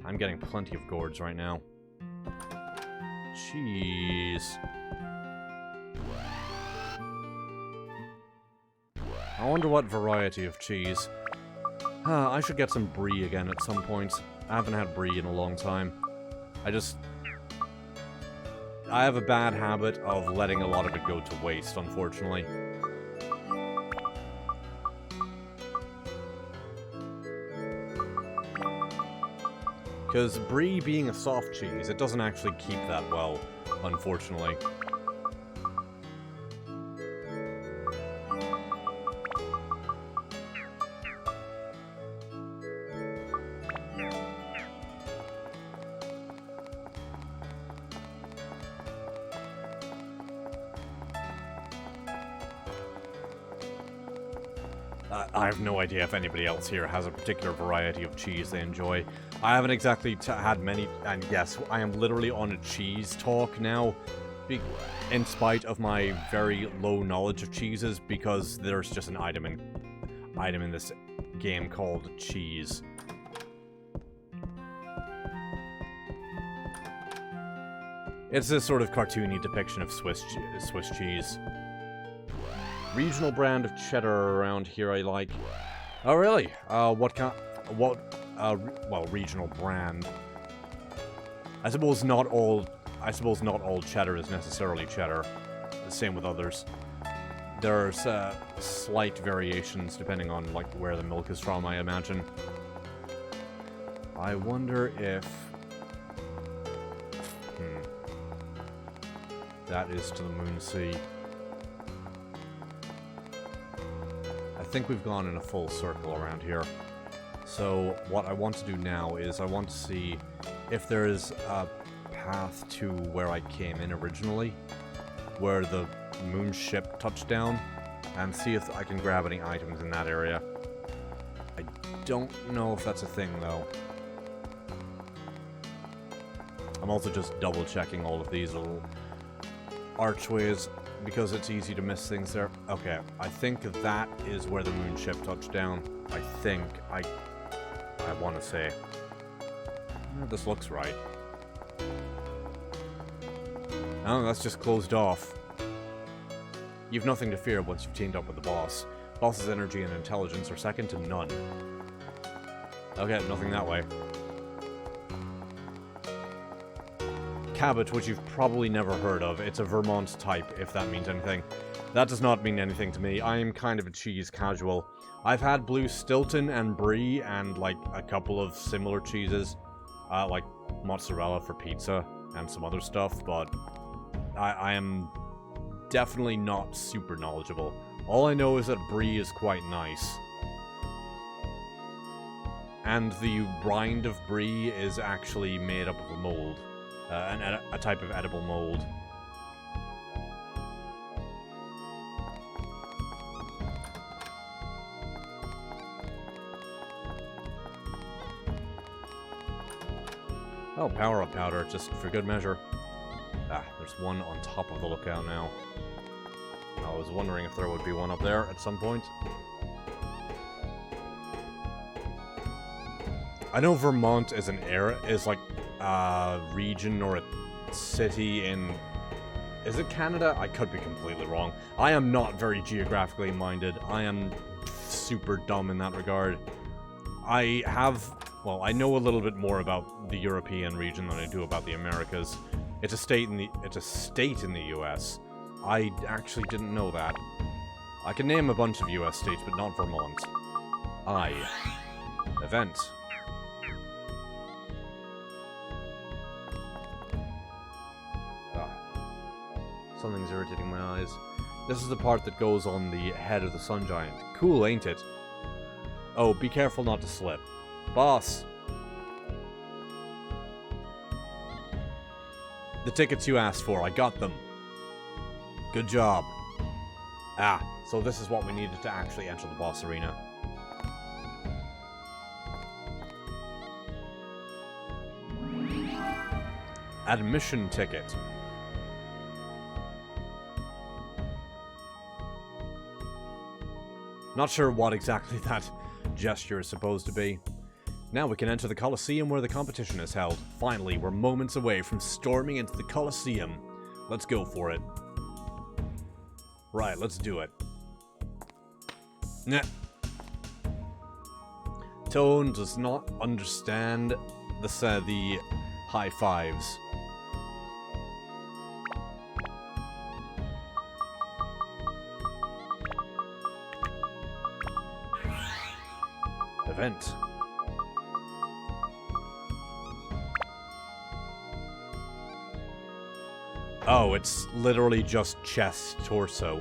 I'm getting plenty of gourds right now. Jeez. I wonder what variety of cheese. I should get some brie again at some point. I haven't had brie in a long time. I have a bad habit of letting a lot of it go to waste, unfortunately. Because brie being a soft cheese, it doesn't actually keep that well, unfortunately. I have no idea if anybody else here has a particular variety of cheese they enjoy. I haven't exactly had many, and yes, I am literally on a cheese talk now, in spite of my very low knowledge of cheeses, because there's just an item in this game called cheese. It's this sort of cartoony depiction of Swiss cheese. Regional brand of cheddar around here I like. Oh, really? Well, regional brand. I suppose not all cheddar is necessarily cheddar. The same with others. There's slight variations depending on like where the milk is from, I imagine. I wonder if that is to the Moon Sea. I think we've gone in a full circle around here. So what I want to do now is I want to see if there is a path to where I came in originally, where the moon ship touched down, and see if I can grab any items in that area. I don't know if that's a thing, though. I'm also just double-checking all of these little archways, because it's easy to miss things there. Okay, I think that is where the moon ship touched down. I think. I want to say. This looks right. Oh, that's just closed off. You've nothing to fear once you've teamed up with the boss. Boss's energy and intelligence are second to none. Okay, nothing that way. Cabot, which you've probably never heard of. It's a Vermont type, if that means anything. That does not mean anything to me. I am kind of a cheese casual. I've had blue Stilton and brie and, like, a couple of similar cheeses. Like mozzarella for pizza and some other stuff, but I am definitely not super knowledgeable. All I know is that brie is quite nice. And the rind of brie is actually made up of a mold. A type of edible mold. Oh, power-up powder, just for good measure. Ah, there's one on top of the lookout now. I was wondering if there would be one up there at some point. I know Vermont is an area, is like a region or a city in... Is it Canada? I could be completely wrong. I am not very geographically minded. I am super dumb in that regard. I know a little bit more about the European region than I do about the Americas. It's a state in the US. I actually didn't know that. I can name a bunch of US states, but not Vermont. Event. Something's irritating my eyes. This is the part that goes on the head of the Sun Giant. Cool, ain't it? Oh, be careful not to slip. Boss! The tickets you asked for, I got them. Good job. Ah, so this is what we needed to actually enter the boss arena. Admission ticket. Not sure what exactly that gesture is supposed to be. Now we can enter the Colosseum where the competition is held. Finally, we're moments away from storming into the Colosseum. Let's go for it. Right, let's do it. Nah. Tone does not understand the high fives. Event. Oh, it's literally just chest, torso.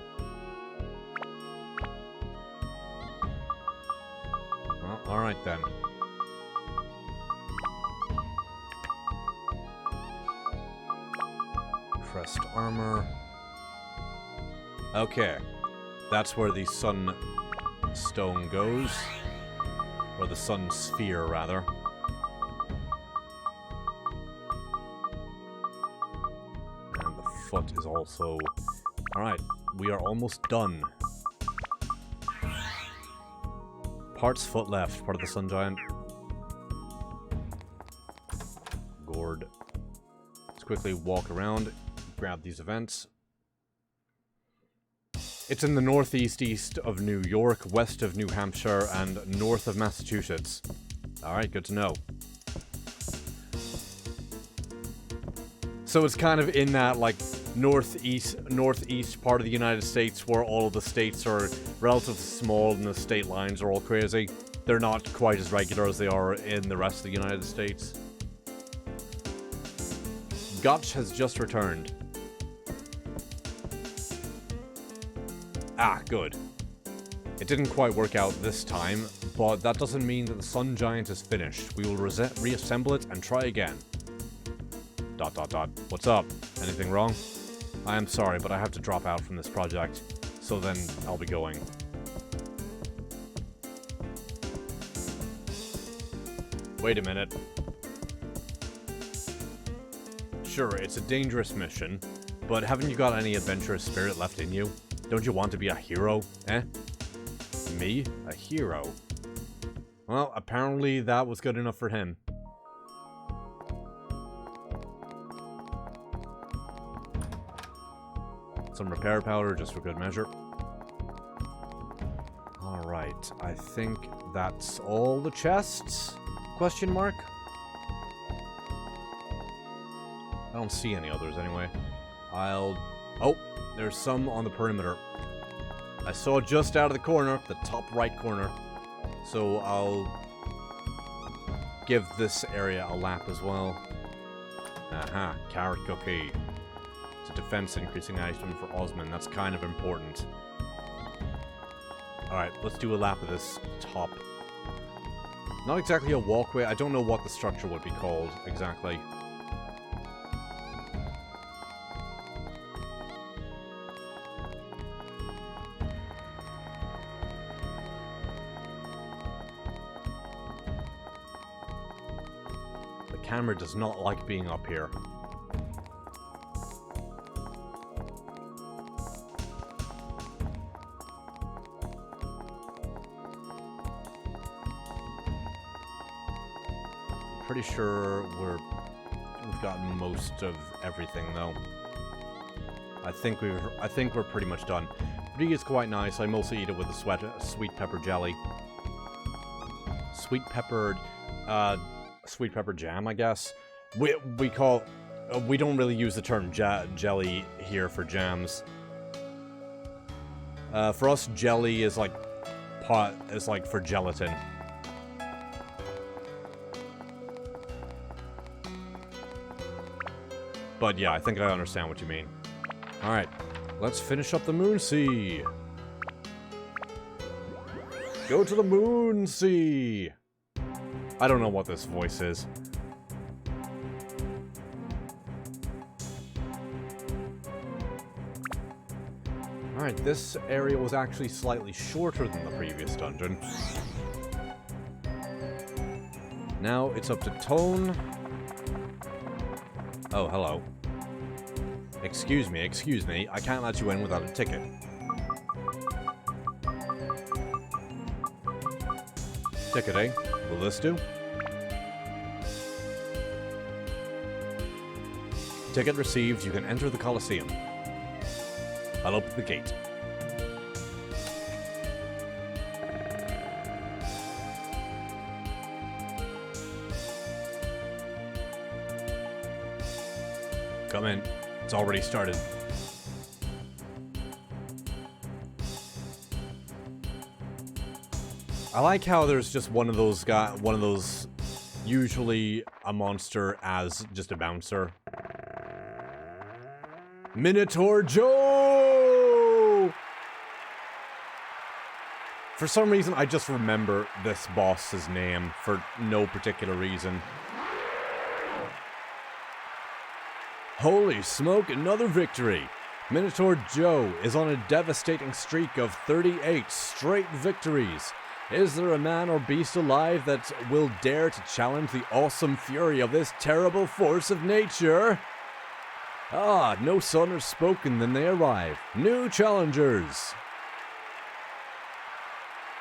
Well, alright then. Crest armor. Okay. That's where the sun stone goes. Or the sun sphere, rather. And the foot is also... Alright, we are almost done. Parts foot left, part of the Sun Giant. Gourd. Let's quickly walk around, grab these events. It's in the northeast of New York, west of New Hampshire, and north of Massachusetts. Alright, good to know. So it's kind of in that, like, northeast part of the United States where all of the states are relatively small and the state lines are all crazy. They're not quite as regular as they are in the rest of the United States. Gotch has just returned. Ah, good. It didn't quite work out this time, but that doesn't mean that the Sun Giant is finished. We will reassemble it and try again. ... What's up? Anything wrong? I am sorry, but I have to drop out from this project, so then I'll be going. Wait a minute. Sure, it's a dangerous mission, but haven't you got any adventurous spirit left in you? Don't you want to be a hero, eh? Me? A hero? Well, apparently that was good enough for him. Some repair powder, just for good measure. Alright, I think that's all the chests? Question mark? I don't see any others anyway. Oh, there's some on the perimeter. I saw it just out of the corner, the top right corner. So I'll give this area a lap as well. Aha, carrot cookie. It's a defense increasing item for Osman. That's kind of important. Alright, let's do a lap of this top. Not exactly a walkway. I don't know what the structure would be called exactly. The camera does not like being up here. Pretty sure we've gotten most of everything though. I think we're pretty much done. Brie is quite nice. I mostly eat it with a sweet pepper jelly. Sweet pepper jam, I guess. We don't really use the term jelly here for jams. For us, jelly is like for gelatin. But yeah, I think I understand what you mean. Alright, let's finish up the Moon Sea. Go to the Moon Sea! I don't know what this voice is. Alright, this area was actually slightly shorter than the previous dungeon. Now it's up to Tone. Oh, hello. Excuse me, I can't let you in without a ticket. Ticket, eh? Will this do? Ticket received, you can enter the Colosseum. I'll open the gate. Come in. It's already started. I like how there's just one of those usually a monster as just a bouncer. Minotaur Joe! For some reason, I just remember this boss's name for no particular reason. Holy smoke, another victory! Minotaur Joe is on a devastating streak of 38 straight victories. Is there a man or beast alive that will dare to challenge the awesome fury of this terrible force of nature? Ah, no sooner spoken than they arrive. New challengers!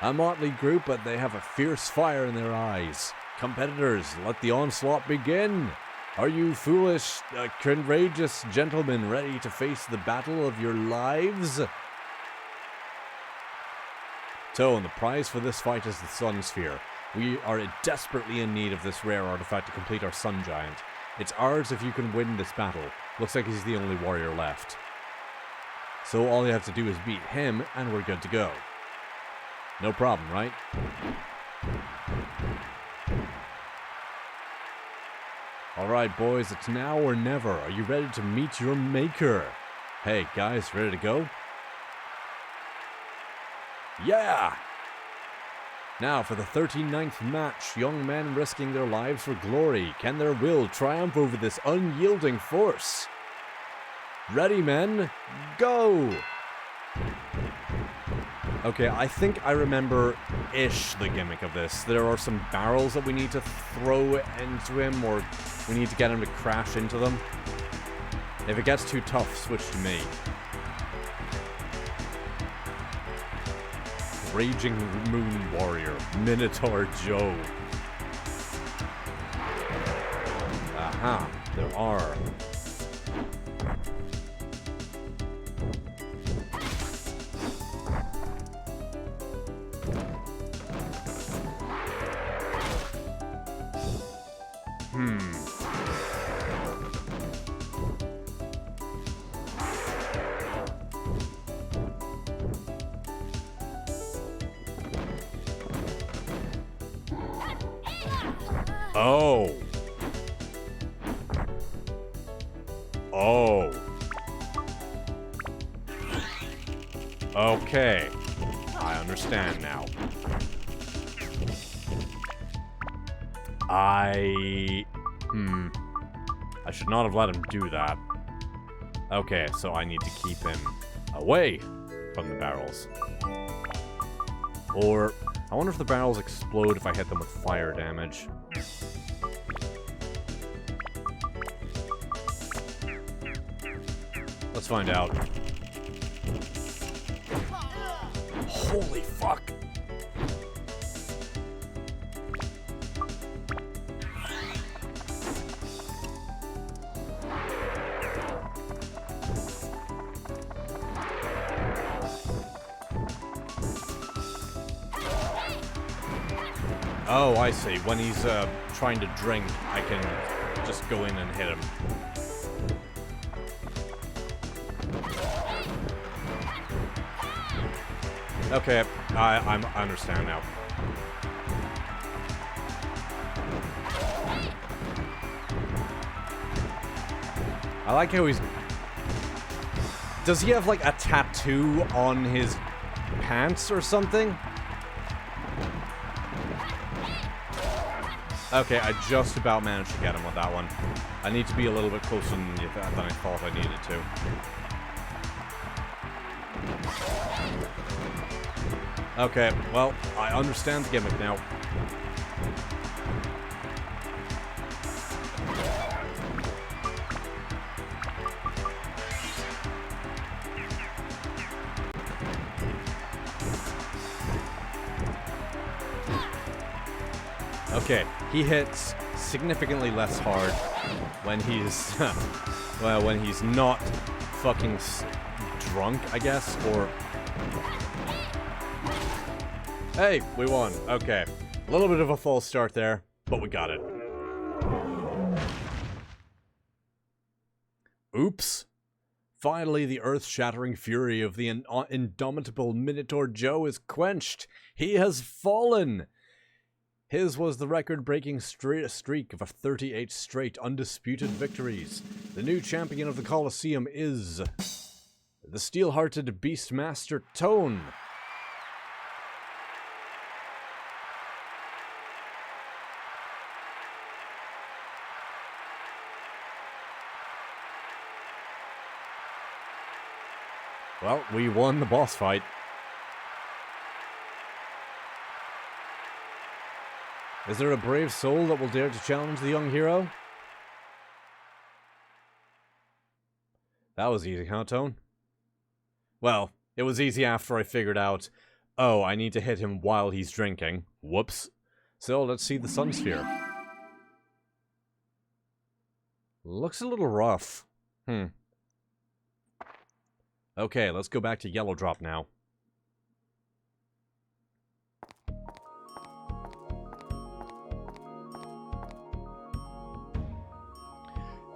A motley group, but they have a fierce fire in their eyes. Competitors, let the onslaught begin! Are you foolish, courageous gentlemen ready to face the battle of your lives? Tone, the prize for this fight is the Sun Sphere. We are desperately in need of this rare artifact to complete our Sun Giant. It's ours if you can win this battle. Looks like he's the only warrior left. So all you have to do is beat him, and we're good to go. No problem, right? Alright boys, it's now or never. Are you ready to meet your maker? Hey guys, ready to go? Yeah! Now for the 39th match, young men risking their lives for glory. Can their will triumph over this unyielding force? Ready, men? Go! Okay, I think I remember-ish the gimmick of this. There are some barrels that we need to throw into him, or we need to get him to crash into them. If it gets too tough, switch to me. Raging Moon Warrior, Minotaur Joe. Aha, there are. Oh. Oh. Okay. I understand now. I should not have let him do that. Okay, so I need to keep him away from the barrels. Or, I wonder if the barrels explode if I hit them with fire damage. Let's find out. Holy fuck! Oh, I see. When he's trying to drink, I can just go in and hit him. Okay, I understand now. I like how he's... Does he have, like, a tattoo on his pants or something? Okay, I just about managed to get him with that one. I need to be a little bit closer than I thought I needed to. Okay, well, I understand the gimmick now. Okay, he hits significantly less hard when he's, well, when he's not fucking drunk, I guess, or... Hey, we won. Okay. A little bit of a false start there, but we got it. Oops. Finally, the earth-shattering fury of the indomitable Minotaur Joe is quenched. He has fallen. His was the record-breaking streak of 38 straight undisputed victories. The new champion of the Colosseum is... the steel-hearted Beastmaster Tone. Well, we won the boss fight. Is there a brave soul that will dare to challenge the young hero? That was easy, huh, Tone? Well, it was easy after I figured out, oh, I need to hit him while he's drinking. Whoops. So, let's see the Sun Sphere. Looks a little rough. Okay, let's go back to Yellow Drop now.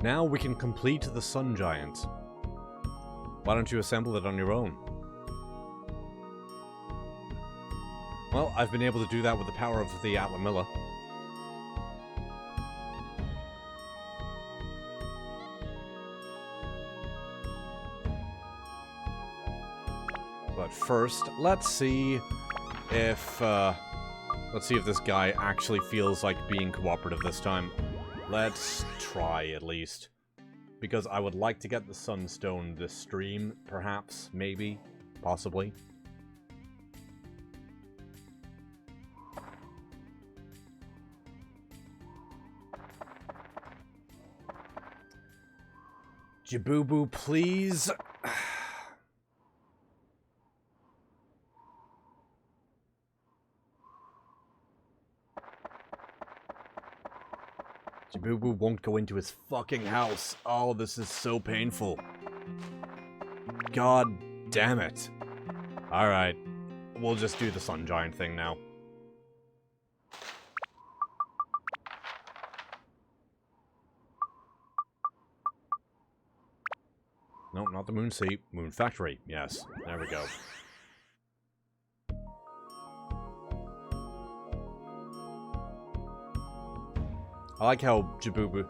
Now we can complete the Sun Giant. Why don't you assemble it on your own? Well, I've been able to do that with the power of the Atlamilla. But first, let's see if this guy actually feels like being cooperative this time. Let's try, at least. Because I would like to get the Sunstone this stream, perhaps, maybe, possibly. Jabubu, please. Jabubu won't go into his fucking house. Oh, this is so painful. God damn it. Alright. We'll just do the Sun Giant thing now. No, not the Moon Sea. Moon Factory. Yes. There we go. I like how Jabubu...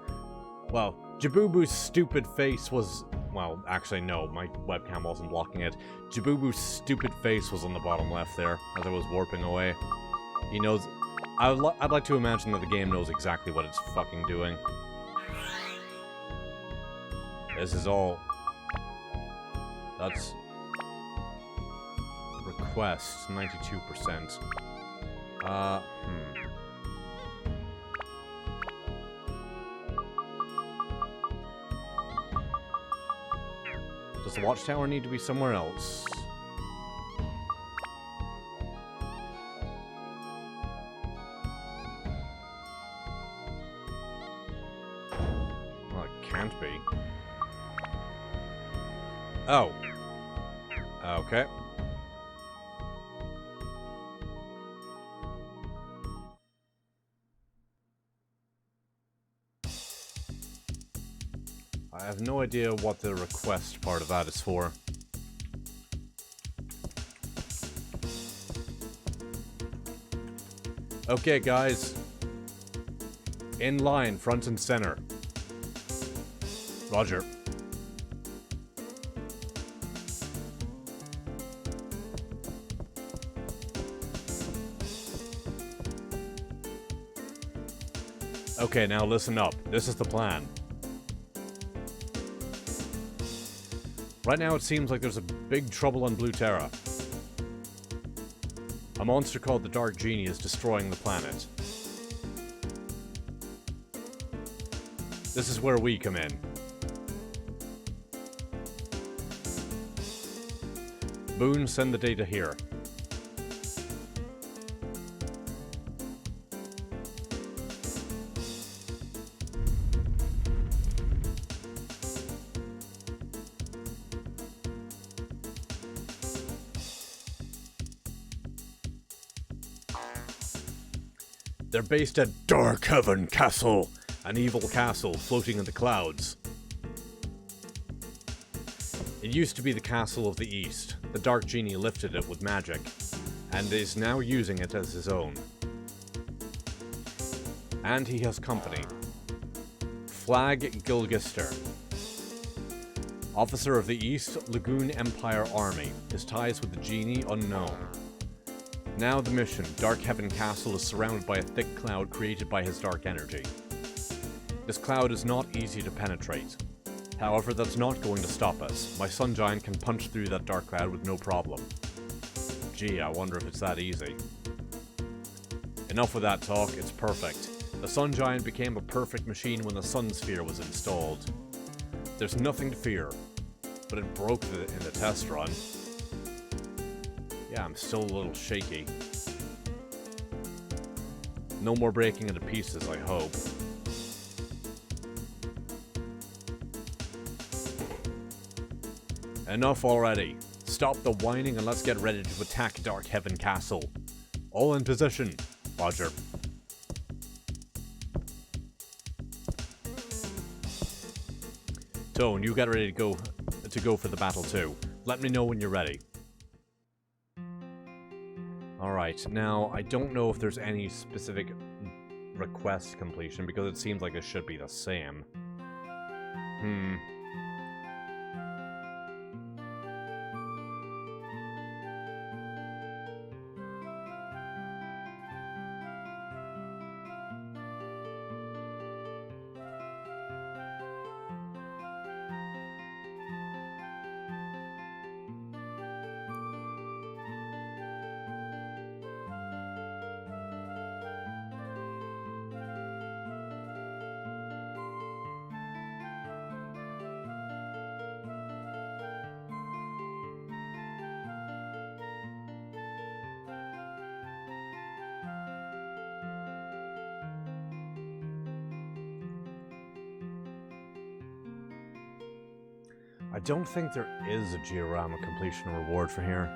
Well, Jabubu's stupid face was... Well, actually, no. My webcam wasn't blocking it. Jabubu's stupid face was on the bottom left there, as I was warping away. He knows... I'd like to imagine that the game knows exactly what it's fucking doing. This is all... That's... Request, 92%. Does the watchtower need to be somewhere else? Well, it can't be. Oh. Okay. I have no idea what the request part of that is for. Okay, guys. In line, front and center. Roger. Okay, now listen up. This is the plan. Right now it seems like there's a big trouble on Blue Terra. A monster called the Dark Genie is destroying the planet. This is where we come in. Boone, send the data here. They're based at Dark Heaven Castle, an evil castle floating in the clouds. It used to be the castle of the East. The Dark Genie lifted it with magic, and is now using it as his own. And he has company. Flag Gilgister. Officer of the East Lagoon Empire Army. His ties with the Genie unknown. Now the mission, Dark Heaven Castle is surrounded by a thick cloud created by his dark energy. This cloud is not easy to penetrate. However, that's not going to stop us. My Sun Giant can punch through that dark cloud with no problem. Gee, I wonder if it's that easy. Enough with that talk, it's perfect. The Sun Giant became a perfect machine when the Sun Sphere was installed. There's nothing to fear, but it broke in the test run. Yeah, I'm still a little shaky. No more breaking into pieces, I hope. Enough already. Stop the whining and let's get ready to attack Dark Heaven Castle. All in position. Roger. Tone, you get ready to go for the battle too. Let me know when you're ready. Alright, now I don't know if there's any specific request completion because it seems like it should be the same. I don't think there is a diorama completion reward for here.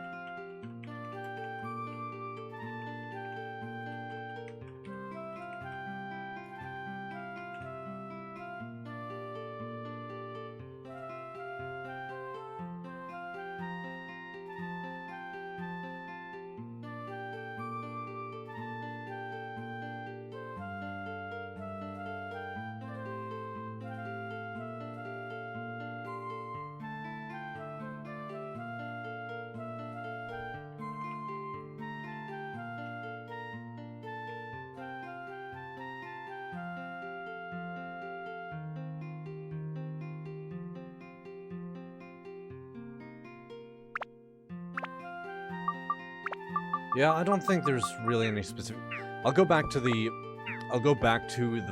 Yeah, I don't think there's really any specific... I'll go back to the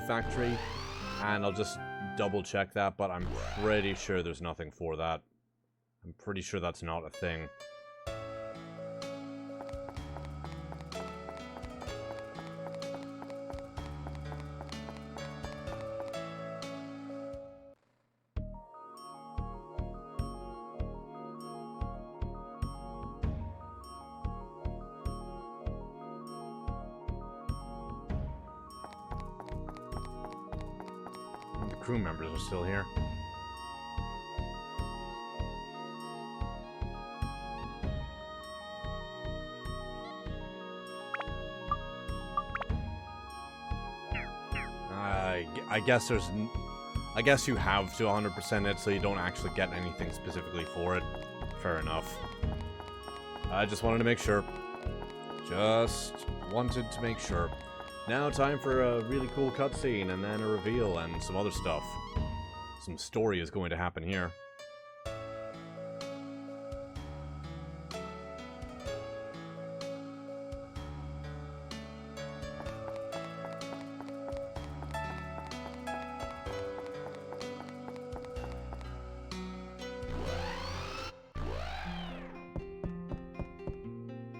factory, and I'll just double check that, but I'm pretty sure there's nothing for that. I'm pretty sure that's not a thing. Crew members are still here. I guess there's... I guess you have to 100% it, so you don't actually get anything specifically for it. Fair enough. I just wanted to make sure. Just wanted to make sure. Now time for a really cool cutscene, and then a reveal, and some other stuff. Some story is going to happen here.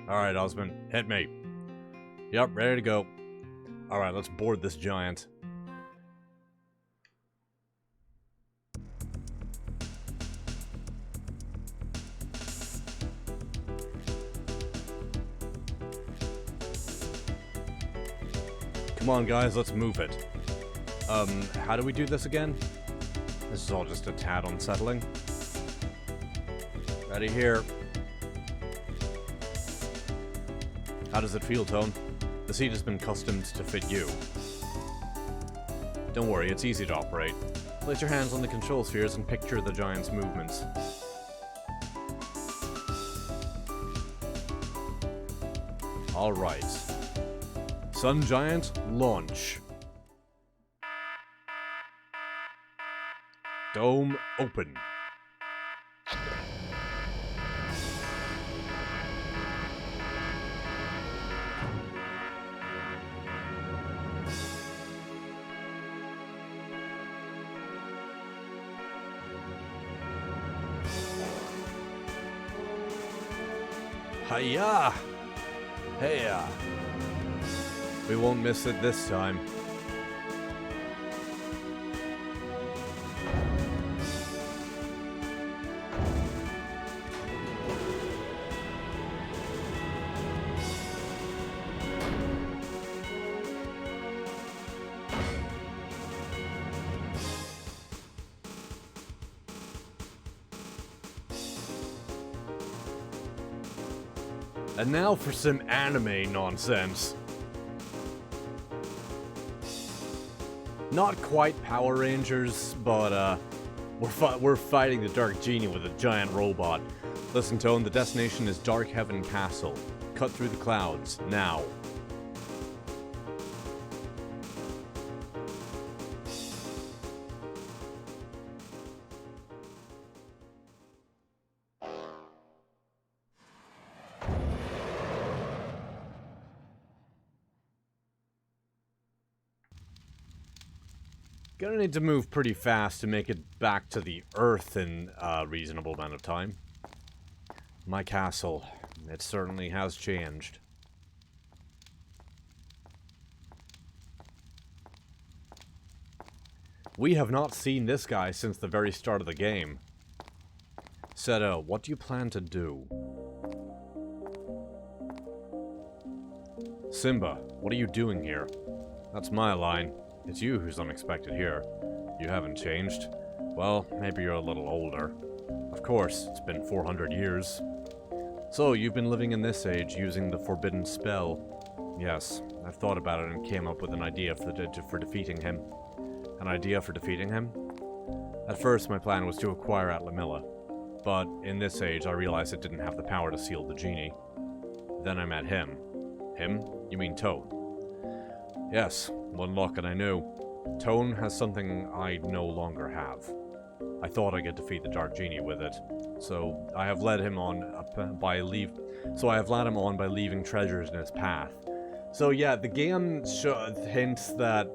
Alright, Osmond, hit me. Yep, ready to go. Alright, let's board this giant. Come on, guys, let's move it. How do we do this again? This is all just a tad unsettling. Ready here. How does it feel, Tone? The seat has been customed to fit you. Don't worry, it's easy to operate. Place your hands on the control spheres and picture the giant's movements. Alright. Sun Giant, launch. Dome open. Hiya! Heya! We won't miss it this time. And now for some anime nonsense. Not quite Power Rangers, but we're fighting the Dark Genie with a giant robot. Listen, Tone, the destination is Dark Heaven Castle. Cut through the clouds, now. Gonna need to move pretty fast to make it back to the Earth in a reasonable amount of time. My castle, it certainly has changed. We have not seen this guy since the very start of the game. Seto, what do you plan to do? Simba, what are you doing here? That's my line. It's you who's unexpected here. You haven't changed. Well, maybe you're a little older. Of course, it's been 400 years. So, you've been living in this age using the forbidden spell. Yes, I've thought about it and came up with an idea for defeating him. An idea for defeating him? At first, my plan was to acquire Atlamilla. But, in this age, I realized it didn't have the power to seal the genie. Then I met him. Him? You mean Toad? Yes, one look and I knew. Tone has something I no longer have. I thought I could defeat the Dark Genie with it, so I have led him on by leaving treasures in his path. So yeah, the game hints that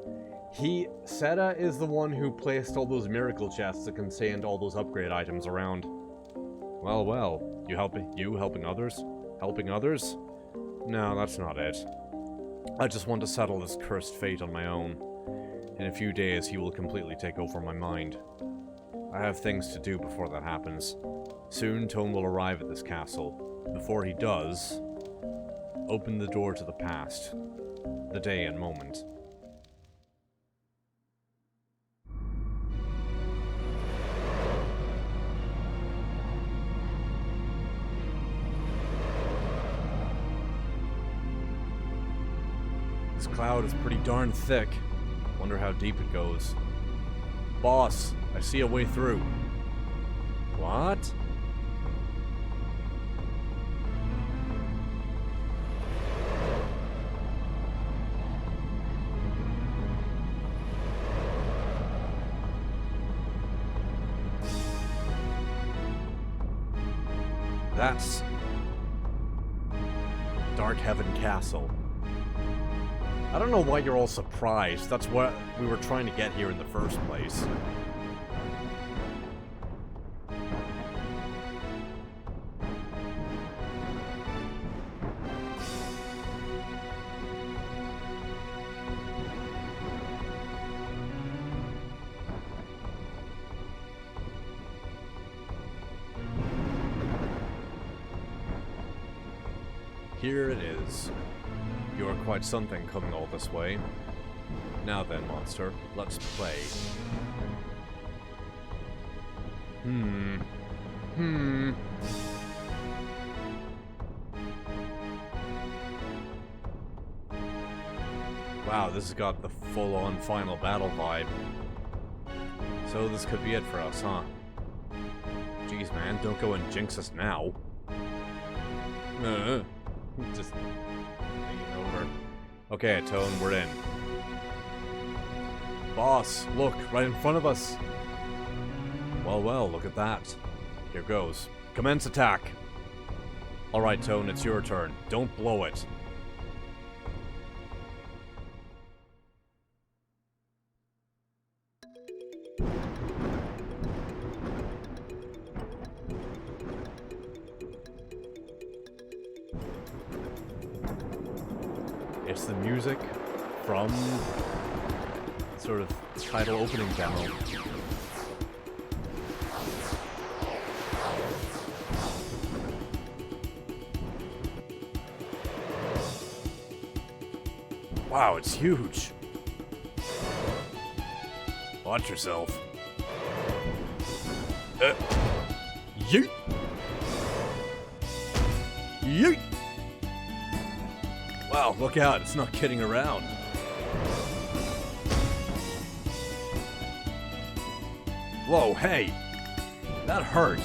Seta is the one who placed all those miracle chests that contained all those upgrade items around. Well, you helping others? Helping others? No, that's not it. I just want to settle this cursed fate on my own. In a few days, he will completely take over my mind. I have things to do before that happens. Soon, Tone will arrive at this castle. Before he does, open the door to the past. The day and moment. This cloud is pretty darn thick. Wonder how deep it goes. Boss, I see a way through. What? That's Dark Heaven Castle. I don't know why you're all surprised. That's what we were trying to get here in the first place. Here it is. You are quite something coming all this way. Now then, monster, let's play. Wow, this has got the full-on final battle vibe. So this could be it for us, huh? Jeez, man, don't go and jinx us now. Just lean over. Okay, Tone, we're in. Boss, look, right in front of us. Well, look at that. Here goes. Commence attack. Alright, Tone, it's your turn. Don't blow it. It's the music from sort of title opening demo. Wow, it's huge. Watch yourself. Yeet! Yeet! Wow, look out, it's not kidding around. Whoa, hey! That hurt!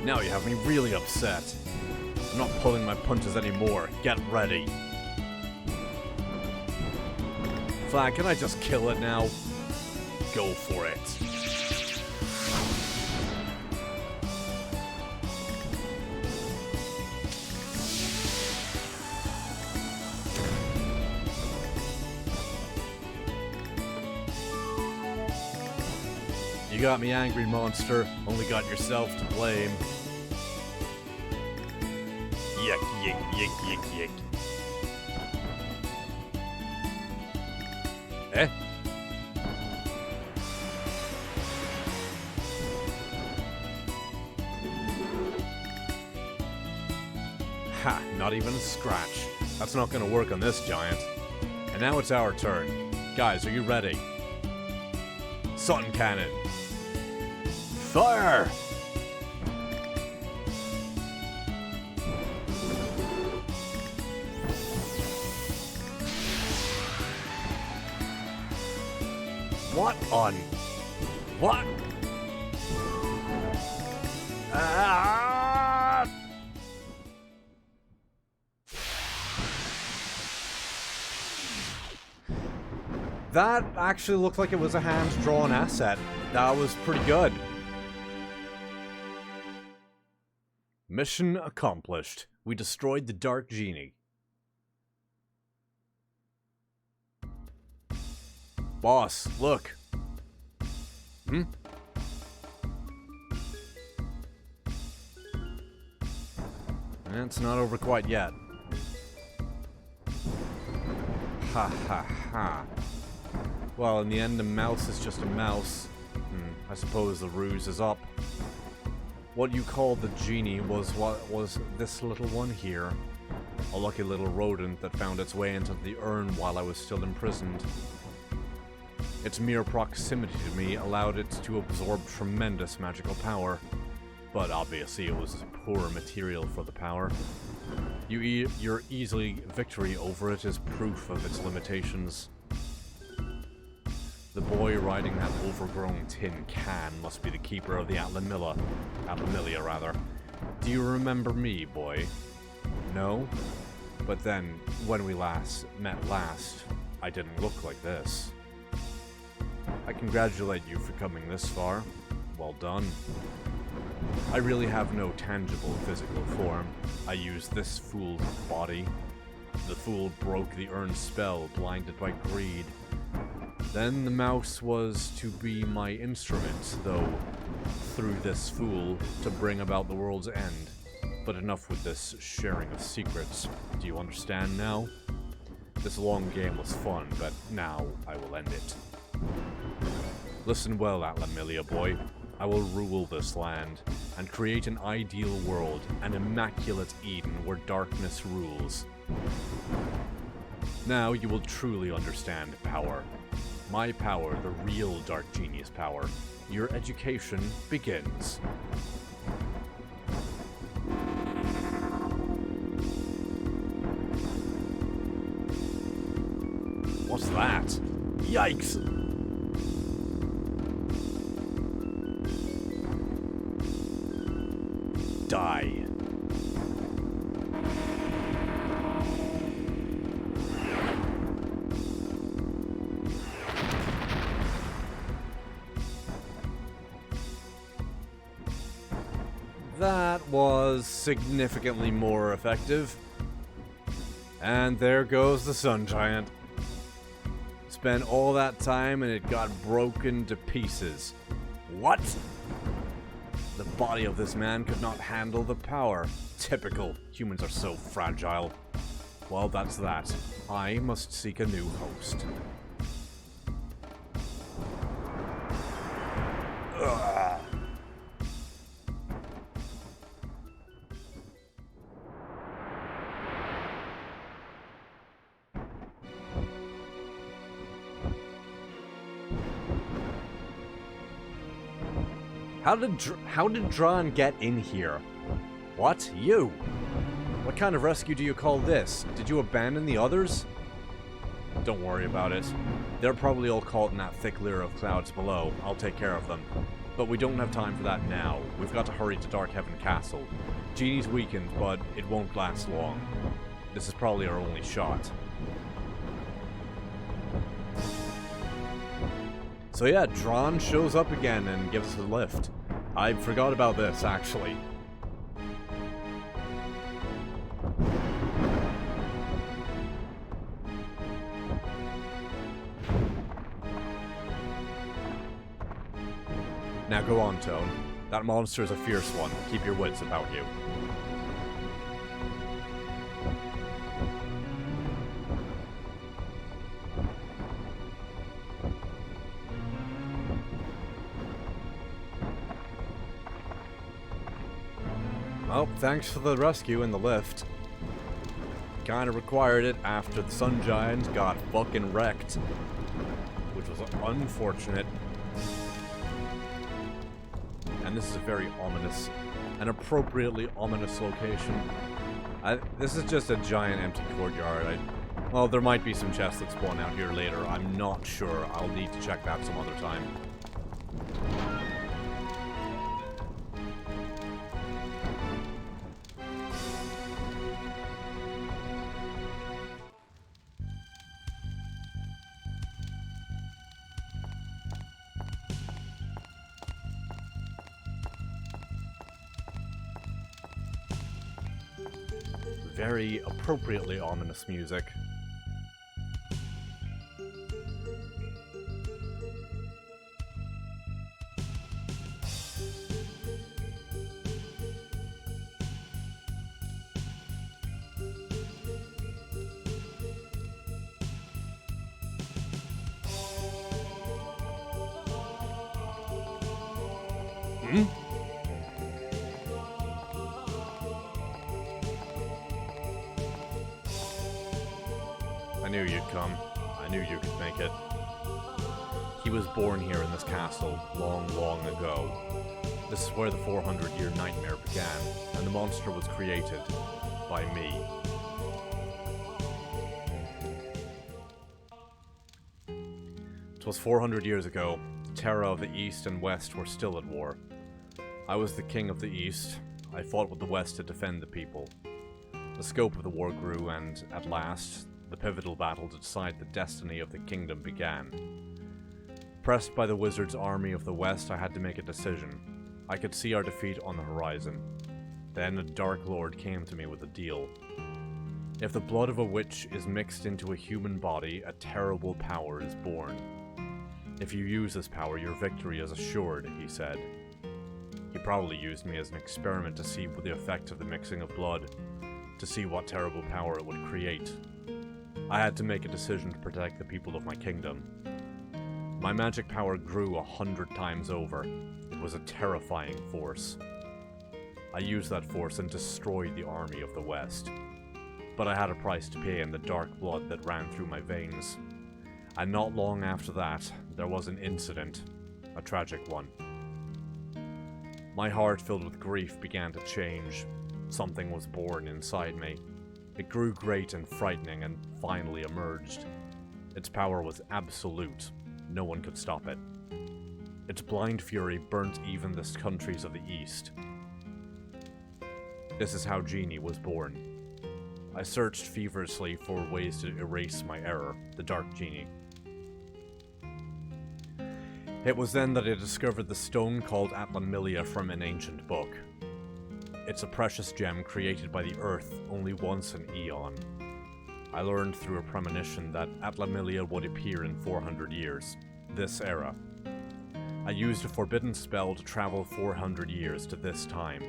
Now you have me really upset. I'm not pulling my punches anymore. Get ready. Flag, can I just kill it now? Go for it. You got me angry, monster. Only got yourself to blame. Yick, yick, yick, yick, yick. Eh? Ha, not even a scratch. That's not gonna work on this giant. And now it's our turn. Guys, are you ready? Sun cannon. Fire! What on? What? Ah! That actually looked like it was a hand-drawn asset. That was pretty good. Mission accomplished. We destroyed the Dark Genie. Boss, look. Hmm? It's not over quite yet. Ha ha ha. Well, in the end, a mouse is just a mouse. I suppose the ruse is up. What you called the genie was this little one here. A lucky little rodent that found its way into the urn while I was still imprisoned. Its mere proximity to me allowed it to absorb tremendous magical power. But obviously it was poor material for the power. Your easy victory over it is proof of its limitations. The boy riding that overgrown tin can must be the keeper of the Atlamilia rather. Do you remember me, boy? No? But then, when we met last, I didn't look like this. I congratulate you for coming this far. Well done. I really have no tangible physical form. I used this fool's body. The fool broke the urn spell, blinded by greed. Then the mouse was to be my instrument, though, through this fool, to bring about the world's end. But enough with this sharing of secrets. Do you understand now? This long game was fun, but now I will end it. Listen well, Atlamilia boy. I will rule this land, and create an ideal world, an immaculate Eden where darkness rules. Now you will truly understand power. My power, the real Dark Genius power. Your education begins. What's that? Yikes! Die. That was significantly more effective. And there goes the Sun Giant. Spent all that time and it got broken to pieces. What? The body of this man could not handle the power. Typical. Humans are so fragile. Well, that's that. I must seek a new host. Ugh. How did Dran get in here? What? You? What kind of rescue do you call this? Did you abandon the others? Don't worry about it. They're probably all caught in that thick layer of clouds below. I'll take care of them. But we don't have time for that now. We've got to hurry to Darkhaven Castle. Genie's weakened, but it won't last long. This is probably our only shot. So yeah, Dron shows up again and gives us a lift. I forgot about this, actually. Now go on, Tone. That monster is a fierce one. Keep your wits about you. Well, thanks for the rescue and the lift. Kinda required it after the Sun Giant got fucking wrecked. Which was unfortunate. And this is a very ominous, an appropriately ominous location. This is just a giant empty courtyard. Well, there might be some chests that spawn out here later. I'm not sure. I'll need to check that some other time. Very appropriately ominous music. I knew you'd come. I knew you could make it. He was born here in this castle, long, long ago. This is where the 400-year nightmare began, and the monster was created by me. It was 400 years ago. Terra of the East and West were still at war. I was the king of the East. I fought with the West to defend the people. The scope of the war grew, and at last, the pivotal battle to decide the destiny of the kingdom began. Pressed by the wizard's army of the West, I had to make a decision. I could see our defeat on the horizon. Then a Dark Lord came to me with a deal. If the blood of a witch is mixed into a human body, a terrible power is born. If you use this power, your victory is assured, he said. He probably used me as an experiment to see the effect of the mixing of blood, to see what terrible power it would create. I had to make a decision to protect the people of my kingdom. My magic power grew 100 times over. It was a terrifying force. I used that force and destroyed the army of the West. But I had a price to pay in the dark blood that ran through my veins. And not long after that, there was an incident, a tragic one. My heart, filled with grief, began to change. Something was born inside me. It grew great and frightening and finally emerged. Its power was absolute. No one could stop it. Its blind fury burnt even the countries of the East. This is how Genie was born. I searched feverishly for ways to erase my error, the Dark Genie. It was then that I discovered the stone called Atlamilia from an ancient book. It's a precious gem created by the Earth only once an eon. I learned through a premonition that Atlamilia would appear in 400 years, this era. I used a forbidden spell to travel 400 years to this time,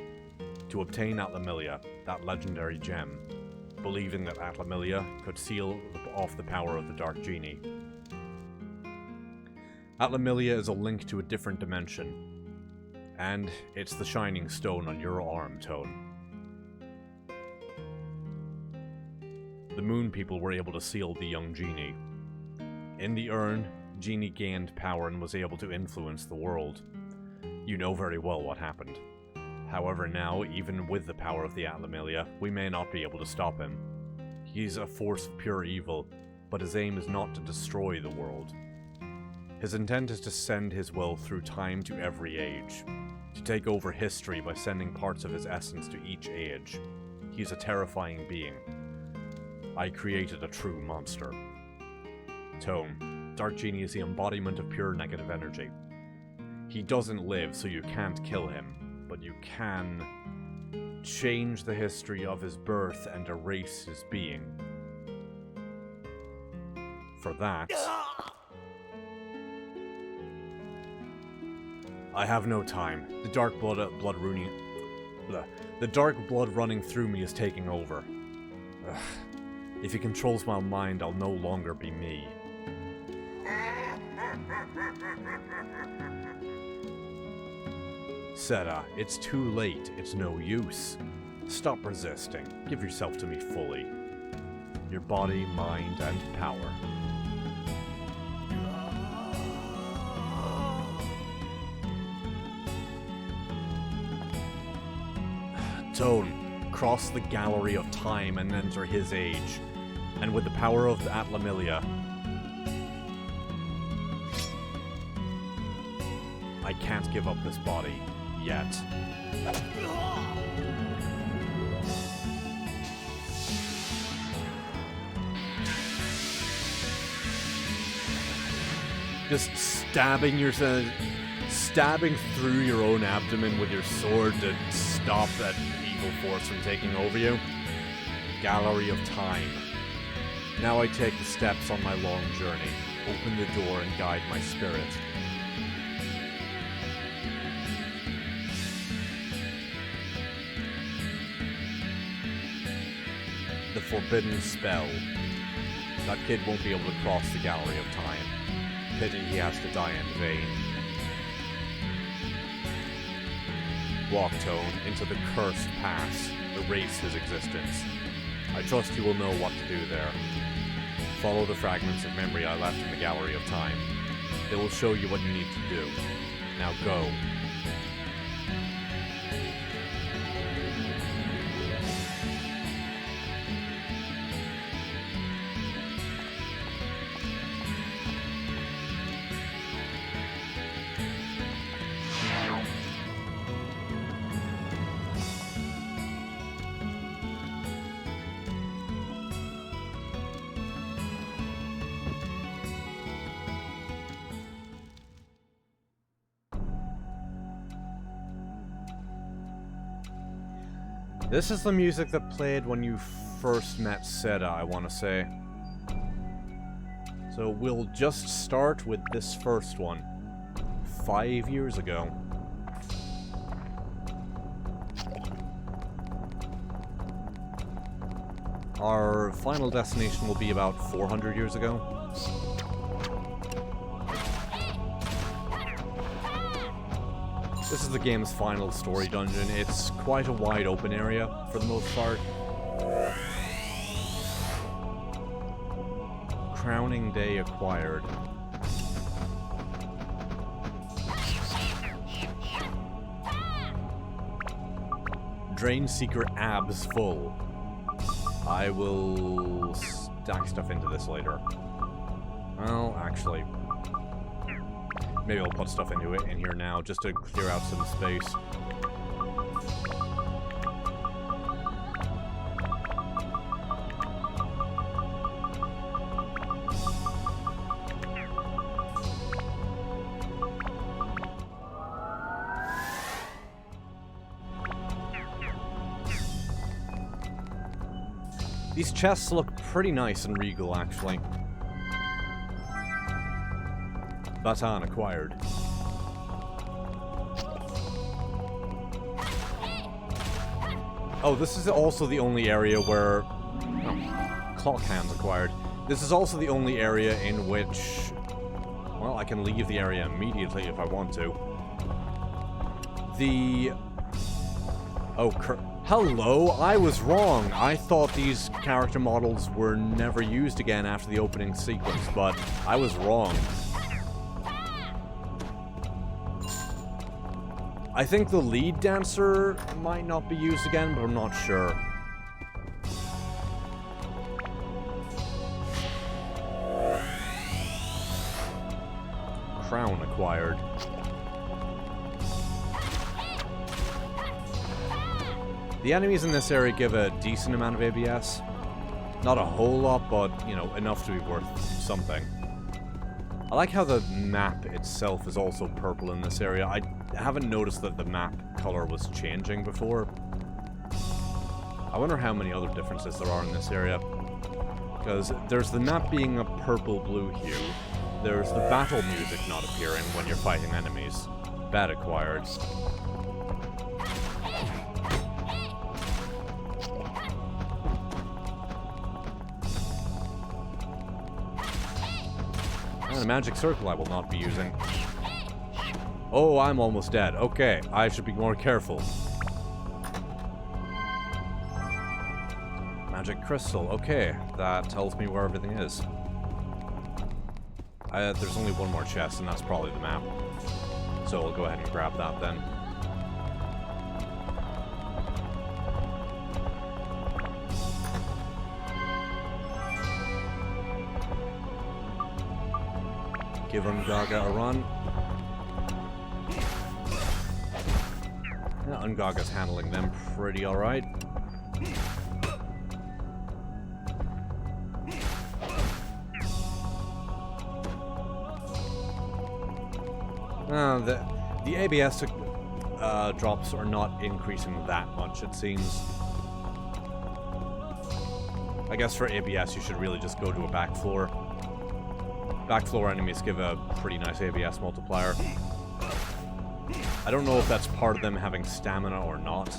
to obtain Atlamilia, that legendary gem, believing that Atlamilia could seal off the power of the Dark Genie. Atlamilia is a link to a different dimension, and it's the shining stone on your arm, Tone. The Moon People were able to seal the young Genie. In the urn, Genie gained power and was able to influence the world. You know very well what happened. However now, even with the power of the Atlamillia, we may not be able to stop him. He's a force of pure evil, but his aim is not to destroy the world. His intent is to send his will through time to every age, to take over history by sending parts of his essence to each age. He's a terrifying being. I created a true monster. Tone. Dark Genie is the embodiment of pure negative energy. He doesn't live, so you can't kill him, but you can change the history of his birth and erase his being. For that, I have no time. The dark blood running through me is taking over. Ugh. If he controls my mind, I'll no longer be me. Seta, it's too late. It's no use. Stop resisting. Give yourself to me fully. Your body, mind, and power. Tone, cross the gallery of time and enter his age. And with the power of the Atlamillia, I can't give up this body. Yet. Just stabbing through your own abdomen with your sword to stop that evil force from taking over you. Gallery of Time. Now I take the steps on my long journey. Open the door and guide my spirit. The forbidden spell. That kid won't be able to cross the Gallery of Time. Pity he has to die in vain. Walk, Tone, into the cursed past. Erase his existence. I trust you will know what to do there. Follow the fragments of memory I left in the Gallery of Time. They will show you what you need to do. Now go. This is the music that played when you first met Seta, I want to say. So we'll just start with this first one. 5 years ago. Our final destination will be about 400 years ago. This is the game's final story dungeon. It's quite a wide open area, for the most part. Crowning Day acquired. Drain Seeker abs full. I will stack stuff into this later. Well, actually... maybe I'll put stuff into it in here now, just to clear out some space. These chests look pretty nice and regal, actually. Baton acquired. Oh, this is also the only area where... oh, clock hands acquired. This is also the only area in which... well, I can leave the area immediately if I want to. The... oh, hello, I was wrong. I thought these character models were never used again after the opening sequence, but I was wrong. I think the lead dancer might not be used again, but I'm not sure. Crown acquired. The enemies in this area give a decent amount of ABS. Not a whole lot, but, you know, enough to be worth something. I like how the map itself is also purple in this area. I haven't noticed that the map color was changing before. I wonder how many other differences there are in this area. Because there's the map being a purple-blue hue. There's the battle music not appearing when you're fighting enemies. That acquired. And a magic circle I will not be using. Oh, I'm almost dead. Okay, I should be more careful. Magic crystal. Okay, that tells me where everything is. There's only one more chest, and that's probably the map. So I'll go ahead and grab that then. Give Ungaga a run. Yeah, Ungaga's handling them pretty alright. The ABS drops are not increasing that much, it seems. I guess for ABS you should really just go to a back floor. Back floor enemies give a pretty nice ABS multiplier. I don't know if that's part of them having stamina or not,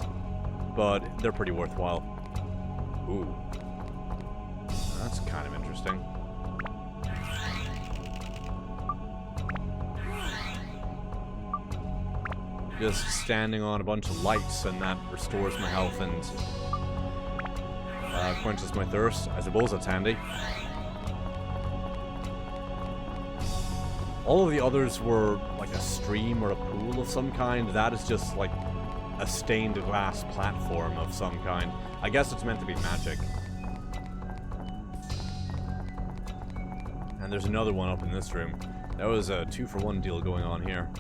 but they're pretty worthwhile. Ooh. That's kind of interesting. Just standing on a bunch of lights, and that restores my health and quenches my thirst. I suppose that's handy. All of the others were like a stream or a pool of some kind. That is just like a stained glass platform of some kind. I guess it's meant to be magic. And there's another one up in this room. That was a 2-for-1 deal going on here.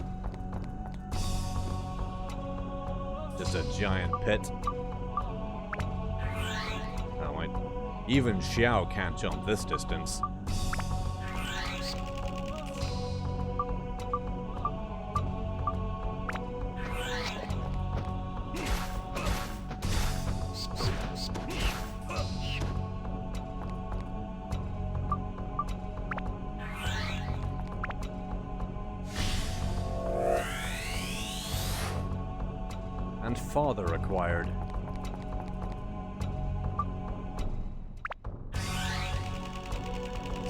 Just a giant pit. Oh, wait. Even Xiao can't jump this distance. And father acquired.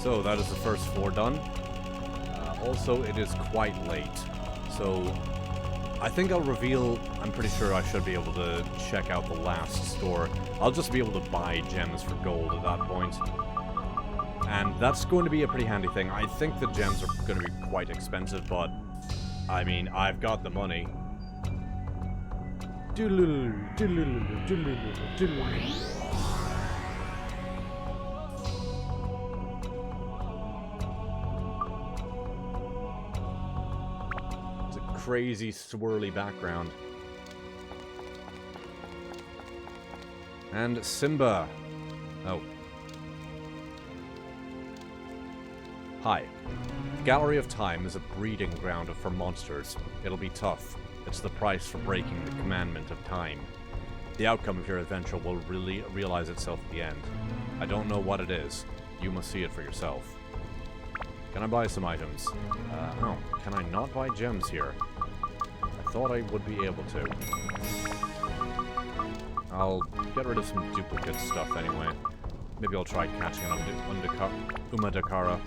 So that is the first 4 done. Also, it is quite late, so I think I'll reveal. I'm pretty sure I should be able to check out the last store. I'll just be able to buy gems for gold at that point, and that's going to be a pretty handy thing. I think the gems are going to be quite expensive, but I mean, I've got the money. It's a crazy swirly background. And Simba. Oh. Hi. Gallery of Time is a breeding ground for monsters. It'll be tough. It's the price for breaking the commandment of time. The outcome of your adventure will really realize itself at the end. I don't know what it is. You must see it for yourself. Can I buy some items? No. Can I not buy gems here? I thought I would be able to. I'll get rid of some duplicate stuff anyway. Maybe I'll try catching an Umadakara.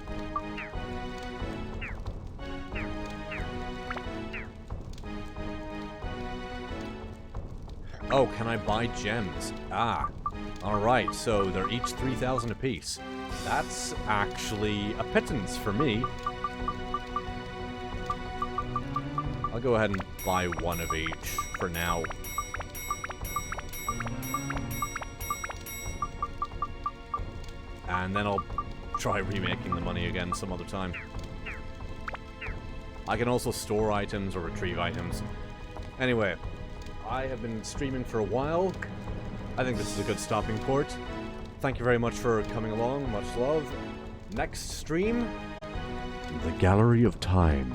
Oh, can I buy gems? Ah, alright, so they're each 3,000 apiece. That's actually a pittance for me. I'll go ahead and buy one of each for now. And then I'll try remaking the money again some other time. I can also store items or retrieve items. Anyway, I have been streaming for a while. I think this is a good stopping port. Thank you very much for coming along. Much love. Next stream, The Gallery of Time.